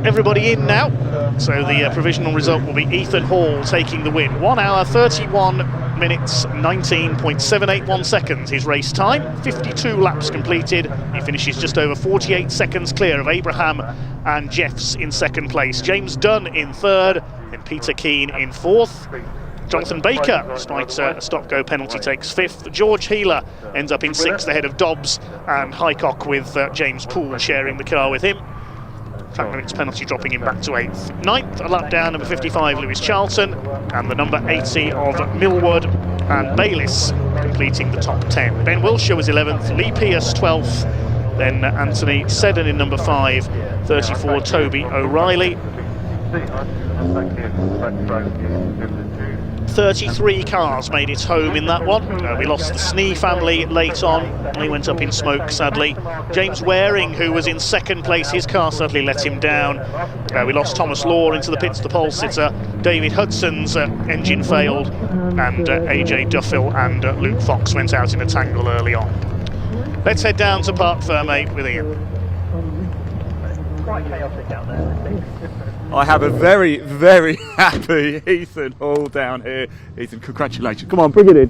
everybody in now. So the provisional result will be Ethan Hall taking the win. 1 hour, 31 minutes, 19.781 seconds his race time. 52 laps completed. He finishes just over 48 seconds clear of Abraham and Jeffs in 2nd place. James Dunn in 3rd, and Peter Keane in 4th. Jonathan Baker, despite a stop-go penalty, takes 5th. George Heller ends up in 6th ahead of Dobbs, and Hycock with James Poole sharing the car with him. Track limits penalty dropping him back to 8th. 9th, a lap down, number 55, Lewis Charlton, and the number 80 of Millwood and Bayliss completing the top 10. Ben Wilshire was 11th, Lee Pierce 12th, then Anthony Seddon in number 5, 34 Toby O'Reilly. 33 cars made its home in that one. We lost the Snee family late on. He went up in smoke, sadly. James Waring, who was in 2nd place, his car sadly let him down. We lost Thomas Law into the pits, the pole sitter. David Hudson's engine failed, and AJ Duffill and Luke Fox went out in a tangle early on. Let's head down to Parc Fermé with Ian.
Quite chaotic out there, I think.
I have a very, very happy Ethan Hall down here. Ethan, congratulations. Come on, bring it in.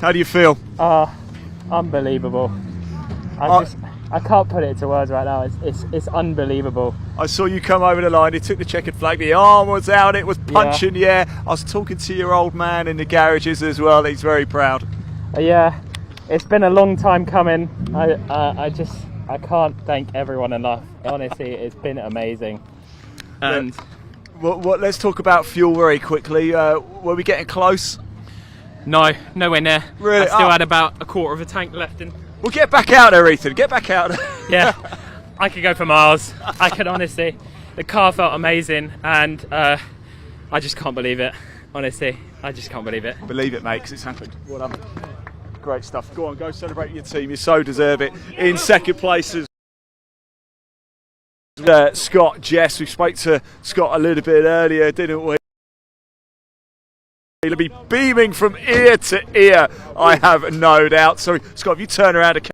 How do you feel?
Unbelievable. I can't put it into words right now. It's unbelievable.
I saw you come over the line, he took the checkered flag, the arm was out, it was punching the air. I was talking to your old man in the garages as well, he's very proud.
Yeah, it's been a long time coming. I can't thank everyone enough. Honestly, it's been amazing. And
let's talk about fuel very quickly. Were we getting close?
No, nowhere near.
Really?
I still had about a quarter of a tank left in.
Well, get back out there, Ethan. Get back out there.
Yeah, I could go for miles. I could honestly. The car felt amazing, and I just can't believe it. Honestly, I just can't believe it.
Believe it, mate, because it's happened. Well done. Great stuff. Go on, go celebrate your team. You so deserve it. In second places, Scott, Jess. We spoke to Scott a little bit earlier, didn't we? He'll be beaming from ear to ear, I have no doubt. So, Scott, if you turn around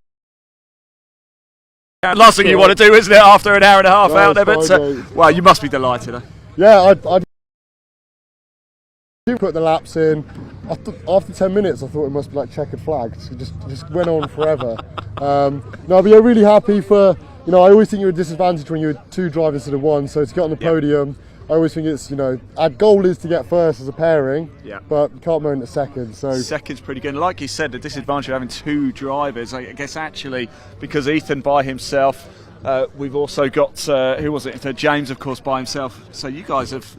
a last thing you want to do, isn't it, after an hour and a half out there? But well, you must be delighted. Eh?
Yeah, I didn't put the laps in. After 10 minutes, I thought it must be like checkered flags. It just went on forever. No, but yeah, really happy for. I always think you're a disadvantage when you're 2 drivers instead of 1. So to get on the podium. I always think it's, our goal is to get first as a pairing, but you can't moan at second. So
second's pretty good. And like you said, the disadvantage of having 2 drivers, I guess actually, because Ethan by himself, we've also got, who was it? James, of course, by himself. So you guys have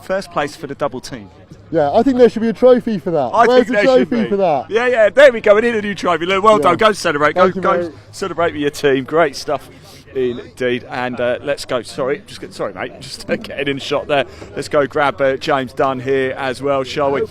first place for the double team.
Yeah, I think there should be a trophy for that. Where's the trophy for that?
Yeah, there we go. We need a new trophy. Well done. Go celebrate. Go celebrate with your team. Great stuff. Indeed, and let's go. Sorry, mate. Just getting in shot there. Let's go grab James Dunn here as well, shall we?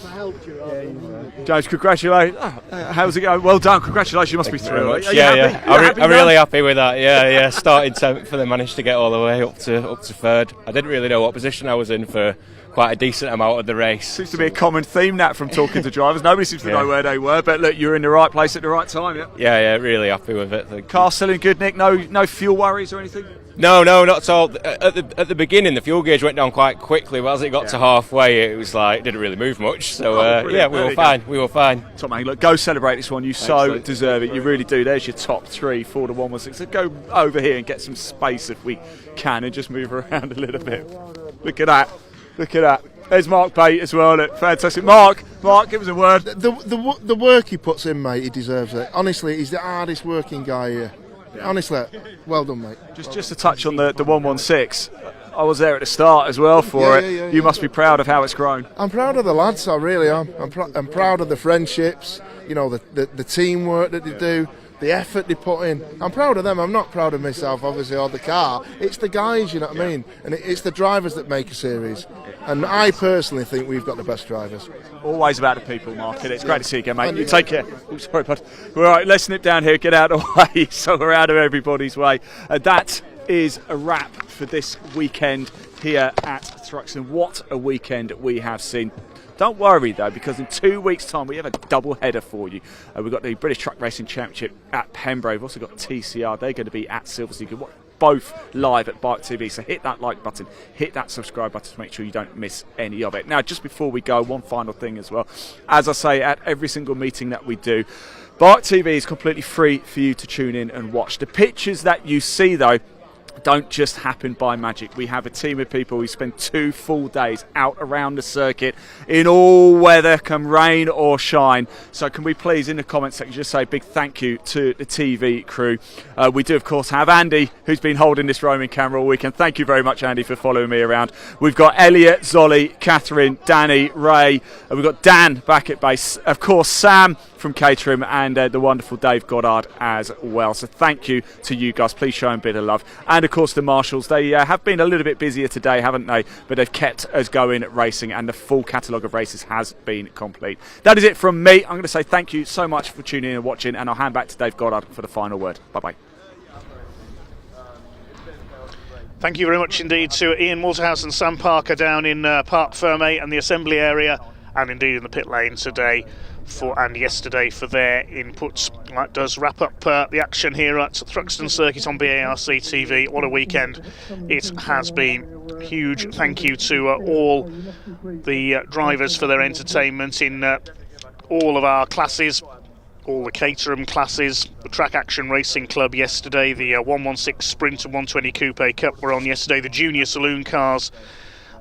James, congratulations. How's it going? Well done. Congratulations. You must be thrilled.
Yeah. I'm really happy with that. Yeah. Started 7th and then managed to get all the way up to 3rd. I didn't really know what position I was in for quite a decent amount of the race.
Seems to be a common theme, Nat, from talking to drivers. Nobody seems to know where they were, but look, you're in the right place at the right time.
Yeah, really happy with it.
Car still in good nick. No fuel worries or anything.
No, not at all. At the beginning, the fuel gauge went down quite quickly, but as it got to halfway, it was like didn't really move much. So we were fine.
Top man, look, go celebrate this one. You so deserve it. You really do. There's your top 3 for the 116. So go over here and get some space if we can, and just move around a little bit. Look at that. There's Mark Bate as well. Look, fantastic. Mark, give us a word.
The work he puts in, mate, he deserves it. Honestly, he's the hardest working guy here. Yeah. Honestly, well done, mate.
Just to touch on the 116, I was there at the start as well for it. You must be proud of how it's grown.
I'm proud of the lads, I really am. I'm proud of the friendships, the teamwork that they do, the effort they put in. I'm proud of them. I'm not proud of myself, obviously, or the car. It's the guys, you know what I mean? And it's the drivers that make a series. And I personally think we've got the best drivers.
Always about the people, Mark. It's great to see you again, mate. You take care. Oh, sorry, bud. All right, let's nip down here, get out of the way, so we're out of everybody's way. That is a wrap for this weekend here at Thruxton. What a weekend we have seen. Don't worry though, because in 2 weeks' time we have a double header for you. We've got the British Truck Racing Championship at Pembroke. We've also got TCR. They're going to be at Silverstone. You can watch both live at BARC TV. So hit that like button, hit that subscribe button to make sure you don't miss any of it. Now, just before we go, one final thing as well. As I say at every single meeting that we do, BARC TV is completely free for you to tune in and watch. The pictures that you see though don't just happen by magic. We have a team of people who spend 2 full days out around the circuit in all weather, come rain or shine. So can we please, in the comments section, just say a big thank you to the TV crew. We do, of course, have Andy, who's been holding this roaming camera all weekend. Thank you very much, Andy, for following me around. We've got Elliot, Zolly, Catherine, Danny, Ray. We've got Dan back at base. Of course, Sam from Caterham, and the wonderful Dave Goddard as well. So thank you to you guys. Please show them a bit of love. And of course the marshals, they have been a little bit busier today, haven't they? But they've kept us going at racing, and the full catalogue of races has been complete. That is it from me. I'm going to say thank you so much for tuning in and watching, and I'll hand back to Dave Goddard for the final word. Bye bye.
Thank you very much indeed to Ian Waterhouse and Sam Parker down in Parc Fermé and the assembly area, and indeed in the pit lane today. and yesterday for their inputs. That does wrap up the action here at Thruxton Circuit on BARC TV. What a weekend it has been. Huge thank you to all the drivers for their entertainment in all of our classes, all the Caterham classes. The Track Action Racing Club yesterday, the 116 Sprint and 120 Coupe Cup were on yesterday, the Junior Saloon Cars,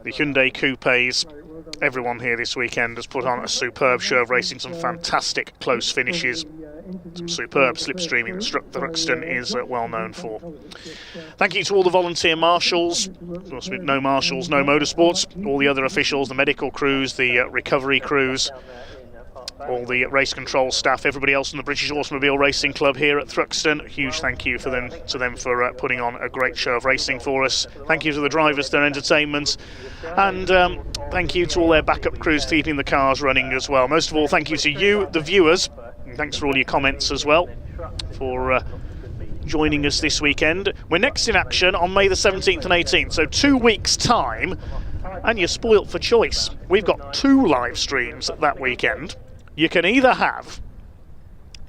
the Hyundai Coupes. Everyone here this weekend has put on a superb show of racing, some fantastic close finishes, some superb slipstreaming that Thruxton is well known for. Thank you to all the volunteer marshals. Of course, with no marshals, no motorsports. All the other officials, the medical crews, the recovery crews, all the race control staff, everybody else in the British Automobile Racing Club here at Thruxton. Huge thank you to them for putting on a great show of racing for us. Thank you to the drivers, their entertainment, and thank you to all their backup crews keeping the cars running as well. Most of all, thank you to you, the viewers, and thanks for all your comments as well, for joining us this weekend. We're next in action on May the 17th and 18th, so 2 weeks' time, and you're spoilt for choice. We've got 2 live streams that weekend. You can either have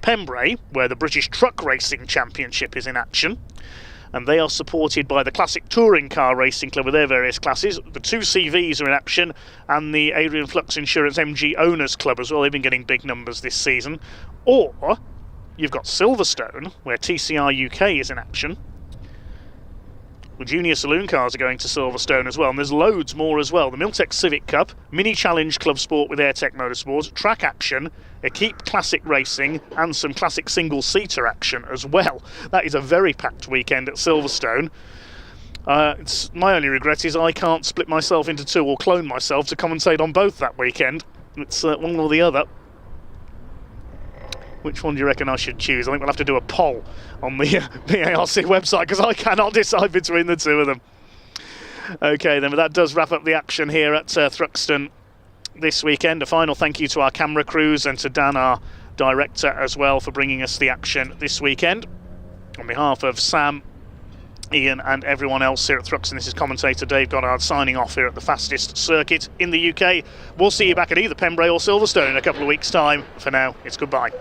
Pembrey, where the British Truck Racing Championship is in action, and they are supported by the Classic Touring Car Racing Club with their various classes. The 2 CVs are in action, and the Adrian Flux Insurance MG Owners Club as well. They've been getting big numbers this season. Or you've got Silverstone, where TCR UK is in action. The Junior Saloon Cars are going to Silverstone as well, and there's loads more as well. The Miltech Civic Cup, Mini Challenge Club Sport with AirTech Motorsport, Track Action, Equipe Classic Racing, and some Classic single-seater action as well. That is a very packed weekend at Silverstone. My only regret is I can't split myself into 2 or clone myself to commentate on both that weekend. It's one or the other. Which one do you reckon I should choose? I think we'll have to do a poll on the BARC website, because I cannot decide between the 2 of them. Okay then, but that does wrap up the action here at Thruxton this weekend. A final thank you to our camera crews and to Dan, our director, as well, for bringing us the action this weekend. On behalf of Sam, Ian and everyone else here at Thruxton, this is commentator Dave Goddard signing off here at the fastest circuit in the UK. We'll see you back at either Pembrey or Silverstone in a couple of weeks' time. For now, it's goodbye.